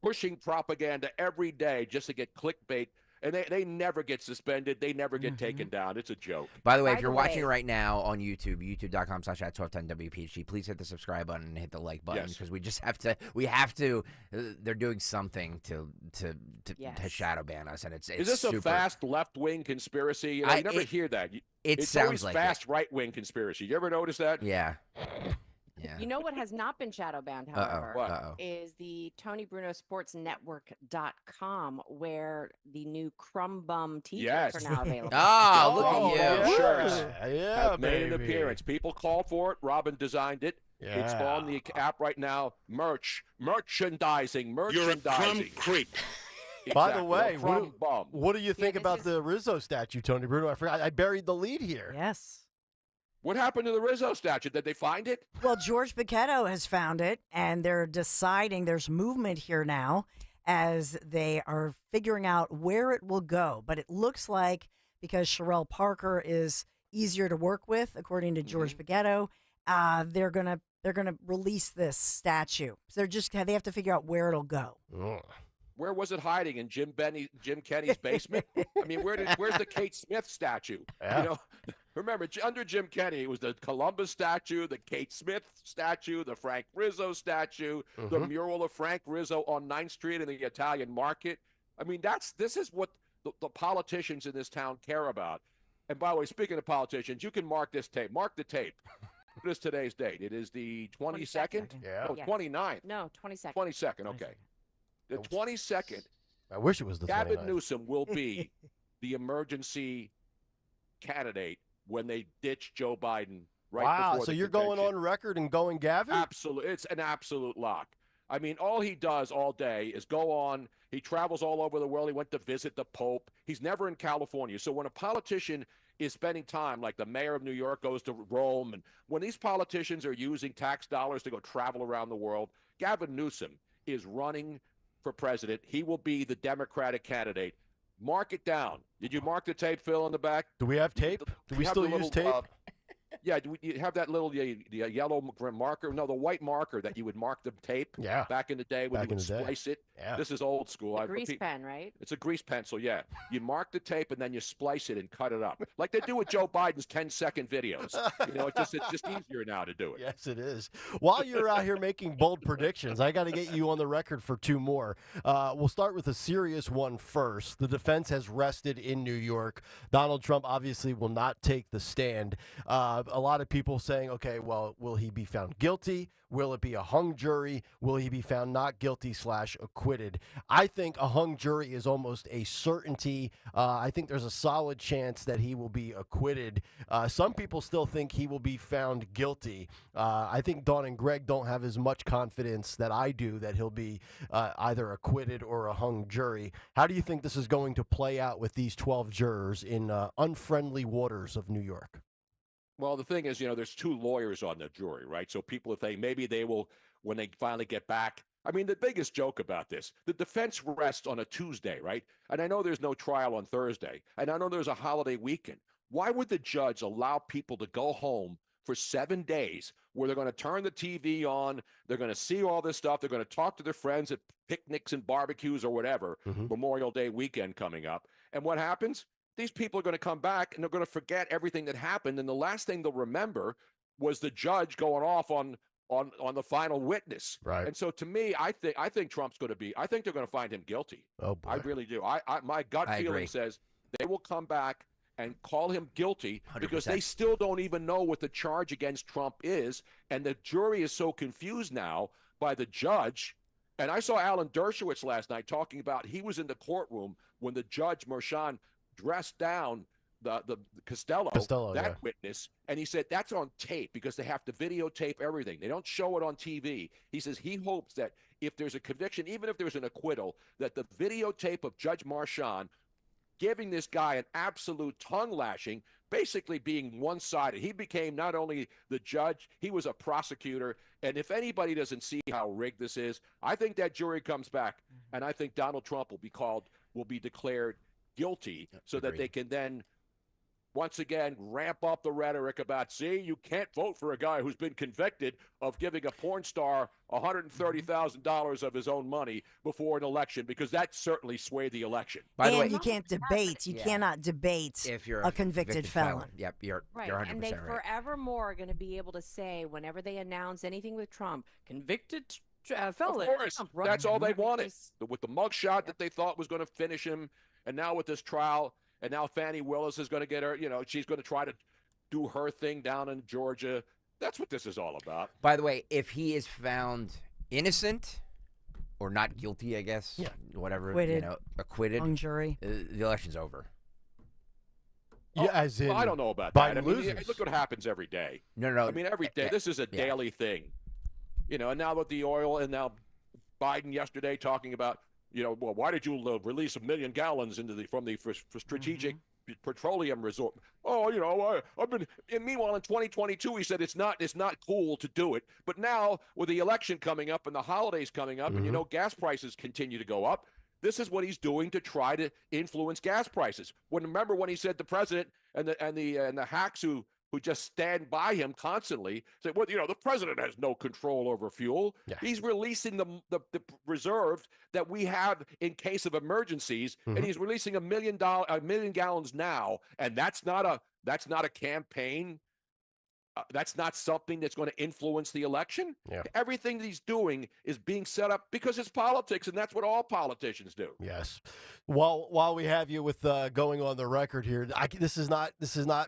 pushing propaganda every day just to get clickbait. And they never get suspended. They never get taken down. It's a joke. By the way, if you're watching right now on YouTube, youtube.com/@1210WPHT, please hit the subscribe button and hit the like button Yes. because we have to. They're doing something to shadow ban us, and it's Is this super, a fast left-wing conspiracy? You never hear that. It's sounds always like fast right-wing conspiracy. You ever notice that? Yeah. You know what has not been shadow banned, Uh-oh. however, What? is the TonyBrunoSportsNetwork.com, where the new Crumb Bum t-shirts are now available. Look at you. Shirts. Yeah, have made an baby. appearance. People called for it. Robin designed it. It's Yeah. on the app right now. Merchandising. You're a crumb creep. By the way, bum. what do you think about the Rizzo statue, Tony Bruno? I forgot. I buried the lead here. Yes. What happened to the Rizzo statue? Did they find it? Well, George Paquetto has found it, and they're deciding there's movement here now as they are figuring out where it will go. But it looks like because Sherelle Parker is easier to work with, according to George Paquetto, they're gonna release this statue. So they have to figure out where it'll go. Where was it hiding? In Jim Kenny's basement? I mean, where's the Kate Smith statue? Yeah. You know, remember under Jim Kenny, it was the Columbus statue, the Kate Smith statue, the Frank Rizzo statue, the mural of Frank Rizzo on 9th Street in the Italian Market. I mean, this is what the politicians in this town care about. And by the way, speaking of politicians, you can mark this tape. Mark the tape. What is today's date? It is the 22nd? Yeah. No, 29th. No, 22nd. 22nd, okay. The 22nd. I wish it was the Gavin 29th. Newsom will be the emergency candidate when they ditch Joe Biden right wow, before so the you're going convention. on record and going Gavin? Absolutely. It's an absolute lock. I mean, all he does all day is go on. He travels all over the world. He went to visit the Pope. He's never in California. So when a politician is spending time, like the mayor of New York goes to Rome, and when these politicians are using tax dollars to go travel around the world, Gavin Newsom is running for president. He will be the Democratic candidate. Mark it down. Did you mark the tape, Phil, in the back? Do we have tape? Do we have still the use little, tape? Yeah, do you have that little the yellow marker? No, the white marker that you would mark the tape Yeah. back in the day when Back you in would the day. splice it. Yeah. This is old school. The grease pen, right? It's a grease pencil, yeah. You mark the tape and then you splice it and cut it up. Like they do with Joe Biden's 10-second videos. You know, it's just easier now to do it. Yes, it is. While you're out here making bold predictions, I got to get you on the record for 2 more. We'll start with a serious one first. The defense has rested in New York. Donald Trump obviously will not take the stand. lot of people saying, okay, well, will he be found guilty? Will it be a hung jury? Will he be found not guilty / acquitted? I think a hung jury is almost a certainty. I think there's a solid chance that he will be acquitted. Some people still think he will be found guilty. I think Dawn and Greg don't have as much confidence that I do that he'll be either acquitted or a hung jury. How do you think this is going to play out with these 12 jurors in unfriendly waters of New York? Well, the thing is, there's 2 lawyers on the jury, right? So people think maybe they will, when they finally get back. I mean, the biggest joke about this, the defense rests on a Tuesday, right? And I know there's no trial on Thursday, and I know there's a holiday weekend. Why would the judge allow people to go home for 7 days where they're going to turn the TV on, they're going to see all this stuff, they're going to talk to their friends at picnics and barbecues or whatever, Memorial Day weekend coming up. And what happens? These people are going to come back and they're going to forget everything that happened. And the last thing they'll remember was the judge going off on the final witness. Right. And so to me, I think Trump's going to be, I think they're going to find him guilty. Oh, boy. I really do. My gut I feeling agree. says they will come back and call him guilty 100%. because they still don't even know what the charge against Trump is. And the jury is so confused now by the judge. And I saw Alan Dershowitz last night talking about he was in the courtroom when the judge, Merchan, dressed down the Costello, yeah. witness, and he said that's on tape because they have to videotape everything. They don't show it on TV. He says he hopes that if there's a conviction, even if there's an acquittal, that the videotape of Judge Merchan giving this guy an absolute tongue lashing, basically being one-sided. He became not only the judge, he was a prosecutor. And if anybody doesn't see how rigged this is, I think that jury comes back, and I think Donald Trump will be declared guilty so that they can then once again ramp up the rhetoric about, see, you can't vote for a guy who's been convicted of giving a porn star $130,000 of his own money before an election, because that certainly swayed the election. By the way, you can't debate. You cannot debate if you're a convicted felon. Yep, you're Right, 100% and they right. forevermore are going to be able to say whenever they announce anything with Trump, convicted felon. Of course, Trump, that's all they wanted. Just- With the mugshot that they thought was going to finish him, and now with this trial, and now Fani Willis is going to get her, she's going to try to do her thing down in Georgia. That's what this is all about. By the way, if he is found innocent or not guilty, I guess, whatever, Acquitted. Acquitted, Hung jury. The election's over. Yeah, as in Well, I don't know about Biden that. I mean, loses. look what happens every day. No. I mean, every day. This is a daily thing. And now with the oil, and now Biden yesterday talking about, well, why did you release 1 million gallons from the strategic petroleum resort? Oh, I've been. And meanwhile, in 2022, he said it's not cool to do it. But now with the election coming up and the holidays coming up, and gas prices continue to go up. This is what he's doing to try to influence gas prices. Remember when he said the president and the hacks who just stand by him constantly say, well, the president has no control over fuel. Yeah. He's releasing the reserves that we have in case of emergencies, and he's releasing 1 million gallons now, and that's not a campaign. That's not something that's going to influence the election. Yeah. Everything that he's doing is being set up because it's politics, and that's what all politicians do. Yes. While we have you with going on the record here, this is not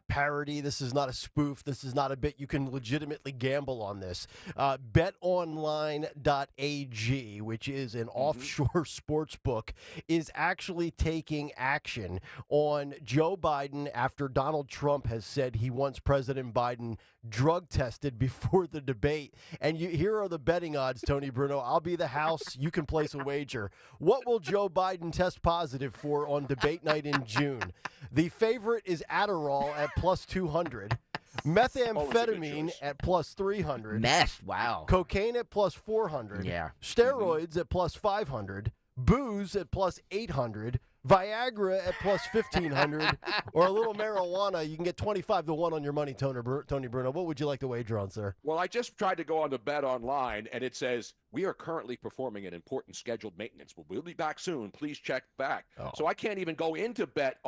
parody. This is not a spoof. This is not a bit. You can legitimately gamble on this. BetOnline.ag, which is an offshore sports book, is actually taking action on Joe Biden after Donald Trump has said he wants President Biden drug tested before the debate. And here are the betting odds, Tony Bruno. I'll be the house. You can place a wager. What will Joe Biden test positive for on debate night in June? The favorite is Adderall at plus 200. Methamphetamine at plus 300. Meth, wow. Cocaine at plus 400. Yeah. Steroids at plus 500. Booze at plus 800. Viagra at plus 1,500, or a little marijuana. You can get 25-1 on your money, Tony Bruno. What would you like to wager on, sir? Well, I just tried to go on to Bet Online, and it says, we are currently performing an important scheduled maintenance. We'll be back soon. Please check back. Oh. So I can't even go into Bet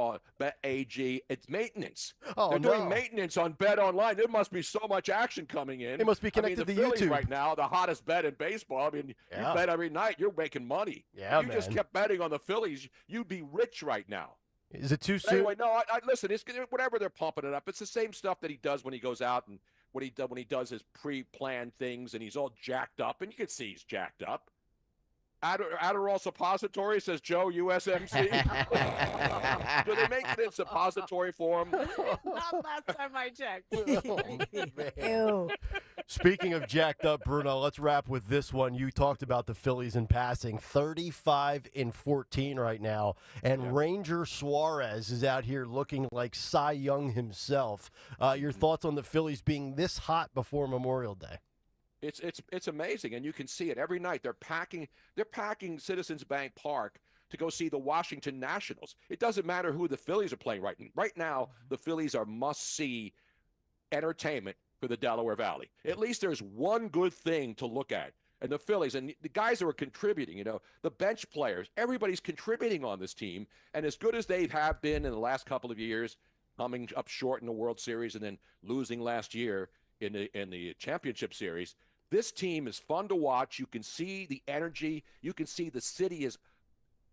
AG. It's maintenance. Oh, They're doing maintenance on Bet Online. There must be so much action coming in. It must be connected the to Phillies YouTube right now, the hottest bet in baseball. I mean, you bet every night. You're making money. Yeah, you just kept betting on the Phillies. You'd be rich right now. Is it too But soon? anyway, no. I listen. It's whatever they're pumping it up. It's the same stuff that he does when he goes out and when he does his pre-planned things, and he's all jacked up, and you can see he's jacked up. Adderall suppository, says Joe, USMC. Do they make it in suppository form? Not last time I checked. Ew. Speaking of jacked up, Bruno, let's wrap with this one. You talked about the Phillies in passing, 35-14 right now, and Ranger Suarez is out here looking like Cy Young himself. Your thoughts on the Phillies being this hot before Memorial Day? It's amazing, and you can see it every night. They're packing Citizens Bank Park to go see the Washington Nationals. It doesn't matter who the Phillies are playing right now. The Phillies are must-see entertainment for the Delaware Valley. At least there's one good thing to look at. And the Phillies and the guys who are contributing, the bench players, everybody's contributing on this team. And as good as they have been in the last couple of years, coming up short in the World Series and then losing last year in the championship series, this team is fun to watch. You can see the energy. You can see the city is,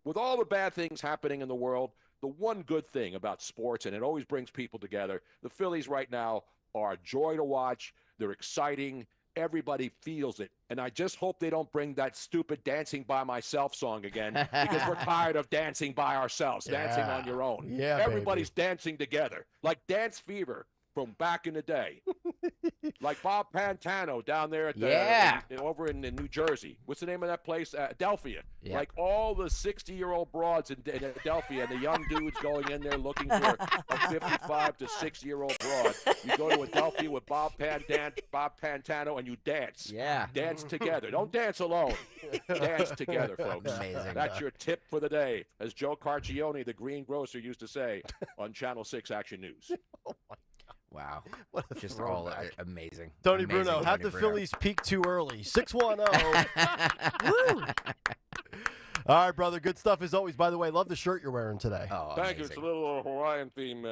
with all the bad things happening in the world, the one good thing about sports, and it always brings people together, the Phillies right now are a joy to watch. They're exciting. Everybody feels it. And I just hope they don't bring that stupid Dancing by Myself song again, because we're tired of dancing by ourselves, dancing on your own. Yeah, everybody's dancing together, like Dance Fever from back in the day. Like Bob Pantano down there at over in New Jersey. What's the name of that place? Adelphia. Yeah. Like all the 60-year-old broads in Adelphia and the young dudes going in there looking for a 55 to 60-year-old broad. You go to Adelphia with Bob Pantano and you dance. Yeah. Dance together. Don't dance alone. Dance together, folks. Amazing. That's your tip for the day, as Joe Carcione, the greengrocer, used to say on Channel 6 Action News. Wow. What a Just throwback. all amazing. Tony Amazing, Bruno, have Tony the Bruno. Phillies peak too early. 610. Woo! All right, brother. Good stuff as always. By the way, love the shirt you're wearing today. Oh, Thank you. It's a little Hawaiian theme.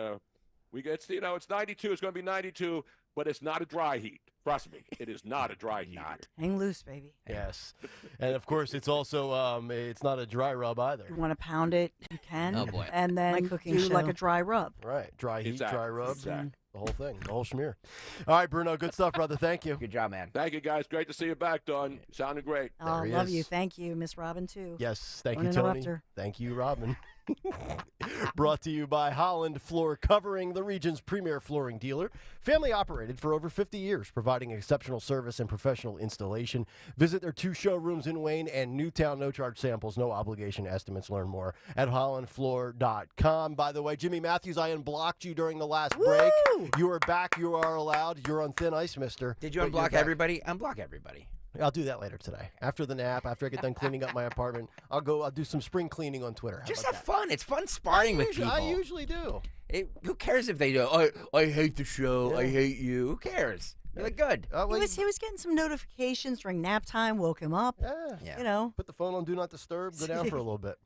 It's 92. It's going to be 92, but it's not a dry heat. Trust me, it is not a dry heat. Hang loose, baby. Yes. And, of course, it's also it's not a dry rub either. You want to pound it, you can. Oh, boy. And then My cooking do like show. a dry rub. Right. Dry heat, Exactly. dry rub. Exactly. The whole thing. The whole schmear. All right, Bruno. Good stuff, brother. Thank you. Good job, man. Thank you, guys. Great to see you back, Don. Sounding great. Oh, There he love is. you. Thank you, Miss Robin, too. Yes. Thank Don't you, Tony. interrupt her. Thank you, Robin. Brought to you by Holland Floor Covering, the region's premier flooring dealer. Family operated for over 50 years, providing exceptional service and professional installation. Visit their 2 showrooms in Wayne and Newtown. No charge samples, no obligation estimates. Learn more at hollandfloor.com. By the way, Jimmy Matthews, I unblocked you during the last break. You are back. You are allowed. You're on thin ice, mister. Did you But you're unblock back. everybody? Unblock everybody. I'll do that later today. After the nap, after I get done cleaning up my apartment, I'll do some spring cleaning on Twitter. How Just about have that? fun. It's fun sparring with people. I usually do. Who cares if they do? I hate the show. I hate you. Who cares? You're like, good. He was getting some notifications during nap time, woke him up. Yeah. You know. Put the phone on Do Not Disturb, go down for a little bit.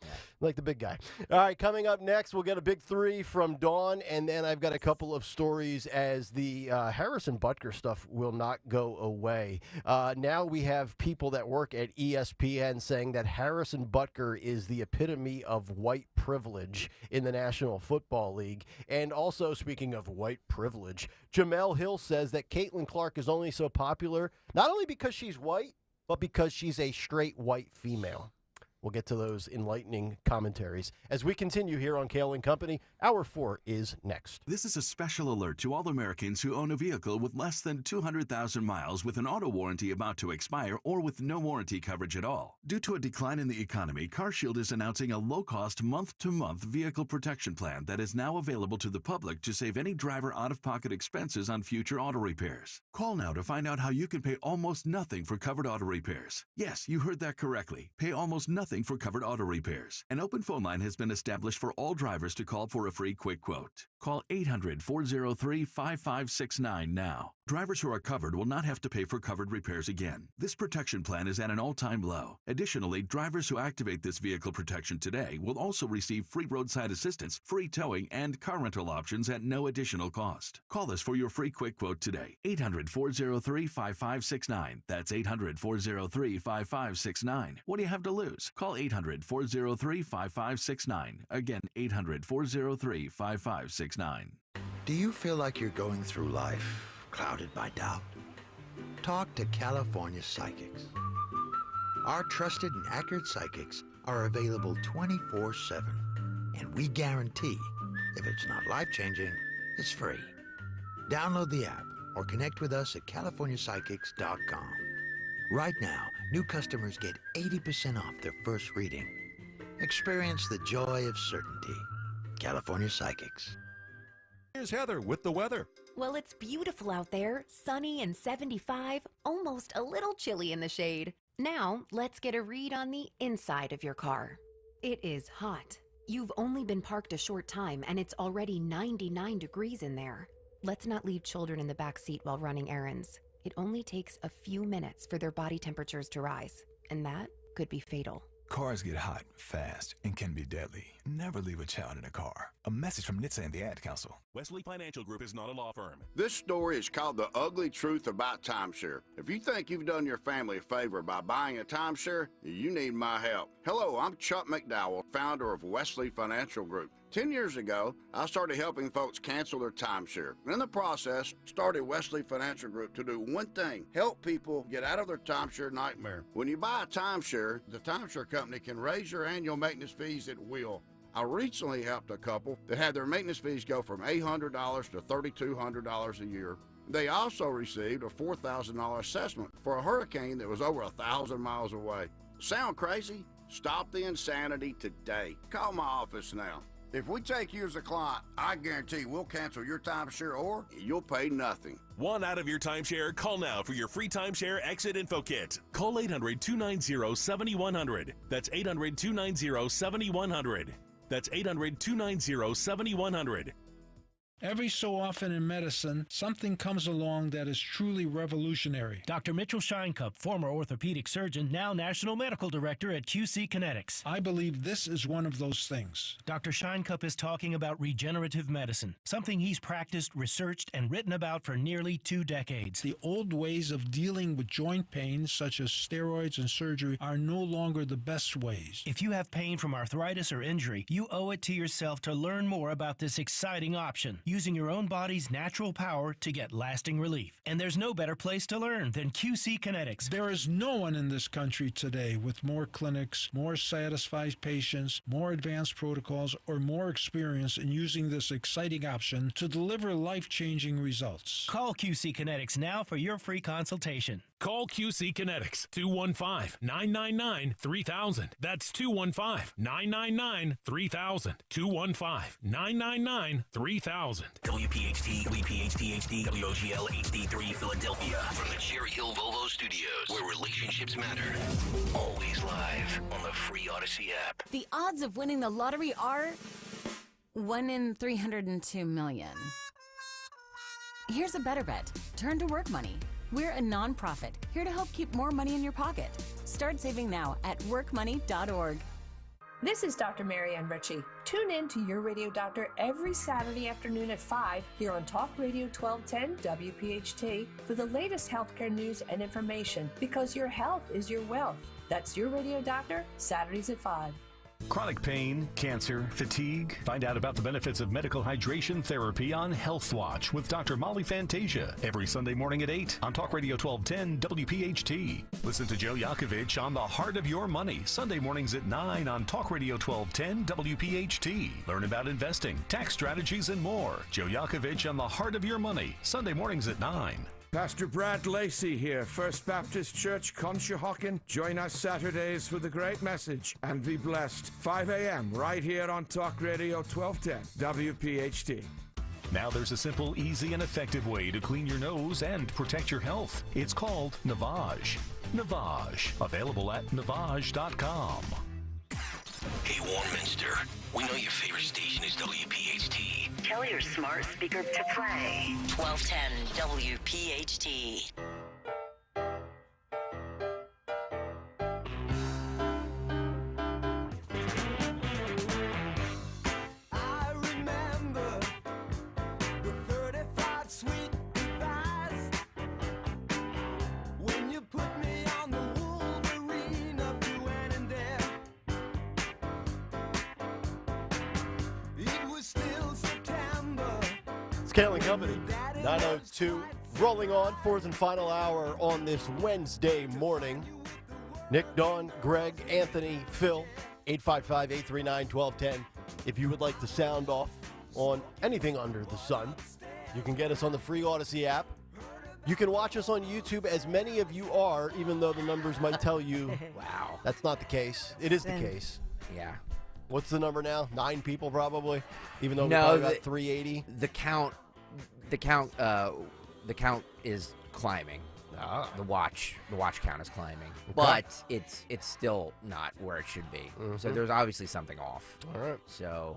Like the big guy. All right, coming up next, we'll get a big 3 from Dawn, and then I've got a couple of stories as the Harrison Butker stuff will not go away. Now we have people that work at ESPN saying that Harrison Butker is the epitome of white privilege in the National Football League. And also, speaking of white privilege, Jamel Hill says that Caitlin Clark is only so popular, not only because she's white, but because she's a straight white female. We'll get to those enlightening commentaries as we continue here on Kayal and Company. Hour 4 is next. This is a special alert to all Americans who own a vehicle with less than 200,000 miles with an auto warranty about to expire or with no warranty coverage at all. Due to a decline in the economy, CarShield is announcing a low-cost month-to-month vehicle protection plan that is now available to the public to save any driver out-of-pocket expenses on future auto repairs. Call now to find out how you can pay almost nothing for covered auto repairs. Yes, you heard that correctly. Pay almost nothing for covered auto repairs. An open phone line has been established for all drivers to call for a free quick quote. Call 800-403-5569 now. Drivers who are covered will not have to pay for covered repairs again. This protection plan is at an all-time low. Additionally, drivers who activate this vehicle protection today will also receive free roadside assistance, free towing, and car rental options at no additional cost. Call us for your free quick quote today. 800-403-5569. That's 800-403-5569. What do you have to lose? Call Call 800-403-5569. Again, 800-403-5569. Do you feel like you're going through life clouded by doubt? Talk to California Psychics. Our trusted and accurate psychics are available 24/7. And we guarantee, if it's not life-changing, it's free. Download the app or connect with us at CaliforniaPsychics.com. Right now, new customers get 80% off their first reading. Experience the joy of certainty. California Psychics. Here's Heather with the weather. Well, it's beautiful out there, sunny and 75, almost a little chilly in the shade. Now, let's get a read on the inside of your car. It is hot. You've only been parked a short time and it's already 99 degrees in there. Let's not leave children in the back seat while running errands. It only takes a few minutes for their body temperatures to rise, and that could be fatal. Cars get hot fast and can be deadly. Never leave a child in a car. A message from NHTSA and the Ad Council. Wesley Financial Group is not a law firm. This story is called The Ugly Truth About Timeshare. If you think you've done your family a favor by buying a timeshare, you need my help. Hello, I'm Chuck McDowell, founder of Wesley Financial Group. 10 years ago, I started helping folks cancel their timeshare. In the process, started Wesley Financial Group to do one thing: help people get out of their timeshare nightmare. When you buy a timeshare, the timeshare company can raise your annual maintenance fees at will. I recently helped a couple that had their maintenance fees go from $800 to $3,200 a year. They also received a $4,000 assessment for a hurricane that was over 1,000 miles away. Sound crazy? Stop the insanity today. Call my office now. If we take you as a client, I guarantee we'll cancel your timeshare or you'll pay nothing. Want out of your timeshare? Call now for your free timeshare exit info kit. Call 800-290-7100. That's 800-290-7100. That's 800-290-7100. Every so often in medicine, something comes along that is truly revolutionary. Dr. Mitchell Scheinkup, former orthopedic surgeon, now National Medical Director at QC Kinetics. I believe this is one of those things. Dr. Scheinkup is talking about regenerative medicine, something he's practiced, researched, and written about for nearly 2 decades. The old ways of dealing with joint pain, such as steroids and surgery, are no longer the best ways. If you have pain from arthritis or injury, you owe it to yourself to learn more about this exciting option, using your own body's natural power to get lasting relief. And there's no better place to learn than QC Kinetics. There is no one in this country today with more clinics, more satisfied patients, more advanced protocols, or more experience in using this exciting option to deliver life-changing results. Call QC Kinetics now for your free consultation. Call QC Kinetics, 215-999-3000. That's 215-999-3000. 215-999-3000. WPHT, WPHT HD, WOGL HD3 Philadelphia. From the Cherry Hill Volvo Studios, where relationships matter. Always live on the free Odyssey app. The odds of winning the lottery are 1 in 302 million. Here's a better bet. Turn to Work Money. We're a nonprofit here to help keep more money in your pocket. Start saving now at workmoney.org. This is Dr. Marianne Ritchie. Tune in to Your Radio Doctor every Saturday afternoon at 5 here on Talk Radio 1210 WPHT for the latest healthcare news and information, because your health is your wealth. That's Your Radio Doctor, Saturdays at 5. Chronic pain, cancer, fatigue. Find out about the benefits of medical hydration therapy on Health Watch with Dr. Molly Fantasia every Sunday morning at 8 on Talk Radio 1210 WPHT. Listen to Joe Yakovich on The Heart of Your Money Sunday mornings at 9 on Talk Radio 1210 WPHT. Learn about investing, tax strategies, and more. Joe Yakovich on The Heart of Your Money Sunday mornings at 9. Pastor Brad Lacey here, First Baptist Church, Conshohocken. Join us Saturdays for the great message and be blessed. 5 a.m. right here on Talk Radio 1210 WPHT. Now there's a simple, easy, and effective way to clean your nose and protect your health. It's called Navage. Navage. Available at Navage.com. Hey, Warminster, we know your favorite station is WPHT. Tell your smart speaker to play 1210 WPHT. I remember the 35 sweet goodbyes when you put me on the Wolverine of Duane and Dare. Kayal and Company, 9:02, rolling on, fourth and final hour on this Wednesday morning. Nick, Dawn, Greg, Anthony, Phil, 855-839-1210. If you would like to sound off on anything under the sun, you can get us on the free Odyssey app. You can watch us on YouTube, as many of you are, even though the numbers might tell you, wow, that's not the case. It is the case. Yeah. What's the number now? 9 people probably, even though we No, probably got 380. The count is climbing. The watch count is climbing, but it's still not where it should be. So there's obviously something off. All right. So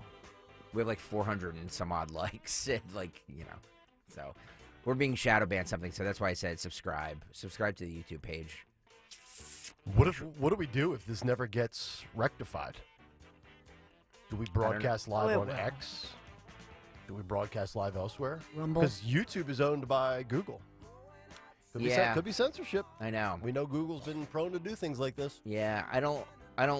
we have like 400 and some odd likes, so we're being shadow banned something. So that's why I said subscribe to the YouTube page. What do we do if this never gets rectified? Do we broadcast live on X? Do we broadcast live elsewhere? Rumble. Because YouTube is owned by Google. Could be censorship. I know. We know Google's been prone to do things like this. Yeah, I don't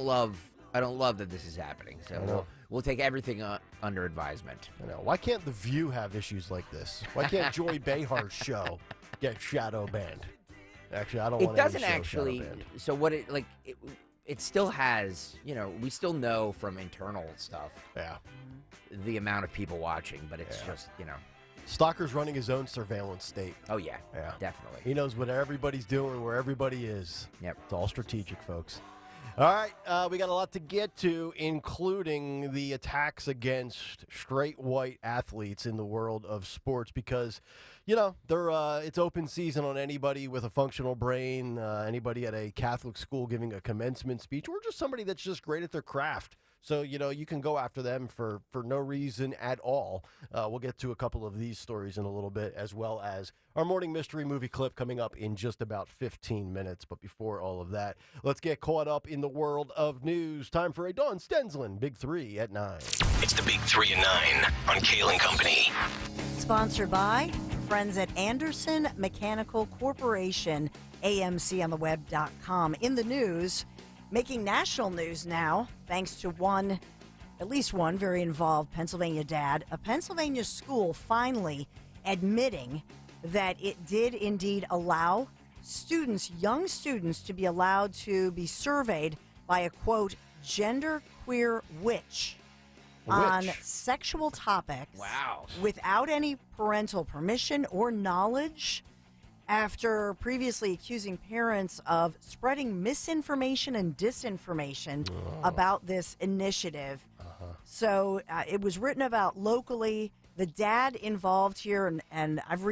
love that this is happening. So we'll take everything under advisement. I know. Why can't The View have issues like this? Why can't Joy Behar's show get shadow banned? Actually, I don't want any show shadow banned. So what it still has, we still know from internal stuff. Yeah. The amount of people watching, but it's just, Stalker's running his own surveillance state. Oh, yeah. Definitely. He knows what everybody's doing, where everybody is. Yep. It's all strategic, folks. All right, we got a lot to get to, including the attacks against straight white athletes in the world of sports, because, it's open season on anybody with a functional brain, anybody at a Catholic school giving a commencement speech, or just somebody that's just great at their craft. So, you can go after them for no reason at all. We'll get to a couple of these stories in a little bit, as well as our morning mystery movie clip coming up in just about 15 minutes. But before all of that, let's get caught up in the world of news. Time for a Dawn Stensland Big 3 at 9. It's the Big 3 at 9 on Kayal and Company. Sponsored by friends at Anderson Mechanical Corporation, amcontheweb.com. In the news, making national news now, thanks to at least one very involved Pennsylvania dad, a Pennsylvania school finally admitting that it did indeed allow young students, to be allowed to be surveyed by a, quote, genderqueer witch on sexual topics. Wow. Without any parental permission or knowledge, after previously accusing parents of spreading misinformation and disinformation about this initiative. So it was written about locally. The dad involved here, and I've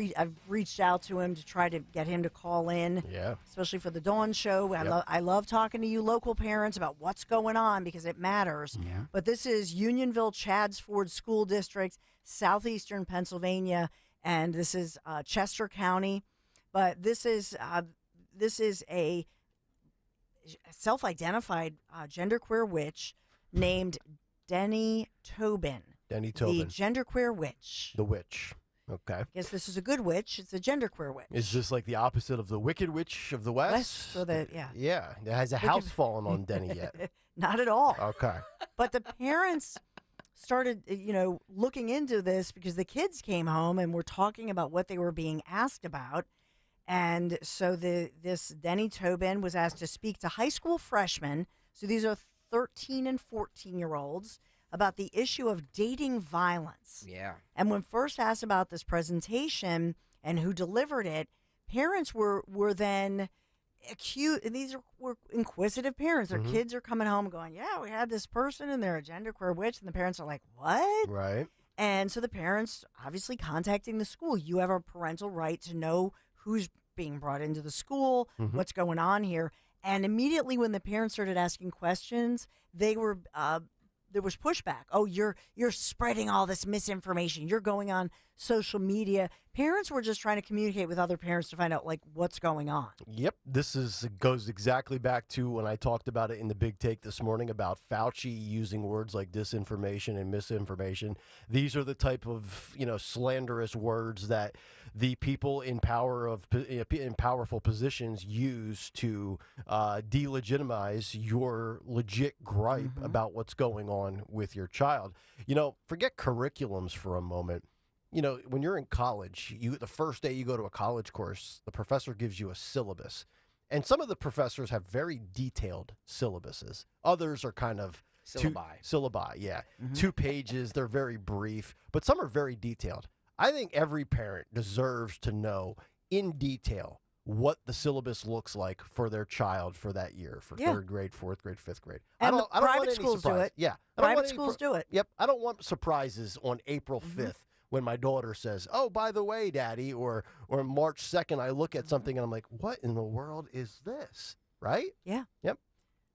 reached out to him to try to get him to call in, especially for the Dawn Show. I love talking to you local parents about what's going on, because it matters. Yeah. But this is Unionville Chadsford School District, southeastern Pennsylvania, and this is Chester County. But this is a self-identified genderqueer witch named Denny Tobin. Denny Tobin. The genderqueer witch. The witch. Okay. I guess this is a good witch. It's a genderqueer witch. Is this like the opposite of the Wicked Witch of the West? Yeah. Has a house fallen on Denny yet? Not at all. Okay. But the parents started, looking into this because the kids came home and were talking about what they were being asked about. And so this Denny Tobin was asked to speak to high school freshmen. So these are 13 and 14-year-olds about the issue of dating violence. Yeah. And when first asked about this presentation and who delivered it, parents were then accused. These were inquisitive parents. Their kids are coming home going, yeah, we had this person and they're a genderqueer witch. And the parents are like, what? Right. And so the parents obviously contacting the school. You have a parental right to know who's being brought into the school, what's going on here. And immediately when the parents started asking questions, there was pushback. Oh, you're spreading all this misinformation. You're going on social media. Parents were just trying to communicate with other parents to find out what's going on. Yep, goes exactly back to when I talked about it in the Big Take this morning about Fauci using words like disinformation and misinformation. These are the type of slanderous words that the people in powerful positions use to delegitimize your legit gripe about what's going on with your child. Forget curriculums for a moment. when you're in college, the first day you go to a college course, the professor gives you a syllabus. And some of the professors have very detailed syllabuses. Others are kind of syllabi, yeah. 2 pages, they're very brief, but some are very detailed. I think every parent deserves to know in detail what the syllabus looks like for their child for that year, for 3rd grade, 4th grade, 5th grade. And I don't private want any schools do surprise. it. Yeah. Private schools do it. Yep. I don't want surprises on April 5th when my daughter says, "Oh, by the way, Daddy," or March 2nd, I look at something and I'm like, "What in the world is this?" Right? Yeah. Yep.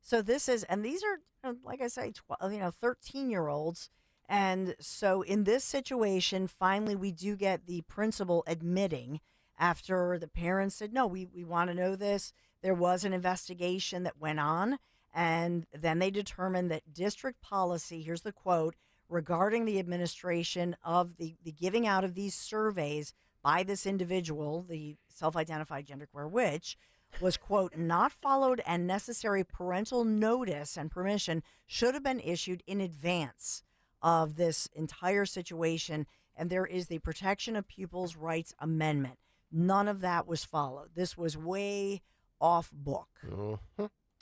So these are, like I say, 13-year-olds. And so in this situation, finally, we do get the principal admitting after the parents said, no, we want to know this. There was an investigation that went on. And then they determined that district policy, here's the quote, regarding the administration of the giving out of these surveys by this individual, the self-identified genderqueer witch, was, quote, not followed, and necessary parental notice and permission should have been issued in advance of this entire situation. And there is the Protection of Pupils' Rights Amendment. None of that was followed. This was way off book.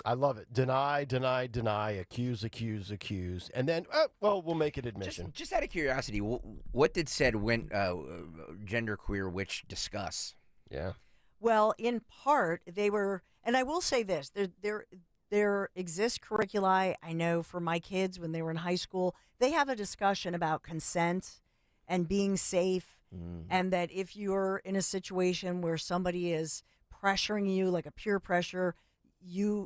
I love it. Deny, deny, deny, accuse, accuse, accuse. And then, we'll make it admission. Just out of curiosity, what did said genderqueer witch discuss? Yeah. Well, in part, they were, and I will say this, there exists curricula, I know for my kids when they were in high school, they have a discussion about consent and being safe, and that if you're in a situation where somebody is pressuring you, like a peer pressure,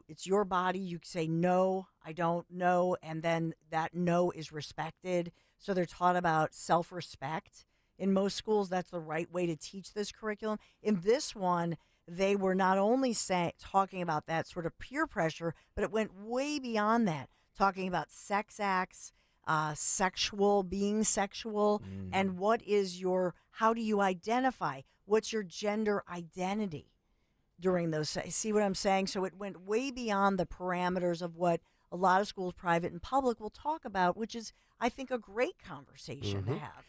it's your body, you say, no, I don't know, and then that no is respected. So they're taught about self-respect. In most schools, that's the right way to teach this curriculum. In this one, they were not only talking about that sort of peer pressure, but it went way beyond that, talking about sex acts, being sexual, and how do you identify? What's your gender identity during those? See what I'm saying? So it went way beyond the parameters of what a lot of schools, private and public, will talk about, which is, I think, a great conversation to have.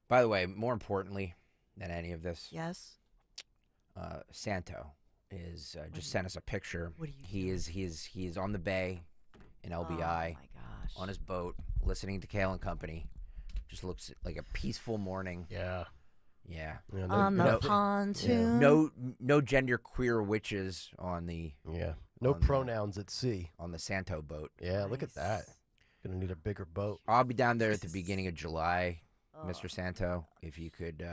By the way, more importantly than any of this, yes, Santo is just sent us a picture. What are you he is on the bay in LBI. Oh my gosh. On his boat, listening to Kayal and Company. Just looks like a peaceful morning. Yeah. Yeah. On the pontoon. No genderqueer witches on the. Yeah. No pronouns at sea. On the Santo boat. Yeah, look at that. Gonna need a bigger boat. I'll be down there at the beginning of July, Mr. Santo. If you could,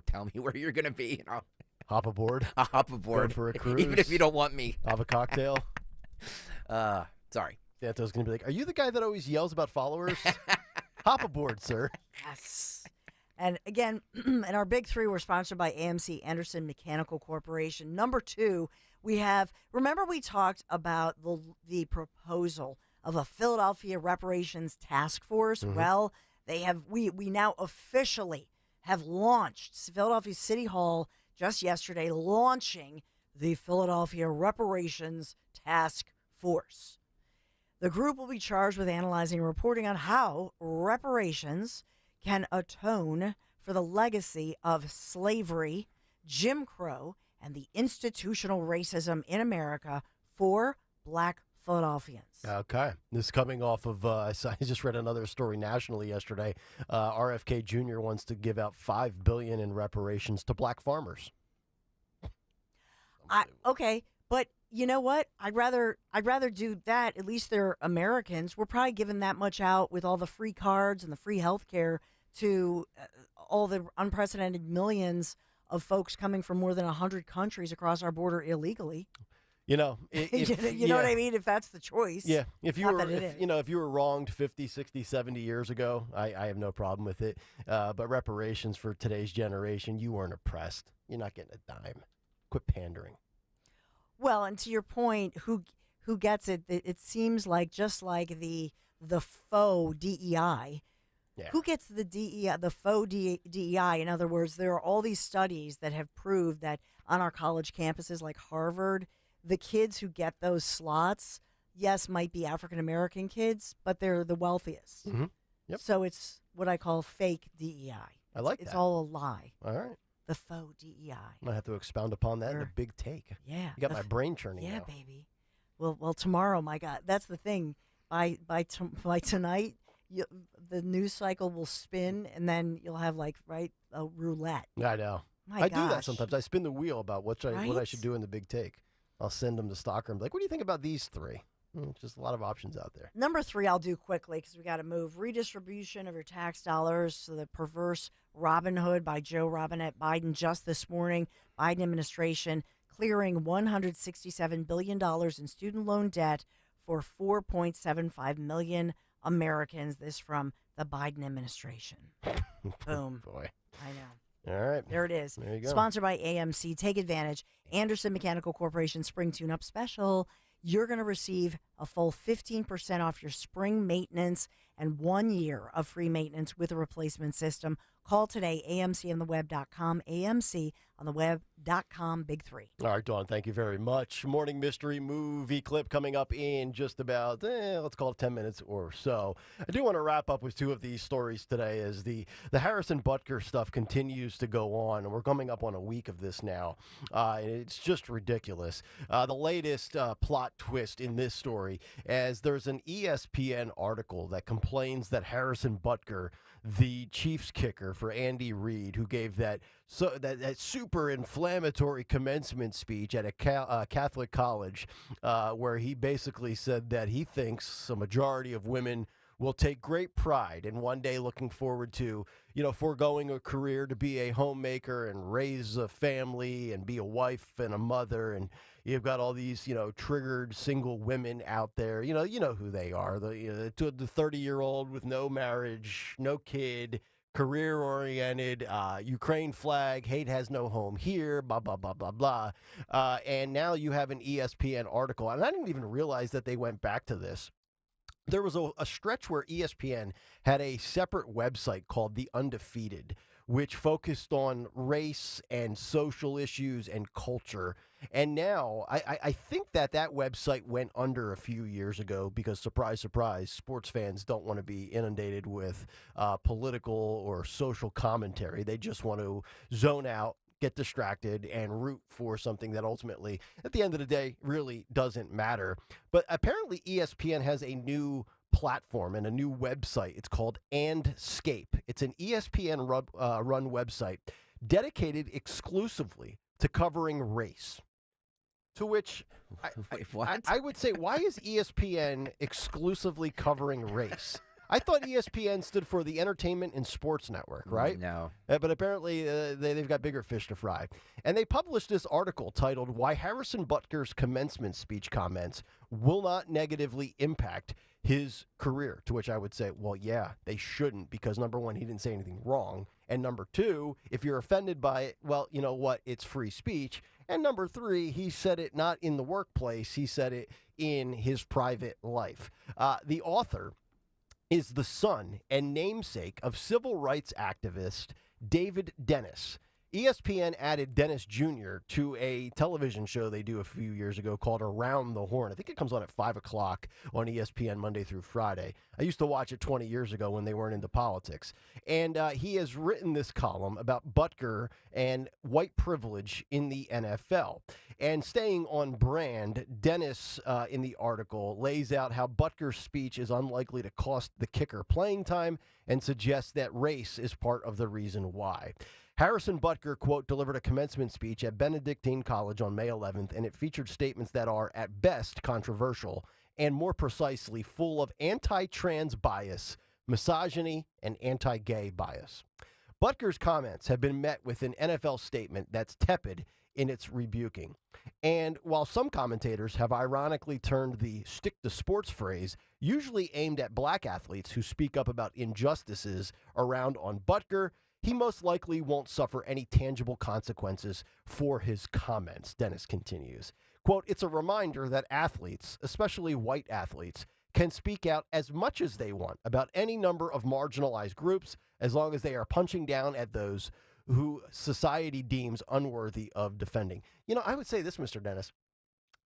tell me where you're gonna be, and I'll hop aboard. I'll hop aboard Go for a cruise. even if you don't want me. Have a cocktail. Sorry. Santo's gonna be like, "Are you the guy that always yells about followers?" Hop aboard, sir. Yes. And again, in our big three, we're sponsored by AMC Anderson Mechanical Corporation. Number 2, remember we talked about the proposal of a Philadelphia Reparations Task Force? Well, we now officially have launched Philadelphia City Hall just yesterday, launching the Philadelphia Reparations Task Force. The group will be charged with analyzing and reporting on how reparations can atone for the legacy of slavery, Jim Crow, and the institutional racism in America for Black Philadelphians. Okay. This is coming off of, I just read another story nationally yesterday. RFK Jr. wants to give out $5 billion in reparations to black farmers. Okay, but you know what? I'd rather do that. At least they're Americans. We're probably giving that much out with all the free cards and the free health care to all the unprecedented millions of folks coming from more than 100 countries across our border illegally. You know, you know what I mean? If that's the choice. Yeah. If you were wronged 50, 60, 70 years ago, I have no problem with it. But reparations for today's generation, you weren't oppressed. You're not getting a dime. Quit pandering. Well, and to your point, who gets it? It seems like just like the faux DEI. Yeah. Who gets the DEI, the faux DEI? In other words, there are all these studies that have proved that on our college campuses like Harvard, the kids who get those slots, yes, might be African-American kids, but they're the wealthiest. Mm-hmm. Yep. So it's what I call fake DEI. I like It's that. all a lie. All right. The faux DEI. I'm gonna have to expound upon that in a big take. Yeah. You got my brain churning. Yeah, now. baby. Well, tomorrow, my God, that's the thing. By tonight, the news cycle will spin, and then you'll have a roulette. I know. My I do that gosh. sometimes. I spin the wheel about what I Right? should do in the big take. I'll send them to Stockholm. Like, what do you think about these three? Just a lot of options out there. Number 3, I'll do quickly because we got to move. Redistribution of your tax dollars. So the perverse Robin Hood by Joe Robinette Biden just this morning. Biden administration clearing $167 billion in student loan debt for 4.75 million Americans. This from the Biden administration. Boom. Boy. I know. All right. There it is. There you go. Sponsored by AMC. Take advantage. Anderson Mechanical Corporation Spring Tune-Up Special. You're going to receive a full 15% off your spring maintenance and 1 year of free maintenance with a replacement system. Call today, amcontheweb.com, amcontheweb.com, big 3. All right, Dawn, thank you very much. Morning mystery movie clip coming up in just about, let's call it 10 minutes or so. I do want to wrap up with 2 of these stories today as the Harrison Butker stuff continues to go on, and we're coming up on a week of this now. And it's just ridiculous. The latest plot twist in this story, as there's an ESPN article that complains that Harrison Butker, the Chiefs kicker for Andy Reid, who gave that super inflammatory commencement speech at a Catholic college, where he basically said that he thinks a majority of women will take great pride in one day looking forward to, foregoing a career to be a homemaker and raise a family and be a wife and a mother. And you've got all these, triggered single women out there. You know who they are. The 30-year-old with no marriage, no kid, career-oriented, Ukraine flag, hate has no home here, blah, blah, blah, blah, blah. And now you have an ESPN article. And I didn't even realize that they went back to this. There was a stretch where ESPN had a separate website called The Undefeated, which focused on race and social issues and culture. And now I think that website went under a few years ago because, surprise, surprise, sports fans don't want to be inundated with political or social commentary. They just want to zone out, get distracted, and root for something that ultimately, at the end of the day, really doesn't matter. But apparently ESPN has a new platform and a new website. It's called Andscape. It's an ESPN run website dedicated exclusively to covering race. To which I would say, why is ESPN exclusively covering race? I thought ESPN stood for the Entertainment and Sports Network, right? No. But apparently they've got bigger fish to fry. And they published this article titled, "Why Harrison Butker's Commencement Speech Comments Will Not Negatively Impact His Career." To which I would say, well, yeah, they shouldn't, because number one, he didn't say anything wrong. And number two, if you're offended by it, well, you know what? It's free speech. And number three, he said it not in the workplace. He said it in his private life. The author is the son and namesake of civil rights activist David Dennis. ESPN added Dennis Jr. to a television show they do a few years ago called Around the Horn. I think it comes on at 5 o'clock on ESPN Monday through Friday. I used to watch it 20 years ago when they weren't into politics. And he has written this column about Butker and white privilege in the NFL. And staying on brand, Dennis in the article lays out how Butker's speech is unlikely to cost the kicker playing time and suggests that race is part of the reason why. Harrison Butker, quote, delivered a commencement speech at Benedictine College on May 11th, and it featured statements that are, at best, controversial, and more precisely, full of anti-trans bias, misogyny, and anti-gay bias. Butker's comments have been met with an NFL statement that's tepid in its rebuking. And while some commentators have ironically turned the stick to sports phrase, usually aimed at black athletes who speak up about injustices, around on Butker, he most likely won't suffer any tangible consequences for his comments, Dennis continues. Quote, "It's a reminder that athletes, especially white athletes, can speak out as much as they want about any number of marginalized groups as long as they are punching down at those who society deems unworthy of defending." You know, I would say this, Mr. Dennis.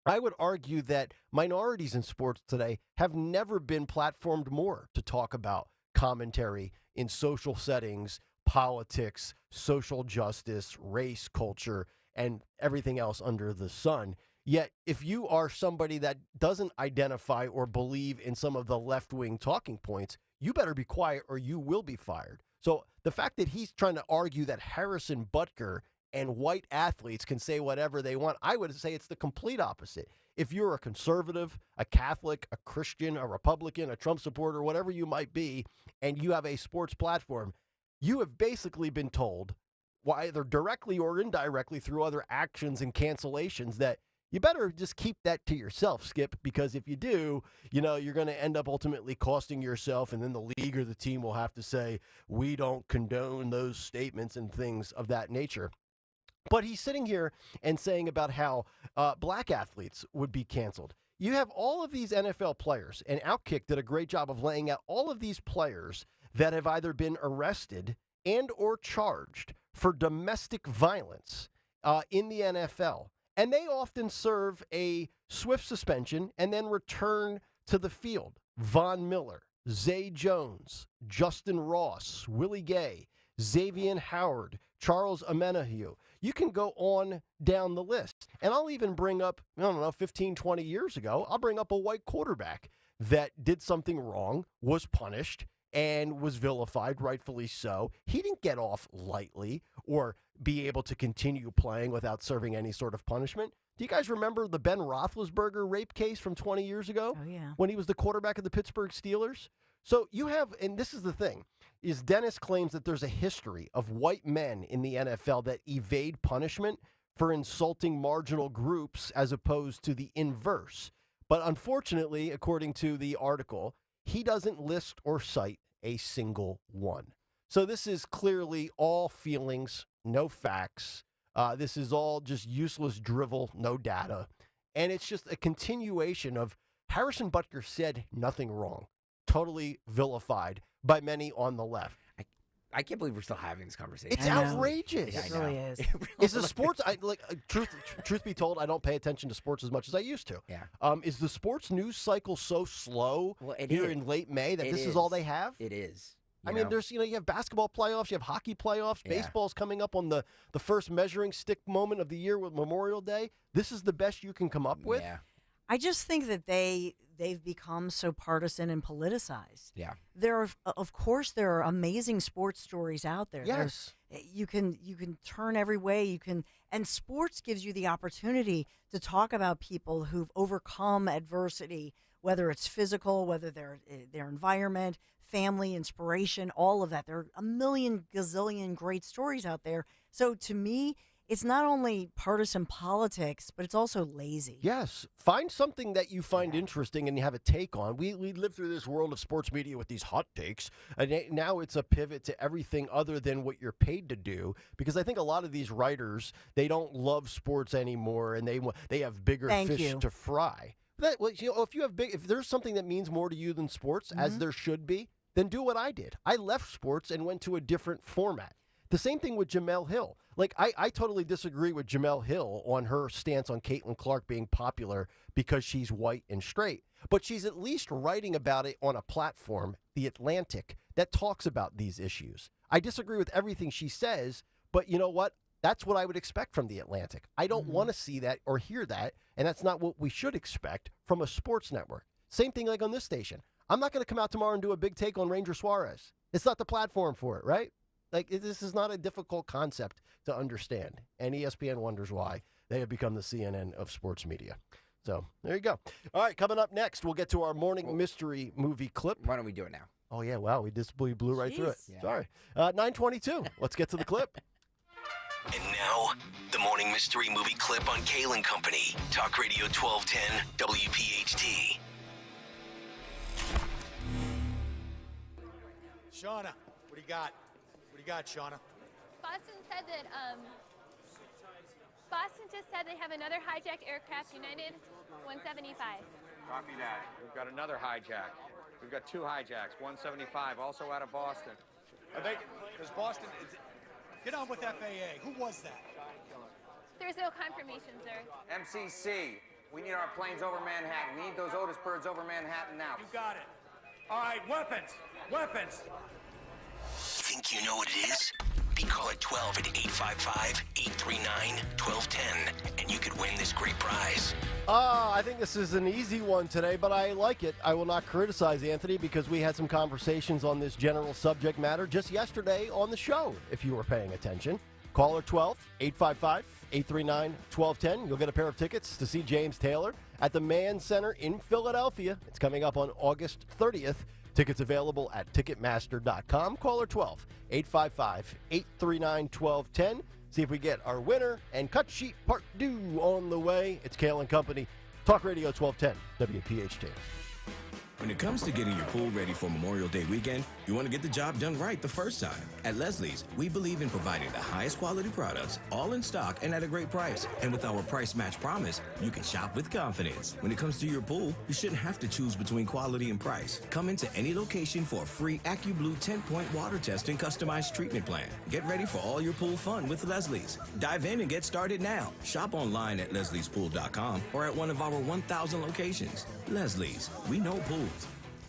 I would argue that minorities in sports today have never been platformed more to talk about commentary in social settings, politics, social justice, race, culture, and everything else under the sun. Yet, if you are somebody that doesn't identify or believe in some of the left-wing talking points, you better be quiet or you will be fired. So the fact that he's trying to argue that Harrison Butker and white athletes can say whatever they want, I would say it's the complete opposite. If you're a conservative, a Catholic, a Christian, a Republican, a Trump supporter, whatever you might be, and you have a sports platform, you have basically been told, either directly or indirectly through other actions and cancellations, that you better just keep that to yourself, Skip, because if you do, you're going to end up ultimately costing yourself, and then the league or the team will have to say, we don't condone those statements and things of that nature. But he's sitting here and saying about how black athletes would be canceled. You have all of these NFL players, and Outkick did a great job of laying out all of these players that have either been arrested and or charged for domestic violence in the NFL. And they often serve a swift suspension and then return to the field. Von Miller, Zay Jones, Justin Ross, Willie Gay, Xavier Howard, Charles Omenihu. You can go on down the list. And I'll even bring up, 15, 20 years ago, I'll bring up a white quarterback that did something wrong, was punished, and was vilified, rightfully so. He didn't get off lightly or be able to continue playing without serving any sort of punishment. Do you guys remember the Ben Roethlisberger rape case from 20 years ago? Oh, yeah. When he was the quarterback of the Pittsburgh Steelers? So you have, and this is the thing, is Dennis claims that there's a history of white men in the NFL that evade punishment for insulting marginal groups as opposed to the inverse. But unfortunately, according to the article, he doesn't list or cite a single one. So this is clearly all feelings, no facts. This is all just useless drivel, no data. And it's just a continuation of Harrison Butker said nothing wrong. Totally vilified by many on the left. I can't believe we're still having this conversation. It's outrageous. Yeah, It really is. Is the sports? Truth be told, I don't pay attention to sports as much as I used to. Yeah. Is the sports news cycle so slow is. in late May that It this is is. all they have? It is. I mean, there's you have basketball playoffs, you have hockey playoffs, baseball's coming up on the first measuring stick moment of the year with Memorial Day. This is the best you can come up with. Yeah. I just think that they've become so partisan and politicized. Yeah. Of course there are amazing sports stories out there. Yes. You can turn every way. And sports gives you the opportunity to talk about people who've overcome adversity, whether it's physical, whether their environment, family, inspiration, all of that. There are a million gazillion great stories out there. So to me, it's not only partisan politics, but it's also lazy. Yes. Find something that you find interesting and you have a take on. We live through this world of sports media with these hot takes, and now it's a pivot to everything other than what you're paid to do, because I think a lot of these writers, they don't love sports anymore, and they have bigger fish to fry. If there's something that means more to you than sports, as there should be, then do what I did. I left sports and went to a different format. The same thing with Jamel Hill. I totally disagree with Jamel Hill on her stance on Caitlin Clark being popular because she's white and straight. But she's at least writing about it on a platform, The Atlantic, that talks about these issues. I disagree with everything she says, but you know what? That's what I would expect from The Atlantic. I don't want to see that or hear that, and that's not what we should expect from a sports network. Same thing like on this station. I'm not going to come out tomorrow and do a big take on Ranger Suarez. It's not the platform for it, right? This is not a difficult concept to understand, and ESPN wonders why they have become the CNN of sports media. So there you go. All right, coming up next, we'll get to our morning mystery movie clip. Why don't we do it now? Oh, yeah, wow, we blew right through it. Yeah. Sorry. 9:22. Let's get to the clip. And now, the morning mystery movie clip on Kayal and Company. Talk Radio 1210 WPHT. Shauna, what do you got? What do you got, Shauna? Boston said that, Boston just said they have another hijacked aircraft, United 175. Copy that. We've got another hijack. We've got two hijacks, 175, also out of Boston. Are they, does Boston, get on with FAA. Who was that? There's no confirmation, sir. MCC, we need our planes over Manhattan. We need those Otis birds over Manhattan now. You got it. All right, weapons. Weapons. think you know what it is? Be caller 12 at 855-839-1210, and you could win this great prize. I think this is an easy one today, but I like it. I will not criticize Anthony because we had some conversations on this general subject matter just yesterday on the show, if you were paying attention. Caller 12, 855-839-1210. You'll get a pair of tickets to see James Taylor at the Mann Center in Philadelphia. It's coming up on August 30th. Tickets available at Ticketmaster.com. Caller 12, 855-839-1210. See if we get our winner. And Cut Sheet Part 2 on the way. It's Kayal and Company. Talk Radio 1210, WPHT. When it comes to getting your pool ready for Memorial Day weekend, you want to get the job done right the first time. At Leslie's, we believe in providing the highest quality products, all in stock and at a great price. And with our price match promise, you can shop with confidence. When it comes to your pool, you shouldn't have to choose between quality and price. Come into any location for a free AccuBlue 10-point water test and customized treatment plan. Get ready for all your pool fun with Leslie's. Dive in and get started now. Shop online at lesliespool.com or at one of our 1,000 locations. Leslie's, we know pools.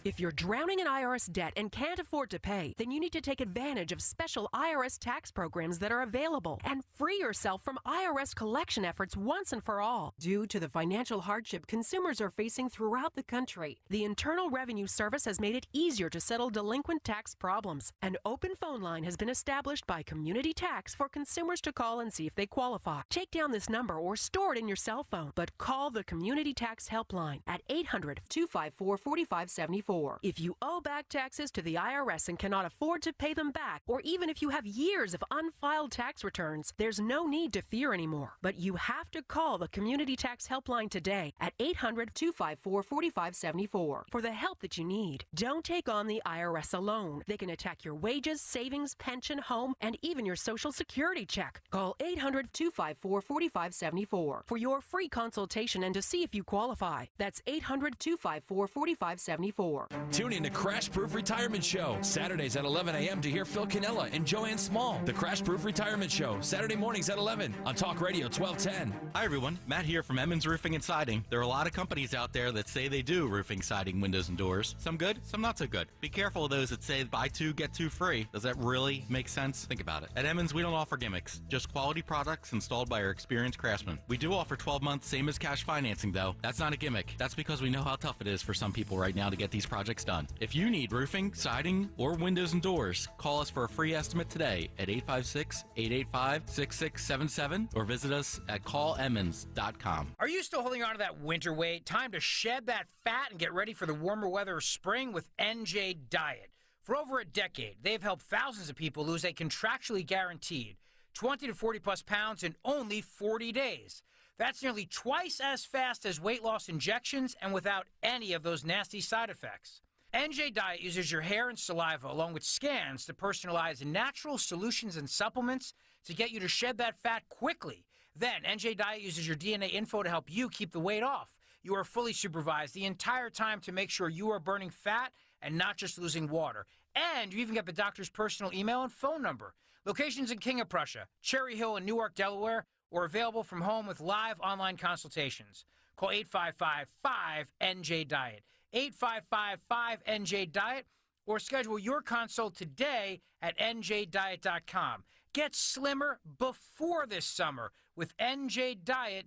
If you're drowning in IRS debt and can't afford to pay, then you need to take advantage of special IRS tax programs that are available and free yourself from IRS collection efforts once and for all. Due to the financial hardship consumers are facing throughout the country, the Internal Revenue Service has made it easier to settle delinquent tax problems. An open phone line has been established by Community Tax for consumers to call and see if they qualify. Take down this number or store it in your cell phone, but call the Community Tax Helpline at 800-254-4574. If you owe back taxes to the IRS and cannot afford to pay them back, or even if you have years of unfiled tax returns, there's no need to fear anymore. But you have to call the Community Tax Helpline today at 800-254-4574 for the help that you need. Don't take on the IRS alone. They can attack your wages, savings, pension, home, and even your Social Security check. Call 800-254-4574 for your free consultation and to see if you qualify. That's 800-254-4574. Tune in to Crash Proof Retirement Show, Saturdays at 11 a.m. to hear Phil Cannella and Joanne Small. The Crash Proof Retirement Show, Saturday mornings at 11 on Talk Radio 1210. Hi, everyone. Matt here from Emmons Roofing and Siding. There are a lot of companies out there that say they do roofing, siding, windows, and doors. Some good, some not so good. Be careful of those that say buy two, get two free. Does that really make sense? Think about it. At Emmons, we don't offer gimmicks, just quality products installed by our experienced craftsmen. We do offer 12 months, same as cash financing, though. That's not a gimmick. That's because we know how tough it is for some people right now to get these projects done. If you need roofing, siding, or windows and doors, call us for a free estimate today at 856-885-6677 or visit us at callemmons.com. Are you still holding on to that winter weight? Time to shed that fat and get ready for the warmer weather of spring with NJ Diet. For over a decade, they've helped thousands of people lose a contractually guaranteed 20 to 40 plus pounds in only 40 days. That's nearly twice as fast as weight loss injections and without any of those nasty side effects. NJ Diet uses your hair and saliva along with scans to personalize natural solutions and supplements to get you to shed that fat quickly. Then NJ Diet uses your DNA info to help you keep the weight off. You are fully supervised the entire time to make sure you are burning fat and not just losing water. And you even get the doctor's personal email and phone number. Locations in King of Prussia, Cherry Hill, and Newark, Delaware, or available from home with live online consultations. Call 855-5NJ-DIET, 855-5NJ-DIET, or schedule your consult today at njdiet.com. Get slimmer before this summer with njdiet.com.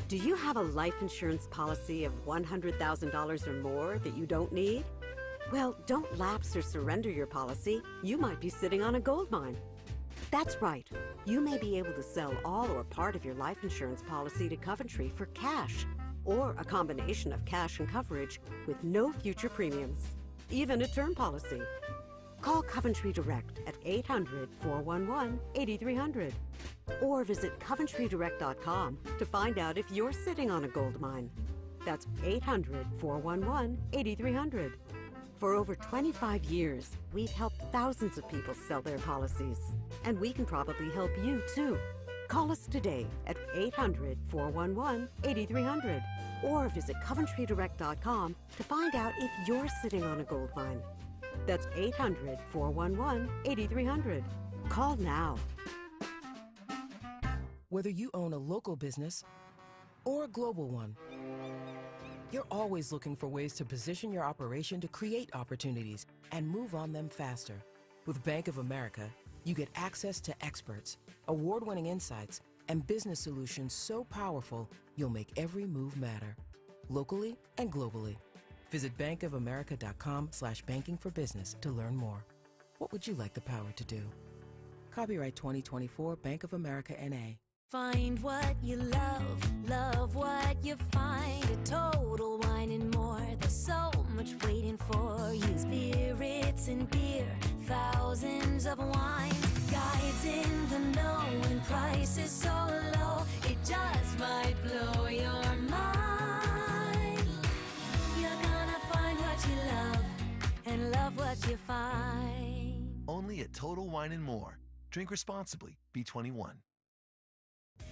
Do you have a life insurance policy of $100,000 or more that you don't need? Well, don't lapse or surrender your policy. You might be sitting on a gold mine. That's right. You may be able to sell all or part of your life insurance policy to Coventry for cash, or a combination of cash and coverage with no future premiums, even a term policy. Call Coventry Direct at 800-411-8300 or visit coventrydirect.com to find out if you're sitting on a gold mine. That's 800-411-8300. For over 25 years, we've helped thousands of people sell their policies, and we can probably help you too. Call us today at 800-411-8300 or visit coventrydirect.com to find out if you're sitting on a gold mine. That's 800-411-8300. Call now. Whether you own a local business or a global one, You're always looking for ways to position your operation to create opportunities and move on them faster. With Bank of America, you get access to experts, award-winning insights, and business solutions so powerful, you'll make every move matter. Locally and globally. Visit bankofamerica.com/banking for business to learn more. What would you like the power to do? Copyright 2024 Bank of America N.A. Find what you love, love what you find. A Total Wine and More. There's so much waiting for you. Spirits and beer, thousands of wines. Guides in the know and prices so low. It just might blow your mind. You're gonna find what you love and love what you find. Only at Total Wine and More. Drink responsibly. Be 21.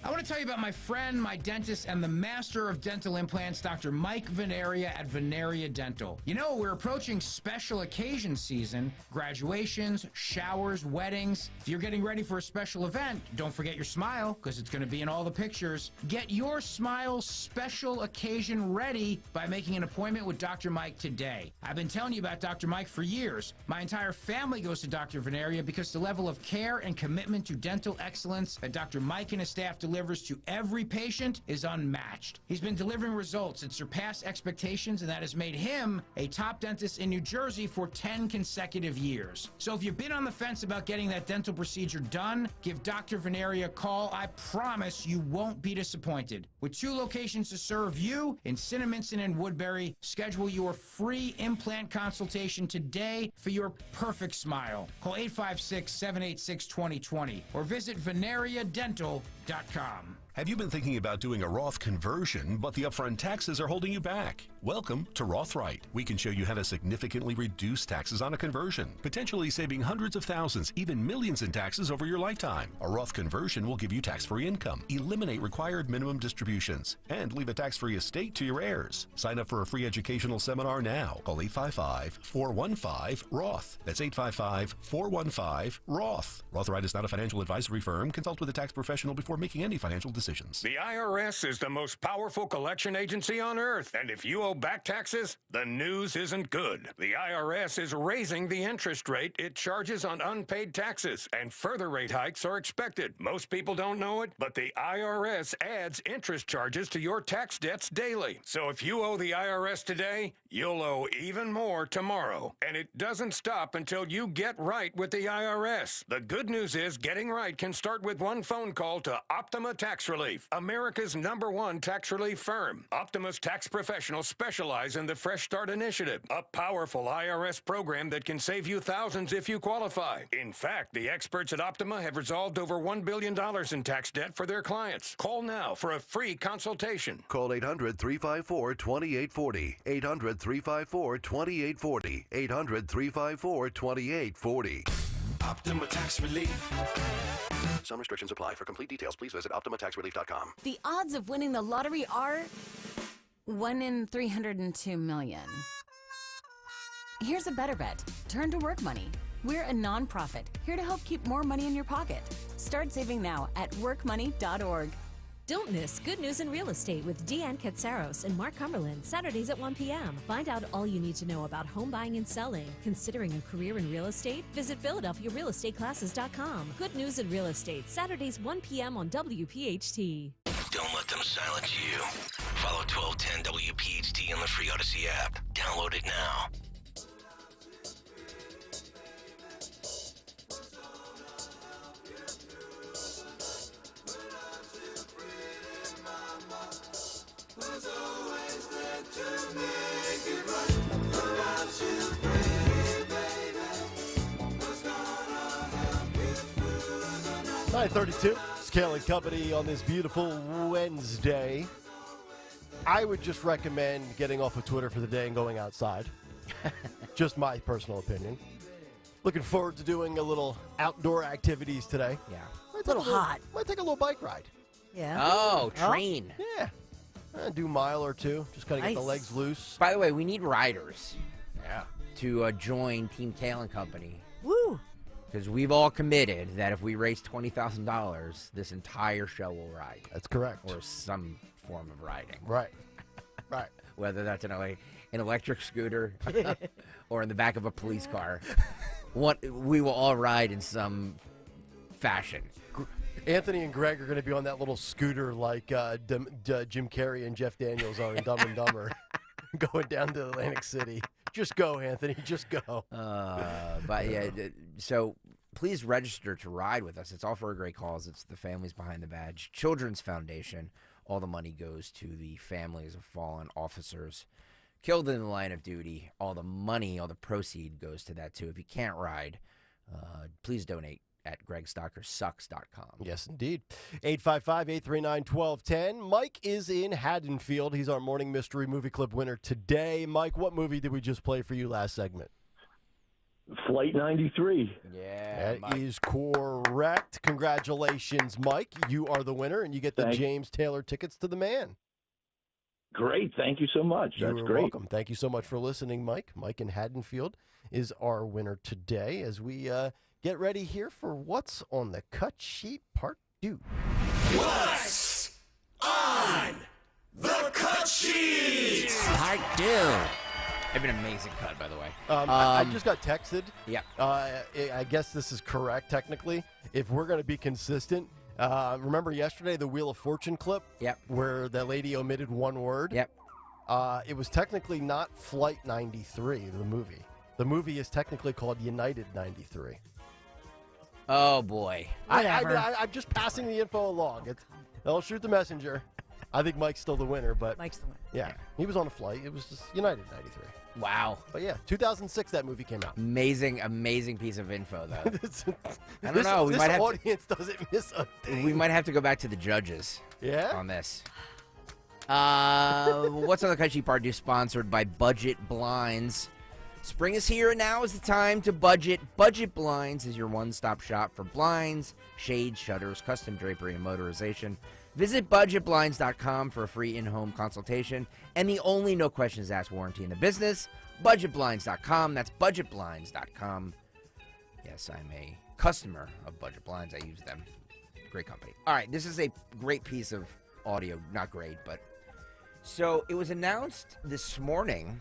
I want to tell you about my friend, my dentist, and the master of dental implants, Dr. Mike Veneria at Veneria Dental. You know, we're approaching special occasion season, graduations, showers, weddings. If you're getting ready for a special event, don't forget your smile, because it's going to be in all the pictures. Get your smile special occasion ready by making an appointment with Dr. Mike today. I've been telling you about Dr. Mike for years. My entire family goes to Dr. Veneria because the level of care and commitment to dental excellence that Dr. Mike and his staff delivers to every patient is unmatched. He's been delivering results that surpass expectations, and that has made him a top dentist in New Jersey for 10 consecutive years. So if you've been on the fence about getting that dental procedure done, give Dr. Veneria a call. I promise you won't be disappointed. With 2 locations to serve you in Cinnaminson and Woodbury, schedule your free implant consultation today for your perfect smile. Call 856-786-2020 or visit veneriadental.com. Have you been thinking about doing a Roth conversion, but the upfront taxes are holding you back? Welcome to Rothright. We can show you how to significantly reduce taxes on a conversion, potentially saving hundreds of thousands, even millions in taxes over your lifetime. A Roth conversion will give you tax-free income, eliminate required minimum distributions, and leave a tax-free estate to your heirs. Sign up for a free educational seminar now. Call 855-415-ROTH. That's 855-415-ROTH. Rothright is not a financial advisory firm. Consult with a tax professional before making any financial decisions. The IRS is the most powerful collection agency on earth, and if you owe back taxes, the news isn't good. The IRS is raising the interest rate it charges on unpaid taxes, and further rate hikes are expected. Most people don't know it, but the IRS adds interest charges to your tax debts daily. So if you owe the IRS today, you'll owe even more tomorrow. And it doesn't stop until you get right with the IRS. The good news is getting right can start with one phone call to Optima Tax Relief, America's #1 tax relief firm. Optima's tax professionals specialize in the Fresh Start Initiative, a powerful IRS program that can save you thousands if you qualify. In fact, the experts at Optima have resolved over $1 billion in tax debt for their clients. Call now for a free consultation. Call 800-354-2840. 800-354-2840. 800-354-2840. Optima Tax Relief. Some restrictions apply. For complete details, please visit OptimaTaxRelief.com. The odds of winning the lottery are 1 in 302 million. Here's a better bet. Turn to Work Money. We're a nonprofit here to help keep more money in your pocket. Start saving now at workmoney.org. Don't miss Good News in Real Estate with Deanne Katsaros and Mark Cumberland, Saturdays at 1 p.m. Find out all you need to know about home buying and selling. Considering a career in real estate? Visit PhiladelphiaRealEstateClasses.com. Good News in Real Estate, Saturdays 1 p.m. on WPHT. Don't let them silence you. Follow 1210 WPHT on the free Odyssey app. Download it now. Was always there to make it right. About you, pretty baby. Was gonna help you through the night. 9:32. It's Kayal and Company on this beautiful Wednesday. I would just recommend getting off of Twitter for the day and going outside. Just my personal opinion. Looking forward to doing a little outdoor activities today. Yeah. Might take might take a little bike ride. Yeah. Oh, train. Yeah. Do a mile or two. Just kind of get the Nice. legs loose. By the way, we need riders. Yeah. To join Team Kayal and Company. Woo! Because we've all committed that if we raise $20,000, this entire show will ride. That's correct. Or some form of riding. Right. Right. whether that's an electric scooter or in the back of a police car. We will all ride in some fashion. Anthony and Greg are going to be on that little scooter like Jim Carrey and Jeff Daniels are in Dumb and Dumber, going down to Atlantic City. Just go, Anthony. Just go. But yeah, so please register to ride with us. It's all for a great cause. It's the Families Behind the Badge Children's Foundation. All the money goes to the families of fallen officers killed in the line of duty. All the money, all the proceed goes to that too. If you can't ride, please donate at gregstockersucks.com. Yes, indeed. 855-839-1210. Mike is in Haddonfield. He's our morning mystery movie clip winner today. Mike, what movie did we just play for you last segment? Flight 93. Yeah, that is correct. Congratulations, Mike. You are the winner, and you get the James Taylor tickets to the man. Great. Thank you so much. That's You're great. welcome. Thank you so much for listening, Mike. Mike in Haddonfield is our winner today as we get ready here for What's on the Cut Sheet Part 2. What's on the cut sheet? Part 2. I have an amazing cut, by the way. I just got texted. Yeah. I guess this is correct, technically. If we're going to be consistent, remember yesterday the Wheel of Fortune clip? Yep. Where the lady omitted one word? Yep. It was technically not Flight 93, the movie. The movie is technically called United 93. Oh, boy. I'm just passing the info along. I'll shoot the messenger. I think Mike's still the winner, but... Mike's the winner. Yeah, he was on a flight. It was just United 93. Wow. But yeah, 2006 that movie came out. Amazing piece of info, though. I don't this, know. This audience doesn't miss a thing. We might have to go back to the judges. Yeah? On this. What's on the Cut Sheet Part 2 sponsored by Budget Blinds. Spring is here, and now is the time to budget. Budget Blinds is your one-stop shop for blinds, shades, shutters, custom drapery, and motorization. Visit budgetblinds.com for a free in-home consultation and the only no-questions-asked warranty in the business. Budgetblinds.com. That's budgetblinds.com. Yes, I'm a customer of Budget Blinds. I use them. Great company. All right, this is a great piece of audio. Not great, but... So, it was announced this morning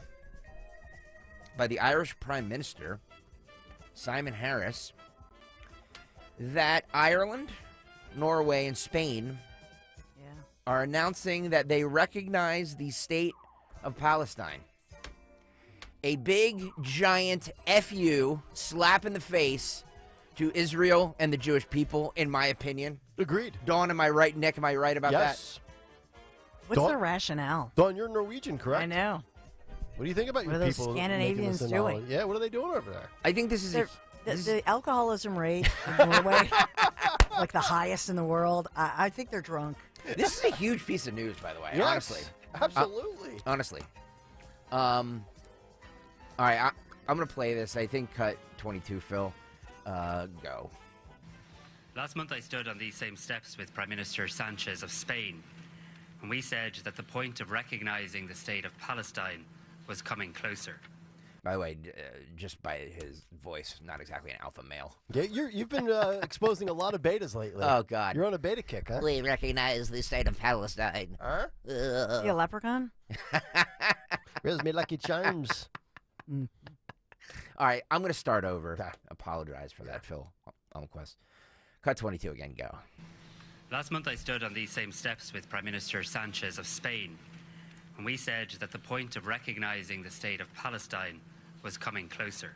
by the Irish Prime Minister, Simon Harris, that Ireland, Norway, and Spain are announcing that they recognize the state of Palestine. A big, giant F-U slap in the face to Israel and the Jewish people, in my opinion. Agreed. Dawn, am I right? Nick, am I right about yes. that? What's the rationale? Dawn, you're Norwegian, correct? I know. What do you think about What your are those people? Scandinavians doing? Yeah, what are they doing over there? I think this is the alcoholism rate in Norway, like the highest in the world. I think they're drunk. This is a huge piece of news, by the way. Yes, honestly, absolutely. Honestly. All right, I'm gonna play this. I think cut 22, Phil. Go. Last month I stood on these same steps with Prime Minister Sanchez of Spain, and we said that the point of recognizing the state of Palestine was coming closer. By the way, just by his voice, not exactly an alpha male. Yeah, you've been exposing a lot of betas lately. Oh, God. You're on a beta kick, huh? We recognize the state of Palestine. Huh? Is he a leprechaun? Where's me Lucky Charms? All right, I'm going to start over. Apologize for that, Phil. Quest. Cut 22 again, go. Last month I stood on these same steps with Prime Minister Sanchez of Spain, and we said that the point of recognizing the state of Palestine was coming closer.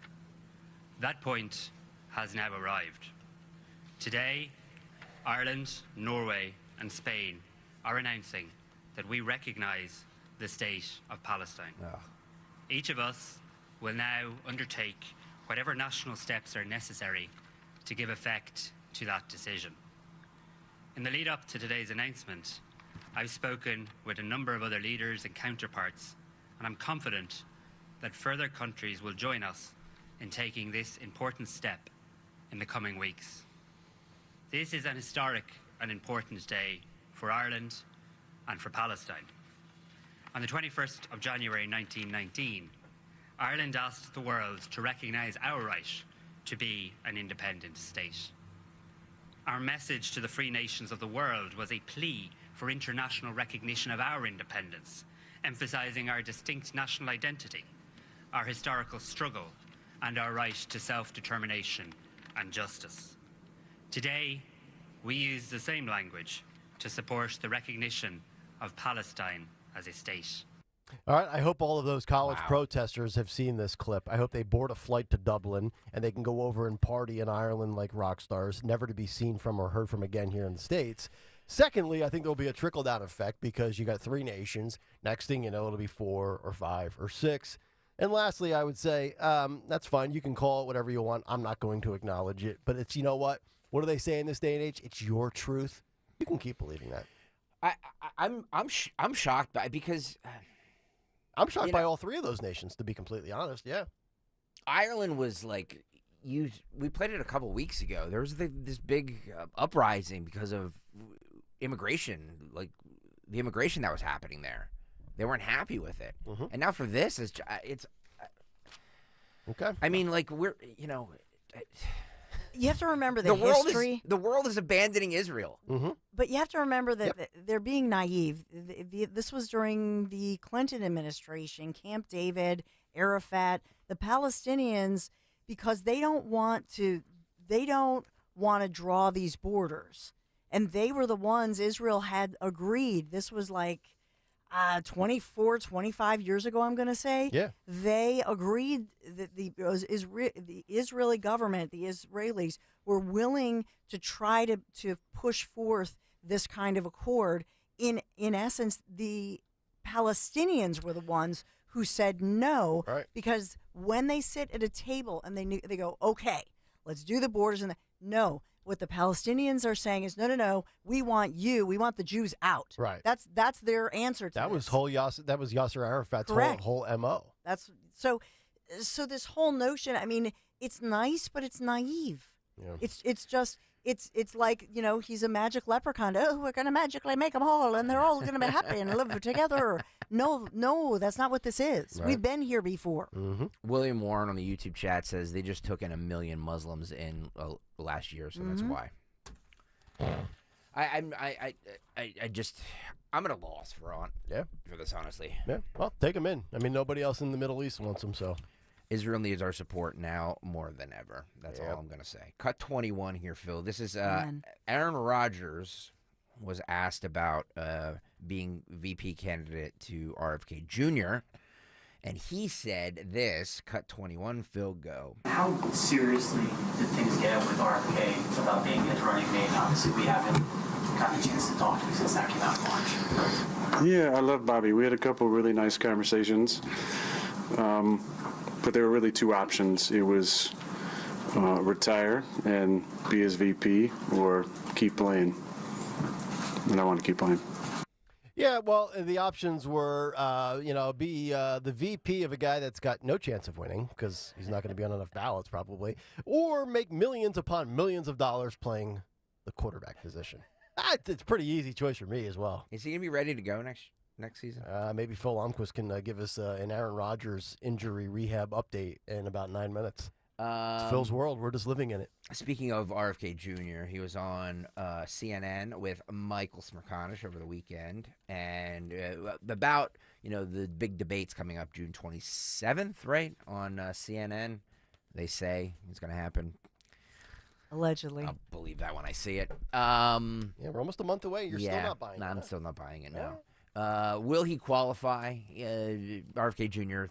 That point has now arrived. Today, Ireland, Norway, and Spain are announcing that we recognize the state of Palestine. Each of us will now undertake whatever national steps are necessary to give effect to that decision. In the lead up to today's announcement, I've spoken with a number of other leaders and counterparts, and I'm confident that further countries will join us in taking this important step in the coming weeks. This is an historic and important day for Ireland and for Palestine. On the 21st of January 1919, Ireland asked the world to recognise our right to be an independent state. Our message to the free nations of the world was a plea for international recognition of our independence, emphasizing our distinct national identity, our historical struggle, and our right to self-determination and justice. Today, we use the same language to support the recognition of Palestine as a state. All right, I hope all of those college protesters have seen this clip. I hope they board a flight to Dublin and they can go over and party in Ireland like rock stars, never to be seen from or heard from again here in the States. Secondly, I think there'll be a trickle-down effect because you got 3 nations. Next thing you know, it'll be 4 or 5 or 6. And lastly, I would say, that's fine. You can call it whatever you want. I'm not going to acknowledge it. But it's, you know what? What do they say in this day and age? It's your truth. You can keep believing that. I'm shocked by because I'm shocked by all 3 of those nations, to be completely honest. Yeah, Ireland was like we played it a couple weeks ago. There was this big uprising because of immigration, like the immigration that was happening there. They weren't happy with it, and now for this, it's okay. I mean, like you have to remember the history. The world is abandoning Israel. But you have to remember that they're being naive. This was during the Clinton administration, Camp David, Arafat, the Palestinians, because they don't want to draw these borders. And they were the ones Israel had agreed. This was like 24, 25 years ago, I'm going to say. Yeah. They agreed that the Israeli government, the Israelis, were willing to try to push forth this kind of accord. In essence, the Palestinians were the ones who said no, because when they sit at a table and they go, okay, let's do the borders, and no. What the Palestinians are saying is, no, we want the Jews out. Right. That's their answer to that. this. That was Yasser Arafat's whole MO. That's so this whole notion, I mean, it's nice, but it's naive. Yeah. It's like, he's a magic leprechaun. Oh, we're going to magically make them all, and they're all going to be happy and live together. No, that's not what this is. Right. We've been here before. William Warren on the YouTube chat says they just took in 1 million Muslims in last year, so that's why. I'm at a loss for this, honestly. Yeah, well, take them in. I mean, nobody else in the Middle East wants them, so. Israel needs our support now more than ever. That's all I'm going to say. Cut 21 here, Phil. This is Aaron Rodgers was asked about being VP candidate to RFK Jr., and he said this. Cut 21, Phil, go. How seriously did things get with RFK about being his running mate? Obviously, we haven't gotten a chance to talk to him since that came out in March. Yeah, I love Bobby. We had a couple really nice conversations. But there were really 2 options. It was retire and be his VP or keep playing. And I want to keep playing. Yeah, well, the options were, be the VP of a guy that's got no chance of winning because he's not going to be on enough ballots probably, or make millions upon millions of dollars playing the quarterback position. It's a pretty easy choice for me as well. Is he going to be ready to go next season? Maybe Phil Almquist can give us an Aaron Rodgers injury rehab update in about 9 minutes. It's Phil's world. We're just living in it. Speaking of RFK Jr., he was on CNN with Michael Smerconish over the weekend, and about the big debates coming up June 27th, right, on CNN. They say it's going to happen. Allegedly. I'll believe that when I see it. Yeah, we're almost a month away. You're still not buying it. I'm still not buying it now. Will he qualify? RFK Jr.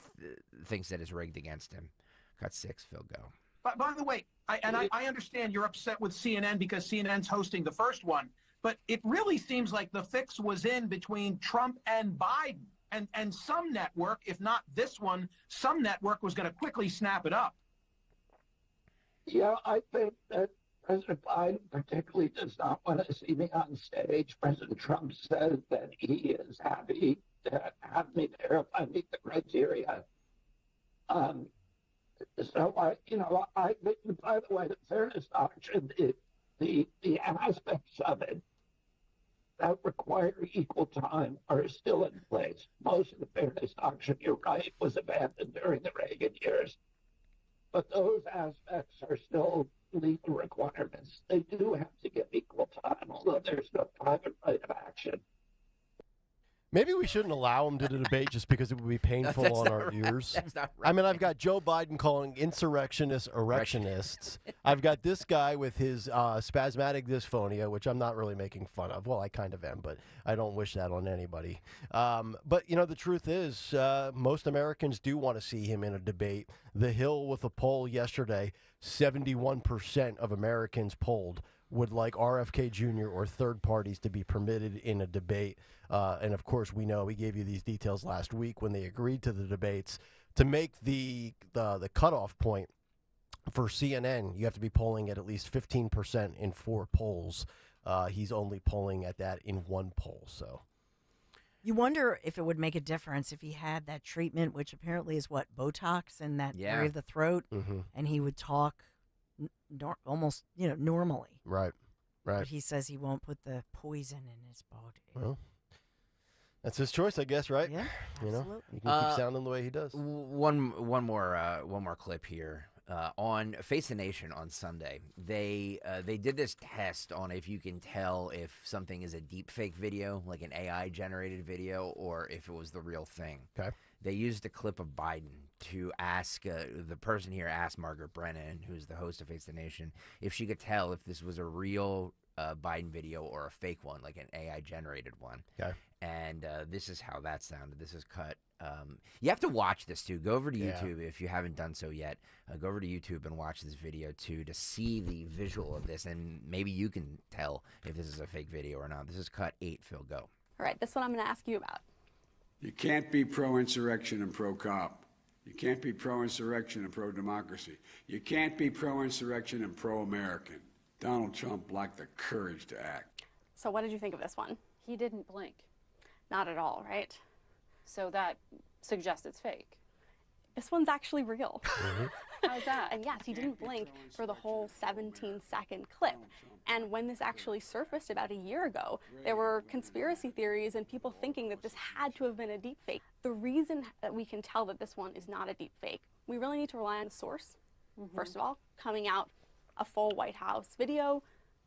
Thinks that it's rigged against him. Cut 6, Phil, go. By the way, I understand you're upset with CNN because CNN's hosting the first one, but it really seems like the fix was in between Trump and Biden, and some network, if not this one, some network was going to quickly snap it up. Yeah, I think that President Biden particularly does not want to see me on stage. President Trump says that he is happy to have me there if I meet the criteria. So by the way, the fairness doctrine, the aspects of it that require equal time are still in place. Most of the fairness doctrine, you're right, was abandoned during the Reagan years. But those aspects are still legal requirements. They do have to give equal time, although there's no private right of action. Maybe we shouldn't allow him to debate just because it would be painful That's on not our right. ears. That's not right. I mean, I've got Joe Biden calling insurrectionists erectionists. I've got this guy with his spasmodic dysphonia, which I'm not really making fun of. Well, I kind of am, but I don't wish that on anybody. But, you know, the truth is most Americans do want to see him in a debate. The Hill with a poll yesterday, 71% of Americans polled would like RFK Jr. or third parties to be permitted in a debate. And, of course, we know we gave you these details last week when they agreed to the debates. To make the cutoff point for CNN, you have to be polling at least 15% in 4 polls. He's only polling at that in 1 poll. So you wonder if it would make a difference if he had that treatment, which apparently is what, Botox in that area of the throat, and he would talk almost, normally. Right. But he says he won't put the poison in his body. Well, that's his choice, I guess, right? Yeah, you know, absolutely. you can keep sounding the way he does. One more clip here. On Face the Nation on Sunday, they did this test on if you can tell if something is a deep fake video, like an AI generated video, or if it was the real thing. Okay. They used a clip of Biden to ask the person here asked Margaret Brennan, who's the host of Face the Nation, if she could tell if this was a real Biden video or a fake one, like an AI generated one. Okay. And this is how that sounded. This is cut. You have to watch this too. Go over to YouTube if you haven't done so yet. Go over to YouTube and watch this video too to see the visual of this, and maybe you can tell if this is a fake video or not. This is cut 8. Phil, go. All right, this one I'm going to ask you about. You can't be pro-insurrection and pro-cop. You can't be pro-insurrection and pro-democracy. You can't be pro-insurrection and pro-American. Donald Trump lacked the courage to act. So what did you think of this one? He didn't blink. Not at all, right? So that suggests it's fake. This one's actually real. How's that? And yes, he didn't blink for the whole 17-second clip. And when this actually surfaced about a year ago, there were conspiracy theories and people thinking that this had to have been a deep fake. The reason that we can tell that this one is not a deep fake, we really need to rely on the source. First of all, coming out a full White House video,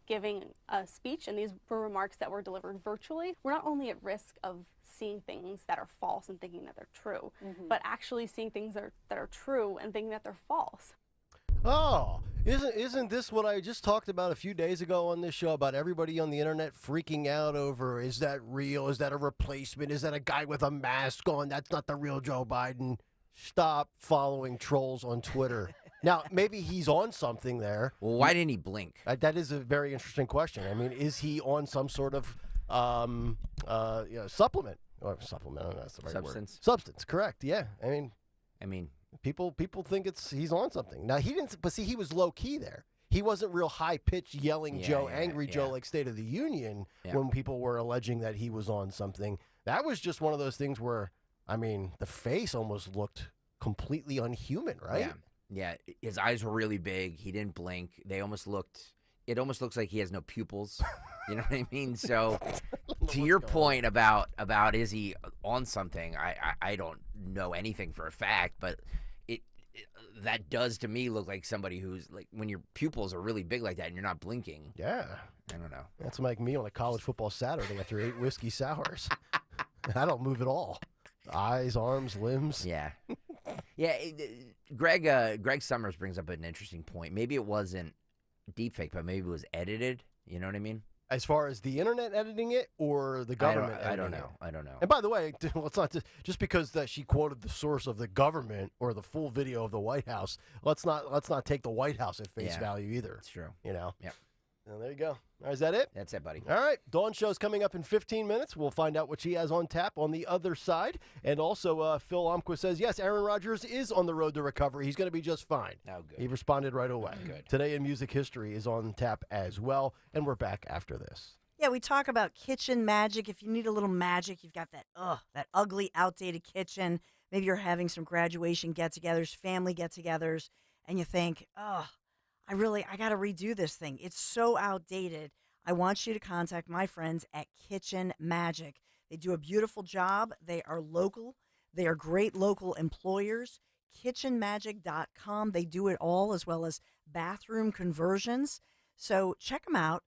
giving a speech, and these were remarks that were delivered virtually. We're not only at risk of seeing things that are false and thinking that they're true, but actually seeing things that are true and thinking that they're false. Oh, isn't this what I just talked about a few days ago on this show about everybody on the internet freaking out over, is that real? Is that a replacement? Is that a guy with a mask on? That's not the real Joe Biden. Stop following trolls on Twitter. Now, maybe he's on something there. Well, why didn't he blink? That is a very interesting question. I mean, is he on some sort of supplement? Or supplement, I don't know, that's the right Substance? word. Substance, correct, yeah. I mean, people think he's on something. Now, he didn't, but see, he was low-key there. He wasn't real high-pitched yelling Joe, angry Joe, like State of the Union when people were alleging that he was on something. That was just one of those things where, I mean, the face almost looked completely unhuman, right? Yeah, his eyes were really big. He didn't blink. It almost looks like he has no pupils. You know what I mean? So to your point about is he on something, I don't know anything for a fact, but that does to me look like somebody who's like, when your pupils are really big like that and you're not blinking. Yeah. I don't know. That's like me on a college football Saturday after 8 whiskey sours. I don't move at all. Eyes, arms, limbs. Yeah. Yeah, Greg Summers brings up an interesting point. Maybe it wasn't deepfake, but maybe it was edited. You know what I mean? As far as the internet editing it or the government I don't editing know. it? I don't know. And by the way, let's not just because that she quoted the source of the government or the full video of the White House, let's not take the White House at face value either. That's true. You know? Yep. And there you go. All right, is that it? That's it, buddy. All right. Dawn Show's coming up in 15 minutes. We'll find out what she has on tap on the other side. And also, Phil Omquist says, yes, Aaron Rodgers is on the road to recovery. He's going to be just fine. Oh, good. He responded right away. Good. Today in Music History is on tap as well. And we're back after this. Yeah, we talk about kitchen magic. If you need a little magic, you've got that ugly, outdated kitchen. Maybe you're having some graduation get-togethers, family get-togethers, and you think, I got to redo this thing. It's so outdated. I want you to contact my friends at Kitchen Magic. They do a beautiful job. They are local. They are great local employers. KitchenMagic.com. They do it all, as well as bathroom conversions. So check them out.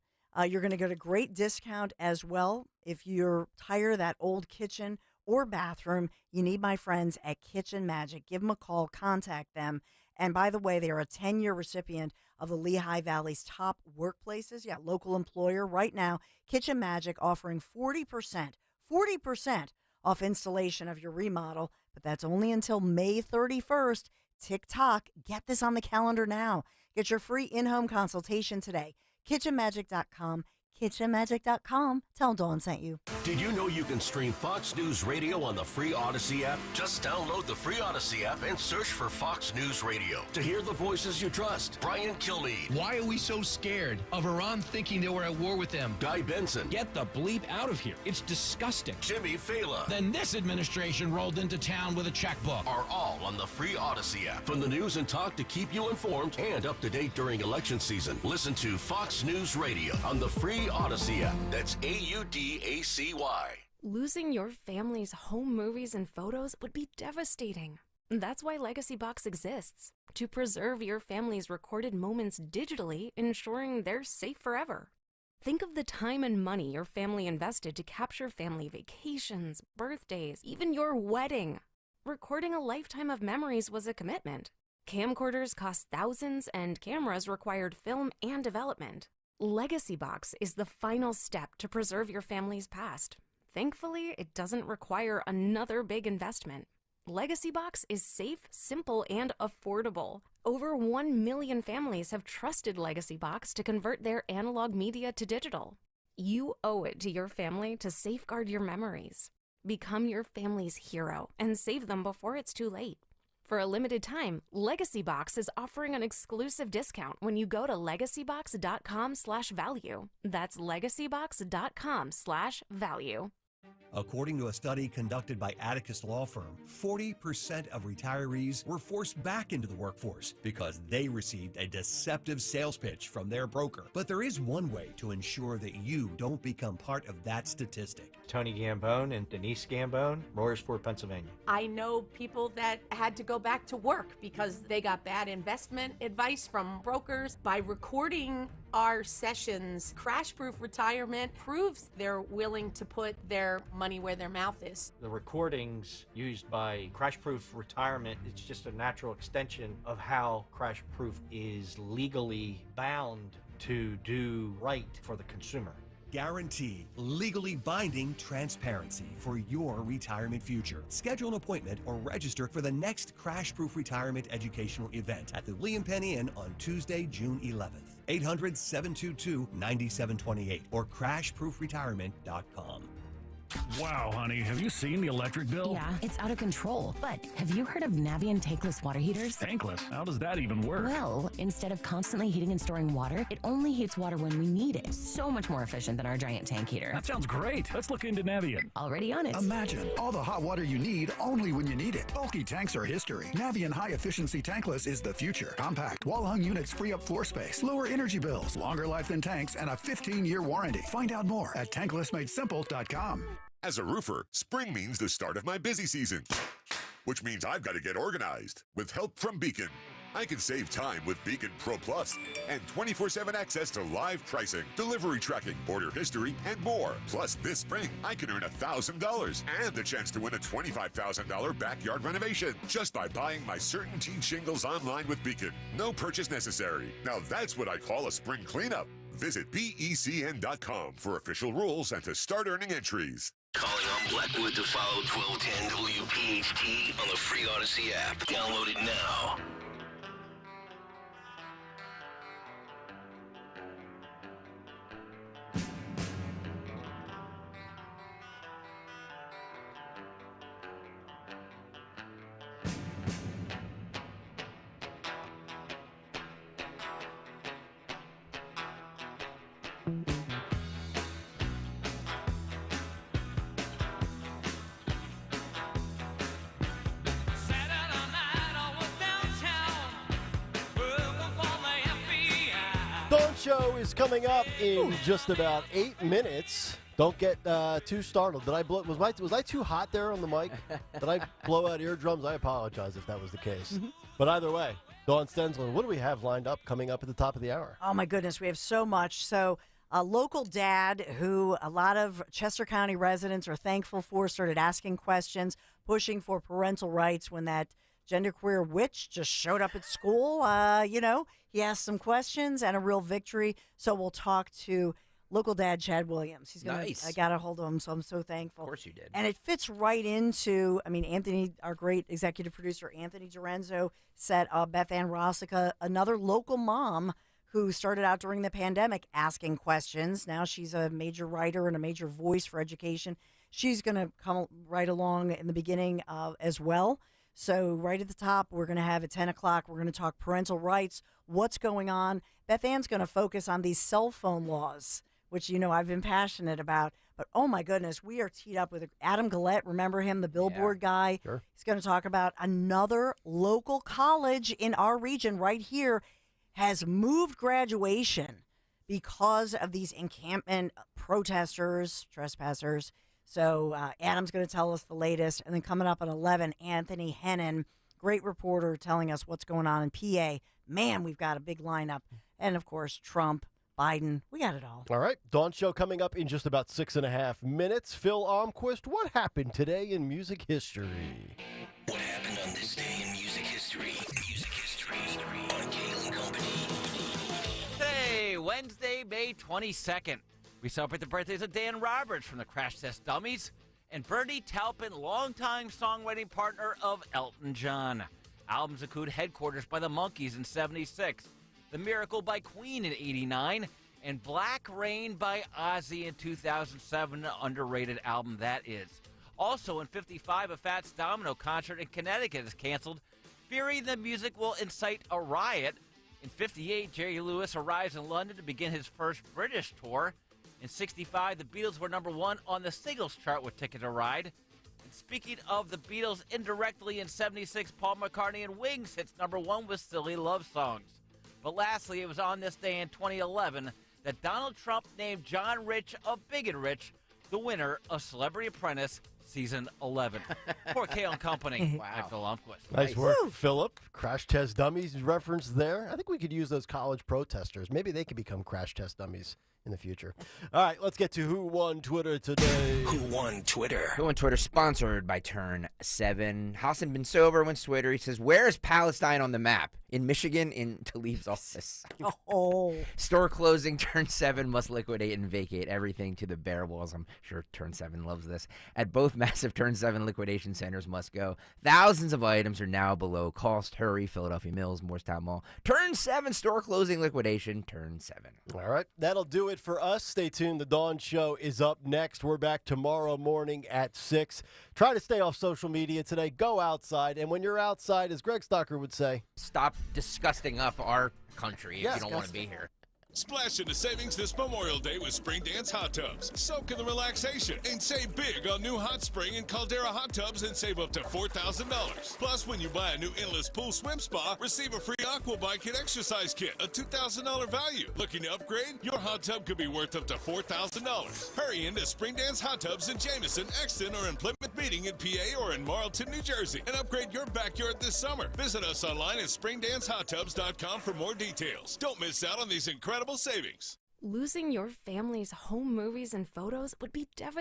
You're going to get a great discount as well. If you're tired of that old kitchen or bathroom, you need my friends at Kitchen Magic. Give them a call, contact them. And by the way, they are a 10-year recipient of the Lehigh Valley's top workplaces. Yeah, local employer. Right now, Kitchen Magic offering 40% off installation of your remodel, but that's only until May 31st. TikTok, get this on the calendar now. Get your free in-home consultation today. KitchenMagic.com. KitchenMagic.com. Tell Dawn sent you. Did you know you can stream Fox News Radio on the free Odyssey app? Just download the free Odyssey app and search for Fox News Radio to hear the voices you trust. Brian Kilmeade. Why are we so scared of Iran thinking that we're at war with them? Guy Benson. Get the bleep out of here. It's disgusting. Jimmy Fallon. Then this administration rolled into town with a checkbook. Are all on the free Odyssey app. From the news and talk to keep you informed and up to date during election season. Listen to Fox News Radio on the free Odyssey app. That's AUDACY. Losing your family's home movies and photos would be devastating. That's why Legacy Box exists, to preserve your family's recorded moments digitally, ensuring they're safe forever. Think of the time and money your family invested to capture family vacations, birthdays, even your wedding. Recording a lifetime of memories was a commitment. Camcorders cost thousands, and cameras required film and development. Legacy Box is the final step to preserve your family's past. Thankfully, it doesn't require another big investment. Legacy Box is safe, simple, and affordable. Over 1 million families have trusted Legacy Box to convert their analog media to digital. You owe it to your family to safeguard your memories. Become your family's hero and save them before it's too late. For a limited time, Legacy Box is offering an exclusive discount when you go to legacybox.com/value. That's legacybox.com/value. According to a study conducted by Atticus Law Firm, 40% of retirees were forced back into the workforce because they received a deceptive sales pitch from their broker. But there is one way to ensure that you don't become part of that statistic. Tony Gambone and Denise Gambone, Royersford, Pennsylvania. I know people that had to go back to work because they got bad investment advice from brokers. By recording our sessions, Crash Proof Retirement proves they're willing to put their money where their mouth is. The recordings used by Crash Proof Retirement, it's just a natural extension of how Crash Proof is legally bound to do right for the consumer. Guarantee legally binding transparency for your retirement future. Schedule an appointment or register for the next Crash Proof Retirement educational event at the William Penn Inn on Tuesday, June 11th. 800-722-9728 or crashproofretirement.com. Wow, honey, have you seen the electric bill? Yeah, it's out of control. But have you heard of Navien tankless water heaters? Tankless? How does that even work? Well, instead of constantly heating and storing water, it only heats water when we need it. So much more efficient than our giant tank heater. That sounds great. Let's look into Navien. Already on it. Imagine all the hot water you need only when you need it. Bulky tanks are history. Navien high-efficiency tankless is the future. Compact, wall-hung units free up floor space, lower energy bills, longer life than tanks, and a 15-year warranty. Find out more at tanklessmadesimple.com. As a roofer, spring means the start of my busy season, which means I've got to get organized. With help from Beacon, I can save time with Beacon Pro Plus and 24/7 access to live pricing, delivery tracking, order history, and more. Plus, this spring, I can earn $1,000 and the chance to win a $25,000 backyard renovation just by buying my CertainTeed shingles online with Beacon. No purchase necessary. Now that's what I call a spring cleanup. Visit BECN.com for official rules and to start earning entries. Calling on Blackwood to follow 1210 WPHT on the free Odyssey app. Download it now. Dawn Show is coming up in just about 8 minutes. Don't get too startled. Did I blow? Was I too hot there on the mic? Did I blow out eardrums? I apologize if that was the case. But either way, Dawn Stensland, what do we have lined up coming up at the top of the hour? Oh, my goodness. We have so much. So A local dad who a lot of Chester County residents are thankful for started asking questions, pushing for parental rights when that genderqueer witch just showed up at school. He asked some questions and a real victory. So we'll talk to local dad Chad Williams. He's gonna. Nice. I got a hold of him, so I'm so thankful. Of course you did. And it fits right into. Anthony, our great executive producer, Anthony Dorenzo, set Beth Ann Rossica, another local mom who started out during the pandemic asking questions. Now she's a major writer and a major voice for education. She's going to come right along in the beginning as well. So right at the top, we're going to have at 10 o'clock, we're going to talk parental rights, what's going on. Beth Ann's going to focus on these cell phone laws, which, I've been passionate about. But, oh, my goodness, we are teed up with Adam Gillette. Remember him, the Billboard guy? Sure. He's going to talk about another local college in our region right here has moved graduation because of these encampment protesters, trespassers. So Adam's going to tell us the latest. And then coming up at 11, Anthony Hennon, great reporter, telling us what's going on in PA. Man, we've got a big lineup. And, of course, Trump, Biden, we got it all. All right, Dawn Show coming up in just about 6.5 minutes. Phil Almquist, what happened today in music history? What happened on this day in music history? Music history on Kayal and Company. Today, Wednesday, May 22nd. We celebrate the birthdays of Dan Roberts from the Crash Test Dummies and Bernie Taupin, longtime songwriting partner of Elton John. Albums include Headquarters by the Monkees in 76, The Miracle by Queen in 89, and Black Rain by Ozzy in 2007, an underrated album that is. Also in 55, a Fats Domino concert in Connecticut is canceled, fearing the music will incite a riot. In 58, Jerry Lewis arrives in London to begin his first British tour. In 65, the Beatles were #1 on the singles chart with Ticket to Ride. And speaking of the Beatles, indirectly in 76, Paul McCartney and Wings hits #1 with Silly Love Songs. But lastly, it was on this day in 2011 that Donald Trump named John Rich of Big and Rich the winner of Celebrity Apprentice Season 11. For Kayal and Company, I'm Phil Almquist. Nice work, Philip. Crash Test Dummies reference there. I think we could use those college protesters. Maybe they could become crash test dummies in the future. All right, let's get to Who Won Twitter today. Who won Twitter? Who on Twitter, sponsored by Turn 7. Hassan Bin Sober wins Twitter. He says, where is Palestine on the map? In Michigan, in Talib's office. Oh. Store closing, Turn 7 must liquidate and vacate everything to the bare walls. I'm sure Turn 7 loves this. At both massive Turn 7 liquidation centers must go. Thousands of items are now below cost. Hurry, Philadelphia Mills, Morristown Mall. Turn 7 store closing liquidation, Turn 7. All right, that'll do it for us. Stay tuned. The Dawn Show is up next. We're back tomorrow morning at 6. Try to stay off social media today. Go outside. And when you're outside, as Greg Stocker would say, stop disgusting up our country if you don't want to be here. Splash into savings this Memorial Day with Spring Dance Hot Tubs. Soak in the relaxation and save big on new Hot Spring and Caldera Hot Tubs and save up to $4,000. Plus, when you buy a new Endless Pool Swim Spa, receive a free Aqua Bike and Exercise Kit, a $2,000 value. Looking to upgrade? Your hot tub could be worth up to $4,000. Hurry into Spring Dance Hot Tubs in Jameson, Exton, or in Plymouth Meeting in PA or in Marlton, New Jersey, and upgrade your backyard this summer. Visit us online at springdancehottubs.com for more details. Don't miss out on these incredible savings. Losing your family's home movies and photos would be devastating.